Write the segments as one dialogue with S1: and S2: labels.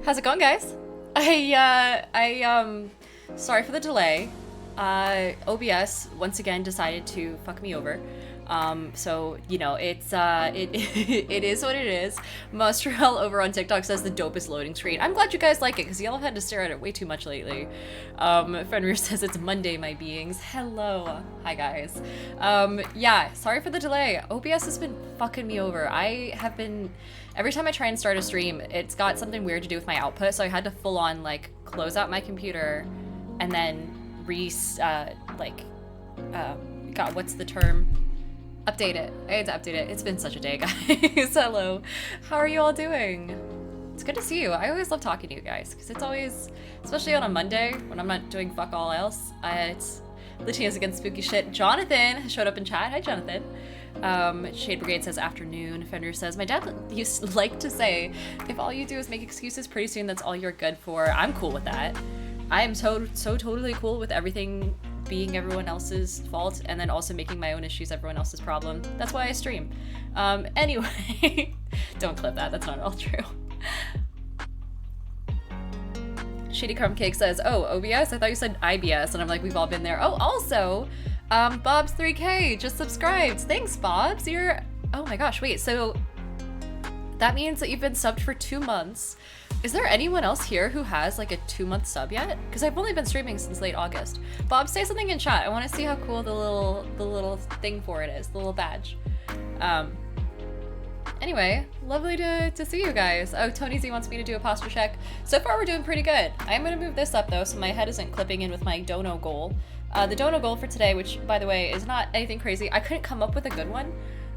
S1: How's it going, guys? Sorry for the delay. OBS once again decided to fuck me over. So you know, it is what it is. Mostrel over on TikTok says the dopest loading screen. I'm glad you guys like it because y'all have had to stare at it way too much lately. Fenrir says it's Monday, my beings. Hello, hi guys. Yeah, sorry for the delay. OBS has been fucking me over. I have been. Every time I try and start a stream, it's got something weird to do with my output, so I had to full on like close out my computer and then God, what's the term? Update it. I had to update it. It's been such a day, guys. Hello. How are you all doing? It's good to see you. I always love talking to you guys because it's always, especially on a Monday when I'm not doing fuck all else. It's Latinas against spooky shit. Jonathan has showed up in chat. Hi, Jonathan. Shade Brigade says afternoon. Fender says, my dad used to like to say, if all you do is make excuses, pretty soon that's all you're good for. I'm cool with that. I am so totally cool with everything being everyone else's fault and then also making my own issues everyone else's problem. That's why I stream. Anyway, don't clip that. That's not at all true. Shady Crumb Cake says, oh, OBS? I thought you said IBS. And I'm like, we've all been there. Oh, also, Bob's 3K just subscribed. Thanks, Bobs. You're, oh my gosh, wait. So that means that you've been subbed for 2 months. Is there anyone else here who has like a 2-month sub yet? Because I've only been streaming since late August. Bob, say something in chat. I want to see how cool the little thing for it is, the little badge. Anyway, lovely to see you guys. Oh, Tony Z wants me to do a posture check. So far, we're doing pretty good. I'm gonna move this up though, so my head isn't clipping in with my dono goal. The dono goal for today, which by the way is not anything crazy. I couldn't come up with a good one.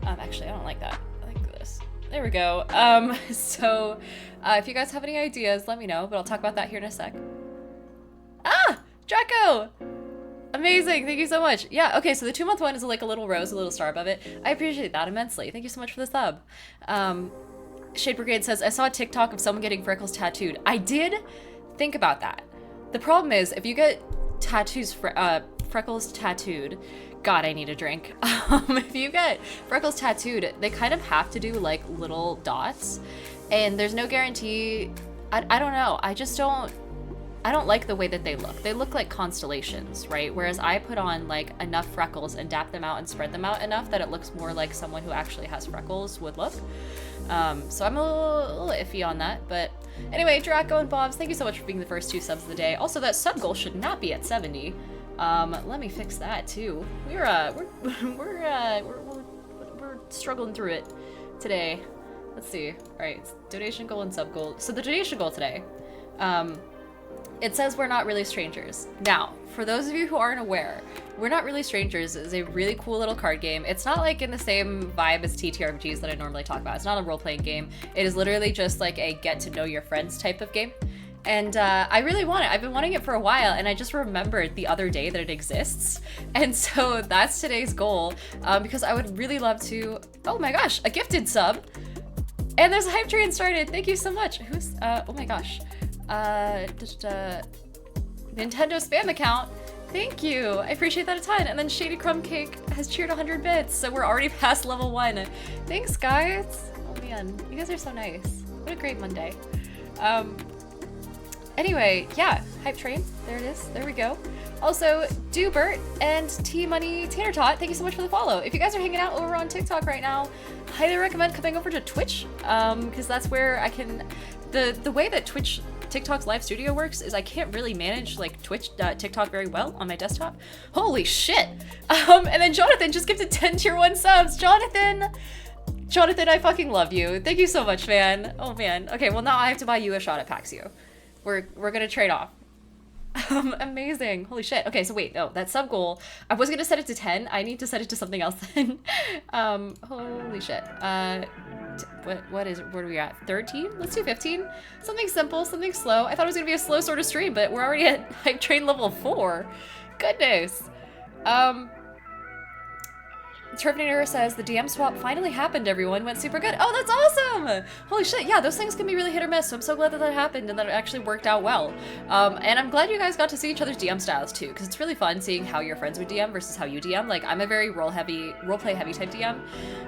S1: Actually, I don't like that. I like this. There we go. If you guys have any ideas, let me know, but I'll talk about that here in a sec. Ah! Draco! Amazing, thank you so much. Yeah, okay, so the 2-month one is like a little rose, a little star above it. I appreciate that immensely. Thank you so much for the sub. Shade Brigade says, I saw a TikTok of someone getting freckles tattooed. I did think about that. The problem is, if you get freckles tattooed, God, I need a drink. If you get freckles tattooed, they kind of have to do like little dots. And there's no guarantee, I don't know, I don't like the way that they look. They look like constellations, right? Whereas I put on like enough freckles and dap them out and spread them out enough that it looks more like someone who actually has freckles would look. So I'm a little iffy on that, but anyway, Draco and Bobs, thank you so much for being the first 2 subs of the day. Also, that sub goal should not be at 70. Let me fix that too. We're struggling through it today. Let's see. All right, donation goal and sub goal. So the donation goal today, it says we're not really strangers. Now, for those of you who aren't aware, We're Not Really Strangers is a really cool little card game. It's not like in the same vibe as TTRPGs that I normally talk about. It's not a role-playing game. It is literally just like a get to know your friends type of game. And I really want it. I've been wanting it for a while, and I just remembered the other day that it exists. And so that's today's goal, because I would really love to, oh my gosh, a gifted sub. And there's a hype train started. Thank you so much. Who's, oh my gosh. Nintendo spam account. Thank you. I appreciate that a ton. And then Shady Crumb Cake has cheered 100 bits, so we're already past level 1. Thanks, guys. Oh man, you guys are so nice. What a great Monday. Anyway, yeah, hype train. There it is. There we go. Also, Dubert and T-Money Tanner Tot, thank you so much for the follow. If you guys are hanging out over on TikTok right now, highly recommend coming over to Twitch, because that's where I can, the way that TikTok's live studio works is I can't really manage like TikTok very well on my desktop. Holy shit. And then Jonathan just gifted 10 tier 1 subs. Jonathan, I fucking love you. Thank you so much, man. Oh man. Okay, well now I have to buy you a shot at Paxio. We're gonna trade off. Amazing. Holy shit. Okay, so wait, no, that sub goal, I was gonna set it to 10. I need to set it to something else then. Holy shit. What is it? Where are we at? 13? Let's do 15. Something simple, something slow. I thought it was gonna be a slow sort of stream, but we're already at hype train level 4. Goodness. Terminator says, the DM swap finally happened, everyone. Went super good. Oh, that's awesome! Holy shit, yeah, those things can be really hit or miss, so I'm so glad that that happened and that it actually worked out well. And I'm glad you guys got to see each other's DM styles, too, because it's really fun seeing how your friends would DM versus how you DM. Like, I'm a very roleplay heavy type DM,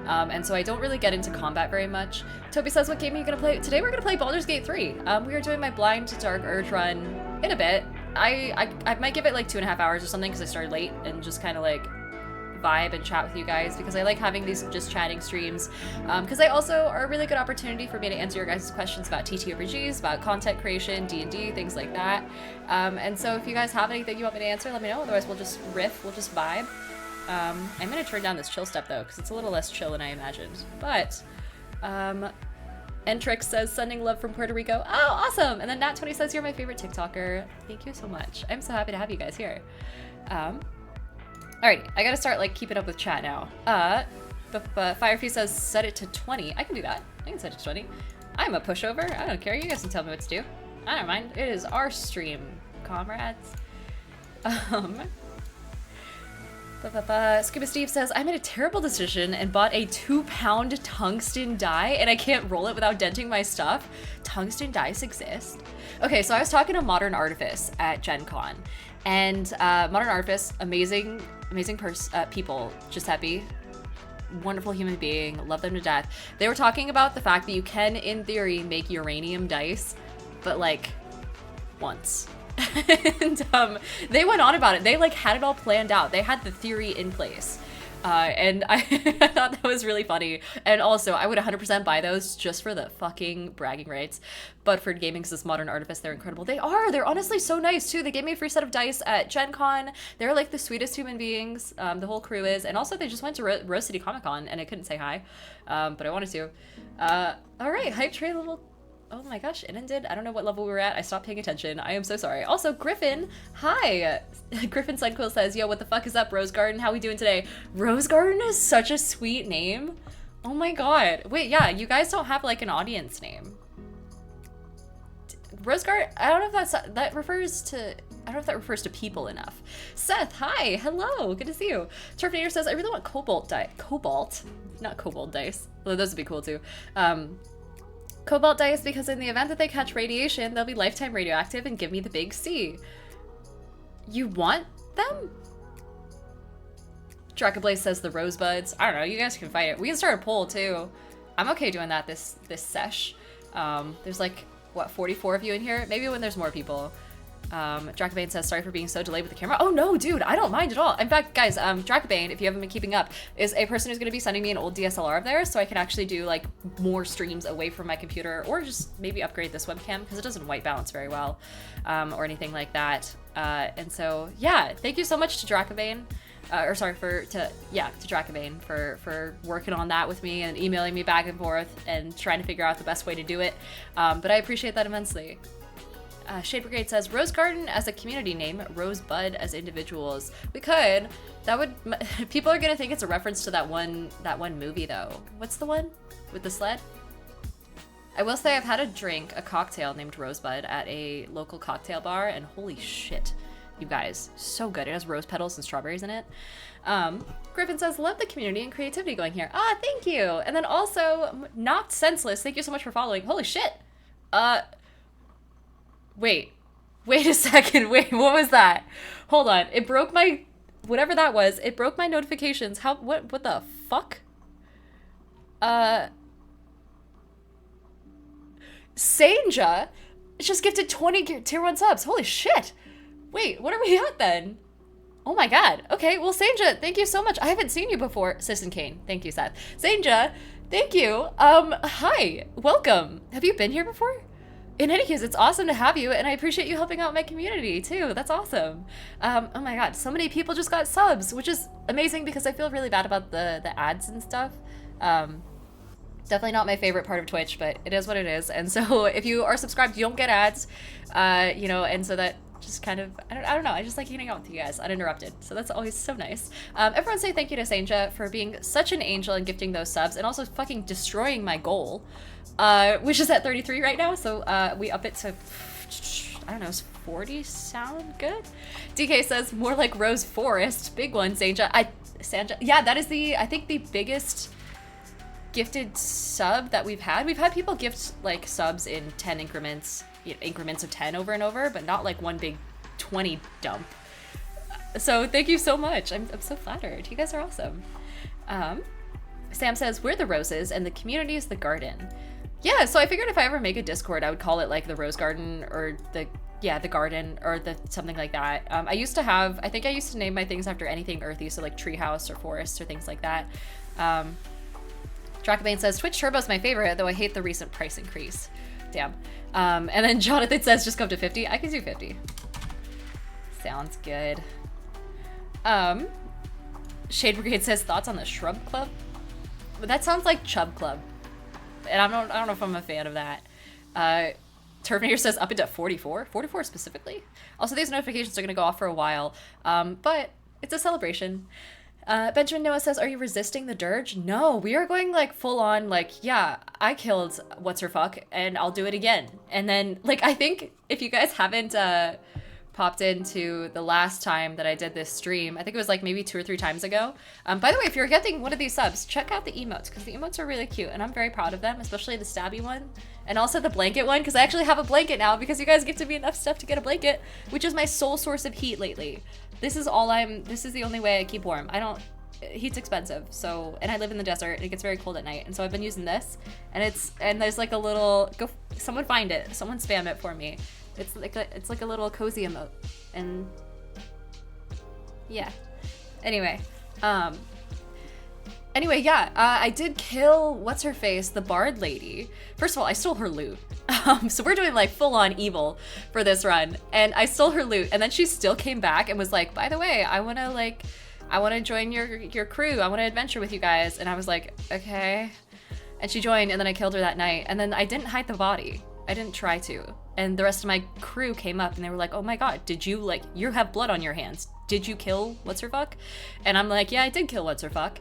S1: and so I don't really get into combat very much. Toby says, what game are you gonna play? Today we're gonna play Baldur's Gate 3. We are doing my Blind to Dark Urge run in a bit. I might give it like 2.5 hours or something, because I started late and just kind of like vibe and chat with you guys, because I like having these just chatting streams, because they also are a really good opportunity for me to answer your guys' questions about TTRPGs, about content creation, D&D, things like that. And so if you guys have anything you want me to answer, let me know. Otherwise we'll just riff, we'll just vibe. I'm gonna turn down this chill step though, because it's a little less chill than I imagined. But Entrix says, sending love from Puerto Rico. Oh, awesome! And then Nat20 says, you're my favorite TikToker. Thank you so much. I'm so happy to have you guys here. Alrighty, I gotta start like keeping up with chat now. Firefee says, set it to 20. I can do that. I can set it to 20. I'm a pushover. I don't care. You guys can tell me what to do. I don't mind. It is our stream, comrades. Scuba Steve says, I made a terrible decision and bought a 2-pound tungsten die, and I can't roll it without denting my stuff. Tungsten dice exist. Okay, so I was talking to Modern Artifice at Gen Con, and Modern Artifice, amazing people, Giuseppe, wonderful human being, love them to death. They were talking about the fact that you can, in theory, make uranium dice, but like, once. And they went on about it. They like had it all planned out. They had the theory in place. And I thought that was really funny. And also, I would 100% buy those just for the fucking bragging rights. But for gaming, this Modern Artifice, they're incredible. They are! They're honestly so nice, too. They gave me a free set of dice at Gen Con. They're like the sweetest human beings. The whole crew is. And also, they just went to Rose City Comic Con, and I couldn't say hi. But I wanted to. Alright, hype train level... Oh my gosh, it ended. I don't know what level we were at. I stopped paying attention. I am so sorry. Also, Griffin, hi! Griffin Sunquill says, yo, what the fuck is up, Rose Garden? How we doing today? Rose Garden is such a sweet name. Oh my god. Wait, yeah, you guys don't have like an audience name. Rose Garden, I don't know if that refers to people enough. Seth, hi, hello, good to see you. Terminator says, I really want cobalt, not cobalt dice. Although those would be cool too. Cobalt dice, because in the event that they catch radiation, they'll be lifetime radioactive and give me the big C. You want them? Dracoblaze says the rosebuds. I don't know, you guys can fight it. We can start a poll too. I'm okay doing that this sesh. There's like, what, 44 of you in here? Maybe when there's more people. Dracobane says, sorry for being so delayed with the camera. Oh no, dude, I don't mind at all. In fact, guys, Dracobane, if you haven't been keeping up, is a person who's going to be sending me an old DSLR of theirs so I can actually do like more streams away from my computer, or just maybe upgrade this webcam because it doesn't white balance very well, or anything like that. And so, yeah, thank you so much to Dracobane. To Dracobane for working on that with me and emailing me back and forth and trying to figure out the best way to do it. But I appreciate that immensely. Shade Brigade says, Rose Garden as a community name, Rosebud as individuals. We could. That would... People are gonna think it's a reference to that one movie, though. What's the one? With the sled? I will say I've had a cocktail named Rosebud at a local cocktail bar, and holy shit, you guys, so good. It has rose petals and strawberries in it. Griffin says, love the community and creativity going here. Ah, thank you! And then also, Knocked Senseless, thank you so much for following. Holy shit! Wait a second. Wait, what was that? Hold on. It broke my, whatever that was, it broke my notifications. What the fuck? Sanja just gifted 20 tier 1 subs. Holy shit. Wait, what are we at then? Oh my god. Okay, well, Sanja, thank you so much. I haven't seen you before. Sis and Kane. Thank you, Seth. Sanja, thank you. Hi. Welcome. Have you been here before? In any case, it's awesome to have you, and I appreciate you helping out my community, too. That's awesome. Oh my god, so many people just got subs, which is amazing because I feel really bad about the ads and stuff. Definitely not my favorite part of Twitch, but it is what it is. And so if you are subscribed, you don't get ads, you know, and so that just kind of, I don't know, I just like hanging out with you guys uninterrupted. So that's always so nice. Everyone say thank you to Sanja for being such an angel and gifting those subs, and also fucking destroying my goal. Which is at 33 right now, so we up it to I don't know, does 40 sound good? DK says, more like Rose Forest. Big one, Sanja. Sanja. Yeah, that is I think the biggest gifted sub that we've had. We've had people gift like subs in 10 increments, increments of 10 over and over, but not like one big 20 dump. So thank you so much. I'm so flattered. You guys are awesome. Sam says, we're the roses and the community is the garden. Yeah, so I figured if I ever make a Discord, I would call it like the Rose Garden or the garden or something like that. I think I used to name my things after anything earthy, so like treehouse or forest or things like that. Dracobane says, Twitch Turbo's my favorite, though I hate the recent price increase. Damn. And then Jonathan says, just go up to 50. I can do 50. Sounds good. Shade Brigade says, thoughts on the Shrub Club? But that sounds like Chub Club. And I don't know if I'm a fan of that. Terminator says up into 44. 44 specifically. Also, these notifications are going to go off for a while. But it's a celebration. Benjamin Noah says, are you resisting the dirge? No, we are going like full on like, yeah, I killed what's her fuck and I'll do it again. And then like, I think if you guys haven't popped into the last time that I did this stream, I think it was like maybe 2 or 3 times ago. By the way, if you're getting one of these subs, check out the emotes because the emotes are really cute and I'm very proud of them, especially the stabby one and also the blanket one because I actually have a blanket now because you guys gifted me enough stuff to get a blanket, which is my sole source of heat lately. This is the only way I keep warm. Heat's expensive, so, and I live in the desert and it gets very cold at night, and so I've been using this, and there's like a little, someone find it, someone spam it for me. It's like a little cozy emote, and yeah. Anyway, yeah, I did kill what's her face, the bard lady. First of all, I stole her loot. So we're doing like full on evil for this run, and I stole her loot, and then she still came back and was like, by the way, I want to join your crew. I want to adventure with you guys. And I was like, okay. And she joined, and then I killed her that night, and then I didn't hide the body. I didn't try to. And the rest of my crew came up and they were like, oh my god, did you, like, you have blood on your hands. Did you kill what's her fuck? And I'm like, yeah, I did kill what's her fuck.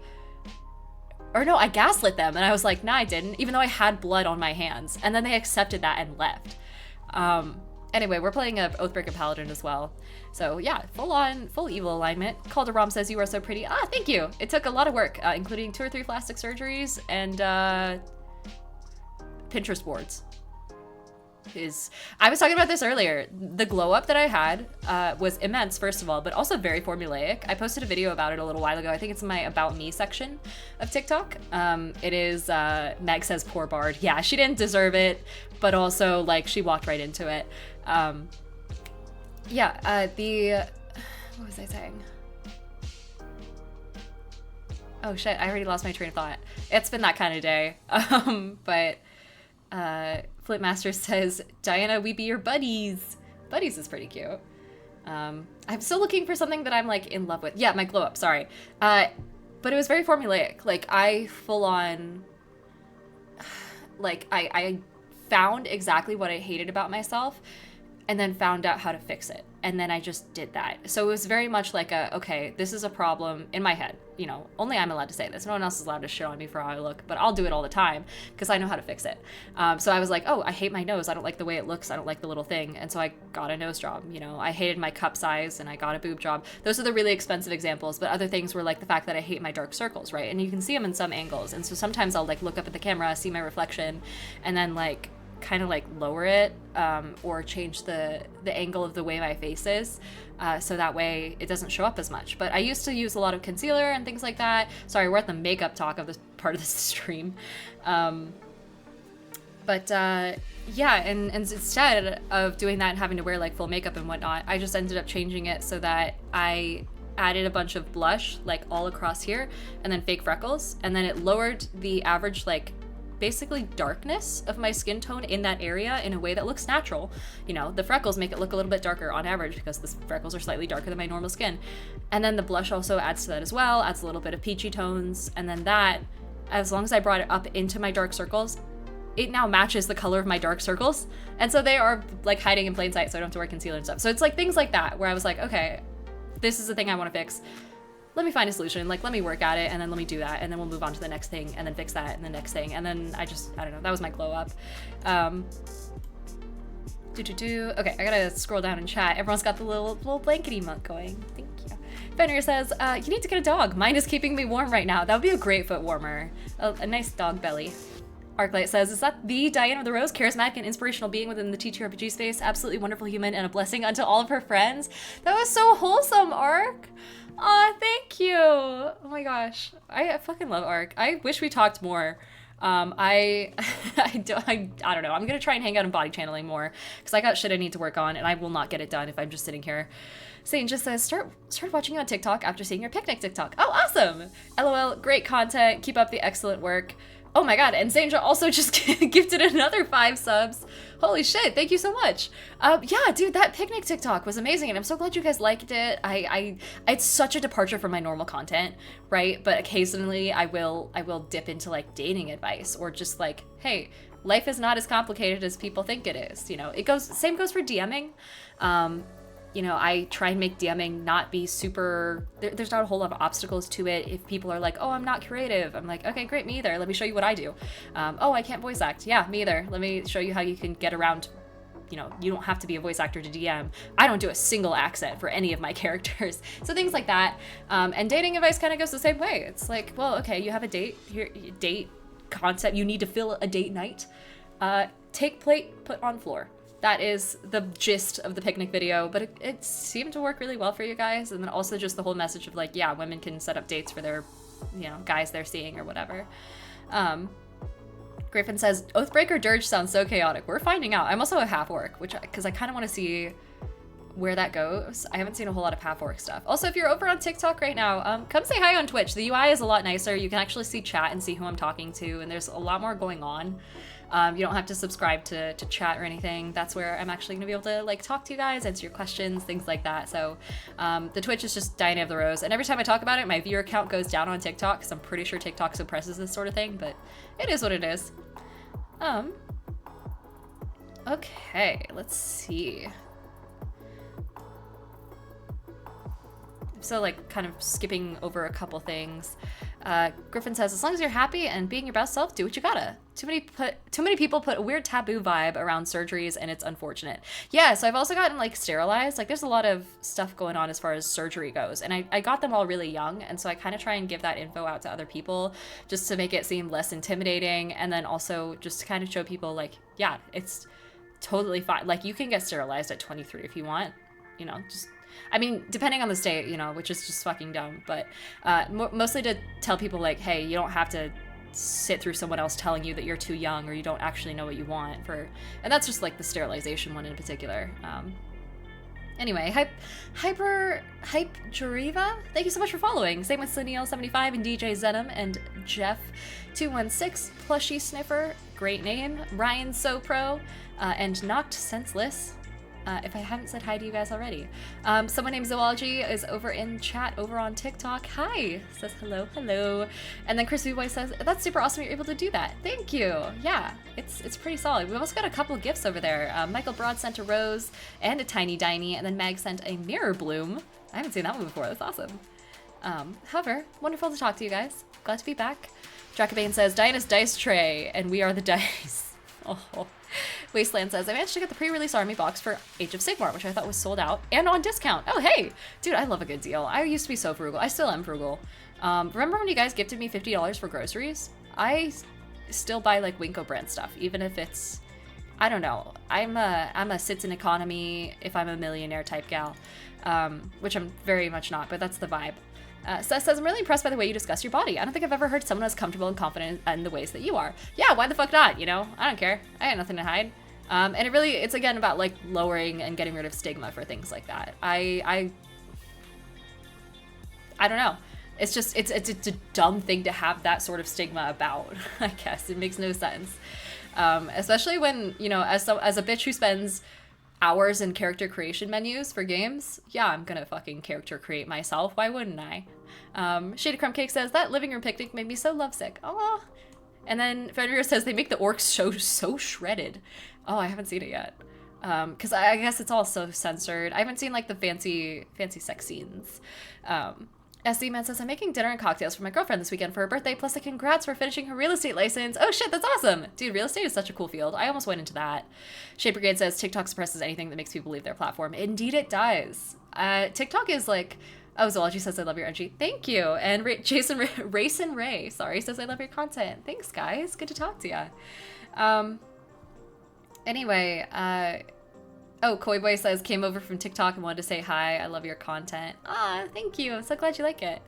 S1: Or no, I gaslit them. And I was like, nah, I didn't, even though I had blood on my hands. And then they accepted that and left. Anyway, we're playing a Oathbreaker Paladin as well. So yeah, full evil alignment. Calderon says, you are so pretty. Ah, thank you. It took a lot of work, including 2 or 3 plastic surgeries and Pinterest boards. I was talking about this earlier. The glow up that I had was immense, first of all, but also very formulaic. I posted a video about it a little while ago. I think it's in my About Me section of TikTok. It is, Meg says, poor Bard. Yeah, she didn't deserve it, but also, like, she walked right into it. What was I saying? Oh shit, I already lost my train of thought. It's been that kind of day. Flipmaster says, Diana, we be your buddies. Buddies is pretty cute. I'm still looking for something that I'm like in love with. Yeah, my glow up, sorry. But it was very formulaic. Like I full on, like I found exactly what I hated about myself and then found out how to fix it. And then I just did that. So it was very much like okay, this is a problem in my head. You know, only I'm allowed to say this. No one else is allowed to shit on me for how I look, but I'll do it all the time because I know how to fix it. So I was like, oh, I hate my nose. I don't like the way it looks. I don't like the little thing. And so I got a nose job. You know, I hated my cup size and I got a boob job. Those are the really expensive examples, but other things were like the fact that I hate my dark circles, right? And you can see them in some angles. And so sometimes I'll like look up at the camera, see my reflection, and then like kind of like lower it or change the angle of the way my face is so that way it doesn't show up as much. But I used to use a lot of concealer and things like that. Sorry, we're at the makeup talk of this part of this stream. Yeah, and instead of doing that and having to wear like full makeup and whatnot, I just ended up changing it so that I added a bunch of blush like all across here and then fake freckles, and then it lowered the average like basically darkness of my skin tone in that area in a way that looks natural. You know, the freckles make it look a little bit darker on average because the freckles are slightly darker than my normal skin. And then the blush also adds to that as well, adds a little bit of peachy tones. And then that, as long as I brought it up into my dark circles, it now matches the color of my dark circles. And so they are like hiding in plain sight, so I don't have to wear concealer and stuff. So it's like things like that where I was like, okay, this is the thing I want to fix. Let me find a solution, like let me work at it and then let me do that and then we'll move on to the next thing and then fix that and the next thing. And then I don't know, that was my glow up. Okay, I gotta scroll down in chat. Everyone's got the little blankety monk going. Thank you. Fenrir says, you need to get a dog. Mine is keeping me warm right now. That would be a great foot warmer. A nice dog belly. Arclight says, is that the Diana of the Rose? Charismatic and inspirational being within the TTRPG space. Absolutely wonderful human and a blessing unto all of her friends. That was so wholesome, Arc. Aw, thank you. Oh my gosh. I fucking love Arc. I wish we talked more. I don't know. I'm gonna try and hang out and body channeling more because I got shit I need to work on and I will not get it done if I'm just sitting here. Satan just says, started watching you on TikTok after seeing your picnic TikTok. Oh, awesome. LOL, great content. Keep up the excellent work. Oh my god, and Sandra also just gifted another 5 subs. Holy shit, thank you so much. Yeah, dude, that picnic TikTok was amazing, and I'm so glad you guys liked it. It's such a departure from my normal content, right? But occasionally I will dip into like dating advice or just like, hey, life is not as complicated as people think it is. You know, same goes for DMing. You know, I try and make DMing not be super, there's not a whole lot of obstacles to it. If people are like, oh, I'm not creative, I'm like, okay, great, me either. Let me show you what I do. Oh, I can't voice act. Yeah, me either. Let me show you how you can get around, you know, you don't have to be a voice actor to DM. I don't do a single accent for any of my characters. So things like that. And dating advice kind of goes the same way. It's like, well, okay, you have a date, date concept, you need to fill a date night. Take plate, put on floor. That is the gist of the picnic video, but it seemed to work really well for you guys. And then also just the whole message of like, yeah, women can set up dates for their, you know, guys they're seeing or whatever. Griffin says, Oathbreaker Dirge sounds so chaotic. We're finding out. I'm also a half-orc, because I kind of want to see where that goes. I haven't seen a whole lot of half-orc stuff. Also, if you're over on TikTok right now, come say hi on Twitch. The UI is a lot nicer. You can actually see chat and see who I'm talking to, and there's a lot more going on. You don't have to subscribe to chat or anything. That's where I'm actually gonna be able to like talk to you guys, answer your questions, things like that. So the Twitch is just Diana of the Rose. And every time I talk about it, my viewer count goes down on TikTok because I'm pretty sure TikTok suppresses this sort of thing, but it is what it is. Okay, let's see. So like kind of skipping over a couple things. Griffin says, as long as you're happy and being your best self, do what you gotta. Too many people put a weird taboo vibe around surgeries and it's unfortunate. Yeah, so I've also gotten like sterilized. Like there's a lot of stuff going on as far as surgery goes. And I got them all really young. And so I kind of try and give that info out to other people just to make it seem less intimidating. And then also just to kind of show people like, yeah, it's totally fine. Like you can get sterilized at 23 if you want, you know, just, I mean, depending on the state, you know, which is just fucking dumb, but mostly to tell people like, hey, you don't have to sit through someone else telling you that you're too young or you don't actually know what you want for, and that's just like the sterilization one in particular. Anyway, Hype Jariva, thank you so much for following. Same with Sunil75 and DJ Zenom and Jeff216, Plushy Sniffer, great name, Ryan So and Knocked Senseless. If I haven't said hi to you guys already. Someone named Zoology is over in chat over on TikTok. Hi, says hello, hello. And then Chris Boy says, that's super awesome you're able to do that. Thank you. Yeah, it's pretty solid. We've also got a couple of gifts over there. Michael Broad sent a rose and a tiny diny, and then Mag sent a mirror bloom. I haven't seen that one before, that's awesome. However, wonderful to talk to you guys. Glad to be back. Dracobane says, Diana's dice tray, and we are the dice. Oh. Wasteland says, I managed to get the pre-release army box for Age of Sigmar, which I thought was sold out and on discount. Oh, hey! Dude, I love a good deal. I used to be so frugal. I still am frugal. Remember when you guys gifted me $50 for groceries? I still buy, like, Winco brand stuff, even if it's, I don't know. I'm a sits in economy if I'm a millionaire type gal, which I'm very much not, but that's the vibe. Seth says, I'm really impressed by the way you discuss your body. I don't think I've ever heard someone as comfortable and confident in the ways that you are. Yeah, why the fuck not, you know? I don't care. I got nothing to hide. And it's again about like lowering and getting rid of stigma for things like that. I don't know. It's just, it's a dumb thing to have that sort of stigma about, I guess. It makes no sense. Especially when, you know, as a bitch who spends hours in character creation menus for games, yeah, I'm gonna fucking character create myself. Why wouldn't I? Shady Crumb Cake says, that living room picnic made me so lovesick. Oh. And then Fenrir says, they make the orcs so shredded. Oh, I haven't seen it yet. Because I guess it's all so censored. I haven't seen like the fancy sex scenes. SD Man says, I'm making dinner and cocktails for my girlfriend this weekend for her birthday, plus a congrats for finishing her real estate license. Oh shit, that's awesome. Dude, real estate is such a cool field. I almost went into that. Shade Brigade says, TikTok suppresses anything that makes people leave their platform. Indeed it does. TikTok is like, oh, Zoology says, I love your energy. Thank you. And Racin Ray, sorry, says, I love your content. Thanks, guys. Good to talk to you. Anyway, oh, Koi Boy says, came over from TikTok and wanted to say hi. I love your content. Ah, thank you. I'm so glad you like it.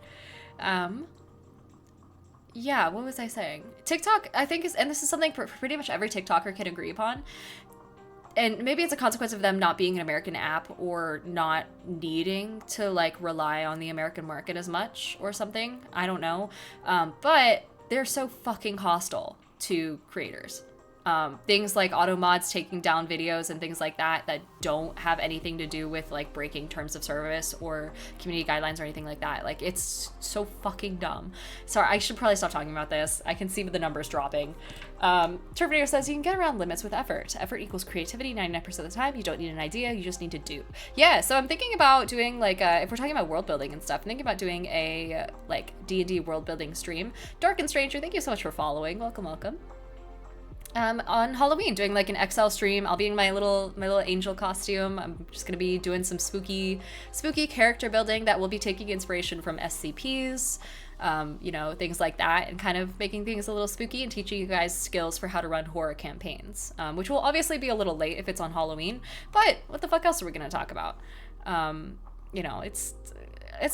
S1: Yeah, what was I saying? TikTok, I think is, and this is something pretty much every TikToker can agree upon. And maybe it's a consequence of them not being an American app or not needing to like rely on the American market as much or something. I don't know. But they're so fucking hostile to creators. Things like auto mods taking down videos and things like that don't have anything to do with like breaking terms of service or community guidelines or anything like that. Like, it's so fucking dumb. Sorry, I should probably stop talking about this. I can see the numbers dropping. Terminator says, you can get around limits with effort. Effort equals creativity 99% of the time. You don't need an idea, you just need to do. Yeah, so I'm thinking about doing like, if we're talking about world building and stuff, I'm thinking about doing a like D&D world building stream. Dark and Stranger, thank you so much for following. Welcome, welcome. On Halloween, doing like an XL stream. I'll be in my little angel costume. I'm just gonna be doing some spooky character building that will be taking inspiration from SCPs, you know, things like that, and kind of making things a little spooky and teaching you guys skills for how to run horror campaigns, which will obviously be a little late if it's on Halloween, but what the fuck else are we gonna talk about? You know, it's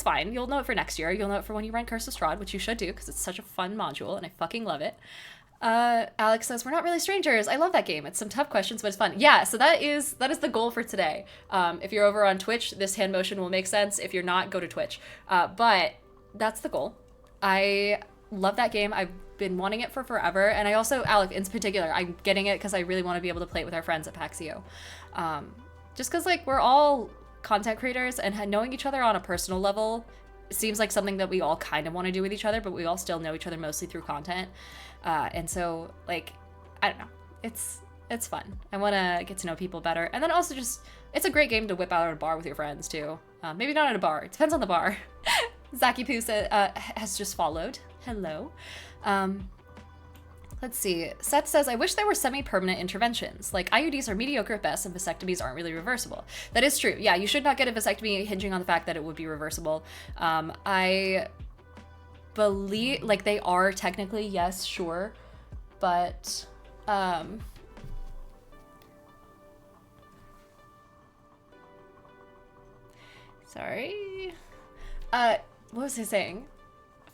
S1: fine. You'll know it for next year. You'll know it for when you run Curse of Strahd, which you should do because it's such a fun module and I fucking love it. Alex says, we're not really strangers. I love that game. It's some tough questions, but it's fun. Yeah, so that is the goal for today. If you're over on Twitch, this hand motion will make sense. If you're not, go to Twitch. But that's the goal. I love that game. I've been wanting it for forever. And I also, Alex, in particular, I'm getting it because I really want to be able to play it with our friends at Paxio. Just because, like, we're all content creators and knowing each other on a personal level seems like something that we all kind of want to do with each other, but we all still know each other mostly through content. And so, like, I don't know, it's fun. I want to get to know people better. And then also just, it's a great game to whip out at a bar with your friends too. Maybe not at a bar, it depends on the bar. Zaki Poo has just followed. Hello. Let's see. Seth says, I wish there were semi-permanent interventions. Like, IUDs are mediocre at best and vasectomies aren't really reversible. That is true. Yeah, you should not get a vasectomy hinging on the fact that it would be reversible. I believe, like, they are technically, yes, sure. But, sorry. What was I saying?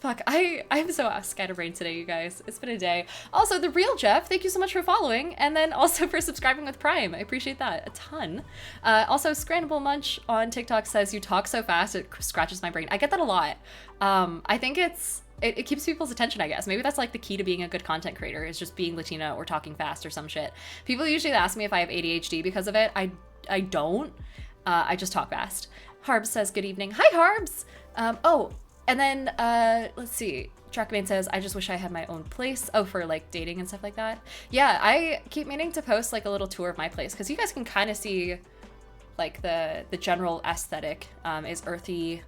S1: Fuck, I'm so scatterbrained today, you guys. It's been a day. Also, The Real Jeff, thank you so much for following, and then also for subscribing with Prime. I appreciate that a ton. Also, Scrannable Munch on TikTok says, you talk so fast, it scratches my brain. I get that a lot. I think it keeps people's attention, I guess. Maybe that's like the key to being a good content creator, is just being Latina or talking fast or some shit. People usually ask me if I have ADHD because of it. I don't. I just talk fast. Harbs says, good evening. Hi, Harbs! Oh, and then, let's see. Trackman says, I just wish I had my own place. Oh, for like dating and stuff like that. Yeah, I keep meaning to post like a little tour of my place because you guys can kind of see like the general aesthetic is earthy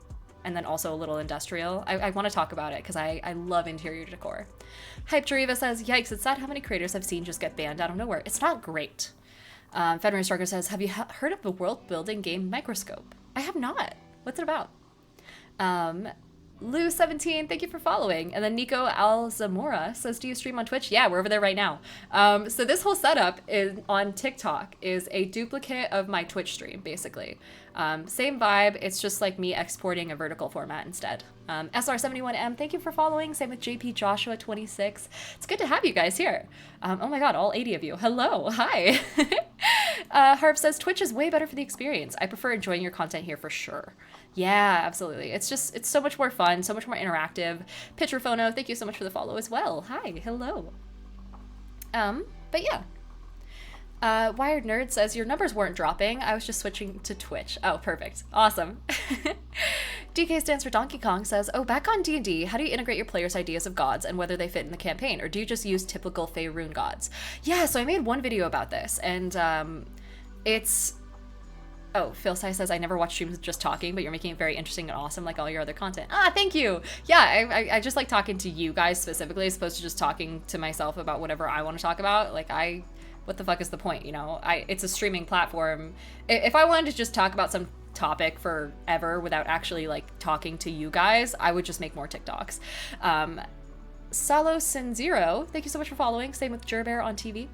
S1: and then also a little industrial. I want to talk about it because I love interior decor. Hype Jariva says, yikes, it's sad how many creators I've seen just get banned out of nowhere. It's not great. Fenrir Starker says, have you heard of the world building game Microscope? I have not. What's it about? Lou17, thank you for following. And then Nico Alzamora says, do you stream on Twitch? Yeah, we're over there right now. So this whole setup on TikTok is a duplicate of my Twitch stream, basically. Same vibe, it's just like me exporting a vertical format instead. SR71M, thank you for following. Same with JP Joshua 26. It's good to have you guys here. Oh my god, all 80 of you. Hello, hi. Harp says, Twitch is way better for the experience. I prefer enjoying your content here for sure. Yeah, absolutely. It's so much more fun, so much more interactive. Picturephono, thank you so much for the follow as well. Hi, hello. But yeah. Wired Nerd says, your numbers weren't dropping. I was just switching to Twitch. Oh, perfect. Awesome. DK stands for Donkey Kong says, oh, back on D&D, how do you integrate your players' ideas of gods and whether they fit in the campaign? Or do you just use typical Faerun gods? Yeah, so I made one video about this, and it's Oh, Phil Sai says, I never watch streams just talking, but you're making it very interesting and awesome like all your other content. Ah, thank you. Yeah, I just like talking to you guys specifically as opposed to just talking to myself about whatever I want to talk about. Like, what the fuck is the point, you know? It's a streaming platform. If I wanted to just talk about some topic forever without actually, like, talking to you guys, I would just make more TikToks. Salo Sin Zero, thank you so much for following. Same with Jerbear on TV.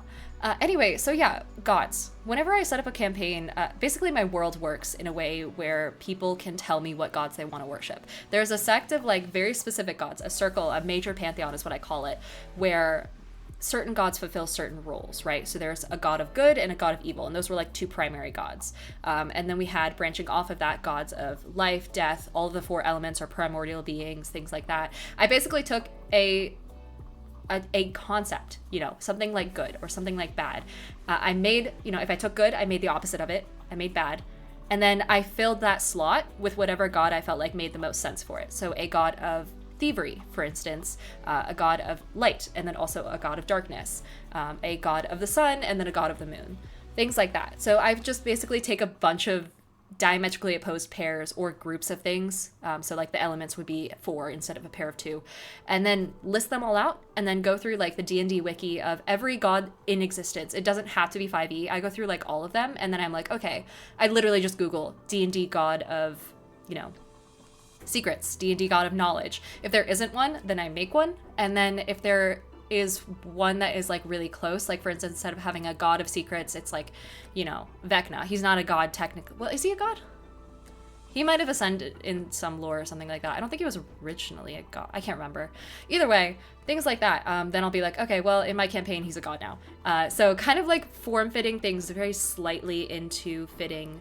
S1: Anyway, so yeah, gods. Whenever I set up a campaign, basically my world works in a way where people can tell me what gods they want to worship. There's a sect of like very specific gods, a circle, a major pantheon is what I call it, where certain gods fulfill certain roles, right? So there's a god of good and a god of evil, and those were like two primary gods. And then we had, branching off of that, gods of life, death, all of the four elements are primordial beings, things like that. I basically took a concept, you know, something like good or something like bad. I made, you know, if I took good, I made the opposite of it. I made bad. And then I filled that slot with whatever god I felt like made the most sense for it. So a god of thievery, for instance, a god of light, and then also a god of darkness, a god of the sun, and then a god of the moon. Things like that. So I've just basically take a bunch of diametrically opposed pairs or groups of things, so like the elements would be 4 instead of a pair of 2, and then list them all out and then go through like the D&D wiki of every god in existence. It doesn't have to be 5e. I go through like all of them, and then I'm like, okay, I literally just Google D&D god of, you know, secrets, D&D god of knowledge. If there isn't one, then I make one, and then if there is one that is like really close, like for instance, instead of having a god of secrets, it's like, you know, Vecna. He's not a god technically. Well, is he a god? He might have ascended in some lore or something like that. I don't think he was originally a god. I can't remember. Either way, things like that. Then I'll be like, okay, well, in my campaign, he's a god now. So kind of like form-fitting things very slightly into fitting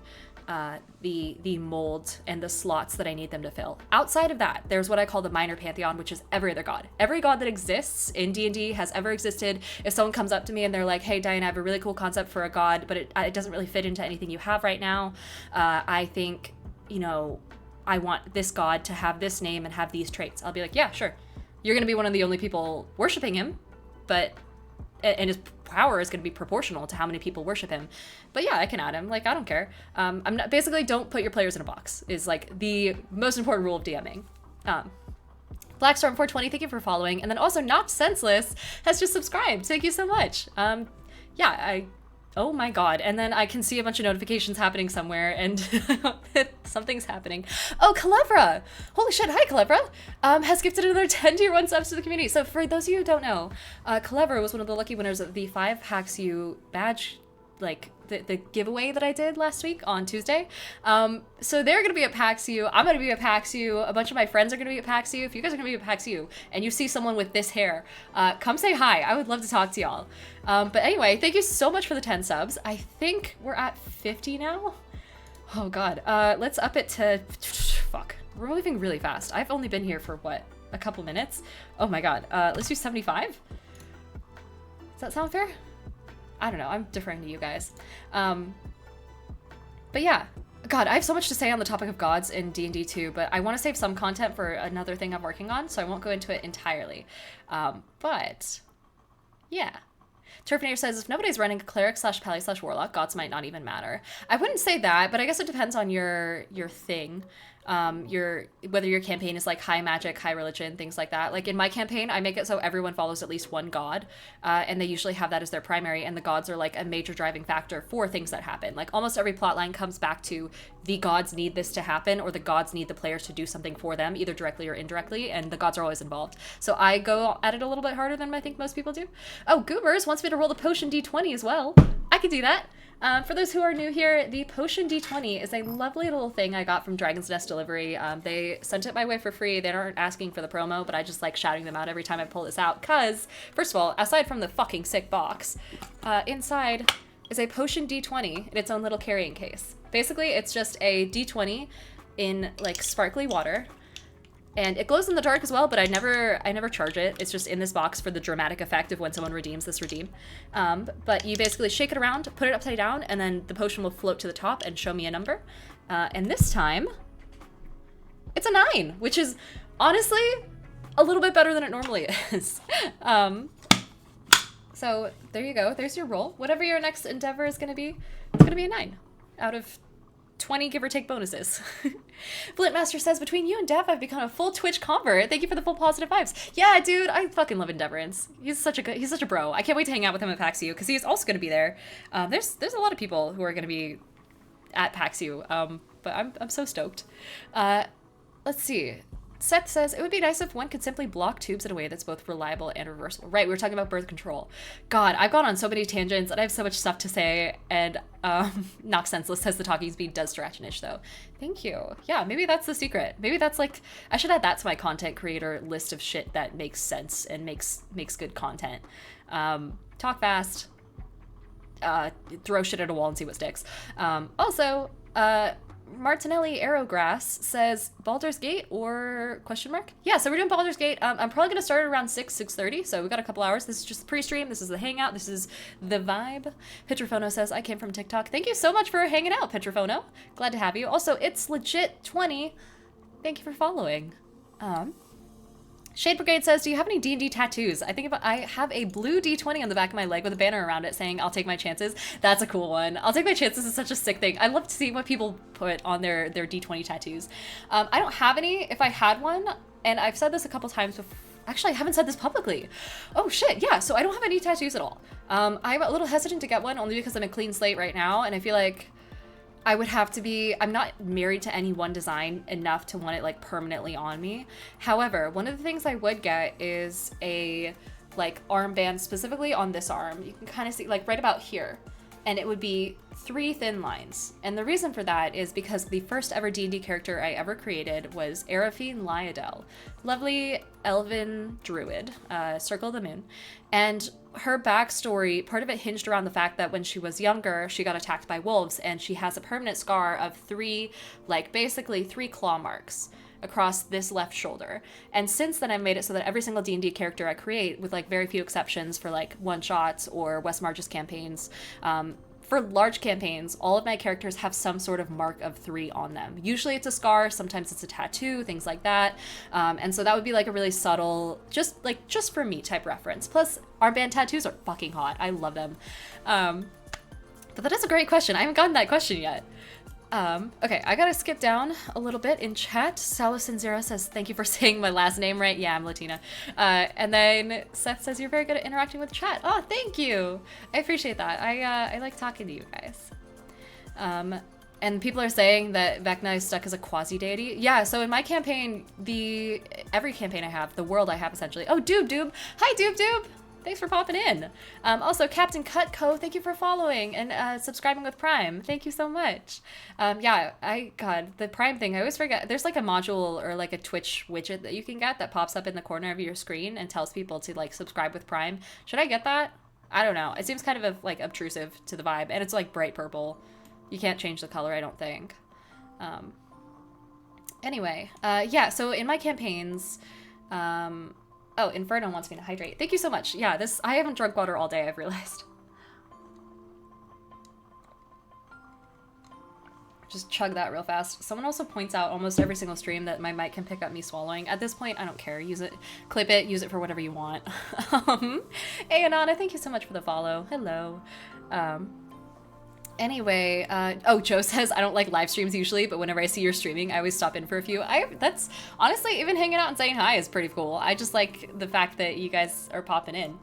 S1: the mold and the slots that I need them to fill. Outside of that, there's what I call the minor pantheon, which is every other god. Every god that exists in D&D has ever existed. If someone comes up to me and they're like, hey, Diane, I have a really cool concept for a god, but it doesn't really fit into anything you have right now. I think, you know, I want this god to have this name and have these traits. I'll be like, yeah, sure. You're going to be one of the only people worshiping him, and his power is going to be proportional to how many people worship him. But yeah, I can add him. Like, I don't care. I'm not, basically, don't put your players in a box is like the most important rule of DMing. Blackstorm420, thank you for following. And then also Not Senseless has just subscribed. Thank you so much. Oh my god. And then I can see a bunch of notifications happening somewhere, and something's happening. Oh, Calevra! Holy shit, hi Calevra! Has gifted another 10 tier 1 subs to the community. So for those of you who don't know, Calevra was one of the lucky winners of the 5 Hacks You badge, like the giveaway that I did last week on Tuesday. So they're gonna be at PAX U, I'm gonna be at PAX U, a bunch of my friends are gonna be at PAX U. If you guys are gonna be at PAX U and you see someone with this hair, come say hi. I would love to talk to y'all. But anyway, thank you so much for the 10 subs. I think we're at 50 now. Oh god. Let's up it to, fuck. We're moving really fast. I've only been here for what, a couple minutes? Oh my god. Let's do 75. Does that sound fair? I don't know, I'm deferring to you guys. But yeah, God, I have so much to say on the topic of gods in D&D 2, but I want to save some content for another thing I'm working on, so I won't go into it entirely. But yeah. Turfinator says, if nobody's running a cleric / pally / warlock, gods might not even matter. I wouldn't say that, but I guess it depends on your thing. Whether your campaign is like high magic, high religion, things like that. Like in my campaign, I make it so everyone follows at least one god, and they usually have that as their primary, and the gods are like a major driving factor for things that happen. Like almost every plotline comes back to the gods need this to happen, or the gods need the players to do something for them, either directly or indirectly, and the gods are always involved. So I go at it a little bit harder than I think most people do. Oh, Goobers wants me to roll the potion d20 as well. I could do that. For those who are new here, the Potion D20 is a lovely little thing I got from Dragon's Nest Delivery. They sent it my way for free. They aren't asking for the promo, but I just like shouting them out every time I pull this out. Because, first of all, aside from the fucking sick box, inside is a Potion D20 in its own little carrying case. Basically, it's just a D20 in like sparkly water. And it glows in the dark as well, but I never charge it. It's just in this box for the dramatic effect of when someone redeems this redeem. But you basically shake it around, put it upside down, and then the potion will float to the top and show me a number. And this time, it's a 9, which is honestly a little bit better than it normally is. So there you go. There's your roll. Whatever your next endeavor is going to be, it's going to be a 9 out of 20 give or take bonuses. Blitmaster says, between you and Dev, I've become a full Twitch convert. Thank you for the full positive vibes. Yeah, dude, I fucking love Endeavorance. He's such a bro. I can't wait to hang out with him at PAX U because he's also going to be there. There's a lot of people who are going to be at PAX U, but I'm so stoked. Let's see. Seth says, it would be nice if one could simply block tubes in a way that's both reliable and reversible. Right, we were talking about birth control. God, I've gone on so many tangents and I have so much stuff to say, and Knock Senseless says the talking speed does stretch an itch though. Thank you. Yeah, maybe that's the secret. Maybe that's like, I should add that to my content creator list of shit that makes sense and makes good content. Talk fast, throw shit at a wall and see what sticks. Also, Martinelli Aerograph says Baldur's Gate or question mark? Yeah, so we're doing Baldur's Gate. I'm probably going to start around 6:30, so we've got a couple hours. This is just the pre-stream. This is the hangout. This is the vibe. Petrofono says, I came from TikTok. Thank you so much for hanging out, Petrofono. Glad to have you. Also, it's legit 20. Thank you for following. Shade Brigade says, do you have any D&D tattoos? I have a blue D20 on the back of my leg with a banner around it saying, I'll take my chances. That's a cool one. I'll take my chances is such a sick thing. I love to see what people put on their D20 tattoos. I don't have any. If I had one, and I've said this a couple times before, actually, I haven't said this publicly. Oh shit, yeah, so I don't have any tattoos at all. I'm a little hesitant to get one only because I'm a clean slate right now, and I feel like I would have to be, I'm not married to any one design enough to want it like permanently on me. However, one of the things I would get is a like armband specifically on this arm. You can kind of see like right about here. And it would be 3 thin lines. And the reason for that is because the first ever D&D character I ever created was Araphine Lyodel. Lovely elven druid, Circle of the Moon. And her backstory, part of it hinged around the fact that when she was younger, she got attacked by wolves, and she has a permanent scar of 3 claw marks across this left shoulder. And since then, I've made it so that every single D&D character I create, with like very few exceptions for like one-shots or West Marches campaigns, for large campaigns, all of my characters have some sort of mark of 3 on them. Usually it's a scar, sometimes it's a tattoo, things like that. And so that would be like a really subtle, just for me type reference. Plus, armband tattoos are fucking hot. I love them. But that is a great question. I haven't gotten that question yet. Okay, I gotta skip down a little bit in chat. Salison Zero says, thank you for saying my last name right. Yeah, I'm Latina. And then Seth says, you're very good at interacting with chat. Oh, thank you. I appreciate that. I like talking to you guys. And people are saying that Vecna is stuck as a quasi-deity. Yeah, so in my campaign, every campaign I have, the world I have essentially. Oh, Doob. Hi, Doob. Thanks for popping in. Also, Captain Cutco, thank you for following and subscribing with Prime. Thank you so much. Yeah, God, the Prime thing, I always forget. There's like a module or like a Twitch widget that you can get that pops up in the corner of your screen and tells people to like subscribe with Prime. Should I get that? I don't know. It seems kind of like obtrusive to the vibe, and it's like bright purple. You can't change the color, I don't think. Anyway, yeah, so in my campaigns, oh, Inferno wants me to hydrate. Thank you so much. Yeah, I haven't drunk water all day, I've realized. Just chug that real fast. Someone also points out almost every single stream that my mic can pick up me swallowing. At this point, I don't care. Use it, clip it, use it for whatever you want. Hey, Anana, thank you so much for the follow. Hello. Anyway, oh, Joe says, I don't like live streams usually, but whenever I see you're streaming, I always stop in for a few. That's, honestly, even hanging out and saying hi is pretty cool. I just like the fact that you guys are popping in.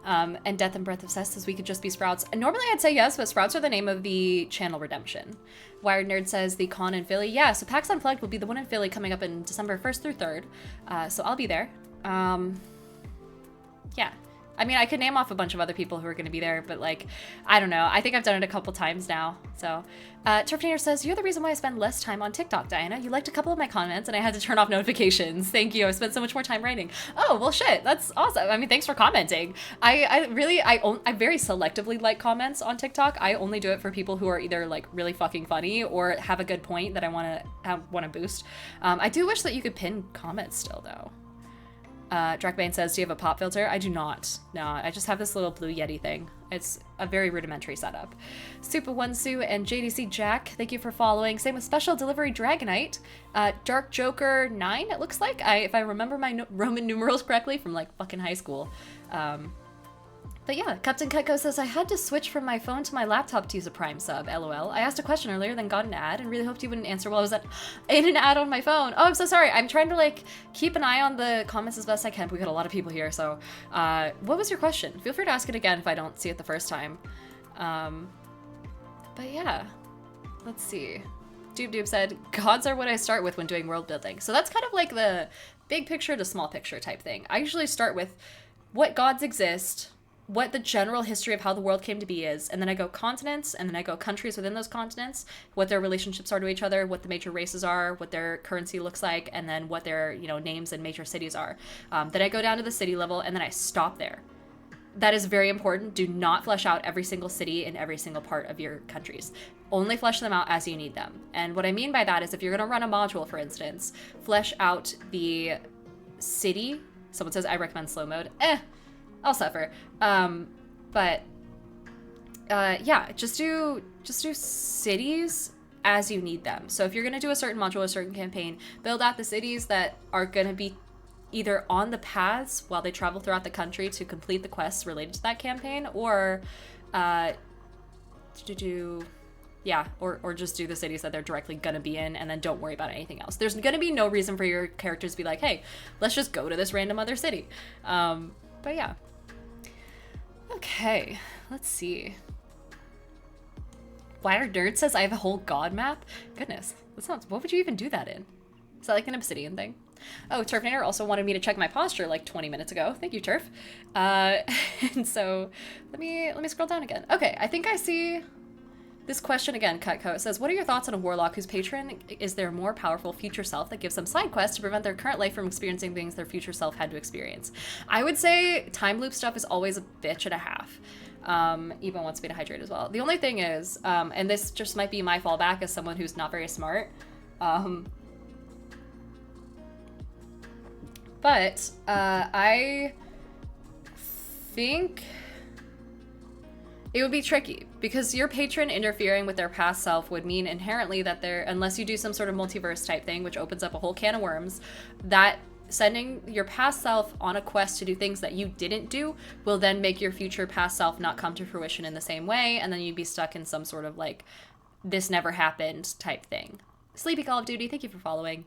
S1: And Death and Breath of Cess says we could just be Sprouts. Normally I'd say yes, but Sprouts are the name of the channel Redemption. Wired Nerd says the con in Philly. Yeah, so PAX Unplugged will be the one in Philly coming up in December 1st through 3rd. So I'll be there. Yeah. I mean, I could name off a bunch of other people who are going to be there, but like, I don't know. I think I've done it a couple times now. So, Turfinator says, you're the reason why I spend less time on TikTok, Diana. You liked a couple of my comments and I had to turn off notifications. Thank you. I spent so much more time writing. Oh, well, shit. That's awesome. I mean, thanks for commenting. I very selectively like comments on TikTok. I only do it for people who are either like really fucking funny or have a good point that I want to boost. I do wish that you could pin comments still though. Drakbane says, do you have a pop filter? I do not. No, I just have this little blue Yeti thing. It's a very rudimentary setup. Super One-Sue and JDC Jack, thank you for following. Same with Special Delivery Dragonite. Dark Joker 9, it looks like. If I remember my Roman numerals correctly from like fucking high school. But yeah, Captain Cutco says, I had to switch from my phone to my laptop to use a Prime sub, lol. I asked a question earlier, then got an ad, and really hoped you wouldn't answer while I was in an ad on my phone. Oh, I'm so sorry. I'm trying to, like, keep an eye on the comments as best I can. We've got a lot of people here, so... what was your question? Feel free to ask it again if I don't see it the first time. But yeah. Let's see. Doob said, gods are what I start with when doing world building. So that's kind of like the big picture to small picture type thing. I usually start with what gods exist, what the general history of how the world came to be is, and then I go continents, and then I go countries within those continents, what their relationships are to each other, what the major races are, what their currency looks like, and then what their, you know, names and major cities are. Then I go down to the city level, and then I stop there. That is very important. Do not flesh out every single city in every single part of your countries. Only flesh them out as you need them. And what I mean by that is if you're going to run a module, for instance, flesh out the city. Someone says, I recommend slow mode. I'll suffer. But yeah, just do cities as you need them. So if you're going to do a certain module, a certain campaign, build out the cities that are going to be either on the paths while they travel throughout the country to complete the quests related to that campaign, or or just do the cities that they're directly gonna be in, and then don't worry about anything else. There's gonna be no reason for your characters to be like, hey, let's just go to this random other city. But yeah. Okay, let's see. Wired Nerd says I have a whole god map. Goodness, that sounds, what would you even do that in? Is that like an obsidian thing? Oh, Turfinator also wanted me to check my posture like 20 minutes ago. Thank you, Turf. And so let me scroll down again. Okay, I think I see this question again, Cutco. It says, what are your thoughts on a warlock whose patron is their more powerful future self that gives them side quests to prevent their current life from experiencing things their future self had to experience? I would say time loop stuff is always a bitch and a half. Eva wants me to hydrate as well. The only thing is, and this just might be my fallback as someone who's not very smart, but I think it would be tricky because your patron interfering with their past self would mean inherently that they're, unless you do some sort of multiverse type thing, which opens up a whole can of worms, that sending your past self on a quest to do things that you didn't do will then make your future past self not come to fruition in the same way, and then you'd be stuck in some sort of like, this never happened type thing. Sleepy Call of Duty, thank you for following.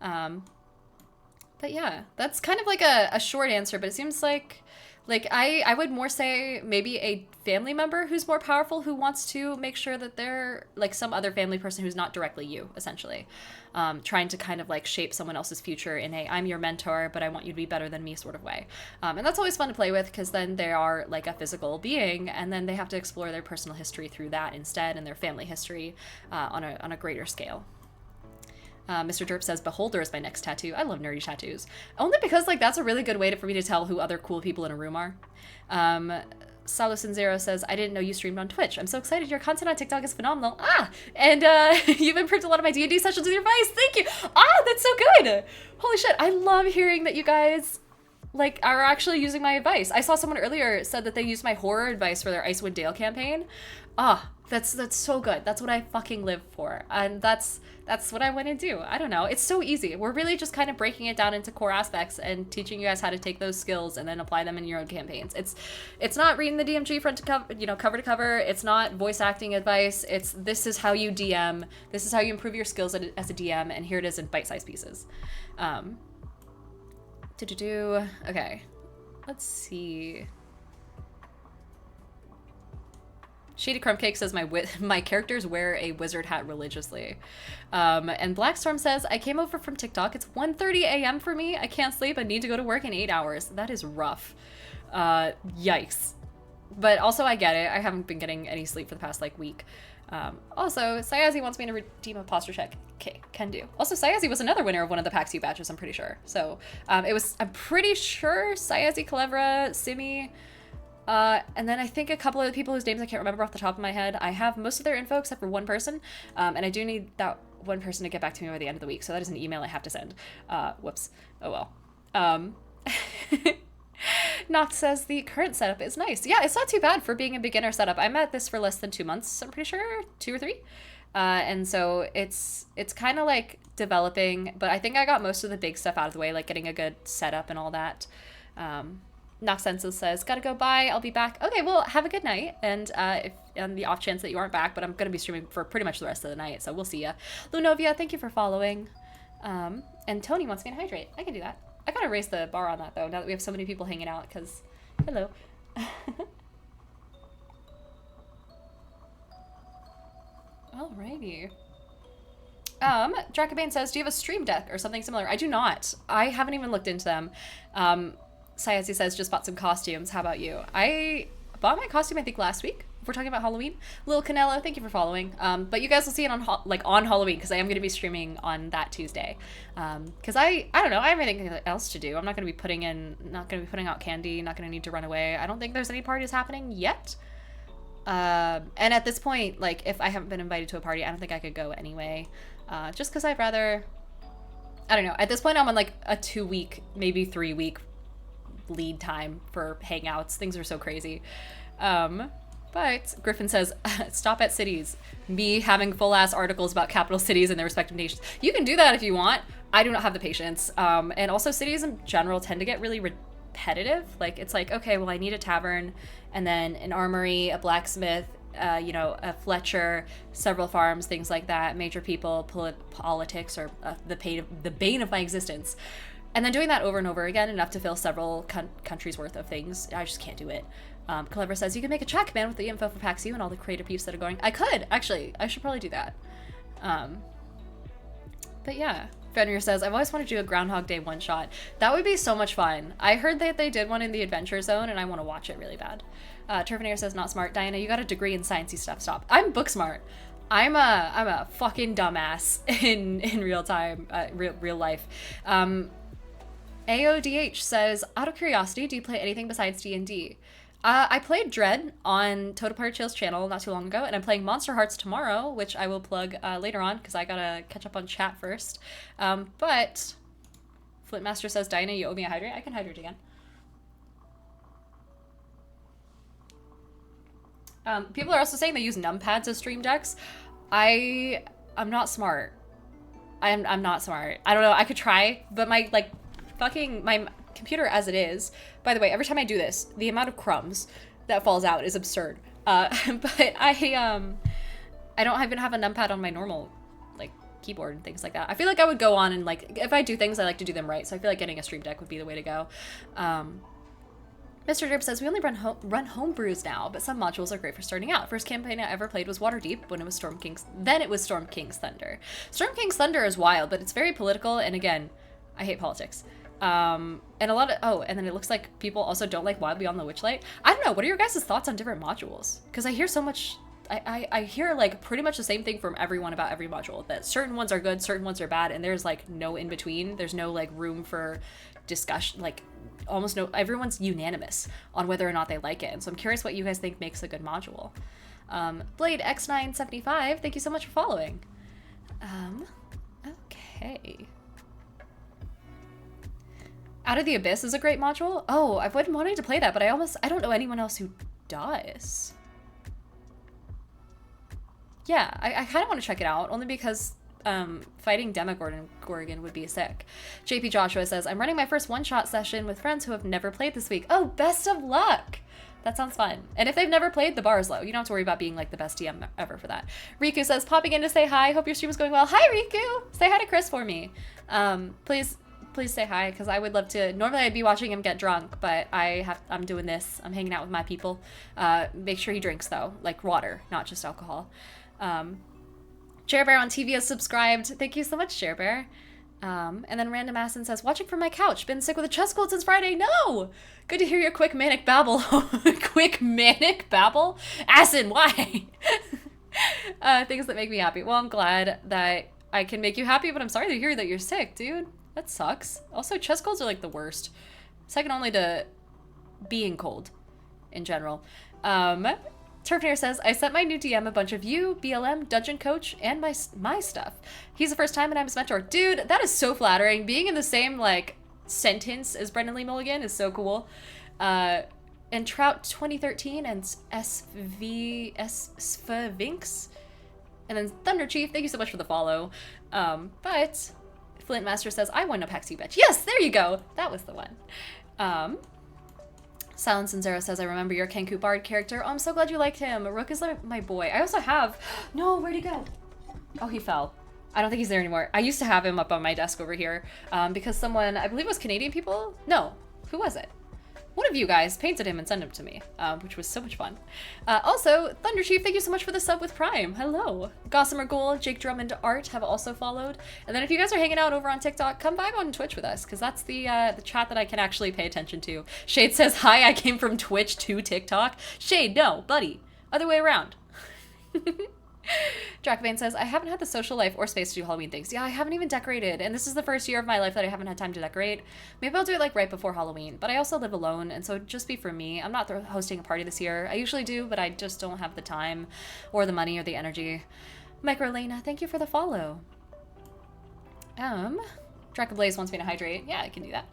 S1: But yeah, that's kind of like a short answer, but it seems like I would more say maybe a family member who's more powerful who wants to make sure that they're like some other family person who's not directly you, essentially. Trying to kind of like shape someone else's future in a I'm your mentor, but I want you to be better than me sort of way. And that's always fun to play with because then they are like a physical being, and then they have to explore their personal history through that instead, and their family history on a greater scale. Mr. Derp says, Beholder is my next tattoo. I love nerdy tattoos. Only because, like, that's a really good way for me to tell who other cool people in a room are. Salusin Zero says, I didn't know you streamed on Twitch. I'm so excited. Your content on TikTok is phenomenal. And you've improved a lot of my D&D sessions with your advice. Thank you. That's so good. Holy shit. I love hearing that you guys, like, are actually using my advice. I saw someone earlier said that they used my horror advice for their Icewind Dale campaign. That's so good. That's what I fucking live for. And that's what I want to do. I don't know. It's so easy. We're really just kind of breaking it down into core aspects and teaching you guys how to take those skills and then apply them in your own campaigns. It's not reading the DMG front to cover, cover to cover. It's not voice acting advice. This is how you DM. This is how you improve your skills as a DM, and here it is in bite-sized pieces. Okay. Let's see. Shady Crumb Cake says my characters wear a wizard hat religiously. And Blackstorm says, I came over from TikTok. It's 1:30 a.m. for me. I can't sleep. I need to go to work in 8 hours. That is rough. Yikes. But also I get it. I haven't been getting any sleep for the past week. Also, Sayazi wants me to redeem a posture check. Okay, can do. Also, Sayazi was another winner of one of the PAX U badges, I'm pretty sure. So I'm pretty sure Sayazi, Calevra, Simi, and then I think a couple of the people whose names I can't remember off the top of my head. I have most of their info except for one person, and I do need that one person to get back to me by the end of the week, so that is an email I have to send. Whoops. Oh well. Noct says the current setup is nice. Yeah, it's not too bad for being a beginner setup. I'm at this for less than 2 months, I'm pretty sure, 2 or 3. And so it's kind of like developing, but I think I got most of the big stuff out of the way, like getting a good setup and all that. Noxensis says, gotta go, bye, I'll be back. Okay, well, have a good night, and if on the off chance that you aren't back, but I'm gonna be streaming for pretty much the rest of the night, so we'll see ya. Lunovia, thank you for following. And Tony wants me to hydrate. I can do that. I gotta raise the bar on that, though, now that we have so many people hanging out, because... Hello. Alrighty. Dracobane says, do you have a stream deck or something similar? I do not. I haven't even looked into them. Sayazi says, just bought some costumes. How about you? I bought my costume, I think, last week. If we're talking about Halloween. Lil Canelo, thank you for following. But you guys will see it on Halloween, because I am going to be streaming on that Tuesday. Because I don't know, I have anything else to do. I'm not going to be putting out candy, not going to need to run away. I don't think there's any parties happening yet. And at this point, like, if I haven't been invited to a party, I don't think I could go anyway. Just because I'd rather, I don't know. At this point, I'm on like a 2-week, maybe 3-week lead time for hangouts. Things are so crazy. But Griffin says, stop at cities. Me having full-ass articles about capital cities and their respective nations. You can do that if you want. I do not have the patience. And also cities in general tend to get really repetitive. Like, it's like, okay, well, I need a tavern, and then an armory, a blacksmith, a Fletcher, several farms, things like that, major people, politics, or the bane of my existence. And then doing that over and over again, enough to fill several countries worth of things. I just can't do it. Clever says, you can make a track man with the info for PAX U and all the creative peeps that are going. I could, actually. I should probably do that. But yeah. Fenrir says, I've always wanted to do a Groundhog Day one-shot. That would be so much fun. I heard that they did one in the Adventure Zone, and I want to watch it really bad. Turvinator says, not smart. Diana, you got a degree in sciencey stuff. Stop. I'm book smart. I'm a fucking dumbass in real time, real life. AODH says, out of curiosity, do you play anything besides D&D? I played Dread on Total Party Chill's channel not too long ago, and I'm playing Monster Hearts tomorrow, which I will plug later on, because I gotta catch up on chat first. But Flintmaster says, Diana, you owe me a hydrate. I can hydrate again. People are also saying they use numpads as stream decks. I'm not smart. I'm not smart. I don't know. I could try, but my computer as it is, by the way, every time I do this, the amount of crumbs that falls out is absurd. But I don't even have a numpad on my normal keyboard and things like that. I feel like I would go on and if I do things, I like to do them right. So I feel like getting a stream deck would be the way to go. Mr. Drip says, we only run homebrews now, but some modules are great for starting out. First campaign I ever played was Waterdeep when it was Storm King's Thunder. Storm King's Thunder is wild, but it's very political, and again, I hate politics. And a lot of, and then it looks like people also don't like Wild Beyond the Witchlight. I don't know, what are your guys' thoughts on different modules? Because I hear so much, I hear pretty much the same thing from everyone about every module, that certain ones are good, certain ones are bad, and there's no in between. There's no room for discussion, almost no, everyone's unanimous on whether or not they like it. And so I'm curious what you guys think makes a good module. Blade X975, thank you so much for following. Okay. Out of the Abyss is a great module. Oh, I've been wanting to play that, but I don't know anyone else who does. Yeah, I kind of want to check it out, only because fighting Demogorgon would be sick. JP Joshua says, I'm running my first one-shot session with friends who have never played this week. Oh, best of luck! That sounds fun. And if they've never played, the bar is low. You don't have to worry about being the best DM ever for that. Riku says, popping in to say hi. Hope your stream is going well. Hi, Riku! Say hi to Chris for me. Please say hi, because I would love to. Normally I'd be watching him get drunk, but I'm doing this. I'm hanging out with my people. Make sure he drinks, though. Water, not just alcohol. Chair Bear on TV has subscribed. Thank you so much, Chair Bear. And then Random Asson says, watching from my couch. Been sick with a chest cold since Friday. No! Good to hear your quick manic babble. Quick manic babble? Asson, why? Things that make me happy. Well, I'm glad that I can make you happy, but I'm sorry to hear that you're sick, dude. That sucks. Also, chest colds are the worst. Second only to being cold in general. Turfnair says, I sent my new DM a bunch of you, BLM, Dungeon Coach, and my stuff. He's the first time and I'm his mentor. Dude, that is so flattering. Being in the same, sentence as Brendan Lee Mulligan is so cool. And Trout 2013 and Svinx. And then Thunder Chief, thank you so much for the follow. But Flint Master says, I won no PAX U, bitch. Yes, there you go. That was the one. Silence and Zero says, I remember your Kenku Bard character. Oh, I'm so glad you liked him. Rook is like my boy. I also have... No, where'd he go? Oh, he fell. I don't think he's there anymore. I used to have him up on my desk over here because someone, I believe it was Canadian people? No. Who was it? One of you guys painted him and sent him to me, which was so much fun. Also, Thunder Chief, thank you so much for the sub with Prime. Hello. Gossamer Ghoul, Jake Drummond Art have also followed. And then if you guys are hanging out over on TikTok, come vibe on Twitch with us, because that's the chat that I can actually pay attention to. Shade says, hi, I came from Twitch to TikTok. Shade, no, buddy. Other way around. Dracbane says, I haven't had the social life or space to do Halloween things. Yeah, I haven't even decorated, and this is the first year of my life that I haven't had time to decorate. Maybe I'll do it like right before Halloween, but I also live alone, and so it'd just be for me. I'm not hosting a party this year. I usually do, but I just don't have the time or the money or the energy. Microlena, thank you for the follow. Dracoblaze wants me to hydrate. Yeah, I can do that.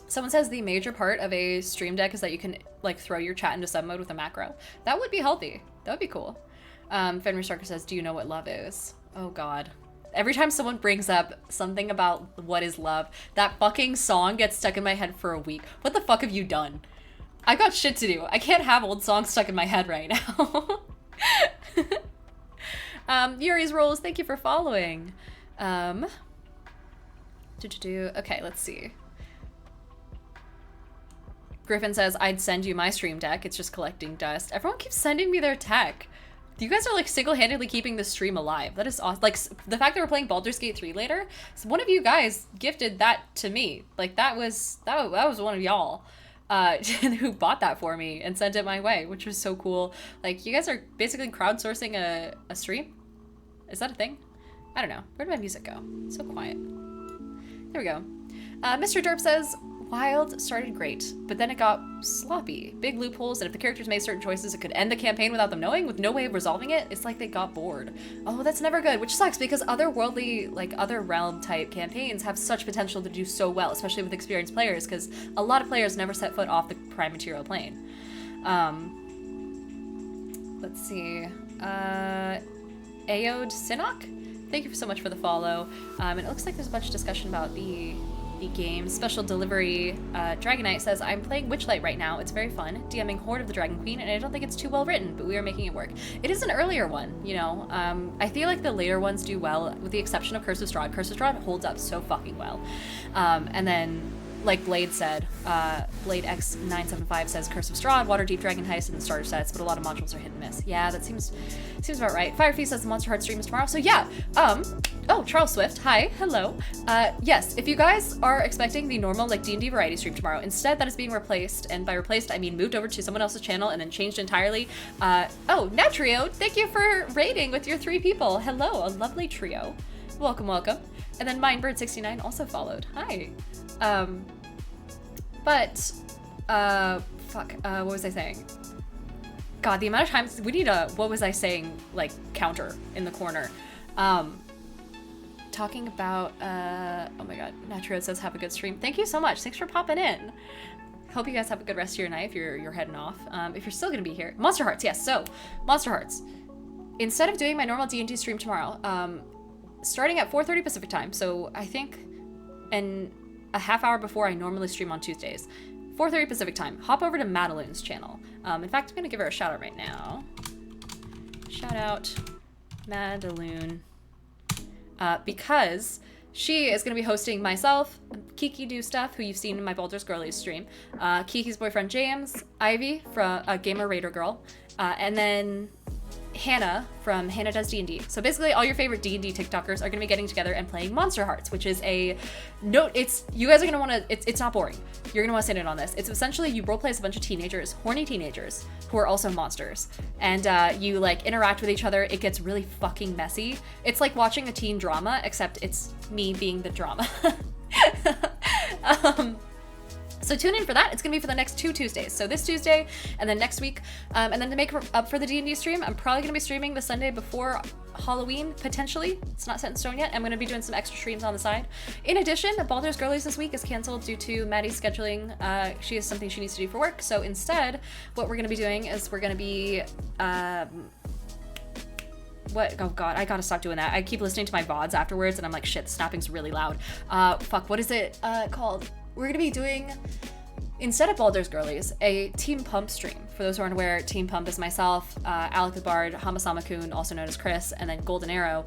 S1: Someone says the major part of a stream deck is that you can like throw your chat into sub mode with a macro. That would be healthy. That would be cool. Fenrir Starker says, do you know what love is? Oh God. Every time someone brings up something about what is love, that fucking song gets stuck in my head for a week. What the fuck have you done? I got shit to do. I can't have old songs stuck in my head right now. Yuri's Rolls, thank you for following. Okay, let's see. Griffin says, I'd send you my stream deck. It's just collecting dust. Everyone keeps sending me their tech. You guys are like single-handedly keeping the stream alive. That is awesome. Like the fact that we're playing Baldur's Gate 3 later, so one of you guys gifted that to me. Like that was one of y'all who bought that for me and sent it my way, which was so cool. Like you guys are basically crowdsourcing a stream? Is that a thing? I don't know. Where did my music go? It's so quiet. There we go. Mr. Derp says, Wild started great, but then it got sloppy. Big loopholes, and if the characters made certain choices, it could end the campaign without them knowing, with no way of resolving it. It's like they got bored. Oh, that's never good, which sucks because otherworldly, like other realm type campaigns have such potential to do so well, especially with experienced players, because a lot of players never set foot off the prime material plane. Let's see. Aod Sinok, thank you so much for the follow. And it looks like there's a bunch of discussion about the game. Special Delivery Dragonite says, I'm playing Witchlight right now. It's very fun. DMing Horde of the Dragon Queen, and I don't think it's too well written, but we are making it work. It is an earlier one, you know. I feel like the later ones do well, with the exception of Curse of Strahd. Curse of Strahd holds up so fucking well. And then, like Blade said, Blade X975 says Curse of Strahd, Waterdeep Dragon Heist, and the starter sets, but a lot of modules are hit and miss. Yeah, that seems about right. Firefeast says the Monster Heart stream is tomorrow. So yeah, oh, Charles Swift, hi, hello. Yes, if you guys are expecting the normal like D&D variety stream tomorrow, instead that is being replaced, and by replaced I mean moved over to someone else's channel and then changed entirely. Oh, Natrio, thank you for raiding with your 3 people. Hello, a lovely trio. Welcome, welcome. And then Mindbird69 also followed. Hi. What was I saying? God, the amount of times we need a what was I saying like counter in the corner. Talking about oh my god, Natrio says have a good stream. Thank you so much. Thanks for popping in. Hope you guys have a good rest of your night if you're heading off. If you're still gonna be here. Monster Hearts, yes. So Monster Hearts. Instead of doing my normal D&D stream tomorrow, starting at 4:30 Pacific time, so I think a half hour before I normally stream on Tuesdays. 4:30 Pacific time, hop over to Madeline's channel. In fact, I'm gonna give her a shout out right now. Shout out Madeline. Because she is gonna be hosting myself, Kiki Do Stuff, who you've seen in my Baldur's Girlies stream, Kiki's boyfriend James, Ivy from Gamer Raider Girl, and then Hannah from Hannah Does D&D. So basically all your favorite D&D TikTokers are going to be getting together and playing Monster Hearts, which is you guys are going to want to, it's not boring. You're going to want to sit in on this. It's essentially you roleplay as a bunch of teenagers, horny teenagers, who are also monsters. And you like interact with each other. It gets really fucking messy. It's like watching a teen drama, except it's me being the drama. So tune in for that. It's gonna be for the next 2 Tuesdays. So this Tuesday and then next week. And then to make up for the D&D stream, I'm probably gonna be streaming the Sunday before Halloween, potentially. It's not set in stone yet. I'm gonna be doing some extra streams on the side. In addition, Baldur's Girlies this week is canceled due to Maddie's scheduling. She has something she needs to do for work. So instead, what we're gonna be doing is we're gonna be what, oh god, I gotta stop doing that. I keep listening to my VODs afterwards and I'm like, shit, the snapping's really loud. Fuck, what is it called? We're gonna be doing, instead of Baldur's Girlies, a Team Pump stream. For those who aren't aware, Team Pump is myself, Alec the Bard, Hamasama-kun, also known as Chris, and then Golden Arrow,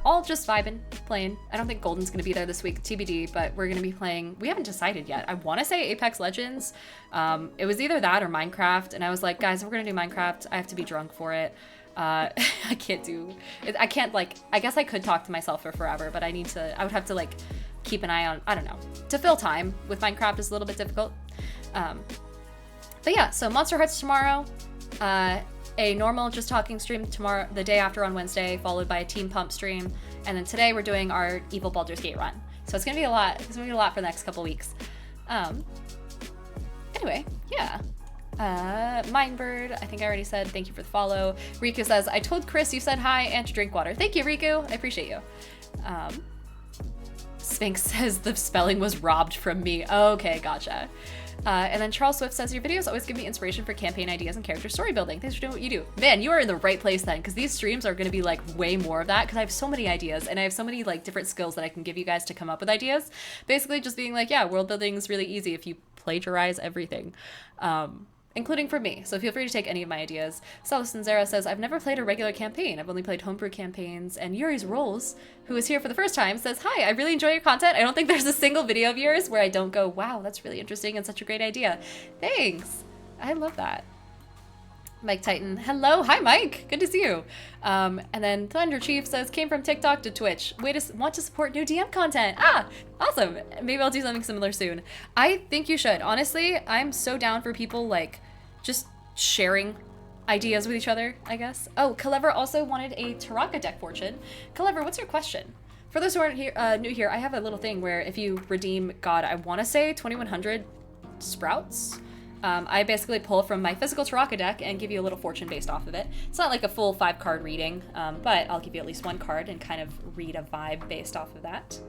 S1: all just vibing, playing. I don't think Golden's gonna be there this week, TBD, but we're gonna be playing, we haven't decided yet. I wanna say Apex Legends. It was either that or Minecraft, and I was like, guys, if we're gonna do Minecraft, I have to be drunk for it. I can't do it. I can't, like, I guess I could talk to myself for forever, but I would have to like keep an eye on, I don't know, to fill time with Minecraft is a little bit difficult. But yeah, so Monster Hearts tomorrow, a normal just talking stream tomorrow, the day after on Wednesday, followed by a Team Pump stream, and then today we're doing our Evil Baldur's Gate run. So it's gonna be a lot. It's gonna be a lot for the next couple weeks. Anyway, yeah. Mindbird, I think I already said thank you for the follow. Riku says, I told Chris you said hi and to drink water. Thank you, Riku. I appreciate you. Sphinx says the spelling was robbed from me. Okay, gotcha. And then Charles Swift says, your videos always give me inspiration for campaign ideas and character story building. Thanks for doing what you do. Man, you are in the right place then, because these streams are going to be like way more of that, because I have so many ideas and I have so many like different skills that I can give you guys to come up with ideas. Basically just being like, yeah, world building is really easy if you plagiarize everything. Including for me, so feel free to take any of my ideas. Celestin Zara says, I've never played a regular campaign. I've only played homebrew campaigns. And Yuri's Rolls, who is here for the first time, says, hi, I really enjoy your content. I don't think there's a single video of yours where I don't go, wow, that's really interesting and such a great idea. Thanks. I love that. Mike Titan, hello. Hi, Mike. Good to see you. And then Thunder Chief says, came from TikTok to Twitch. Want to support new DM content. Ah, awesome. Maybe I'll do something similar soon. I think you should. Honestly, I'm so down for people like just sharing ideas with each other, I guess. Oh, Kalever also wanted a Taraka deck fortune. Kalever, what's your question? For those who aren't here, new here, I have a little thing where if you redeem, God, I want to say 2100 sprouts. I basically pull from my physical Taraka deck and give you a little fortune based off of it. It's not like a full 5-card reading, but I'll give you at least one card and kind of read a vibe based off of that.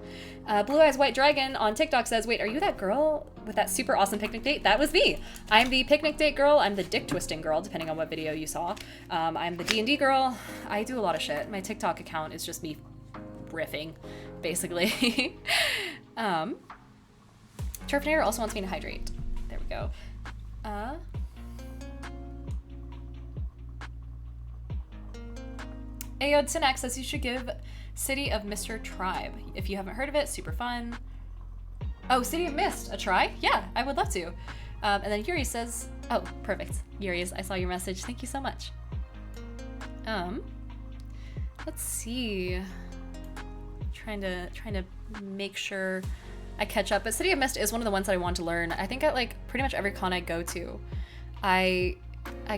S1: Blue Eyes White Dragon on TikTok says, wait, are you that girl with that super awesome picnic date? That was me. I'm the picnic date girl. I'm the dick twisting girl, depending on what video you saw. I'm the D&D girl. I do a lot of shit. My TikTok account is just me riffing, basically. Turfinator also wants me to hydrate. There we go. Aod Sinak says you should give City of Mr. Tribe. If you haven't heard of it, super fun. Oh, City of Mist, a try? Yeah, I would love to. And then Yuri says, oh, perfect. Yuri, I saw your message. Thank you so much. Let's see. Trying to make sure I catch up, but City of Mist is one of the ones that I want to learn. I think at like pretty much every con I go to, I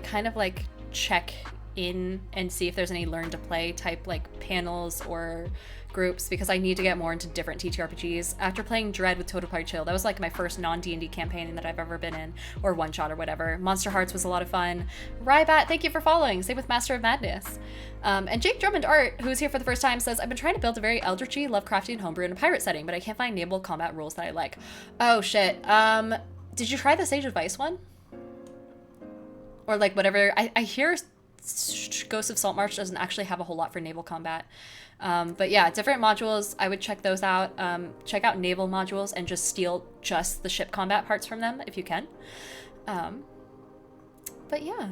S1: kind of like check in and see if there's any learn to play type like panels or groups, because I need to get more into different TTRPGs. After playing Dread with Total Party Chill, that was like my first non-D&D campaign that I've ever been in, or one shot or whatever. Monster Hearts was a lot of fun. Rybat, thank you for following. Same with Master of Madness. And Jake Drummond Art, who's here for the first time, says, I've been trying to build a very Eldritchy, Lovecraftian homebrew in a pirate setting, but I can't find naval combat rules that I like. Oh shit. Did you try the Sage of Vice one? Or like whatever, I hear Ghost of Saltmarsh doesn't actually have a whole lot for naval combat. But yeah, different modules, I would check those out. Check out naval modules and just steal just the ship combat parts from them if you can. But yeah.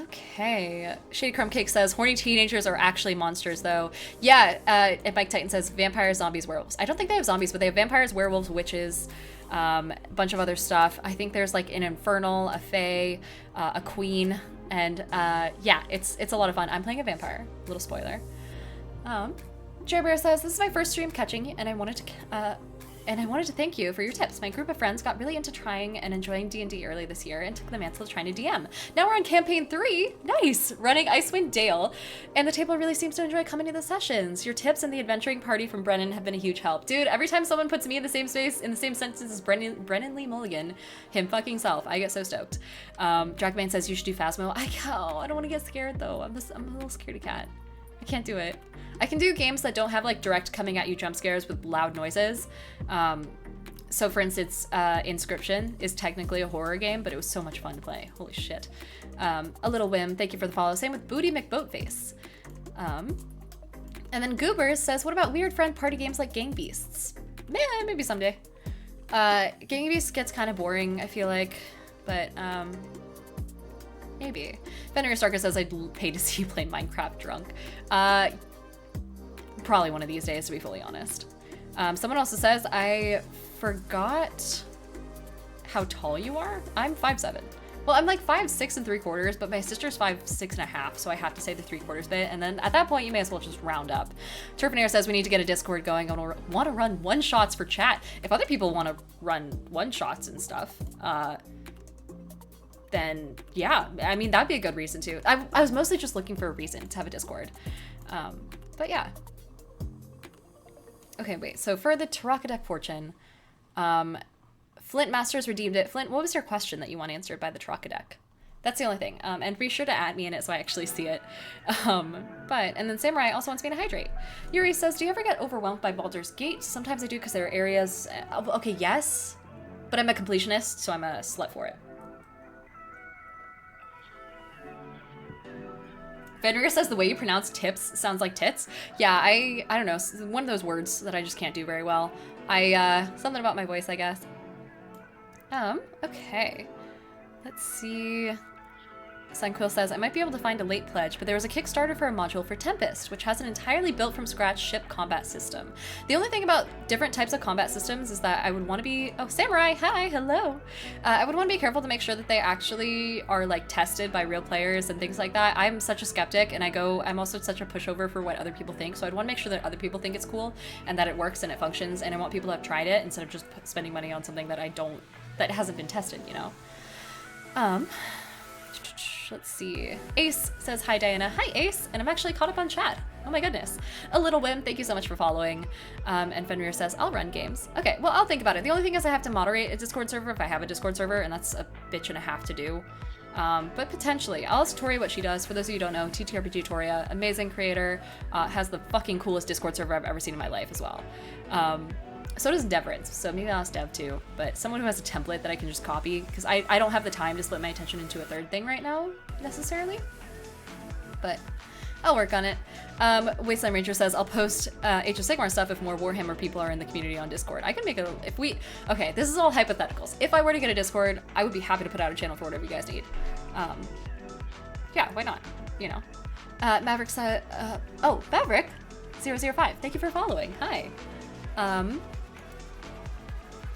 S1: Okay. Shady Crumb Cake says, horny teenagers are actually monsters though. Yeah, and Mike Titan says, vampires, zombies, werewolves. I don't think they have zombies, but they have vampires, werewolves, witches, a bunch of other stuff. I think there's like an infernal, a fae, a queen, and yeah, it's a lot of fun. I'm playing a vampire. Little spoiler. Jerry Bear says, this is my first stream catching, and I wanted to thank you for your tips. My group of friends got really into trying and enjoying D&D early this year and took the mantle of trying to DM. Now we're on campaign 3, nice, running Icewind Dale, and the table really seems to enjoy coming to the sessions. Your tips and the adventuring party from Brennan have been a huge help. Dude, every time someone puts me in the same space, in the same sentence as Brennan Lee Mulligan, him fucking self, I get so stoked. Dragman says you should do Phasmo. I don't want to get scared though. I'm a little scaredy cat. I can't do it. I can do games that don't have like direct coming at you jump scares with loud noises. So for instance, Inscription is technically a horror game, but it was so much fun to play. Holy shit. A Little Whim, thank you for the follow. Same with Booty McBoatface. And then Goobers says, what about weird friend party games like Gang Beasts? Maybe someday. Gang Beasts gets kind of boring, I feel like, but maybe. Fenrir Starker says, I'd pay to see you play Minecraft drunk. Probably one of these days, to be fully honest. Someone also says, I forgot how tall you are. I'm 5'7". Well, I'm like 5'6" and 3/4, but my sister's 5'6" and a half, so I have to say the 3/4 bit. And then at that point, you may as well just round up. Turpinair says we need to get a Discord going. I want to run one-shots for chat. If other people want to run one-shots and stuff, then yeah, I mean, that'd be a good reason to. I was mostly just looking for a reason to have a Discord. But yeah. Okay, wait, so for the Tarakadek Fortune, Flint Masters redeemed it. Flint, what was your question that you want answered by the Tarakadek? That's the only thing. And be sure to add me in it so I actually see it. And then Samurai also wants me to hydrate. Yuri says, do you ever get overwhelmed by Baldur's Gate? Sometimes I do because there are areas... okay, yes, but I'm a completionist, so I'm a slut for it. Fenrir says the way you pronounce tips sounds like tits. Yeah, I don't know, one of those words that I just can't do very well. Something about my voice, I guess. Okay. Let's see. Sunquill says, I might be able to find a late pledge, but there was a Kickstarter for a module for Tempest, which has an entirely built from scratch ship combat system. The only thing about different types of combat systems is that I would want to be, oh, Samurai, hi, hello. I would want to be careful to make sure that they actually are like tested by real players and things like that. I'm such a skeptic, and I'm also such a pushover for what other people think, so I'd want to make sure that other people think it's cool and that it works and it functions, and I want people to have tried it instead of just spending money on something that that hasn't been tested, you know? Let's see. Ace says, hi, Diana. Hi, Ace. And I'm actually caught up on chat. Oh my goodness. A Little Whim, thank you so much for following. And Fenrir says, I'll run games. Okay, well, I'll think about it. The only thing is I have to moderate a Discord server if I have a Discord server, and that's a bitch and a half to do. But potentially. I'll ask Tori what she does. For those of you who don't know, TTRPG Toria, amazing creator, has the fucking coolest Discord server I've ever seen in my life as well. So does Deverance, so maybe I'll ask Dev too, but someone who has a template that I can just copy, because I don't have the time to split my attention into a third thing right now, necessarily, but I'll work on it. Wasteland Ranger says, I'll post Age of Sigmar stuff if more Warhammer people are in the community on Discord. I can make okay, this is all hypotheticals. If I were to get a Discord, I would be happy to put out a channel for whatever you guys need. Yeah, why not, you know. Maverick said, oh, Maverick005, thank you for following, hi.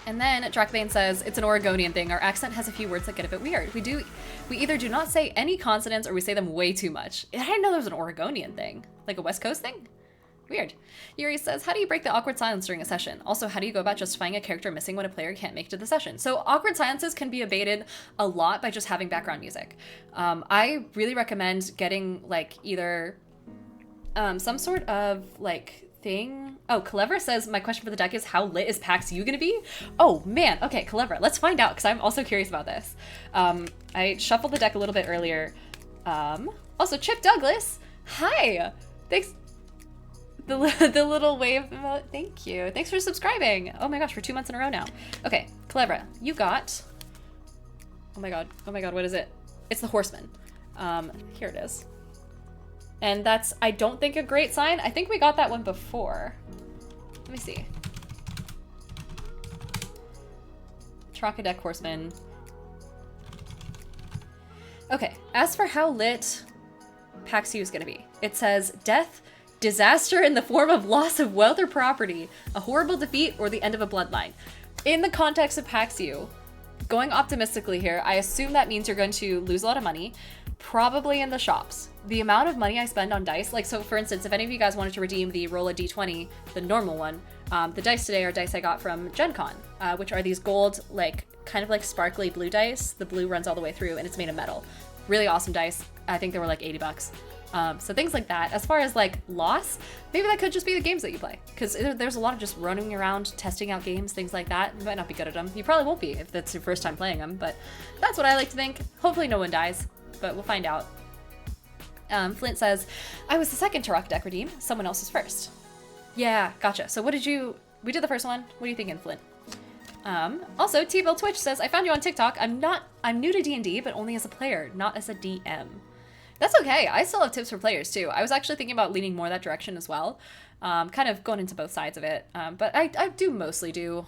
S1: And then Drakbane says, it's an Oregonian thing. Our accent has a few words that get a bit weird. We either do not say any consonants or we say them way too much. I didn't know there was an Oregonian thing. Like a West Coast thing? Weird. Yuri says, how do you break the awkward silence during a session? Also, how do you go about justifying a character missing when a player can't make it to the session? So awkward silences can be abated a lot by just having background music. I really recommend getting like either some sort of like thing. Oh, Calevra says, my question for the deck is, how lit is PAX U gonna be? Oh man, okay, Calevra, let's find out, because I'm also curious about this. I shuffled the deck a little bit earlier. Also, Chip Douglas, hi! Thanks. The little wave emote, thank you. Thanks for subscribing. Oh my gosh, for 2 months in a row now. Okay, Calevra, you got, oh my god, what is it? It's the Horseman. Here it is. And that's, I don't think, a great sign. I think we got that one before. Let me see. Tarakadek Horseman. Okay, as for how lit PAX U is going to be, it says, death, disaster in the form of loss of wealth or property, a horrible defeat, or the end of a bloodline. In the context of PAX U, going optimistically here, I assume that means you're going to lose a lot of money, probably in the shops. The amount of money I spend on dice, like, so for instance, if any of you guys wanted to redeem the roll a d20, the normal one, the dice today are dice I got from Gen Con, which are these gold, like, kind of like sparkly blue dice. The blue runs all the way through and it's made of metal. Really awesome dice. I think they were like 80 bucks. So things like that. As far as like loss, maybe that could just be the games that you play, because there's a lot of just running around, testing out games, things like that. You might not be good at them. You probably won't be if that's your first time playing them, but that's what I like to think. Hopefully no one dies, but we'll find out. Flint says, I was the second Turok deck redeem. Someone else was first. Yeah, gotcha. So what did we did the first one. What are you thinking, Flint? Also, T-Bill Twitch says, I found you on TikTok. I'm new to D&D, but only as a player, not as a DM. That's okay. I still have tips for players too. I was actually thinking about leaning more that direction as well. Kind of going into both sides of it. But I do mostly do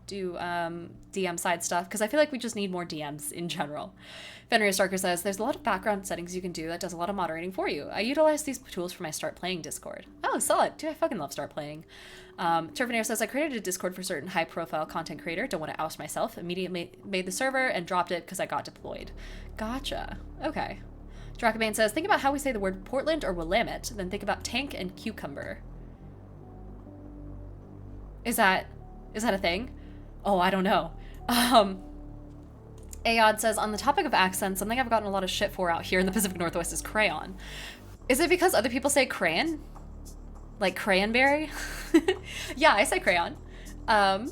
S1: DM side stuff because I feel like we just need more DMs in general. Fenrir Starker says, there's a lot of background settings you can do that does a lot of moderating for you. I utilize these tools for my Start Playing Discord. Oh, solid. Dude, I fucking love Start Playing. Turfinair says, I created a Discord for certain high-profile content creator. Don't want to oust myself. Immediately made the server and dropped it because I got deployed. Gotcha. Okay. Dracobane says, think about how we say the word Portland or Willamette, then think about tank and cucumber. Is that a thing? Oh, I don't know. Aod says, on the topic of accents, something I've gotten a lot of shit for out here in the Pacific Northwest is crayon. Is it because other people say crayon? Like cranberry? Yeah, I say crayon. I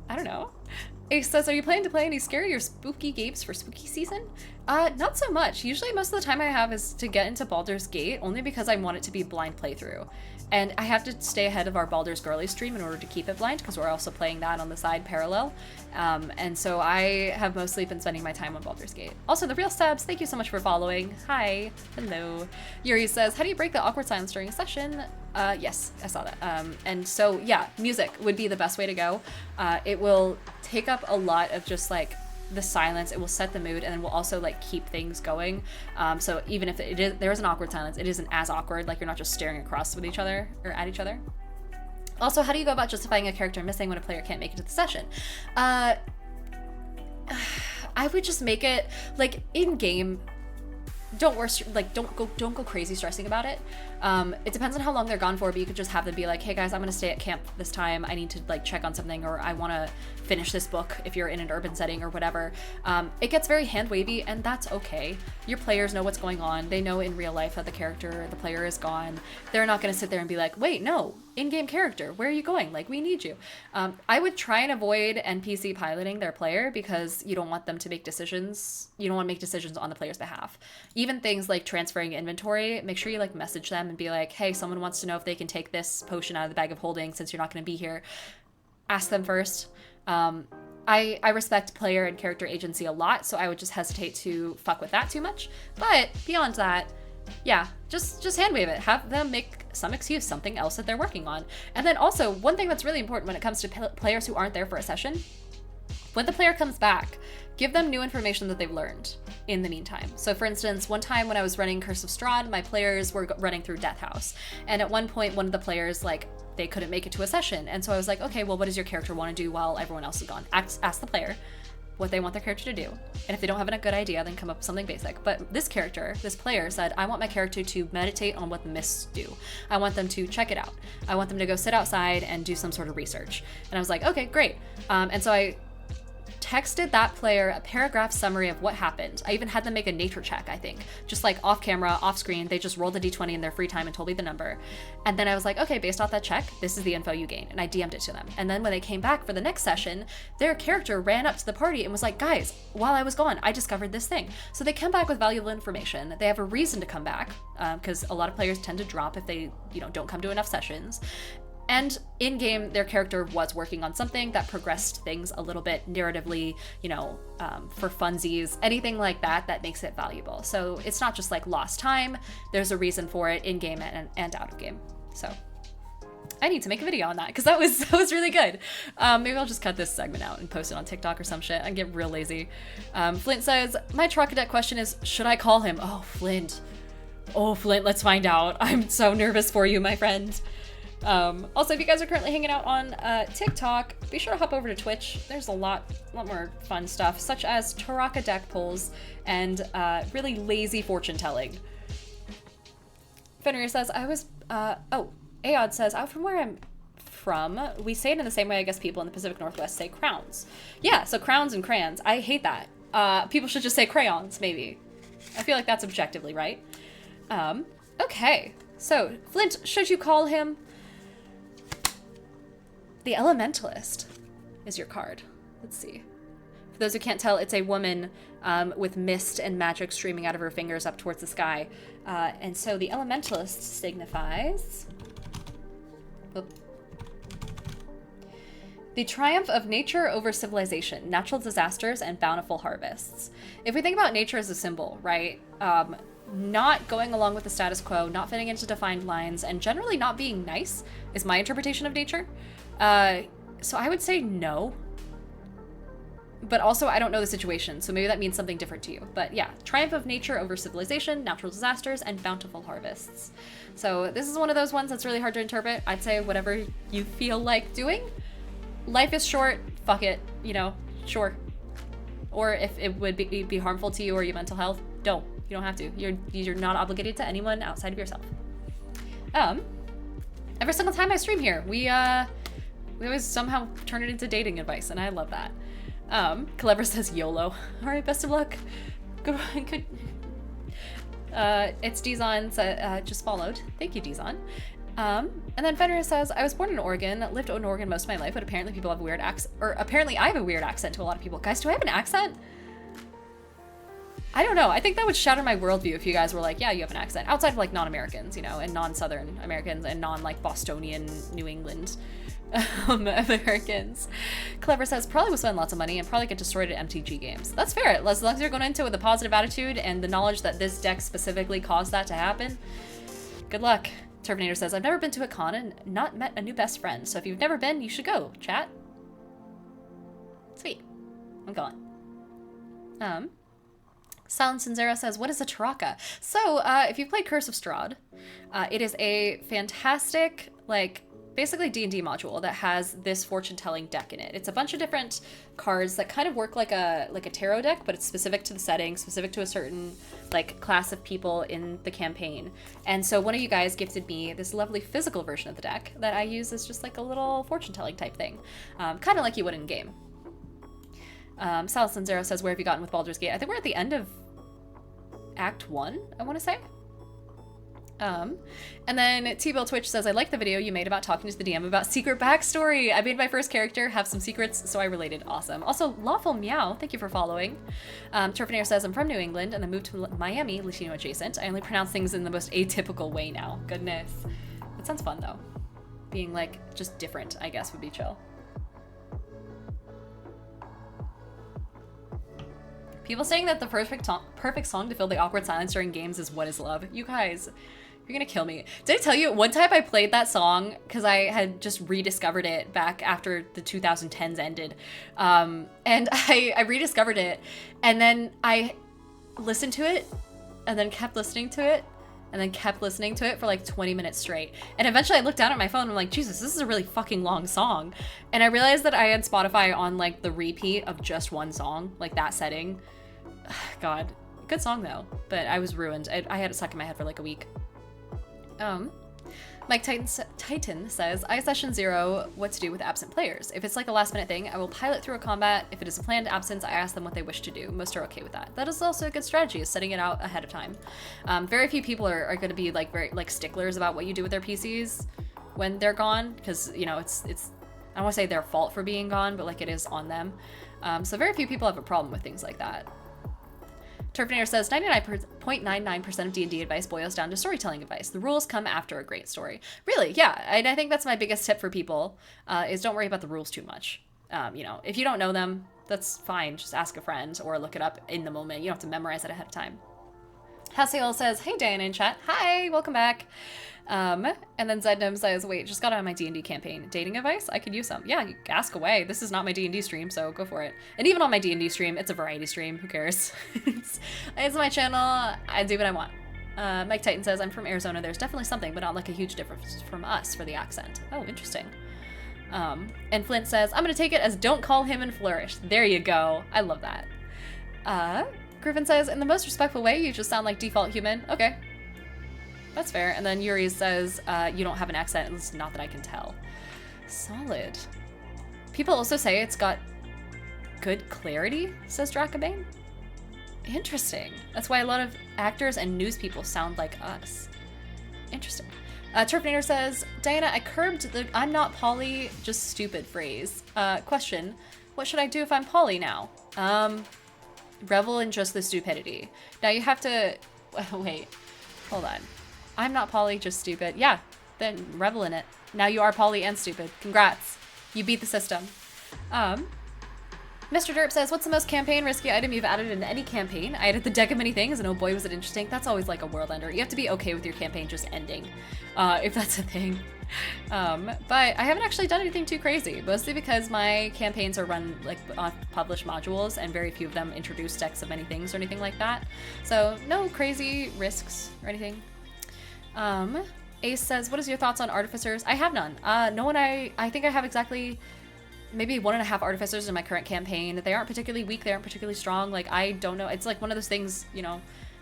S1: don't know. Ace says, are you planning to play any scary or spooky games for spooky season? Not so much. Usually most of the time I have is to get into Baldur's Gate, only because I want it to be blind playthrough. And I have to stay ahead of our Baldur's Girly stream in order to keep it blind, because we're also playing that on the side parallel. And so I have mostly been spending my time on Baldur's Gate. Also, The Real Stabs, thank you so much for following. Hi. Hello. Yuri says, how do you break the awkward silence during a session? Yes, I saw that. And so, yeah, music would be the best way to go. It will take up a lot of just like the silence. It will set the mood, and then we'll also like keep things going. So even if there is an awkward silence, it isn't as awkward. Like you're not just staring across with each other or at each other. Also, how do you go about justifying a character missing when a player can't make it to the session? I would just make it like in game. Don't go crazy stressing about it. It depends on how long they're gone for, but you could just have them be like, hey guys, I'm gonna stay at camp this time. I need to like check on something, or I want to finish this book if you're in an urban setting or whatever. It gets very hand wavy, and that's okay. Your players know what's going on. They know in real life that the player is gone. They're not gonna sit there and be like, wait, no, in-game character, where are you going? Like, we need you. I would try and avoid NPC piloting their player, because you don't want them to make decisions. You don't want to make decisions on the player's behalf. Even things like transferring inventory, make sure you like message them and be like, hey, someone wants to know if they can take this potion out of the bag of holding since you're not going to be here. Ask them first. I respect player and character agency a lot, so I would just hesitate to fuck with that too much. But beyond that, yeah, just hand wave it. Have them make some excuse, something else that they're working on. And then also, one thing that's really important when it comes to players who aren't there for a session, when the player comes back, give them new information that they've learned in the meantime. So for instance, one time when I was running Curse of Strahd, my players were running through Death House. And at one point, one of the players, like, they couldn't make it to a session. And so I was like, okay, well, what does your character want to do while everyone else is gone? Ask the player what they want their character to do. And if they don't have a good idea, then come up with something basic. But this player said, I want my character to meditate on what the mists do. I want them to check it out. I want them to go sit outside and do some sort of research. And I was like, okay, great. And so I texted that player a paragraph summary of what happened. I even had them make a nature check, I think. Just like off camera, off screen, they just rolled a d20 in their free time and told me the number. And then I was like, okay, based off that check, this is the info you gain. And I DM'd it to them. And then when they came back for the next session, their character ran up to the party and was like, guys, while I was gone, I discovered this thing. So they come back with valuable information. They have a reason to come back, because a lot of players tend to drop if they, don't come to enough sessions. And in-game, their character was working on something that progressed things a little bit narratively, for funsies, anything like that makes it valuable. So it's not just like lost time. There's a reason for it in-game and out of game. So I need to make a video on that, because that was really good. Maybe I'll just cut this segment out and post it on TikTok or some shit and get real lazy. Flint says, my Trocadet question is, should I call him? Oh, Flint, let's find out. I'm so nervous for you, my friend. Also, if you guys are currently hanging out on TikTok, be sure to hop over to Twitch. There's a lot more fun stuff, such as Taraka deck pulls and really lazy fortune telling. Fenrir says, Aod says, from where I'm from, we say it in the same way I guess people in the Pacific Northwest say crowns. Yeah, so crowns and crayons. I hate that. People should just say crayons, maybe. I feel like that's objectively right. Okay, so Flint, should you call him? The Elementalist is your card. Let's see. For those who can't tell, it's a woman with mist and magic streaming out of her fingers up towards the sky. And so the Elementalist signifies... The The triumph of nature over civilization, natural disasters, and bountiful harvests. If we think about nature as a symbol, right? Not going along with the status quo, not fitting into defined lines, and generally not being nice is my interpretation of nature. So I would say no. But also, I don't know the situation, so maybe that means something different to you. But yeah, triumph of nature over civilization, natural disasters, and bountiful harvests. So this is one of those ones that's really hard to interpret. I'd say whatever you feel like doing. Life is short, fuck it, you know, sure. Or if it would be harmful to you or your mental health, don't. You don't have to. You're not obligated to anyone outside of yourself. Every single time I stream here, we always somehow turn it into dating advice, and I love that. Clever says YOLO. All right, best of luck. Good. It's Dizon, just followed. Thank you, Dizon. And then Fenrir says, I was born in Oregon, lived in Oregon most of my life, but apparently people have a weird accent, or apparently I have a weird accent to a lot of people. Guys, do I have an accent? I don't know. I think that would shatter my worldview if you guys were like, yeah, you have an accent. Outside of like non-Americans, you know, and non-Southern Americans and non-like Bostonian New England Americans. Clever says, probably will spend lots of money and probably get destroyed at MTG games. That's fair. As long as you're going into it with a positive attitude and the knowledge that this deck specifically caused that to happen, good luck. Terminator says, I've never been to a con and not met a new best friend. So if you've never been, you should go, chat. Sweet. I'm going. Silence and Zera says, what is a Taraka? So, if you've played Curse of Strahd, it is a fantastic, like, basically D&D module that has this fortune-telling deck in it. It's a bunch of different cards that kind of work like a tarot deck, but it's specific to the setting, specific to a certain, like, class of people in the campaign. And so one of you guys gifted me this lovely physical version of the deck that I use as just, like, a little fortune-telling type thing. Kind of like you would in-game. Salison Zero says, where have you gotten with Baldur's Gate? I think we're at the end of Act 1, I want to say. And then T-Bill Twitch says, I like the video you made about talking to the DM about secret backstory. I made my first character have some secrets, so I related. Awesome. Also, Lawful Meow, thank you for following. Turfinair says, I'm from New England and then moved to Miami, Latino adjacent. I only pronounce things in the most atypical way now. Goodness. It sounds fun, though. Being, like, just different, I guess, would be chill. People saying that the perfect song to fill the awkward silence during games is What Is Love. You guys, you're gonna kill me. Did I tell you, one time I played that song because I had just rediscovered it back after the 2010s ended. And I rediscovered it, and then I listened to it, and then kept listening to it, and then kept listening to it for like 20 minutes straight. And eventually I looked down at my phone and I'm like, Jesus, this is a really fucking long song. And I realized that I had Spotify on like the repeat of just one song, like that setting. God, good song though, but I was ruined. I had it stuck in my head for like a week. Mike Titan says, I session 0, what to do with absent players. If it's like a last minute thing, I will pilot through a combat. If it is a planned absence, I ask them what they wish to do. Most are okay with that. That is also a good strategy, is setting it out ahead of time. Very few people are going to be like very like sticklers about what you do with their PCs when they're gone, because you know it's I don't want to say their fault for being gone, but like it is on them. So very few people have a problem with things like that. Turfinator says 99.99% of D&D advice boils down to storytelling advice. The rules come after a great story. Really, yeah. And I think that's my biggest tip for people, is don't worry about the rules too much. You know, if you don't know them, that's fine. Just ask a friend or look it up in the moment. You don't have to memorize it ahead of time. Hasiel says, hey, Diana in chat. Hi, welcome back. And then Zednum says, wait, just got on my D&D campaign. Dating advice? I could use some. Yeah, ask away. This is not my D&D stream, so go for it. And even on my D&D stream, it's a variety stream. Who cares? It's my channel. I do what I want. Mike Titan says, I'm from Arizona. There's definitely something, but not like a huge difference from us for the accent. Oh, interesting. And Flint says, I'm going to take it as don't call him and flourish. There you go. I love that. Griffin says, in the most respectful way, you just sound like default human. Okay. That's fair. And then Yuri says, you don't have an accent, at least not that I can tell. Solid. People also say it's got good clarity, says Dracobane. Interesting. That's why a lot of actors and news people sound like us. Interesting. Terpinator says, Diana, I curbed the I'm not poly, just stupid phrase. Question, what should I do if I'm poly now? Revel in just the stupidity. Now you have to, wait, hold on. I'm not poly, just stupid. Yeah, then revel in it. Now you are poly and stupid. Congrats. You beat the system. Mr. Derp says, what's the most campaign risky item you've added in any campaign? I added the deck of many things, and oh boy was it interesting. That's always like a world ender. You have to be okay with your campaign just ending, if that's a thing. But I haven't actually done anything too crazy, mostly because my campaigns are run like on published modules, and very few of them introduce decks of many things or anything like that. So no crazy risks or anything. Ace says, what is your thoughts on artificers? I have none. No one I think I have exactly maybe 1.5 artificers in my current campaign. They aren't particularly weak, they aren't particularly strong. Like, I don't know. It's like one of those things, you know,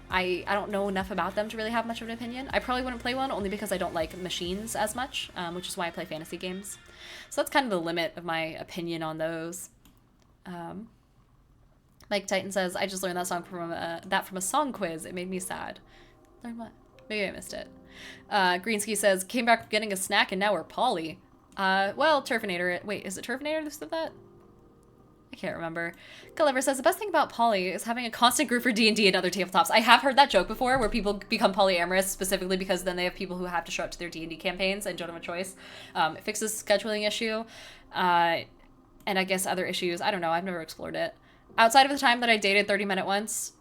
S1: I don't know enough about them to really have much of an opinion. I probably wouldn't play one only because I don't like machines as much, which is why I play fantasy games. So that's kind of the limit of my opinion on those. Mike Titan says, I just learned that song from a song quiz. It made me sad. Learn what? Maybe I missed it. Greenski says, came back from getting a snack and now we're poly. Well, Turfinator, wait, is it Turfinator that said that? I can't remember. Gulliver says, the best thing about poly is having a constant group for D&D and other tabletops. I have heard that joke before, where people become polyamorous specifically because then they have people who have to show up to their D&D campaigns and don't have a choice. It fixes scheduling issue, and I guess other issues. I don't know, I've never explored it. Outside of the time that I dated 30 Minute once,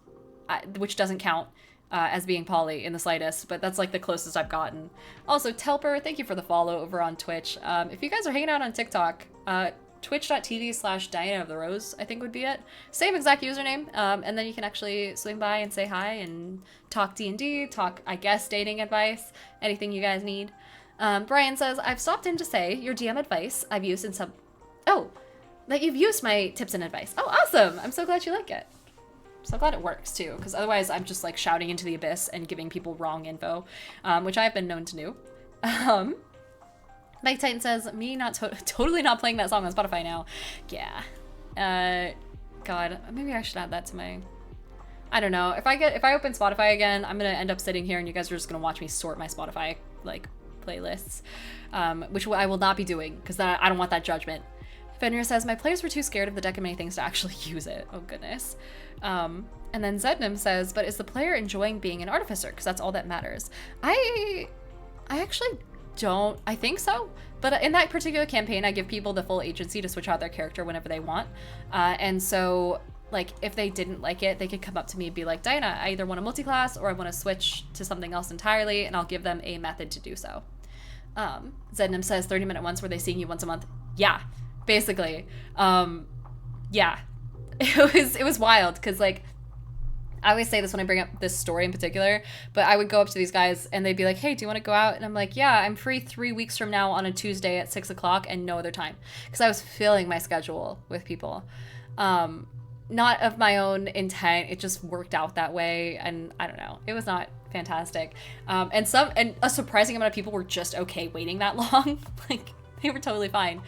S1: which doesn't count as being poly in the slightest, but that's like the closest I've gotten. Also, Telper, thank you for the follow over on Twitch. If you guys are hanging out on TikTok, twitch.tv/Diana of the Rose, I think would be it. Same exact username, and then you can actually swing by and say hi and talk D&D, talk, I guess, dating advice, anything you guys need. Brian says, I've stopped in to say your DM advice I've used in some... Oh, that you've used my tips and advice. Oh, awesome! I'm so glad you like it. So glad it works too, because otherwise I'm just like shouting into the abyss and giving people wrong info, which I've been known to do. Mike Titan says, me not totally not playing that song on Spotify now. Yeah. God, maybe I should add that to my... I don't know. If I open Spotify again, I'm gonna end up sitting here and you guys are just gonna watch me sort my Spotify like playlists, which I will not be doing because I don't want that judgment. Fenrir says, my players were too scared of the deck of many things to actually use it. Oh, goodness. And then Zednam says, but is the player enjoying being an artificer? Because that's all that matters. I actually don't. I think so. But in that particular campaign, I give people the full agency to switch out their character whenever they want. And so, like, if they didn't like it, they could come up to me and be like, Diana, I either want a multi-class or I want to switch to something else entirely, and I'll give them a method to do so. Zednam says, 30 Minute once, were they seeing you once a month? Yeah. Basically, yeah, it was wild because like I always say this when I bring up this story in particular, but I would go up to these guys and they'd be like, hey, do you want to go out? And I'm like, yeah, I'm free 3 weeks from now on a Tuesday at 6 o'clock and no other time, because I was filling my schedule with people, not of my own intent. It just worked out that way, and I don't know, it was not fantastic. And a surprising amount of people were just okay waiting that long. Like, they were totally fine,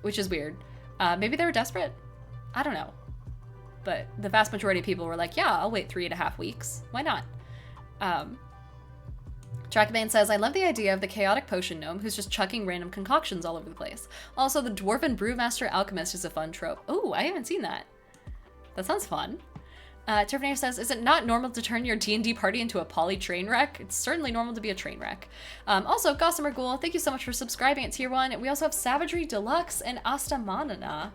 S1: which is weird. Maybe they were desperate. I don't know. But the vast majority of people were like, yeah, I'll wait 3.5 weeks. Why not? Trackman says, I love the idea of the chaotic potion gnome who's just chucking random concoctions all over the place. Also, the dwarven brewmaster alchemist is a fun trope. Oh, I haven't seen that. That sounds fun. Terminator says, is it not normal to turn your D&D party into a poly train wreck? It's certainly normal to be a train wreck. Also, Gossamer Ghoul, thank you so much for subscribing at Tier 1. We also have Savagery Deluxe and Asta Manana.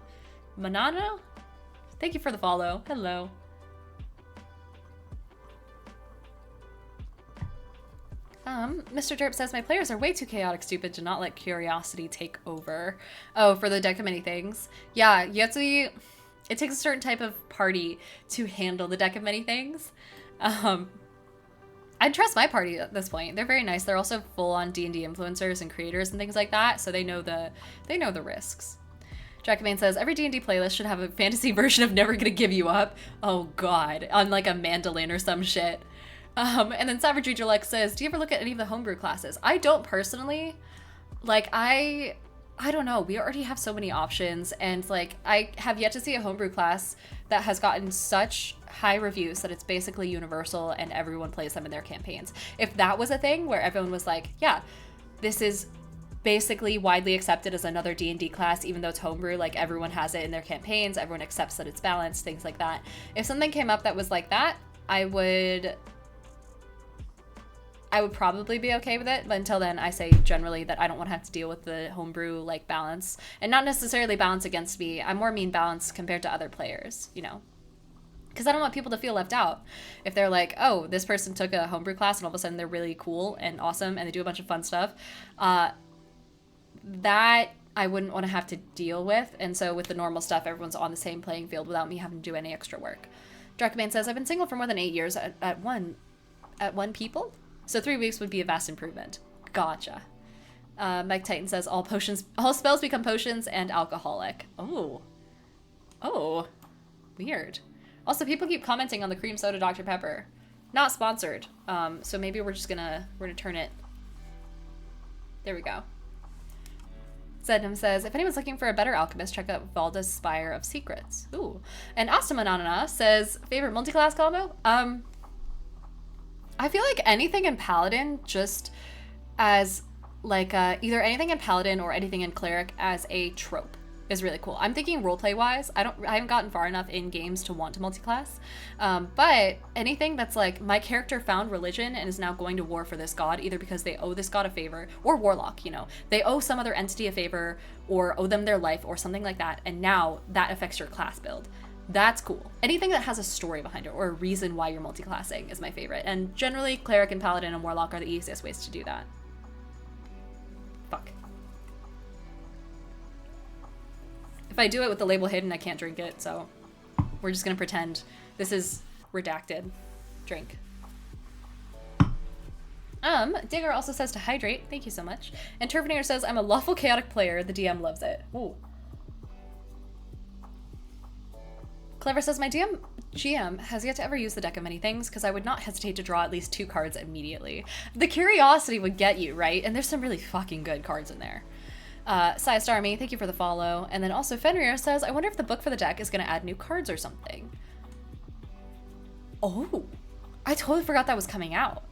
S1: Manana? Thank you for the follow. Hello. Mr. Derp says, my players are way too chaotic stupid to not let curiosity take over. Oh, for the deck of many things. Yeah, you have to be... It takes a certain type of party to handle the deck of many things. I'd trust my party at this point. They're very nice. They're also full-on D&D influencers and creators and things like that, so they know the risks. Dracomane says, every D&D playlist should have a fantasy version of Never Gonna Give You Up. Oh god, on like a mandolin or some shit. And then Savagery Deluxe says, do you ever look at any of the homebrew classes? I don't personally. Like, I don't know, we already have so many options, and like I have yet to see a homebrew class that has gotten such high reviews that it's basically universal and everyone plays them in their campaigns. If that was a thing where everyone was like, yeah, this is basically widely accepted as another D&D class, even though it's homebrew, like everyone has it in their campaigns, everyone accepts that it's balanced, things like that. If something came up that was like that, I would I would probably be okay with it, but until then, I say generally that I don't want to have to deal with the homebrew like balance, and not necessarily balance against me. I'm more mean balance compared to other players, you know, because I don't want people to feel left out. If they're like, oh, this person took a homebrew class and all of a sudden they're really cool and awesome and they do a bunch of fun stuff, that I wouldn't want to have to deal with. And so with the normal stuff, everyone's on the same playing field without me having to do any extra work. Drakman says, I've been single for more than 8 years at one people. So 3 weeks would be a vast improvement. Gotcha. Mike Titan says, all spells become potions and alcoholic. Oh. Oh. Weird. Also, people keep commenting on the cream soda Dr. Pepper. Not sponsored. So maybe we're gonna turn it. There we go. Zednam says, if anyone's looking for a better alchemist, check out Valda's Spire of Secrets. Ooh. And Astamanana says, favorite multi-class combo? I feel like anything in Paladin just as like either anything in Paladin or anything in Cleric as a trope is really cool. I'm thinking roleplay wise. I haven't gotten far enough in games to want to multi-class. But anything that's like my character found religion and is now going to war for this god, either because they owe this god a favor, or warlock, you know, they owe some other entity a favor or owe them their life or something like that, and now that affects your class build. That's cool. Anything that has a story behind it or a reason why you're multi-classing is my favorite. And generally, Cleric and Paladin and Warlock are the easiest ways to do that. Fuck. If I do it with the label hidden, I can't drink it, so we're just gonna pretend this is redacted. Drink. Digger also says to hydrate. Thank you so much. And Turvenator says, I'm a lawful chaotic player. The DM loves it. Ooh. Clever says, my GM has yet to ever use the deck of many things because I would not hesitate to draw at least 2 cards immediately. The curiosity would get you, right? And there's some really fucking good cards in there. Saya Starmy, thank you for the follow. And then also Fenrir says, I wonder if the book for the deck is going to add new cards or something. Oh, I totally forgot that was coming out.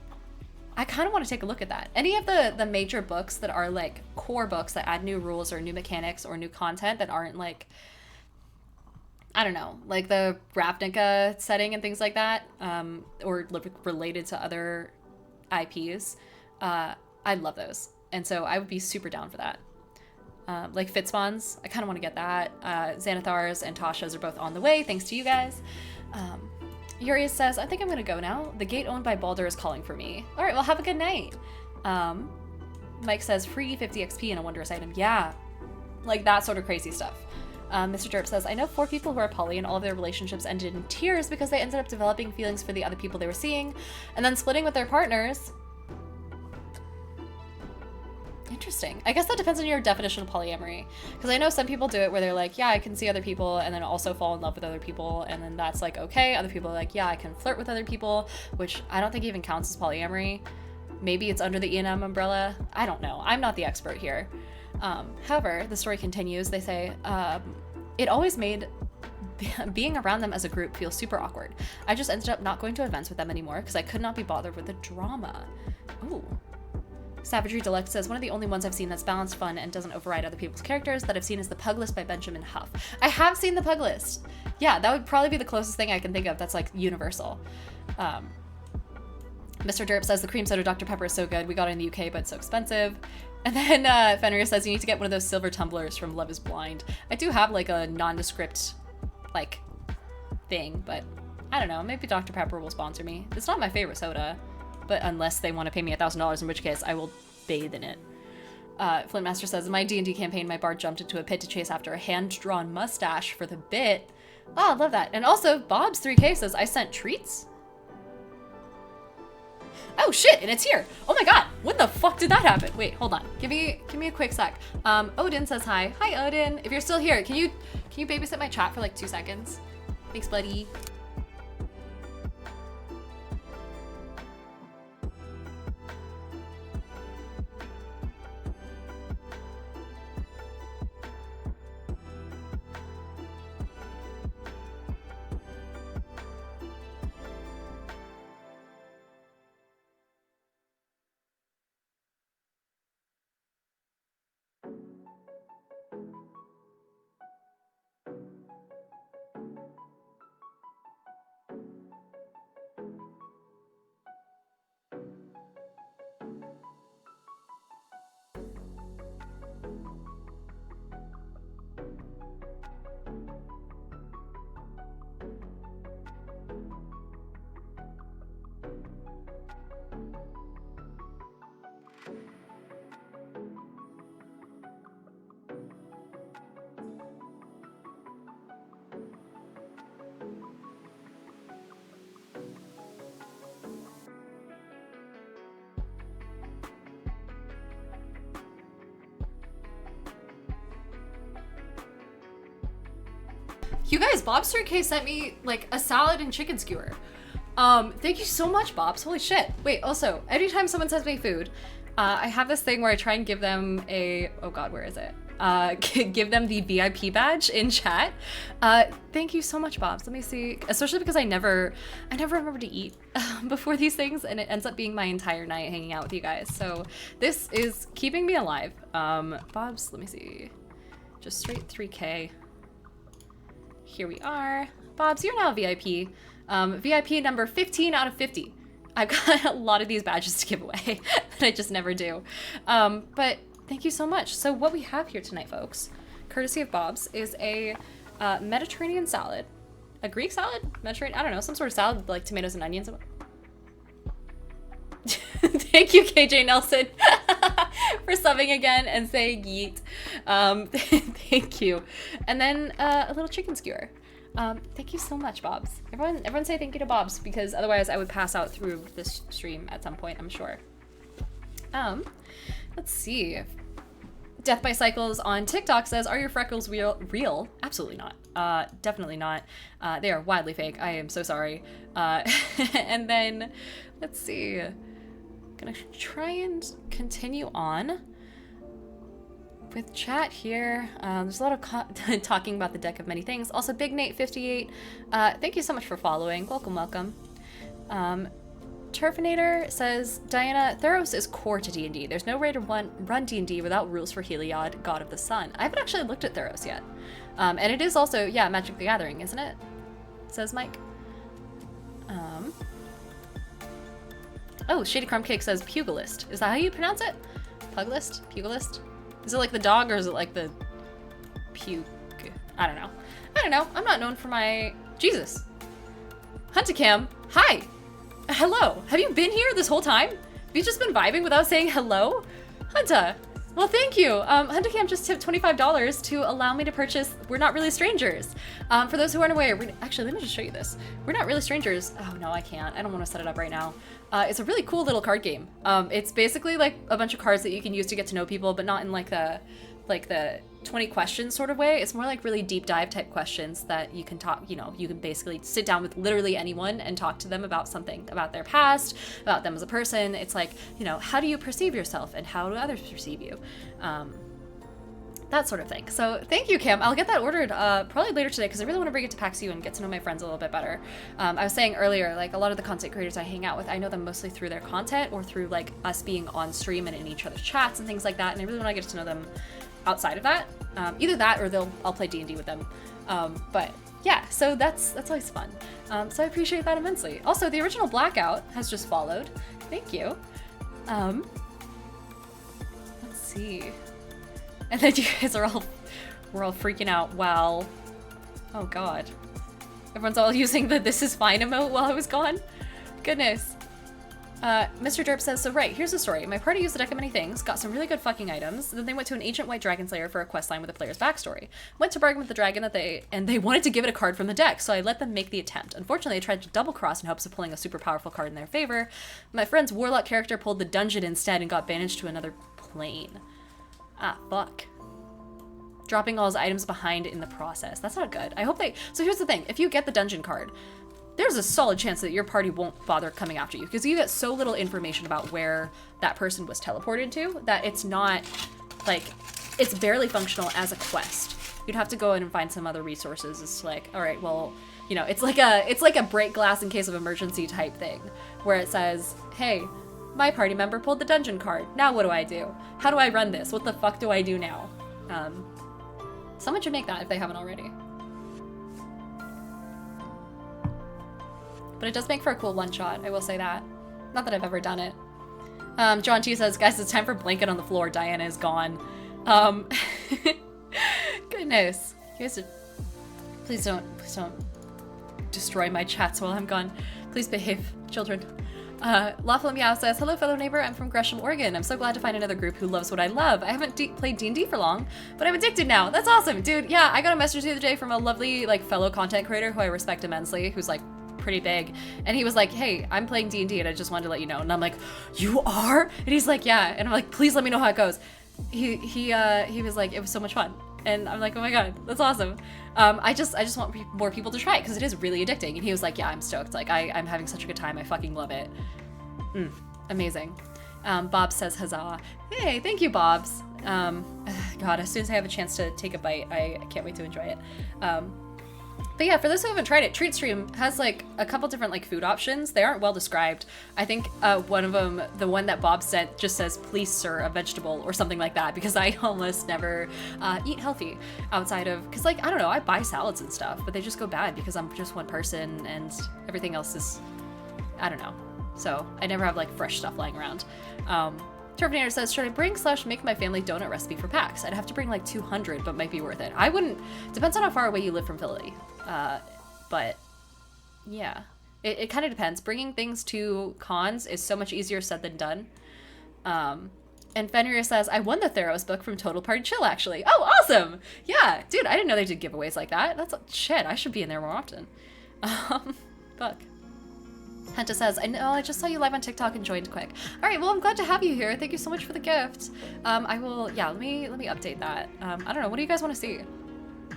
S1: I kind of want to take a look at that. Any of the major books that are like core books that add new rules or new mechanics or new content that aren't like, I don't know, like the Ravnica setting and things like that, or related to other IPs, I love those. And so I would be super down for that. Like Fitzbonds, I kind of want to get that. Xanathars and Tasha's are both on the way, thanks to you guys. Urias says, I think I'm going to go now. The gate owned by Baldur is calling for me. All right, well, have a good night. Mike says, free 50 XP and a wondrous item. Yeah, like that sort of crazy stuff. Mr. Derp says, I know 4 people who are poly and all of their relationships ended in tears because they ended up developing feelings for the other people they were seeing and then splitting with their partners. Interesting. I guess that depends on your definition of polyamory. Because I know some people do it where they're like, yeah, I can see other people and then also fall in love with other people. And then that's like, okay. Other people are like, yeah, I can flirt with other people, which I don't think even counts as polyamory. Maybe it's under the E&M umbrella. I don't know. I'm not the expert here. However, the story continues. They say, it always made being around them as a group feel super awkward. I just ended up not going to events with them anymore because I could not be bothered with the drama. Ooh. Savagery Deluxe says, one of the only ones I've seen that's balanced, fun, and doesn't override other people's characters that I've seen is The Pug List by Benjamin Huff. I have seen The Pug List. Yeah, that would probably be the closest thing I can think of that's like universal. Mr. Derp says, the cream soda Dr. Pepper is so good. We got it in the UK, but it's so expensive. And then Fenrir says, you need to get one of those silver tumblers from Love is Blind. I do have like a nondescript like thing, but I don't know. Maybe Dr. Pepper will sponsor me. It's not my favorite soda. But unless they want to pay me $1,000, in which case I will bathe in it. Flintmaster says, in my D&D campaign, my bard jumped into a pit to chase after a hand-drawn mustache for the bit. Oh, I love that. And also, Bob's 3K says, I sent treats? Oh, shit, and it's here. Oh my god, when the fuck did that happen? Wait, hold on. Give me a quick sec. Odin says hi. Hi, Odin. If you're still here, can you babysit my chat for like 2 seconds? Thanks, buddy. You guys, Bob's 3K sent me like a salad and chicken skewer. Thank you so much, Bobs. Holy shit. Wait, also, anytime someone sends me food, I have this thing where I try and give them a, oh God, where is it? Give them the VIP badge in chat. Thank you so much, Bobs. Let me see, especially because I never remember to eat before these things, and it ends up being my entire night hanging out with you guys. So this is keeping me alive. Bobs, let me see, just straight 3K. Here we are. Bobs, you're now VIP. VIP number 15 out of 50. I've got a lot of these badges to give away that I just never do. But thank you so much. So what we have here tonight, folks, courtesy of Bob's, is a Mediterranean salad. A Greek salad? Mediterranean? I don't know, some sort of salad with like tomatoes and onions. Thank you, KJ Nelson, for subbing again and saying yeet. Thank you. And then a little chicken skewer. Thank you so much, Bobs. Everyone say thank you to Bobs, because otherwise I would pass out through this stream at some point, I'm sure. Let's see. Death by Cycles on TikTok says, are your freckles real? Absolutely not. Definitely not. They are wildly fake. I am so sorry. And then, let's see. Gonna try and continue on with chat here. There's a lot of talking about the deck of many things. Also, Big Nate 58, thank you so much for following. Welcome, welcome. Turfinator says, Diana, Theros is core to D&D. There's no way to run D&D without rules for Heliod, god of the sun. I haven't actually looked at Theros yet. And it is also, yeah, Magic the Gathering, isn't it? Says Mike. Oh, Shady Crumb Cake says pugilist. Is that how you pronounce it? Pugilist? Pugilist? Is it like the dog, or is it like the puke? I don't know. I don't know. I'm not known for my... Jesus. Hunticam, hi. Hello. Have you been here this whole time? Have you just been vibing without saying hello? Hunta. Well, thank you. Hunticam just tipped $25 to allow me to purchase We're Not Really Strangers. For those who aren't aware, actually, let me just show you this. We're Not Really Strangers. Oh, no, I can't. I don't want to set it up right now. It's a really cool little card game. It's basically like a bunch of cards that you can use to get to know people, but not in like the 20 questions sort of way. It's more like really deep dive type questions that you can talk, you know, you can basically sit down with literally anyone and talk to them about something, about their past, about them as a person. It's like, you know, how do you perceive yourself and how do others perceive you? That sort of thing. So thank you, Cam. I'll get that ordered probably later today, because I really want to bring it to PAX U and get to know my friends a little bit better. I was saying earlier, like a lot of the content creators I hang out with, I know them mostly through their content or through like us being on stream and in each other's chats and things like that. And I really want to get to know them outside of that. Either that or I'll play D&D with them. But yeah, so that's always fun. So I appreciate that immensely. Also, the original Blackout has just followed. Thank you. Let's see. And then you guys we're all freaking out while, oh God. Everyone's all using the "this is fine" emote while I was gone. Goodness. Mr. Derp says, so right, here's the story. My party used a deck of many things, got some really good fucking items, then they went to an ancient white dragon slayer for a questline with a player's backstory. Went to bargain with the dragon and they wanted to give it a card from the deck, so I let them make the attempt. Unfortunately, I tried to double cross in hopes of pulling a super powerful card in their favor. My friend's warlock character pulled the dungeon instead and got banished to another plane. Ah, fuck. Dropping all his items behind in the process. That's not good. I hope so here's the thing. If you get the dungeon card, there's a solid chance that your party won't bother coming after you, because you get so little information about where that person was teleported to that it's not, like, it's barely functional as a quest. You'd have to go in and find some other resources. It's like, all right, well, you know, it's like a break glass in case of emergency type thing, where it says, hey, my party member pulled the dungeon card. Now what do I do? How do I run this? What the fuck do I do now? Someone should make that if they haven't already. But it does make for a cool one-shot, I will say that. Not that I've ever done it. John T says, guys, it's time for blanket on the floor. Diana is gone. Goodness. You guys, please don't destroy my chats while I'm gone. Please behave, children. Lawful Meow says, hello, fellow neighbor. I'm from Gresham, Oregon. I'm so glad to find another group who loves what I love. I haven't played D&D for long, but I'm addicted now. That's awesome, dude. Yeah, I got a message the other day from a lovely, like, fellow content creator who I respect immensely, who's, like, pretty big, and he was like, hey, I'm playing D&D and I just wanted to let you know. And I'm like, you are? And he's like, yeah. And I'm like, please let me know how it goes. He was like, it was so much fun. And I'm like, oh my god, that's awesome. I just want more people to try it because it is really addicting. And he was like, yeah, I'm stoked. Like, I'm having such a good time. I fucking love it. Amazing. Bob says huzzah. Hey, thank you, Bobs. God, as soon as I have a chance to take a bite, I can't wait to enjoy it. But yeah, for those who haven't tried it, TreatStream has like a couple different like food options. They aren't well described. I think one of them, the one that Bob sent, just says, please sir, a vegetable or something like that, because I almost never eat healthy outside of, because like, I don't know, I buy salads and stuff, but they just go bad because I'm just one person and everything else is, I don't know. So I never have like fresh stuff lying around. Terminator says, should I bring/make my family donut recipe for PAX? I'd have to bring like 200, but might be worth it. I wouldn't, depends on how far away you live from Philly. But yeah, it kind of depends. Bringing things to cons is so much easier said than done. And Fenrir says, I won the Theros book from Total Party Chill, actually. Oh, awesome! Yeah, dude, I didn't know they did giveaways like that. That's, shit, I should be in there more often. Fuck. Henta says, I know, I just saw you live on TikTok and joined quick. All right, well, I'm glad to have you here. Thank you so much for the gift. I will, yeah, let me update that. I don't know, what do you guys want to see?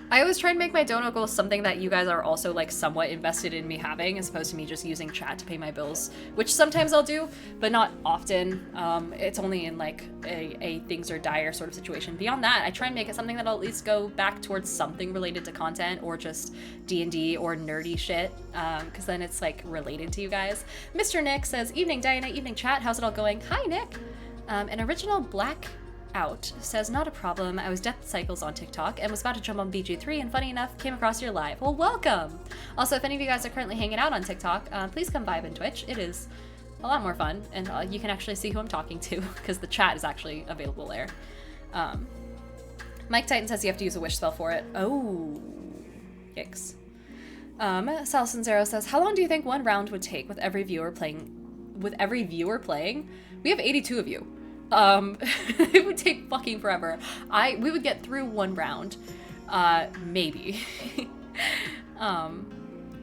S1: I always try and make my donut goals something that you guys are also like somewhat invested in me having, as opposed to me just using chat to pay my bills, which sometimes I'll do, but not often. It's only in like a things are dire sort of situation. Beyond that, I try and make it something that'll at least go back towards something related to content or just D&D or nerdy shit, because then it's like related to you guys. Mr. Nick says, evening Diana, evening chat, how's it all going? Hi Nick. An original black out says, not a problem, I was Death Cycles on TikTok and was about to jump on BG3 and funny enough came across your live. Well, welcome. Also, if any of you guys are currently hanging out on TikTok, please come vibe in Twitch. It is a lot more fun and you can actually see who I'm talking to because the chat is actually available there. Mike Titan says you have to use a wish spell for it. Oh, yikes. Salson Zero says, how long do you think one round would take with every viewer playing? We have 82 of you. It would take fucking forever. We would get through one round. Maybe.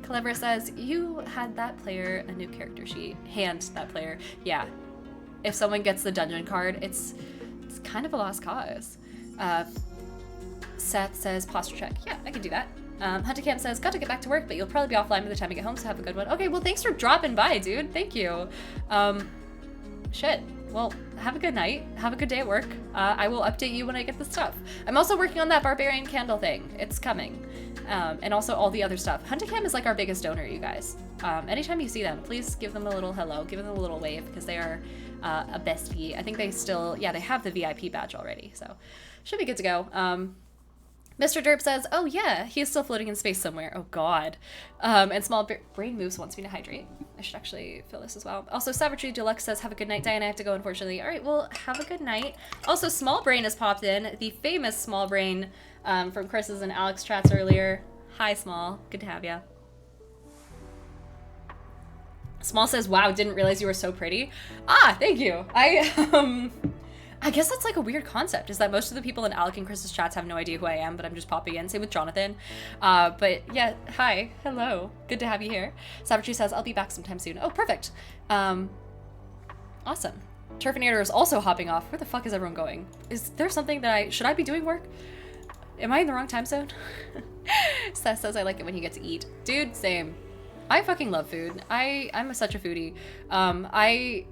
S1: Clever says, you had that player a new character sheet. Hand that player. Yeah. If someone gets the dungeon card, it's kind of a lost cause. Seth says, posture check. Yeah, I can do that. Hunter Camp says, got to get back to work, but you'll probably be offline by the time I get home, so have a good one. Okay, well, thanks for dropping by, dude. Thank you. Shit. Well, have a good night. Have a good day at work. I will update you when I get the stuff. I'm also working on that barbarian candle thing. It's coming. And also all the other stuff. Huntacam is like our biggest donor, you guys. Anytime you see them, please give them a little hello. Give them a little wave because they are a bestie. I think they still, yeah, they have the VIP badge already. So should be good to go. Mr. Derp says, oh yeah, he is still floating in space somewhere. Oh god. And Small Brain Moves wants me to hydrate. I should actually fill this as well. Also, Savagery Deluxe says, have a good night, Diana. I have to go, unfortunately. All right, well, have a good night. Also, Small Brain has popped in. The famous Small Brain from Chris's and Alex chats earlier. Hi, Small. Good to have ya. Small says, wow, didn't realize you were so pretty. Ah, thank you. I guess that's like a weird concept, is that most of the people in Alec and Chris's chats have no idea who I am, but I'm just popping in. Same with Jonathan. But yeah, hi, hello. Good to have you here. Savagery says, I'll be back sometime soon. Oh, perfect. Awesome. Turfinator is also hopping off. Where the fuck is everyone going? Is there something that should I be doing work? Am I in the wrong time zone? Seth says, I like it when you get to eat. Dude, same. I fucking love food. I'm such a foodie. I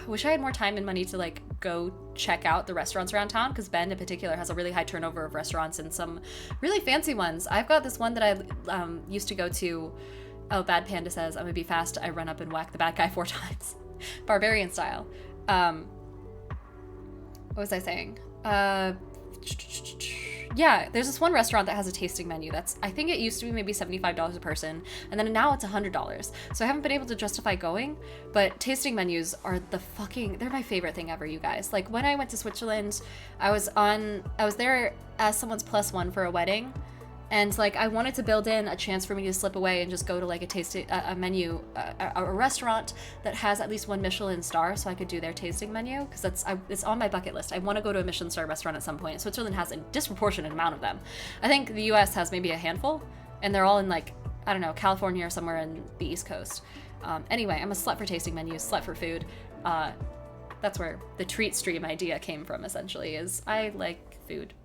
S1: wish I had more time and money to like go check out the restaurants around town, because Bend in particular has a really high turnover of restaurants and some really fancy ones. I've got this one that I used to go to. Oh, Bad Panda says, I'm gonna be fast. I run up and whack the bad guy 4 times. Barbarian style. What was I saying? Yeah, there's this one restaurant that has a tasting menu that's, I think it used to be maybe $75 a person, and then now it's $100. So I haven't been able to justify going, but tasting menus are they're my favorite thing ever, you guys. Like when I went to Switzerland, I was there as someone's +1 for a wedding, and like I wanted to build in a chance for me to slip away and just go to like a menu, a restaurant that has at least 1 Michelin star, so I could do their tasting menu, because it's on my bucket list. I want to go to a Michelin star restaurant at some point. Switzerland has a disproportionate amount of them. I think the US has maybe a handful, and they're all in like, I don't know, California or somewhere in the East Coast. Anyway, I'm a slut for tasting menus, slut for food. That's where the treat stream idea came from, essentially, is I like food.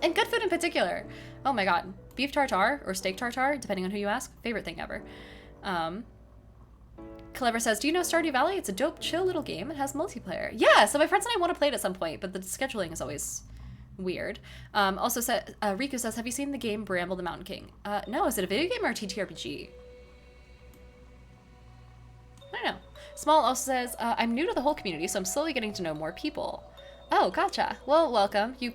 S1: And good food in particular. Oh my god. Beef tartare or steak tartare, depending on who you ask. Favorite thing ever. Clever says, do you know Stardew Valley? It's a dope, chill little game. It has multiplayer. Yeah, so my friends and I want to play it at some point, but the scheduling is always weird. Also, Riku says, have you seen the game Bramble the Mountain King? No, is it a video game or a TTRPG? I don't know. Small also says, I'm new to the whole community, so I'm slowly getting to know more people. Oh, gotcha. Well, welcome. You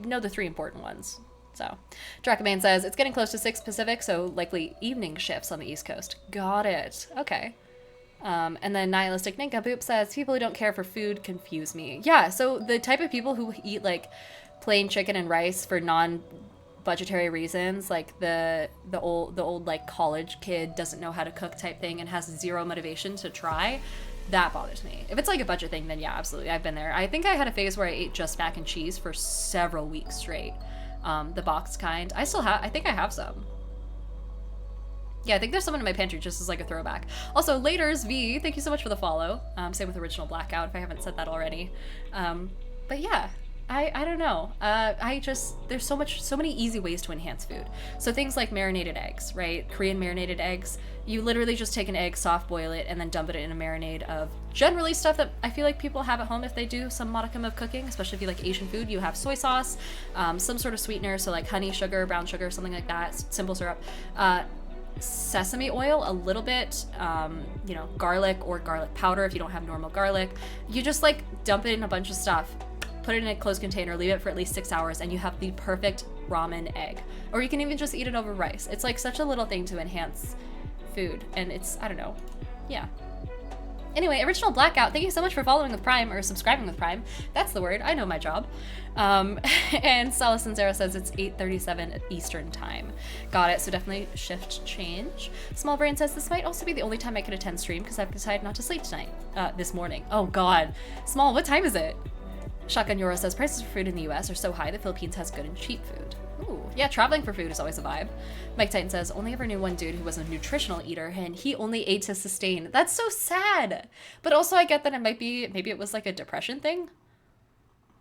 S1: know the 3 important ones. So, Dracomane says, it's getting close to 6 Pacific, so likely evening shifts on the East Coast. Got it. Okay. And then Nihilistic Nincompoop says, people who don't care for food confuse me. Yeah, so the type of people who eat, like, plain chicken and rice for non-budgetary reasons, like the old, like, college kid doesn't know how to cook type thing and has zero motivation to try, that bothers me. If it's, like, a budget thing, then yeah, absolutely. I've been there. I think I had a phase where I ate just mac and cheese for several weeks straight. The boxed kind. I think I have some. Yeah, I think there's someone in my pantry just as like a throwback. Also, Laters V, thank you so much for the follow. Same with Original Blackout, if I haven't said that already. But yeah, I don't know. There's so many easy ways to enhance food. So things like marinated eggs, right? Korean marinated eggs. You literally just take an egg, soft boil it, and then dump it in a marinade of generally stuff that I feel like people have at home if they do some modicum of cooking, especially if you like Asian food. You have soy sauce, some sort of sweetener, so like honey, sugar, brown sugar, something like that, simple syrup. Sesame oil, a little bit, garlic or garlic powder if you don't have normal garlic. You just like dump it in a bunch of stuff, put it in a closed container, leave it for at least 6 hours, and you have the perfect ramen egg. Or you can even just eat it over rice. It's like such a little thing to enhance food, and it's, I don't know, yeah. Anyway, Original Blackout, thank you so much for following with Prime, or subscribing with Prime. That's the word, I know my job. And Salas and Zara says it's 8:37 Eastern time. Got it, so definitely shift change. Small Brain says this might also be the only time I could attend stream because I've decided not to sleep tonight, this morning. Oh god. Small, what time is it? Shotgun Yoro says prices for food in the US are so high the Philippines has good and cheap food. Ooh, yeah, traveling for food is always a vibe. Mike Titan says, only ever knew one dude who was a nutritional eater and he only ate to sustain. That's so sad. But also I get that it might be, maybe it was like a depression thing.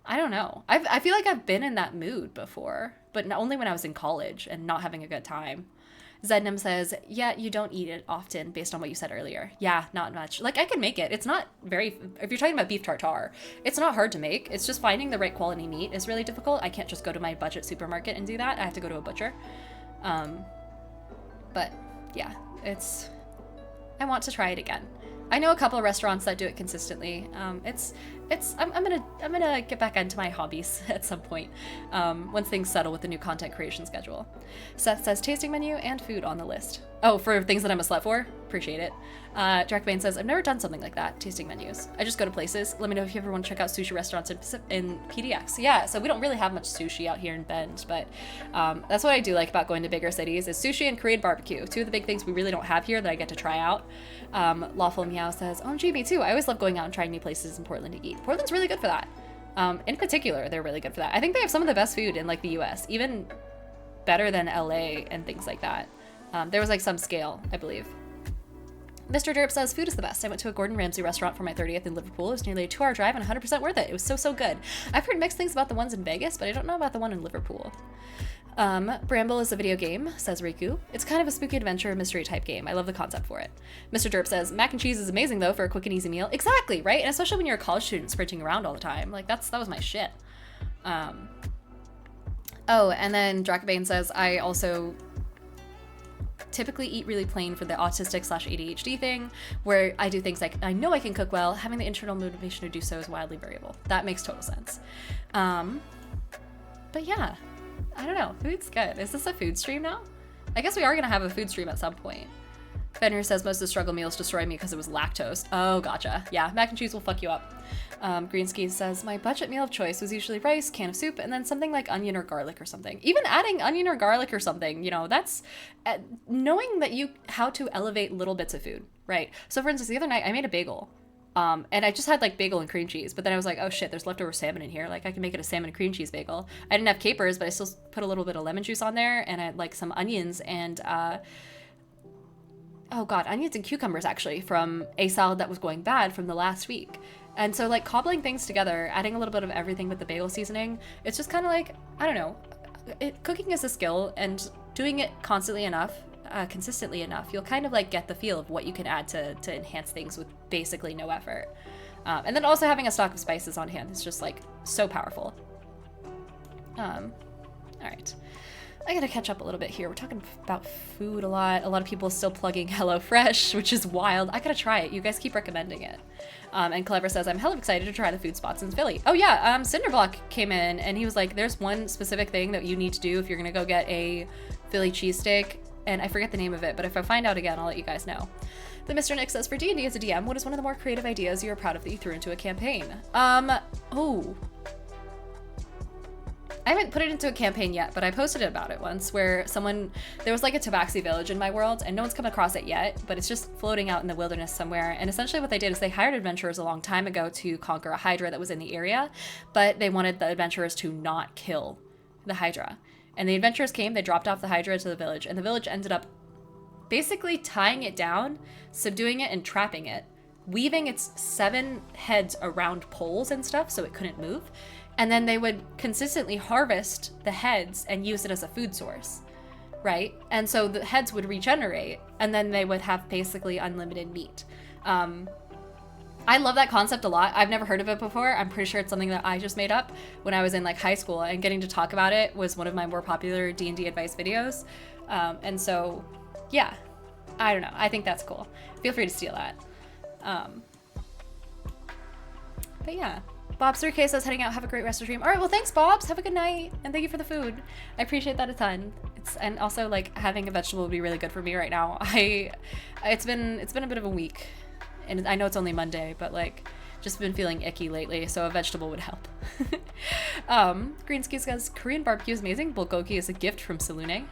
S1: I don't know. I feel like I've been in that mood before, but only when I was in college and not having a good time. Zednam says, yeah, you don't eat it often based on what you said earlier. Yeah, not much. Like, I can make it. It's not very, if you're talking about beef tartare, it's not hard to make. It's just finding the right quality meat is really difficult. I can't just go to my budget supermarket and do that. I have to go to a butcher. But yeah, I want to try it again. I know a couple of restaurants that do it consistently. I'm gonna get back into my hobbies at some point once things settle with the new content creation schedule. Seth says tasting menu and food on the list. Oh, for things that I'm a slut for? Appreciate it. Drakbane says, I've never done something like that, tasting menus. I just go to places. Let me know if you ever want to check out sushi restaurants in PDX. Yeah, so we don't really have much sushi out here in Bend, but that's what I do like about going to bigger cities is sushi and Korean barbecue. Two of the big things we really don't have here that I get to try out. Lawful Meow says, OMG, me too. I always love going out and trying new places in Portland to eat. Portland's really good for that. In particular, they're really good for that. I think they have some of the best food in like the US, even better than LA and things like that. There was like some scale, I believe. Mr. Derp says, food is the best. I went to a Gordon Ramsay restaurant for my 30th in Liverpool. It was nearly a 2-hour drive and 100% worth it. It was so good. I've heard mixed things about the ones in Vegas, but I don't know about the one in Liverpool. Bramble is a video game, says Riku. It's kind of a spooky adventure mystery type game. I love the concept for it. Mr. Derp says, mac and cheese is amazing though for a quick and easy meal. Exactly, right? And especially when you're a college student sprinting around all the time. Like that was my shit. Oh, and then Drakabane says, I also typically eat really plain for the autistic/ADHD thing, where I do things like, I know I can cook well, having the internal motivation to do so is wildly variable. That makes total sense. But yeah, I don't know, food's good. Is this a food stream now? I guess we are gonna have a food stream at some point. Fenrir says most of the struggle meals destroyed me because it was lactose. Oh, gotcha. Yeah, mac and cheese will fuck you up. Greenski says, my budget meal of choice was usually rice, can of soup, and then something like onion or garlic or something. Even adding onion or garlic or something, that's knowing that how to elevate little bits of food, right? So for instance, the other night I made a bagel. And I just had like bagel and cream cheese, but then I was like, oh shit, there's leftover salmon in here. Like I can make it a salmon and cream cheese bagel. I didn't have capers, but I still put a little bit of lemon juice on there, and I had like some onions and onions and cucumbers actually from a salad that was going bad from the last week. And so like cobbling things together, adding a little bit of everything with the bagel seasoning, it's just kind of like, I don't know, cooking is a skill, and doing it constantly enough, consistently enough, you'll kind of like get the feel of what you can add to enhance things with basically no effort. And then also having a stock of spices on hand is just like so powerful. All right. I gotta catch up a little bit here. We're talking about food a lot. A lot of people still plugging HelloFresh, which is wild. I gotta try it. You guys keep recommending it. And Clever says, I'm hella excited to try the food spots in Philly. Oh yeah, Cinderblock came in and he was like, there's one specific thing that you need to do if you're gonna go get a Philly cheesesteak. And I forget the name of it, but if I find out again, I'll let you guys know. The Mr. Nick says, for D&D as a DM, what is one of the more creative ideas you are proud of that you threw into a campaign? I haven't put it into a campaign yet, but I posted about it once where there was like a tabaxi village in my world and no one's come across it yet, but it's just floating out in the wilderness somewhere. And essentially what they did is they hired adventurers a long time ago to conquer a hydra that was in the area, but they wanted the adventurers to not kill the hydra. And the adventurers came, they dropped off the hydra to the village, and the village ended up basically tying it down, subduing it, and trapping it, weaving its 7 heads around poles and stuff so it couldn't move. And then they would consistently harvest the heads and use it as a food source, right? And so the heads would regenerate, and then they would have basically unlimited meat. I love that concept a lot. I've never heard of it before. I'm pretty sure it's something that I just made up when I was in like high school, and getting to talk about it was one of my more popular D&D advice videos. And so, yeah, I don't know. I think that's cool. Feel free to steal that. But yeah. Bob's 3K says, heading out, have a great rest of your stream. All right, well, thanks, Bob's. Have a good night, and thank you for the food. I appreciate that a ton. And also, like, having a vegetable would be really good for me right now. It's been a bit of a week, and I know it's only Monday, but, like, just been feeling icky lately, so a vegetable would help. Greenski says, Korean barbecue is amazing. Bulgogi is a gift from Salune.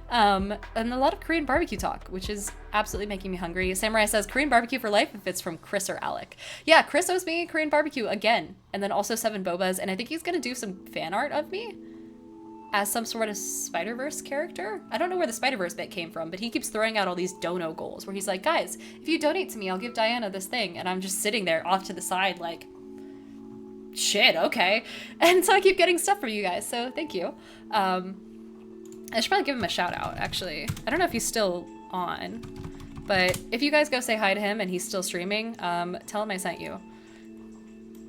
S1: And a lot of Korean barbecue talk, which is absolutely making me hungry. Samurai says, Korean barbecue for life if it's from Chris or Alec. Yeah, Chris owes me Korean barbecue again. And then also 7 Bobas, and I think he's gonna do some fan art of me as some sort of Spider-Verse character. I don't know where the Spider-Verse bit came from, but he keeps throwing out all these dono goals where he's like, guys, if you donate to me, I'll give Diana this thing. And I'm just sitting there off to the side like, shit, okay. And so I keep getting stuff from you guys, so thank you. I should probably give him a shout out, actually. I don't know if he's still on, but if you guys go say hi to him and he's still streaming, tell him I sent you.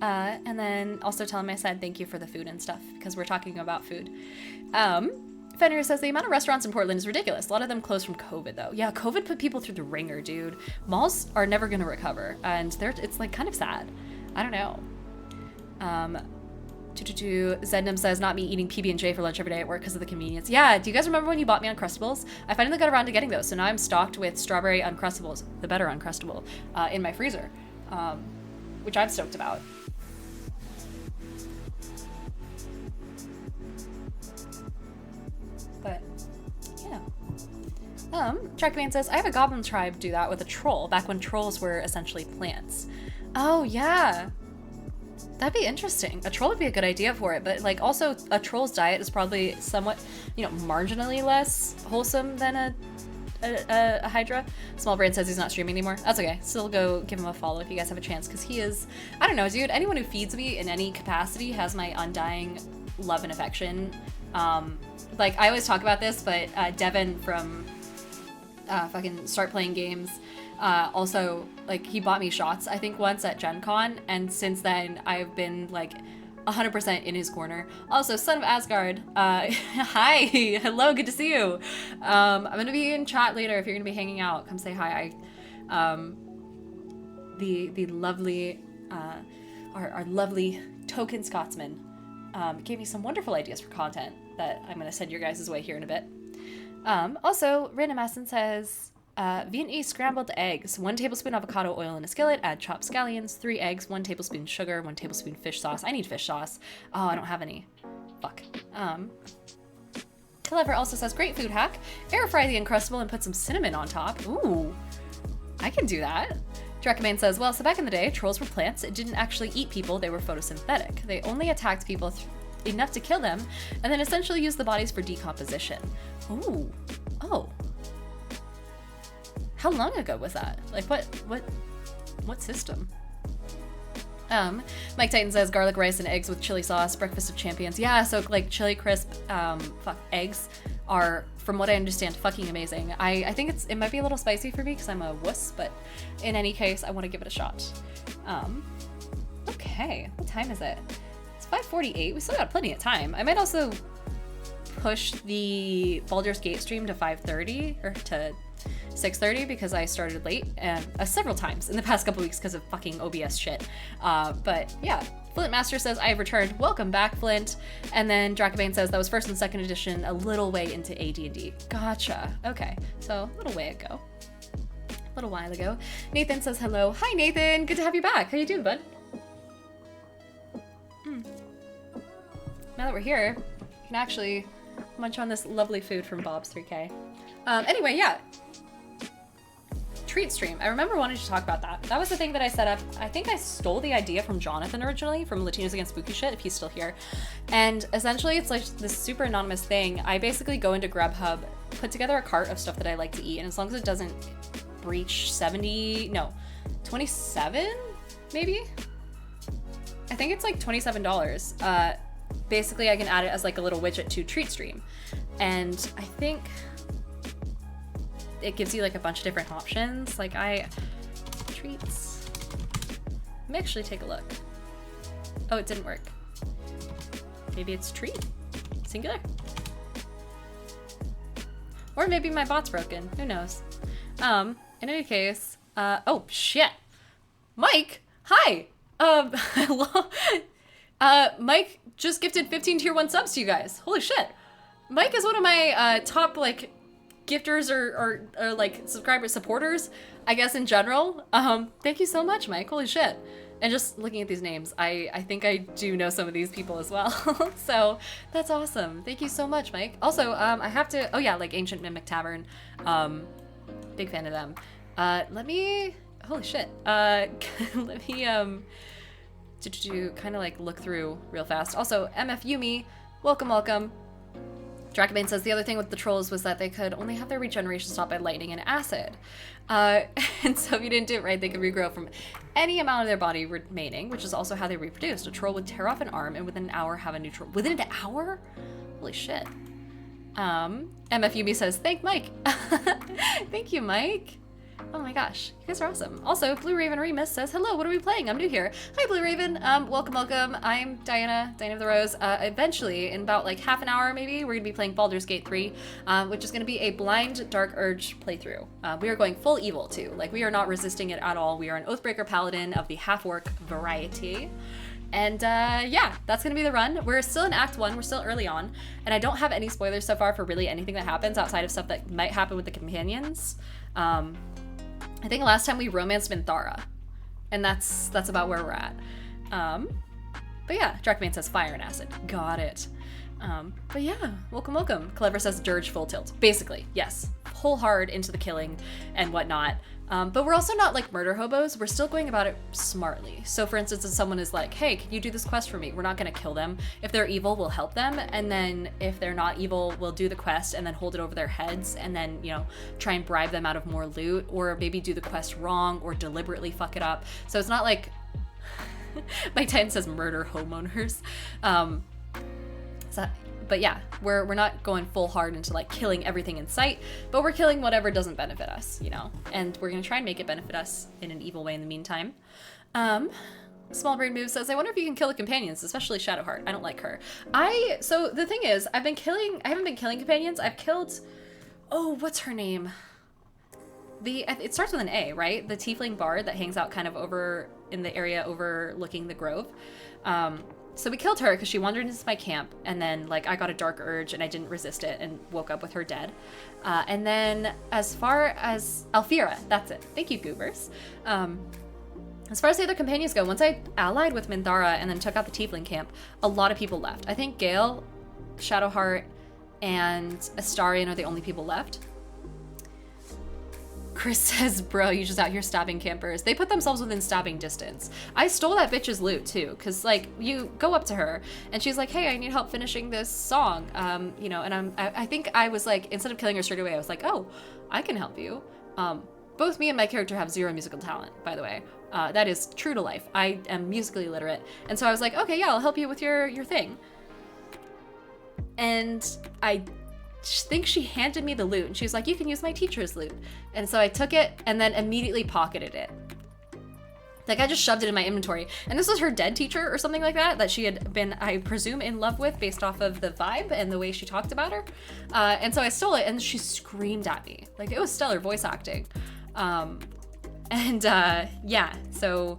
S1: And then also tell him I said thank you for the food and stuff, because we're talking about food. Fenrir says, the amount of restaurants in Portland is ridiculous. A lot of them closed from COVID, though. Yeah, COVID put people through the ringer, dude. Malls are never going to recover, and it's like kind of sad. I don't know. Zednam says, not me eating PB&J for lunch every day at work because of the convenience. Yeah, do you guys remember when you bought me Uncrustables? I finally got around to getting those, so now I'm stocked with strawberry Uncrustables, the better Uncrustable, in my freezer, which I'm stoked about. But, yeah. Trackman says, I have a goblin tribe do that with a troll, back when trolls were essentially plants. Oh, yeah. That'd be interesting. A troll would be a good idea for it, but like also a troll's diet is probably somewhat, marginally less wholesome than a Hydra. Small Brain says he's not streaming anymore. That's okay. Still go give him a follow if you guys have a chance, because he is, I don't know, dude, anyone who feeds me in any capacity has my undying love and affection. Like, I always talk about this, but Devin from fucking Start Playing Games, also, like, he bought me shots, I think, once at Gen Con, and since then, I've been, like, 100% in his corner. Also, Son of Asgard, hi, hello, good to see you. I'm gonna be in chat later if you're gonna be hanging out. Come say hi. The lovely, our lovely token Scotsman, gave me some wonderful ideas for content that I'm gonna send your guys' way here in a bit. Also, Random Aston says, Viennese scrambled eggs, 1 tablespoon avocado oil in a skillet, add chopped scallions, 3 eggs, 1 tablespoon sugar, 1 tablespoon fish sauce. I need fish sauce. Oh, I don't have any. Fuck. Clever also says, great food hack. Air fry the Uncrustable and put some cinnamon on top. Ooh, I can do that. Drekamain says, well, so back in the day, trolls were plants. It didn't actually eat people, they were photosynthetic. They only attacked people enough to kill them, and then essentially used the bodies for decomposition. Ooh. Oh. How long ago was that? Like, what system? Mike Titan says garlic rice and eggs with chili sauce, breakfast of champions. Yeah, so like chili crisp, eggs are, from what I understand, fucking amazing. I think it might be a little spicy for me because I'm a wuss, but in any case, I want to give it a shot. Okay, what time is it? It's 5:48. We still got plenty of time. I might also push the Baldur's Gate stream to 5:30 or to 6:30 because I started late and several times in the past couple weeks because of fucking OBS shit. But yeah, Flint Master says, I have returned. Welcome back, Flint. And then Dracobane says, that was first and second edition, a little way into AD&D. Gotcha. Okay, so a little way ago. A little while ago. Nathan says hello. Hi, Nathan. Good to have you back. How you doing, bud? Now that we're here, we can actually munch on this lovely food from Bob's 3K. Anyway, yeah. Treat stream. I remember wanting to talk about that. That was the thing that I set up. I think I stole the idea from Jonathan originally, from Latinos Against Spooky Shit, if he's still here. And essentially, it's like this super anonymous thing. I basically go into Grubhub, put together a cart of stuff that I like to eat, and as long as it doesn't breach 27, maybe? I think it's like $27. Basically, I can add it as like a little widget to Treat Stream. And I think it gives you like a bunch of different options. Like treats. Let me actually take a look. Oh, it didn't work. Maybe it's treat, singular. Or maybe my bot's broken, who knows? In any case, oh shit. Mike, hi. Hello. Mike just gifted 15 tier 1 subs to you guys. Holy shit. Mike is one of my top like gifters or like subscriber supporters, I guess, in general. Thank you so much, Mike. Holy shit. And just looking at these names, I think I do know some of these people as well. So that's awesome. Thank you so much, Mike. Also, I have to, oh yeah, like Ancient Mimic Tavern. Big fan of them. Let me, holy shit. Let me to kind of like look through real fast. Also, MF Yumi, welcome. Dracobane says the other thing with the trolls was that they could only have their regeneration stopped by lightning and acid. And so if you didn't do it right, they could regrow from any amount of their body remaining, which is also how they reproduced. A troll would tear off an arm and within an hour have a new troll. Within an hour? Holy shit. MF Yumi says, thank Mike. Thank you, Mike. Oh my gosh, you guys are awesome. Also, Blue Raven Remus says, hello, what are we playing? I'm new here. Hi, Blue Raven. Welcome. I'm Diana of the Rose. Eventually, in about like half an hour maybe, we're gonna be playing Baldur's Gate 3, which is gonna be a blind Dark Urge playthrough. We are going full evil too. Like, we are not resisting it at all. We are an Oathbreaker Paladin of the half-orc variety. And yeah, that's gonna be the run. We're still in Act 1, we're still early on, and I don't have any spoilers so far for really anything that happens outside of stuff that might happen with the companions. I think last time we romanced Minthara, and that's about where we're at. But yeah, Dracobane says fire and acid. Got it. But yeah, welcome. Clever says dirge full tilt. Basically, yes. Whole hard into the killing and whatnot. But we're also not like murder hobos. We're still going about it smartly. So for instance, if someone is like, hey, can you do this quest for me? We're not gonna kill them. If they're evil, we'll help them. And then if they're not evil, we'll do the quest and then hold it over their heads and then, you know, try and bribe them out of more loot, or maybe do the quest wrong or deliberately fuck it up. So it's not like, Mike Titan says murder homeowners. But yeah, we're not going full hard into like killing everything in sight, but we're killing whatever doesn't benefit us, you know? And we're gonna try and make it benefit us in an evil way in the meantime. Small Brain Move says, I wonder if you can kill the companions, especially Shadowheart. I don't like her. So the thing is, I haven't been killing companions. I've killed, oh, what's her name? It starts with an A, right? The tiefling bard that hangs out kind of over in the area overlooking the grove. So we killed her because she wandered into my camp, and then like I got a dark urge and I didn't resist it and woke up with her dead. And then as far as Alfira, that's it. Thank you, Goobers. As far as the other companions go, once I allied with Minthara and then took out the tiefling camp, a lot of people left. I think Gale, Shadowheart, and Astarion are the only people left. Chris says, bro, you just out here stabbing campers. They put themselves within stabbing distance. I stole that bitch's loot too, because like you go up to her and she's like, hey, I need help finishing this song. You know, and I think I was like, instead of killing her straight away, I was like, oh, I can help you. both me and my character have 0 musical talent, by the way. That is true to life. I am musically illiterate. And so I was like, okay, yeah, I'll help you with your thing. And I think she handed me the loot, and she was like, you can use my teacher's loot. And so I took it and then immediately pocketed it. Like, I just shoved it in my inventory. And this was her dead teacher or something like that she had been, I presume, in love with based off of the vibe and the way she talked about her. And so I stole it, and she screamed at me. Like, it was stellar voice acting. Yeah, so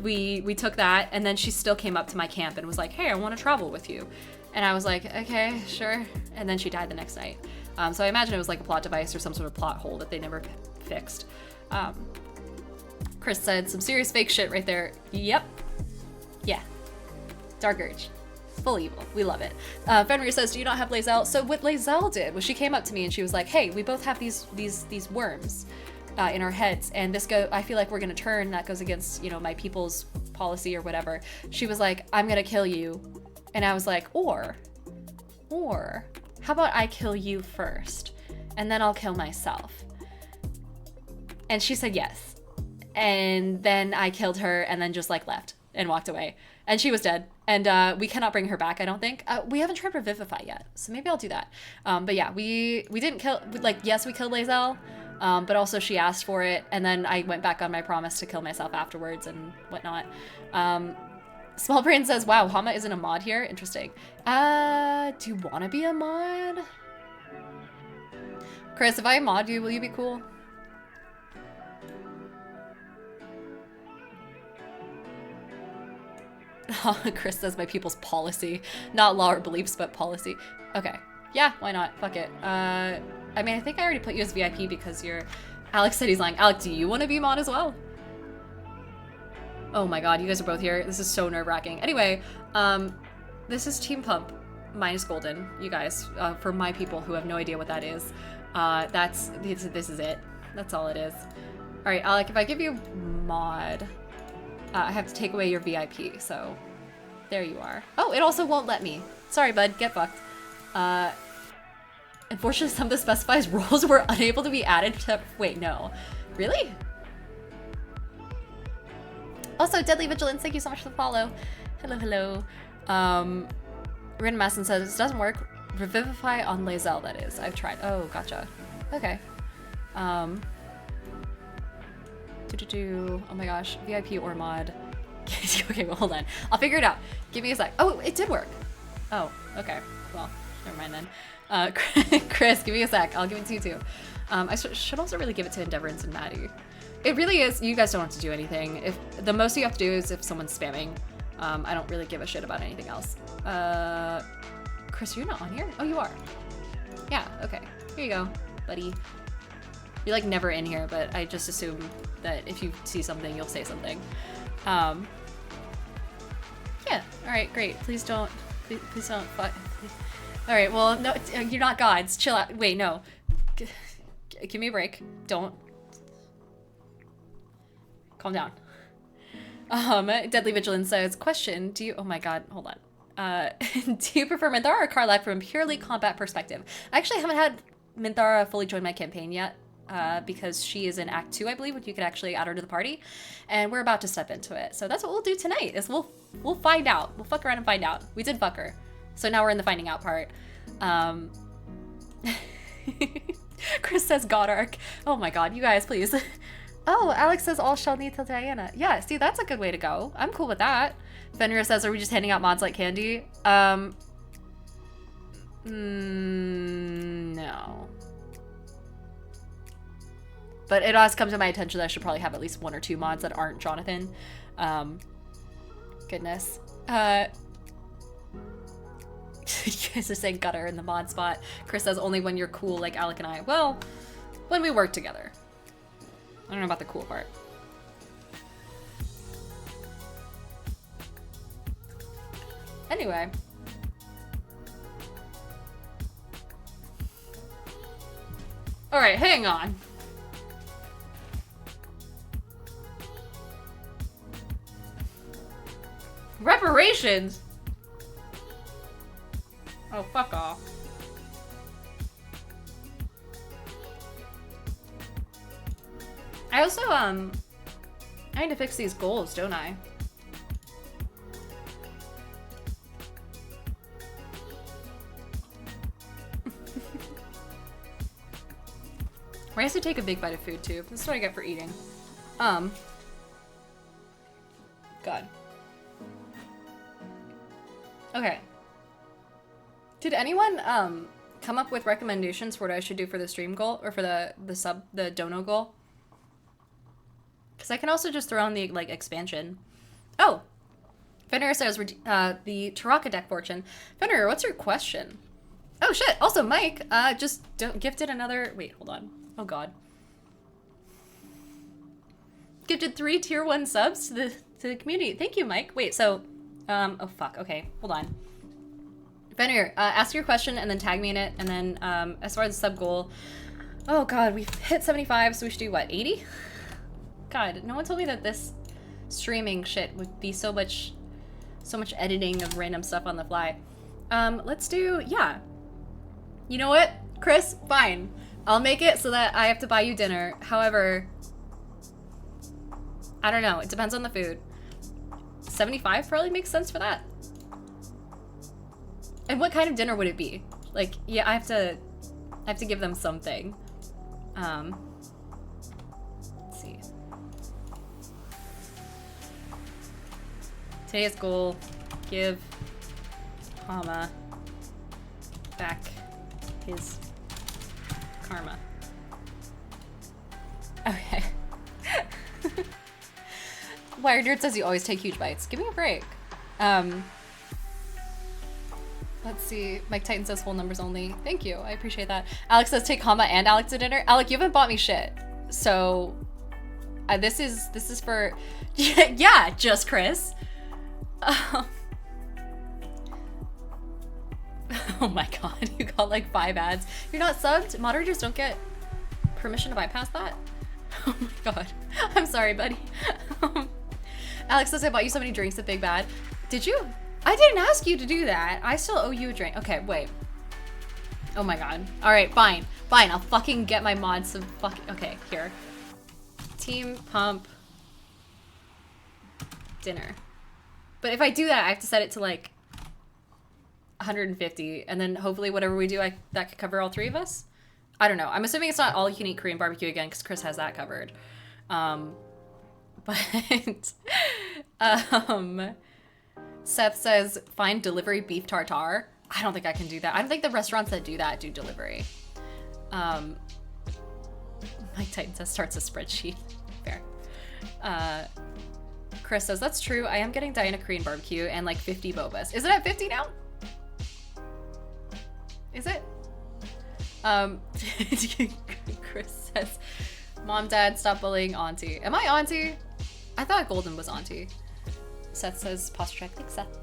S1: we took that, and then she still came up to my camp and was like, hey, I want to travel with you. And I was like, okay, sure. And then she died the next night. So I imagine it was like a plot device or some sort of plot hole that they never fixed. Chris said, some serious fake shit right there. Yep. Yeah. Dark Urge. Full evil. We love it. Fenrir says, do you not have Lae'zel? So what Lae'zel did was she came up to me and she was like, hey, we both have these worms in our heads, and I feel like we're gonna turn, that goes against, you know, my people's policy or whatever. She was like, I'm gonna kill you. And I was like, or how about I kill you first and then I'll kill myself? And she said yes. And then I killed her and then just like left and walked away. And she was dead. And we cannot bring her back, I don't think. We haven't tried Revivify yet, so maybe I'll do that. But yeah, we didn't kill, like, yes, we killed Lae'zel, but also she asked for it. And then I went back on my promise to kill myself afterwards and whatnot. Small Brain says, wow, Hama isn't a mod here. Interesting. Do you want to be a mod? Chris, if I mod you, will you be cool? Chris says my people's policy. Not law or beliefs, but policy. Okay. Yeah, why not? Fuck it. I mean, I think I already put you as VIP because you're... Alex said he's lying. Alex, do you want to be mod as well? Oh my god, you guys are both here. This is so nerve-wracking. Anyway, this is Team Pump minus Golden, you guys, for my people who have no idea what that is. This is it. That's all it is. All right, Alec, if I give you mod, I have to take away your VIP, so there you are. Oh, it also won't let me. Sorry, bud, get fucked. Unfortunately, some of the specified roles were unable to be added to... Wait, no. Really? Also, Deadly Vigilance, thank you so much for the follow. Hello, hello. Random Masson says, it doesn't work. Revivify on Lae'zel, that is. I've tried. Oh, gotcha. Okay. Oh my gosh. VIP or mod. Okay, well, hold on. I'll figure it out. Give me a sec. Oh, it did work. Oh, okay. Well, never mind then. Chris, give me a sec. I'll give it to you too. I should also really give it to Endeavorance and Maddie. It really is. You guys don't have to do anything. If the most you have to do is if someone's spamming. I don't really give a shit about anything else. Chris, you're not on here? Oh, you are. Yeah, okay. Here you go, buddy. You're like never in here, but I just assume that if you see something, you'll say something. Yeah, all right, great. Please don't fuck. All right, well, no, you're not gods. Chill out. Wait, no. Give me a break. Don't. Calm down. Deadly Vigilance says, question, do you, oh my god, hold on. Do you prefer Minthara or Karlach from a purely combat perspective? I actually haven't had Minthara fully join my campaign yet, because she is in Act 2, I believe, when you could actually add her to the party, and we're about to step into it. So that's what we'll do tonight, is we'll find out. We'll fuck around and find out. We did fuck her. So now we're in the finding out part. Chris says God arc. Oh my god, you guys, please. Oh, Alex says all shall need till Diana. Yeah, see, that's a good way to go. I'm cool with that. Fenrir says, are we just handing out mods like candy? No. But it has come to my attention that I should probably have at least 1 or 2 mods that aren't Jonathan. Goodness. You guys are saying gutter in the mod spot. Chris says only when you're cool like Alec and I. Well, when we work together. I don't know about the cool part. Anyway. All right, hang on. Reparations? Oh, fuck off. I also, I need to fix these goals, don't I? I have to take a big bite of food too. This is what I get for eating. God. Okay. Did anyone come up with recommendations for what I should do for the stream goal or for the dono goal? Because I can also just throw in the like expansion. Oh, Fenrir says the Taraka deck fortune. Fenrir, what's your question? Oh shit! Also, Mike just gifted another. Wait, hold on. Oh god. Gifted 3 tier 1 subs to the community. Thank you, Mike. Wait, so oh fuck. Okay, hold on. Fenrir, ask your question and then tag me in it. And then as far as the sub goal, oh god, we've hit 75, so we should do what, 80? God, no one told me that this streaming shit would be so much editing of random stuff on the fly. Let's do, yeah. You know what, Chris? Fine. I'll make it so that I have to buy you dinner. However, I don't know. It depends on the food. 75 probably makes sense for that. And what kind of dinner would it be? Like, yeah, I have to give them something. Let's see. Today's goal, give Hama back his karma. Okay. Wired Nerd says you always take huge bites. Give me a break. Let's see. Mike Titan says full numbers only. Thank you. I appreciate that. Alex says take Hama and Alex to dinner. Alec, you haven't bought me shit. So this is for yeah, just Chris. Oh my god, you got like 5 ads. You're not subbed? Moderators don't get permission to bypass that? Oh my god. I'm sorry, buddy. Alex says I bought you so many drinks at Big Bad. Did you? I didn't ask you to do that. I still owe you a drink. Okay, wait. Oh my god. Alright, fine. Fine, I'll fucking get my mods some fucking... Okay, here. Team Pump. Dinner. But if I do that, I have to set it to like 150, and then hopefully whatever we do, that could cover all 3 of us? I don't know. I'm assuming it's not all you can eat Korean barbecue again, because Chris has that covered. But Seth says, find delivery beef tartare. I don't think I can do that. I don't think the restaurants that do that do delivery. Mike Titan says, starts a spreadsheet. Fair. Chris says, that's true. I am getting Diana Korean barbecue and like 50 bobas. Is it at 50 now? Is it? Chris says, Mom, Dad, stop bullying Auntie. Am I Auntie? I thought Golden was Auntie. Seth says, posture check. Thanks, Seth.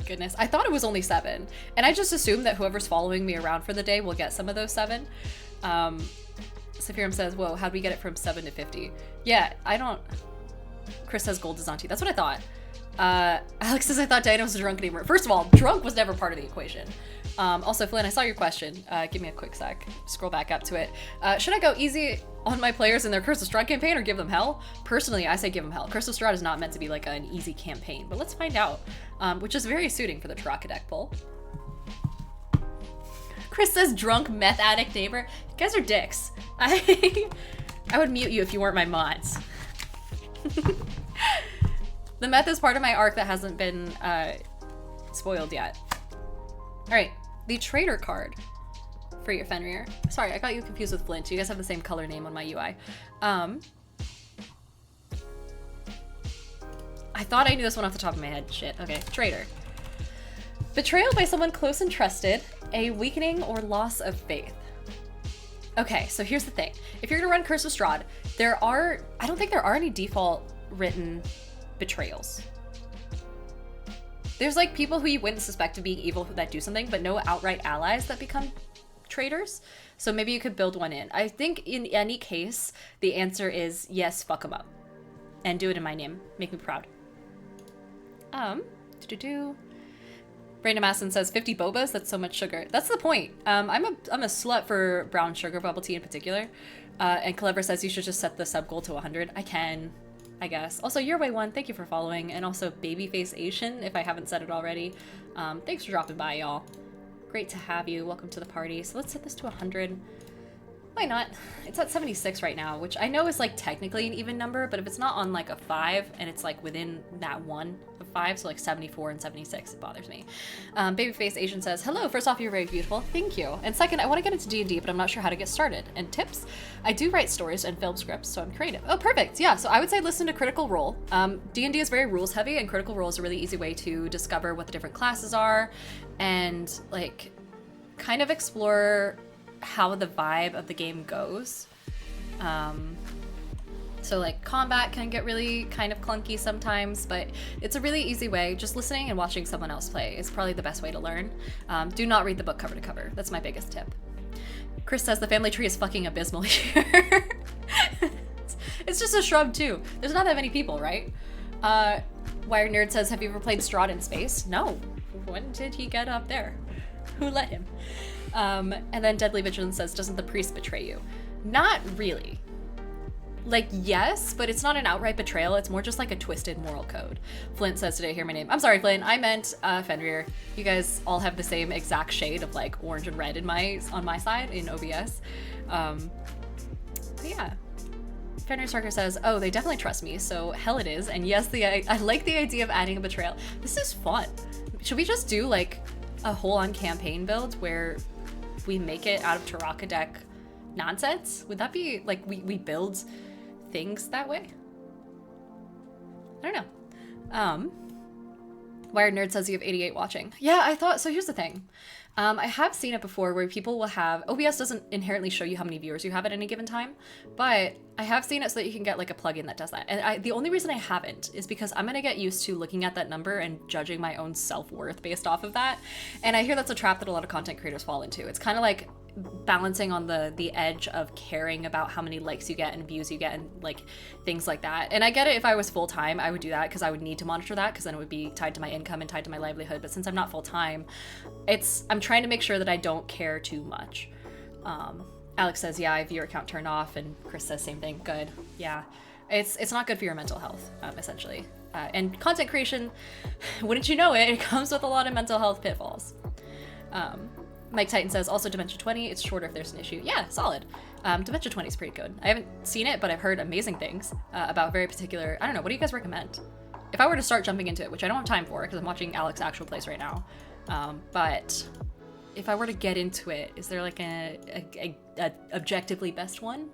S1: Goodness, I thought it was only 7. And I just assumed that whoever's following me around for the day will get some of those 7. Sephiram says, whoa, how'd we get it from 7 to 50? Yeah, I don't... Chris says gold is Auntie. That's what I thought. Alex says, I thought Diana was a drunk anymore. First of all, drunk was never part of the equation. Also, Flynn, I saw your question. Give me a quick sec. Scroll back up to it. Should I go easy on my players in their Curse of Strahd campaign or give them hell? Personally, I say give them hell. Curse of Strahd is not meant to be like an easy campaign, but let's find out. Which is very suiting for the Taraka deck pull. Chris says drunk meth addict neighbor. You guys are dicks. I would mute you if you weren't my mods. The meth is part of my arc that hasn't been spoiled yet. All right, the trader card for your Fenrir. Sorry, I got you confused with Flint. You guys have the same color name on my UI. I thought I knew this one off the top of my head. Shit. Okay, trader. Betrayal by someone close and trusted, a weakening or loss of faith. Okay, so here's the thing. If you're gonna run Curse of Strahd, I don't think there are any default written betrayals. There's like people who you wouldn't suspect of being evil that do something, but no outright allies that become traitors. So maybe you could build one in. I think in any case, the answer is yes, fuck them up. And do it in my name. Make me proud. Brandon Masson says 50 bobas. That's so much sugar. That's the point. I'm a slut for brown sugar bubble tea in particular. And Clever says you should just set the sub goal to 100. I can, I guess. Also, Your Way One, thank you for following, and also Babyface Asian, if I haven't said it already. Thanks for dropping by, y'all. Great to have you. Welcome to the party. So let's set this to 100. Why not? It's at 76 right now, which I know is like technically an even number, but if it's not on like a 5 and it's like within that one of 5, so like 74 and 76, it bothers me. Babyface Asian says, hello, first off, you're very beautiful. Thank you. And second, I want to get into D&D, but I'm not sure how to get started. And tips? I do write stories and film scripts, so I'm creative. Oh, perfect. Yeah, so I would say listen to Critical Role. D&D is very rules heavy, and Critical Role is a really easy way to discover what the different classes are and like kind of explore how the vibe of the game goes. So like combat can get really kind of clunky sometimes, but it's a really easy way. Just listening and watching someone else play is probably the best way to learn. Do not read the book cover to cover. That's my biggest tip. Chris says the family tree is fucking abysmal here. It's just a shrub too. There's not that many people, right? Wired Nerd says, have you ever played Strahd in space? No. When did he get up there? Who let him? And then Deadly Vigilance says, doesn't the priest betray you? Not really. Like, yes, but it's not an outright betrayal. It's more just like a twisted moral code. Flint says, did I hear my name? I'm sorry, Flint. I meant Fenrir. You guys all have the same exact shade of like orange and red on my side in OBS. But yeah. Fenrir Starker says, oh, they definitely trust me, so hell it is. And yes, I like the idea of adding a betrayal. This is fun. Should we just do like a whole on campaign build where we make it out of Taraka deck nonsense? Would that be like we build things that way? I don't know. Wired Nerd says you have 88 watching. Yeah, I thought so. Here's the thing. I have seen it before where people will have, OBS doesn't inherently show you how many viewers you have at any given time, but I have seen it so that you can get like a plugin that does that. And the only reason I haven't is because I'm gonna get used to looking at that number and judging my own self-worth based off of that. And I hear that's a trap that a lot of content creators fall into. It's kind of like balancing on the edge of caring about how many likes you get and views you get and like things like that. And I get it, if I was full-time I would do that because I would need to monitor that because then it would be tied to my income and tied to my livelihood. But since I'm not full-time, I'm trying to make sure that I don't care too much. Alex says, yeah, I have your account turned off, and Chris says same thing. Good. Yeah, it's not good for your mental health, essentially. And content creation, wouldn't you know it, it comes with a lot of mental health pitfalls. Mike Titan says, also Dimension 20, it's shorter if there's an issue. Yeah, solid. Dimension 20 is pretty good. I haven't seen it, but I've heard amazing things about very particular, I don't know, what do you guys recommend? If I were to start jumping into it, which I don't have time for because I'm watching Alex actual plays right now, but if I were to get into it, is there like a objectively best one?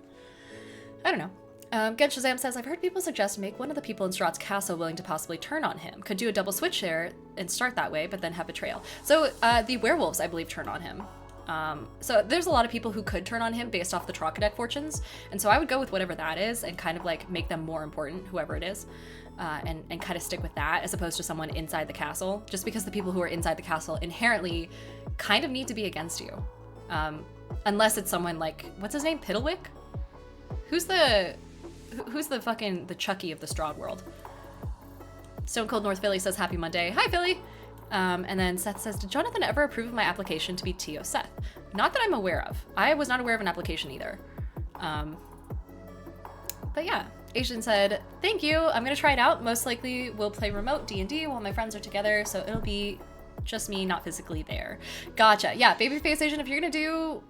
S1: I don't know. Gen Shazam says, I've heard people suggest make one of the people in Strahd's castle willing to possibly turn on him. Could do a double switch there and start that way, but then have betrayal. So the werewolves, I believe, turn on him. So there's a lot of people who could turn on him based off the Trocadec fortunes. And so I would go with whatever that is and kind of like make them more important, whoever it is. And kind of stick with that as opposed to someone inside the castle, just because the people who are inside the castle inherently kind of need to be against you. Unless it's someone like, what's his name? Piddlewick? Who's the fucking, the Chucky of the Strahd world? Stone Cold North Philly says, happy Monday. Hi, Philly. And then Seth says, did Jonathan ever approve of my application to be T.O. Seth? Not that I'm aware of. I was not aware of an application either. But yeah, Asian said, thank you. I'm going to try it out. Most likely we'll play remote D&D while my friends are together. So it'll be just me, not physically there. Gotcha. Yeah, Babyface Asian, if you're going to do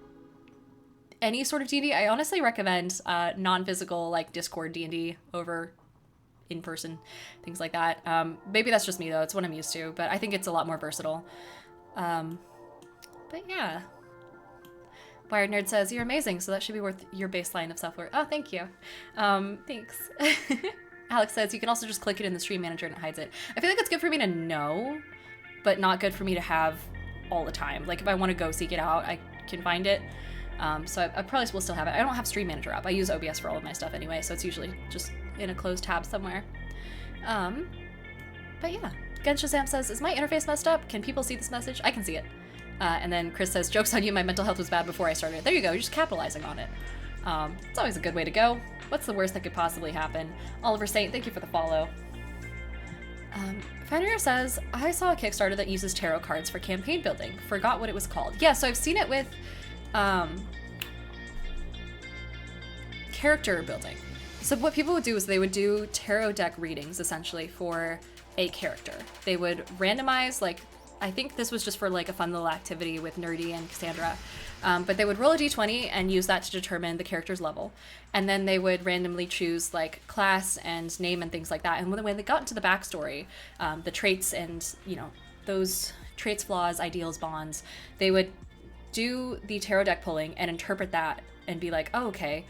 S1: any sort of D&D, I honestly recommend non-physical like Discord D&D over in person, things like that. Maybe that's just me though, it's what I'm used to, but I think it's a lot more versatile. But yeah. Wired Nerd says, you're amazing, so that should be worth your baseline of self-worth. Oh, thank you. Thanks. Alex says, you can also just click it in the stream manager and it hides it. I feel like it's good for me to know, but not good for me to have all the time. Like if I want to go seek it out, I can find it. So I probably will still have it. I don't have Stream Manager up. I use OBS for all of my stuff anyway, so it's usually just in a closed tab somewhere. But yeah. Gen Shazam says, is my interface messed up? Can people see this message? I can see it. And then Chris says, joke's on you, my mental health was bad before I started. There you go, you're just capitalizing on it. It's always a good way to go. What's the worst that could possibly happen? Oliver Saint, thank you for the follow. Fenrir says, I saw a Kickstarter that uses tarot cards for campaign building. Forgot what it was called. Yeah, so I've seen it with character building. So what people would do is they would do tarot deck readings, essentially, for a character. They would randomize, like, I think this was just for, like, a fun little activity with Nerdy and Cassandra. But they would roll a d20 and use that to determine the character's level. And then they would randomly choose, like, class and name and things like that. And when they got into the backstory, the traits and, you know, those traits, flaws, ideals, bonds, they would do the tarot deck pulling and interpret that and be like, oh, okay,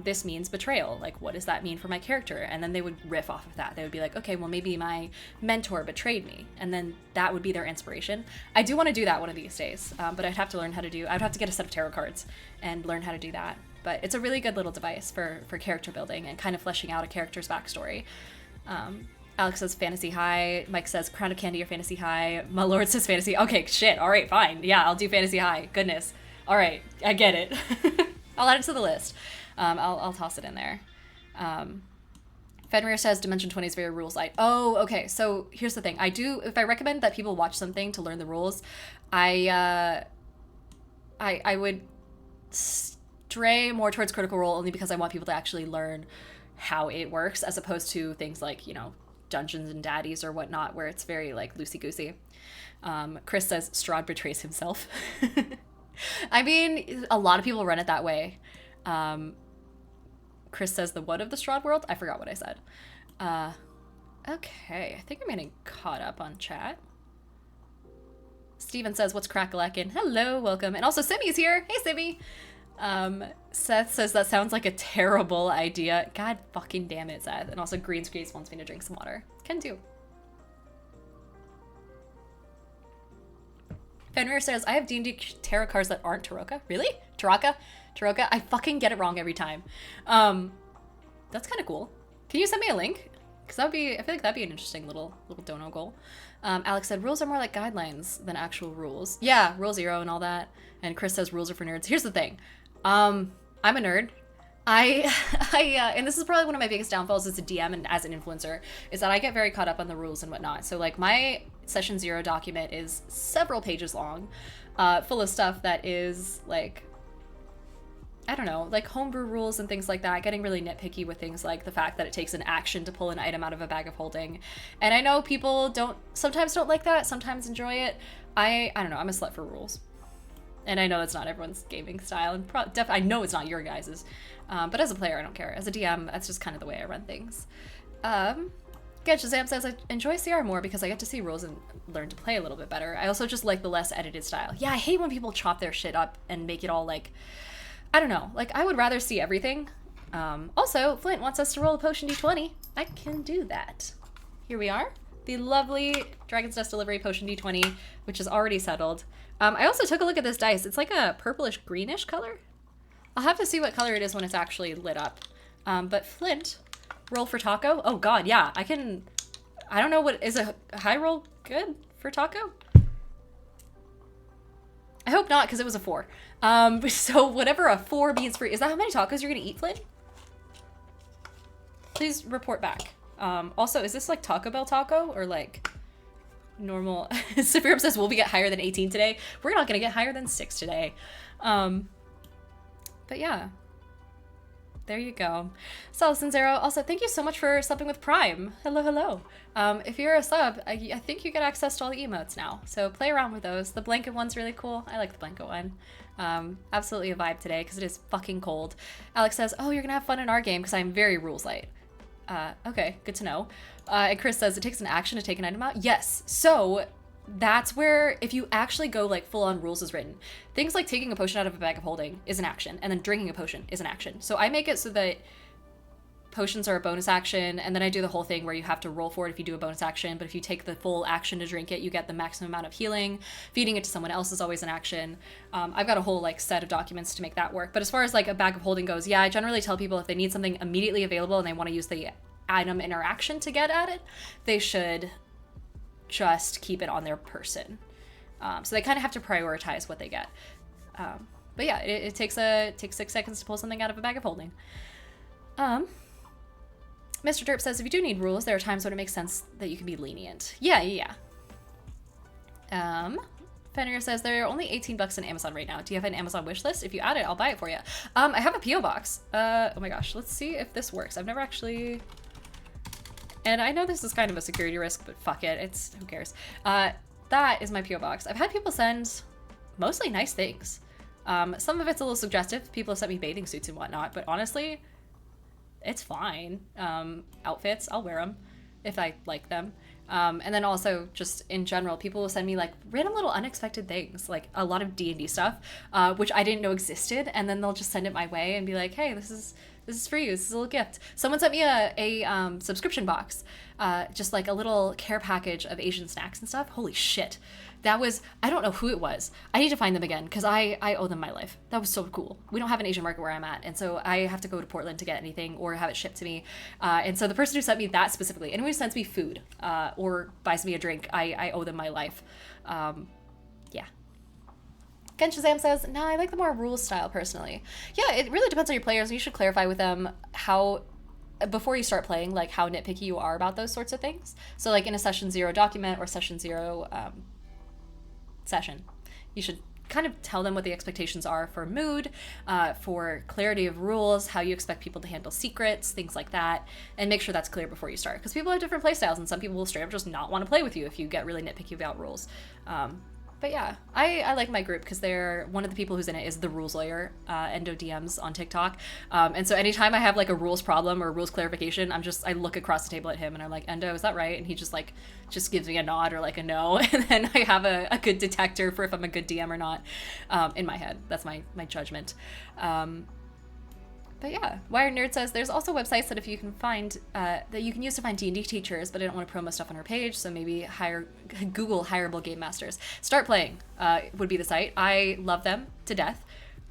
S1: this means betrayal. Like, what does that mean for my character? And then they would riff off of that. They would be like, okay, well, maybe my mentor betrayed me. And then that would be their inspiration. I do want to do that one of these days, but I'd have to learn how to do, I'd have to get a set of tarot cards and learn how to do that. But it's a really good little device for character building and kind of fleshing out a character's backstory. Alex says Fantasy High. Mike says Crown of Candy or Fantasy High. My Lord says Fantasy. Okay, shit. All right, fine. Yeah, I'll do Fantasy High. Goodness. All right, I get it. I'll add it to the list. I'll toss it in there. Fenrir says Dimension 20 is very rules light. Oh, okay. So here's the thing. If I recommend that people watch something to learn the rules, I would stray more towards Critical Role only because I want people to actually learn how it works, as opposed to things like, you know, Dungeons and Daddies or whatnot, where it's very, like, loosey-goosey. Chris says Strahd betrays himself. I mean, a lot of people run it that way. Chris says the what of the Strahd world? I forgot what I said. Okay, I think I'm getting caught up on chat. Steven says, what's crack-a-lackin'? Hello, welcome. And also Simi's here. Hey, Simi. Seth says that sounds like a terrible idea. God fucking damn it, Seth. And also Green Screens wants me to drink some water. Can do. Fenrir says, I have D&D tarot cards that aren't Taroka. Really? Taraka? I fucking get it wrong every time. That's kind of cool. Can you send me a link? Because that would be, I feel like that'd be an interesting little dono goal. Alex said, rules are more like guidelines than actual rules. Yeah, Rule Zero and all that. And Chris says, rules are for nerds. Here's the thing. I'm a nerd. And this is probably one of my biggest downfalls as a DM and as an influencer, is that I get very caught up on the rules and whatnot. So, like, my Session Zero document is several pages long, full of stuff that is, like, I don't know, like homebrew rules and things like that, getting really nitpicky with things like the fact that it takes an action to pull an item out of a bag of holding. And I know people sometimes don't like that, sometimes enjoy it. I don't know, I'm a slut for rules. And I know that's not everyone's gaming style, and I know it's not your guys's. But as a player, I don't care. As a DM, that's just kind of the way I run things. Shazam says, I enjoy CR more because I get to see rules and learn to play a little bit better. I also just like the less edited style. Yeah, I hate when people chop their shit up and make it all, like, I don't know. Like, I would rather see everything. Also, Flint wants us to roll a potion d20. I can do that. Here we are. The lovely Dragon's Dust Delivery Potion d20, which is already settled. I also took a look at this dice. It's like a purplish greenish color. I'll have to see what color it is when it's actually lit up. But Flint, roll for taco. Oh god, yeah, I don't know is a high roll good for taco? I hope not, because it was a 4. So whatever a 4 means for, is that how many tacos you're gonna eat, Flint? Please report back. Also, is this like Taco Bell taco or like normal? Safiram says, will we get higher than 18 today? We're not gonna get higher than 6 today. But yeah, there you go. Solison Zero, also thank you so much for subbing with Prime. Hello. If you're a sub, I think you get access to all the emotes now, so play around with those. The blanket one's really cool. I like the blanket one. Absolutely a vibe today because it is fucking cold. Alex says, oh, you're gonna have fun in our game because I'm very rules light. Okay, good to know. And Chris says, it takes an action to take an item out. Yes, so that's where, if you actually go like full on rules as written, things like taking a potion out of a bag of holding is an action, and then drinking a potion is an action. So I make it so that potions are a bonus action, and then I do the whole thing where you have to roll for it if you do a bonus action, but if you take the full action to drink it, you get the maximum amount of healing. Feeding it to someone else is always an action. I've got a whole like set of documents to make that work. But as far as like a bag of holding goes, yeah, I generally tell people if they need something immediately available and they want to use the item interaction to get at it, they should just keep it on their person. So they kind of have to prioritize what they get. But yeah, it takes 6 seconds to pull something out of a bag of holding. Mr. Derp says, if you do need rules, there are times when it makes sense that you can be lenient. Yeah. Fenrir says, there are only 18 bucks on Amazon right now. Do you have an Amazon wish list? If you add it, I'll buy it for you. I have a P.O. box. Oh my gosh, let's see if this works. I've never actually... And I know this is kind of a security risk, but fuck it. Who cares? That is my P.O. box. I've had people send mostly nice things. Some of it's a little suggestive. People have sent me bathing suits and whatnot, but honestly, it's fine. Outfits, I'll wear them if I like them. And then also just in general, people will send me like random little unexpected things, like a lot of D&D stuff, which I didn't know existed. And then they'll just send it my way and be like, hey, this is for you. This is a little gift. Someone sent me a subscription box, just like a little care package of Asian snacks and stuff. Holy shit. That was, I don't know who it was. I need to find them again because I owe them my life. That was so cool. We don't have an Asian market where I'm at. And so I have to go to Portland to get anything or have it shipped to me. And so the person who sent me that specifically, anyone who sends me food or buys me a drink, I owe them my life. Yeah. Ken Shazam says, no, I like the more rules style personally. Yeah, it really depends on your players. You should clarify with them how, before you start playing, like how nitpicky you are about those sorts of things. So like in a session 0 document or session 0 session, you should kind of tell them what the expectations are for mood, for clarity of rules, how you expect people to handle secrets, things like that, and make sure that's clear before you start. Because people have different play styles, and some people will straight up just not want to play with you if you get really nitpicky about rules. But yeah, I like my group because they're one of the people who's in it is the rules lawyer, Endo DMs on TikTok. And so anytime I have like a rules problem or rules clarification, I look across the table at him and I'm like, Endo, is that right? And he just gives me a nod or like a no. And then I have a good detector for if I'm a good DM or not in my head. That's my judgment. But yeah, Wired Nerd says there's also websites that if you can find that you can use to find D&D teachers, but I don't want to promo stuff on her page, so maybe Google hireable game masters. Start Playing would be the site. I love them to death.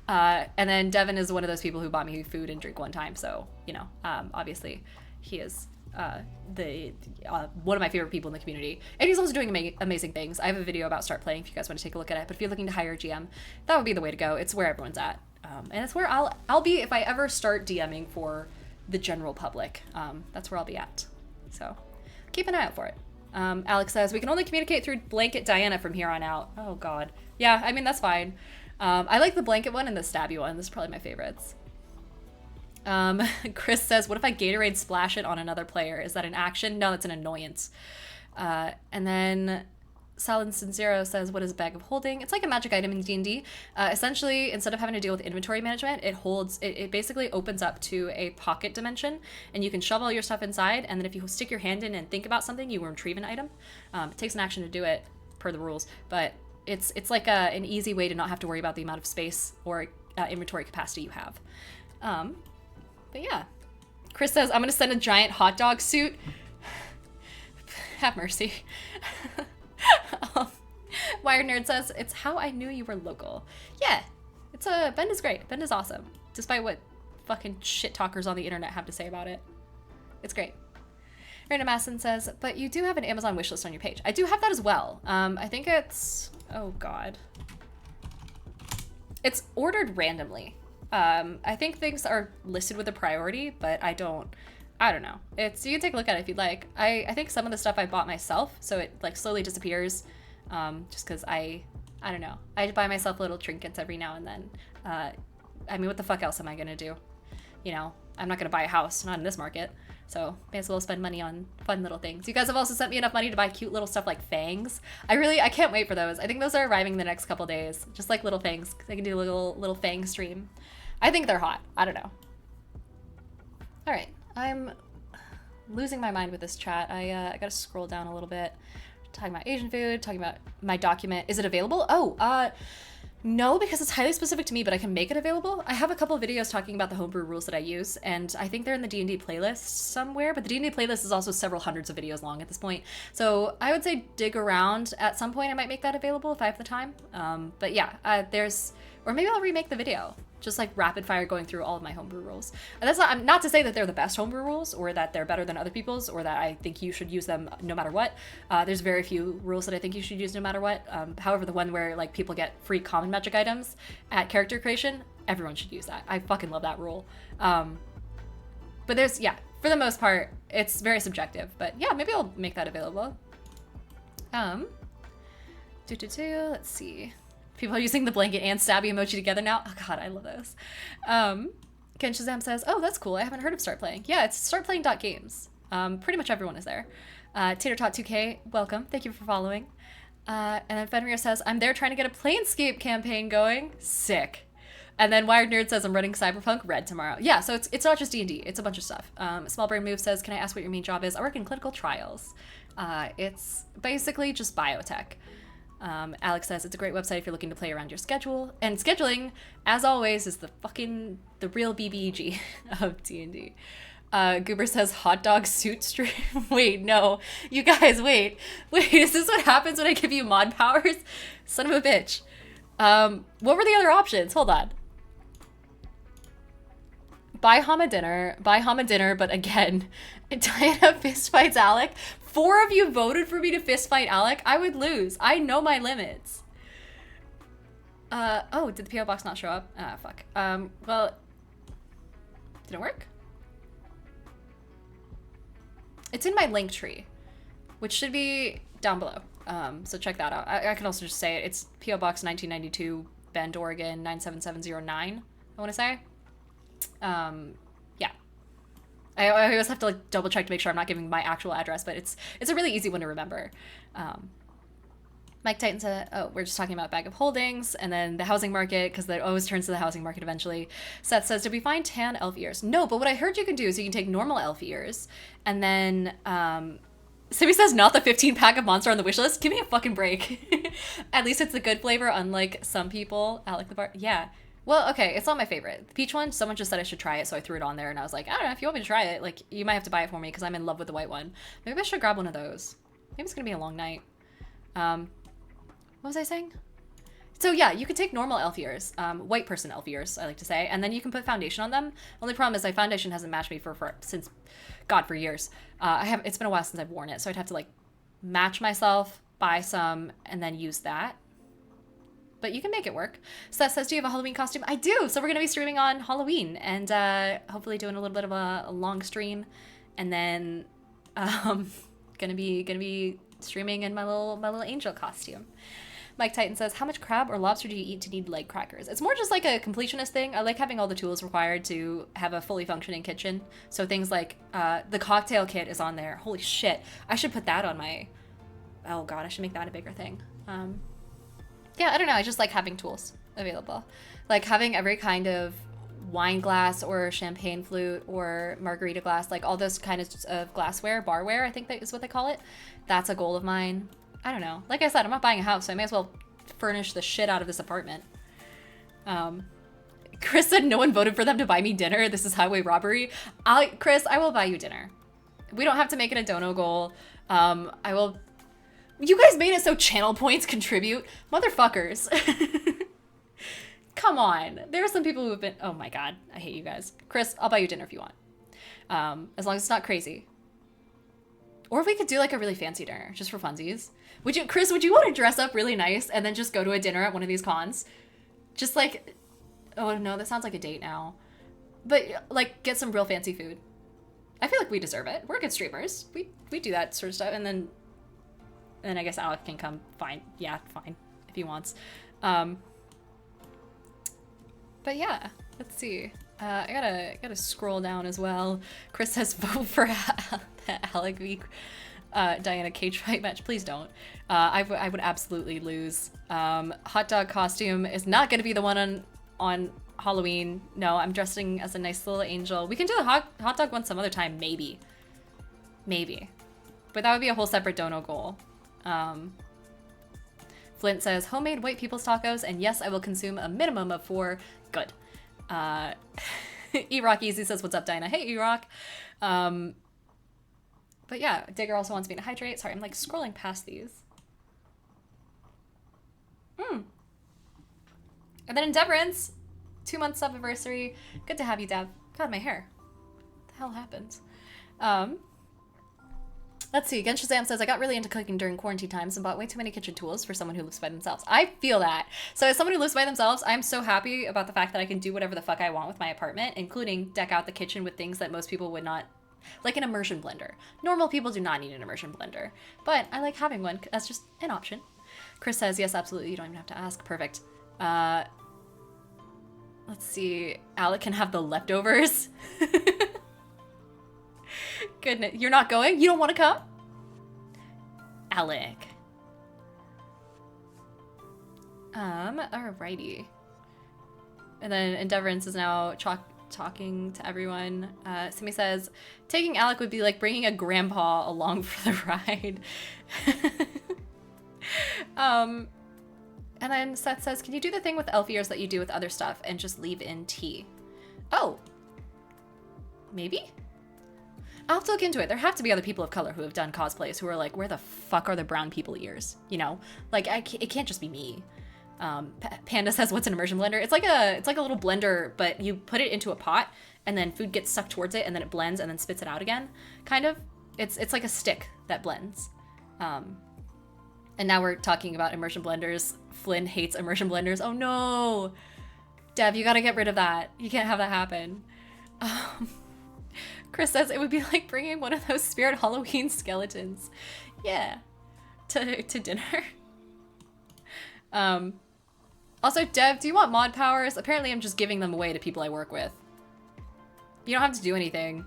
S1: And then Devin is one of those people who bought me food and drink one time, so you know, obviously he is one of my favorite people in the community, and he's also doing amazing things. I have a video about Start Playing if you guys want to take a look at it. But if you're looking to hire a GM, that would be the way to go. It's where everyone's at. And it's where I'll be if I ever start DMing for the general public. That's where I'll be at. So keep an eye out for it. Alex says, we can only communicate through Blanket Diana from here on out. Oh, God. Yeah, I mean, that's fine. I like the Blanket one and the Stabby one. This is probably my favorites. Chris says, what if I Gatorade splash it on another player? Is that an action? No, that's an annoyance. And then... Salin Sincero says, what is a bag of holding? It's like a magic item in D&D. Essentially, instead of having to deal with inventory management, it basically opens up to a pocket dimension, and you can shove all your stuff inside, and then if you stick your hand in and think about something, you retrieve an item. It takes an action to do it, per the rules, but it's like an easy way to not have to worry about the amount of space or inventory capacity you have. But yeah. Chris says, I'm going to send a giant hot dog suit. Have mercy. Wired Nerd says, it's how I knew you were local. Yeah, Bend is great. Bend is awesome, despite what fucking shit talkers on the internet have to say about it. It's great. Random Masson says, but you do have an Amazon wishlist on your page. I do have that as well. I think it's, oh god, it's ordered randomly. I think things are listed with a priority, but I don't know. You can take a look at it if you'd like. I think some of the stuff I bought myself, so it like slowly disappears, just because I don't know. I buy myself little trinkets every now and then. I mean, what the fuck else am I gonna do? You know, I'm not gonna buy a house, not in this market. So may as well spend money on fun little things. You guys have also sent me enough money to buy cute little stuff like fangs. I can't wait for those. I think those are arriving in the next couple days. Just like little fangs. I can do a little fang stream. I think they're hot. I don't know. All right. I'm losing my mind with this chat. I gotta scroll down a little bit. Talking about Asian food, talking about my document. Is it available? Oh, no, because it's highly specific to me, but I can make it available. I have a couple of videos talking about the homebrew rules that I use, and I think they're in the D&D playlist somewhere, but the D&D playlist is also several hundreds of videos long at this point. So I would say dig around. At some point I might make that available if I have the time. But yeah, or maybe I'll remake the video. Just like rapid fire going through all of my homebrew rules. And that's not to say that they're the best homebrew rules or that they're better than other people's or that I think you should use them no matter what. There's very few rules that I think you should use no matter what. However, the one where like people get free common magic items at character creation, everyone should use that. I fucking love that rule. But there's, for the most part, it's very subjective. But yeah, maybe I'll make that available. Let's see. People are using the blanket and stabby emoji together now. Oh god, I love those. Ken Shazam says, oh, that's cool. I haven't heard of Start Playing. Yeah, it's startplaying.games. Pretty much everyone is there. TaterTot2K, welcome. Thank you for following. And then Fenrir says, I'm there trying to get a Planescape campaign going. Sick. And then Wired Nerd says, I'm running Cyberpunk Red tomorrow. Yeah, so it's not just D&D. It's a bunch of stuff. Small Brain Move says, can I ask what your main job is? I work in clinical trials. It's basically just biotech. Alex says, it's a great website if you're looking to play around your schedule. And scheduling, as always, is the real BBEG of D&D. Goober says, hot dog suit stream. Wait, no. You guys, wait. Is this what happens when I give you mod powers? Son of a bitch. What were the other options? Hold on. Buy Hama dinner, but again, Diana fistfights Alec. 4 of you voted for me to fistfight Alec. I would lose. I know my limits. Oh, did the PO box not show up? Ah, fuck. Well, did it work? It's in my link tree, which should be down below. So check that out. I can also just say it. It's PO Box 1992, Bend, Oregon 97709. I want to say. Yeah. I always have to like double check to make sure I'm not giving my actual address, but it's a really easy one to remember. Mike Titan said, oh, we're just talking about bag of holdings and then the housing market, because that always turns to the housing market eventually. Seth says, did we find tan elf ears? No, but what I heard you can do is you can take normal elf ears and then, Simi says, not the 15 pack of Monster on the wish list. Give me a fucking break. At least it's a good flavor, unlike some people. Alec the Bar. Yeah. Well, okay, it's not my favorite. The peach one, someone just said I should try it, so I threw it on there, and I was like, I don't know, if you want me to try it, like, you might have to buy it for me, because I'm in love with the white one. Maybe I should grab one of those. Maybe it's gonna be a long night. What was I saying? So yeah, you can take normal elf ears, white person elf ears, I like to say, and then you can put foundation on them. Only problem is my foundation hasn't matched me since, God, for years. It's been a while since I've worn it, so I'd have to like match myself, buy some, and then use that. But you can make it work. Seth says, do you have a Halloween costume? I do! So we're going to be streaming on Halloween and hopefully doing a little bit of a long stream. And then gonna be streaming in my little angel costume. Mike Titan says, how much crab or lobster do you eat to need leg crackers? It's more just like a completionist thing. I like having all the tools required to have a fully functioning kitchen. So things like the cocktail kit is on there. Holy shit. I should put that on my... Oh god, I should make that a bigger thing. Yeah, I don't know. I just like having tools available. Like having every kind of wine glass or champagne flute or margarita glass, like all those kinds of glassware, barware, I think that is what they call it. That's a goal of mine. I don't know. Like I said, I'm not buying a house, so I may as well furnish the shit out of this apartment. Chris said no one voted for them to buy me dinner. This is highway robbery. Chris, I will buy you dinner. We don't have to make it a dono goal. I will... You guys made it so channel points contribute. Motherfuckers. Come on. There are some people who have been... Oh my god. I hate you guys. Chris, I'll buy you dinner if you want. As long as it's not crazy. Or if we could do like a really fancy dinner, just for funsies. Chris, would you want to dress up really nice and then just go to a dinner at one of these cons? Just like... Oh no, that sounds like a date now. But like, get some real fancy food. I feel like we deserve it. We're good streamers. We do that sort of stuff. And then I guess Alec can come. Fine. Yeah, fine. If he wants. But yeah, let's see. I gotta scroll down as well. Chris says vote for Alec v. Diana cage fight match. Please don't. I would absolutely lose. Hot dog costume is not gonna be the one on Halloween. No, I'm dressing as a nice little angel. We can do the hot dog one some other time, maybe. Maybe. But that would be a whole separate dono goal. Flint says, homemade white people's tacos, and yes, I will consume a minimum of 4. Good. E-Rock Easy says, what's up, Dinah? Hey, E-Rock. But yeah, Digger also wants me to hydrate. Sorry, I'm like scrolling past these. And then Endeavorance, 2-month sub-anniversary. Good to have you, Dev. God, my hair. What the hell happened? Let's see. Gen Shazam says, I got really into cooking during quarantine times and bought way too many kitchen tools for someone who lives by themselves. I feel that. So as someone who lives by themselves, I'm so happy about the fact that I can do whatever the fuck I want with my apartment, including deck out the kitchen with things that most people would not Like an immersion blender. Normal people do not need an immersion blender, but I like having one. That's just an option. Chris says, yes, absolutely. You don't even have to ask. Perfect. Let's see. Alec can have the leftovers. Goodness. You're not going? You don't want to come? Alec. Alrighty. And then Endeavorance is now talking to everyone. Simi says, taking Alec would be like bringing a grandpa along for the ride. And then Seth says, can you do the thing with elf ears that you do with other stuff and just leave in tea? Oh. Maybe? I'll have to look into it. There have to be other people of color who have done cosplays who are like, where the fuck are the brown people ears? You know? Like, it can't just be me. Panda says, what's an immersion blender? It's like a little blender, but you put it into a pot and then food gets sucked towards it and then it blends and then spits it out again. Kind of. It's like a stick that blends. And now we're talking about immersion blenders. Flynn hates immersion blenders. Oh no! Dev, you gotta get rid of that. You can't have that happen. Chris says it would be like bringing one of those spirit Halloween skeletons. Yeah. To dinner. Also, Dev, do you want mod powers? Apparently I'm just giving them away to people I work with. You don't have to do anything.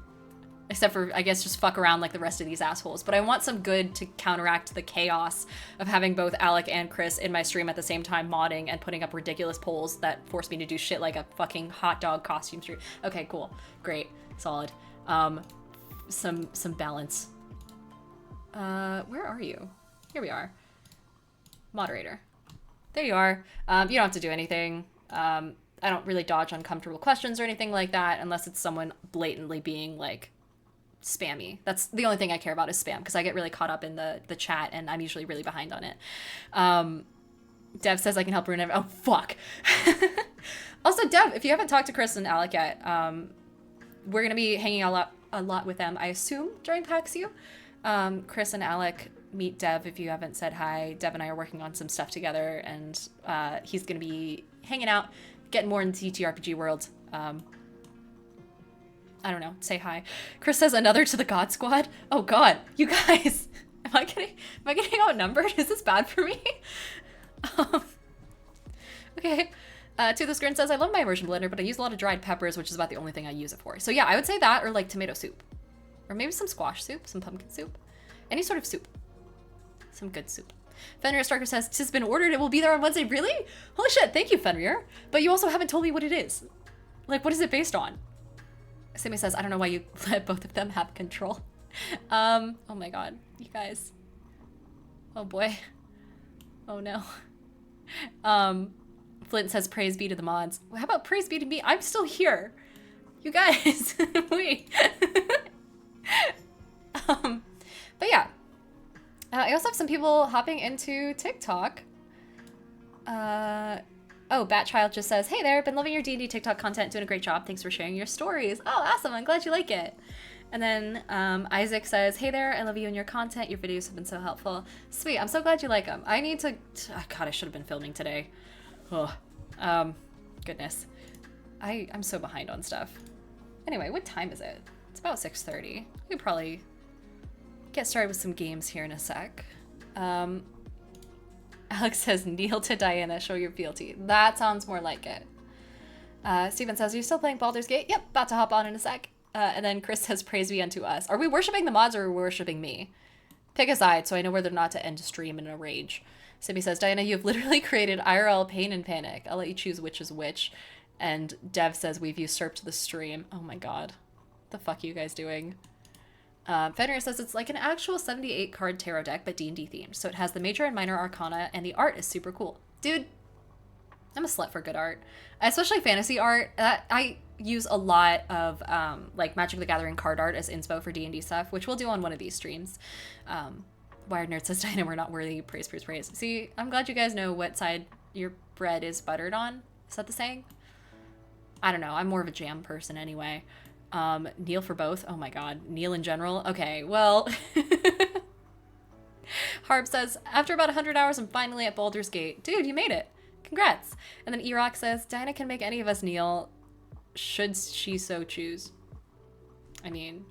S1: Except for, I guess, just fuck around like the rest of these assholes. But I want some good to counteract the chaos of having both Alec and Chris in my stream at the same time modding and putting up ridiculous polls that force me to do shit like a fucking hot dog costume stream. Okay, cool. Great. Solid. Some balance. Where are you? Here we are. Moderator. There you are. You don't have to do anything. I don't really dodge uncomfortable questions or anything like that unless it's someone blatantly being like spammy. That's the only thing I care about is spam because I get really caught up in the chat and I'm usually really behind on it. Dev says I can help ruin everything. Oh, fuck. Also, Dev, if you haven't talked to Chris and Alec yet, we're going to be hanging a lot with them, I assume, during PAX U. Chris and Alec meet Dev if you haven't said hi. Dev and I are working on some stuff together and he's going to be hanging out, getting more into TTRPG world. I don't know, say hi. Chris says another to the God Squad. Oh God, you guys, am I getting outnumbered? Is this bad for me? Okay. To the Grin says, I love my immersion blender, but I use a lot of dried peppers, which is about the only thing I use it for. So yeah, I would say that or like tomato soup. Or maybe some squash soup, some pumpkin soup. Any sort of soup. Some good soup. Fenrir Starker says, "'Tis been ordered, it will be there on Wednesday." Really? Holy shit, thank you, Fenrir. But you also haven't told me what it is. Like, what is it based on? Simi says, I don't know why you let both of them have control. Oh my god, you guys. Oh boy. Oh no. Flint says, praise be to the mods. How about praise be to me? I'm still here. You guys, wait. But yeah. I also have some people hopping into TikTok. Oh, Batchild just says, hey there, been loving your D&D TikTok content, doing a great job. Thanks for sharing your stories. Oh, awesome. I'm glad you like it. And then Isaac says, hey there, I love you and your content. Your videos have been so helpful. Sweet. I'm so glad you like them. I need to... Oh, God, I should have been filming today. Oh, goodness. I'm so behind on stuff. Anyway, what time is it? It's about 6:30. We could probably get started with some games here in a sec. Alex says, kneel to Diana, show your fealty. That sounds more like it. Steven says, are you still playing Baldur's Gate? Yep, about to hop on in a sec. And then Chris says, praise be unto us. Are we worshipping the mods or are we worshipping me? Pick a side so I know whether or not to end stream in a rage. Simi says, Diana, you've literally created IRL pain and panic. I'll let you choose which is which. And Dev says, we've usurped the stream. Oh my god. What the fuck are you guys doing? Fenrir says it's like an actual 78 card tarot deck, but D&D themed. So it has the major and minor arcana, and the art is super cool. Dude, I'm a slut for good art. Especially fantasy art. I use a lot of like Magic the Gathering card art as inspo for D&D stuff, which we'll do on one of these streams. Wired Nerd says, Diana, we're not worthy. Praise, praise, praise. See, I'm glad you guys know what side your bread is buttered on. Is that the saying? I don't know. I'm more of a jam person anyway. Kneel for both. Oh my god. Kneel in general. Okay, well. Harb says, after about 100 hours, I'm finally at Baldur's Gate. Dude, you made it. Congrats. And then Erock says, Diana can make any of us kneel, should she so choose. I mean,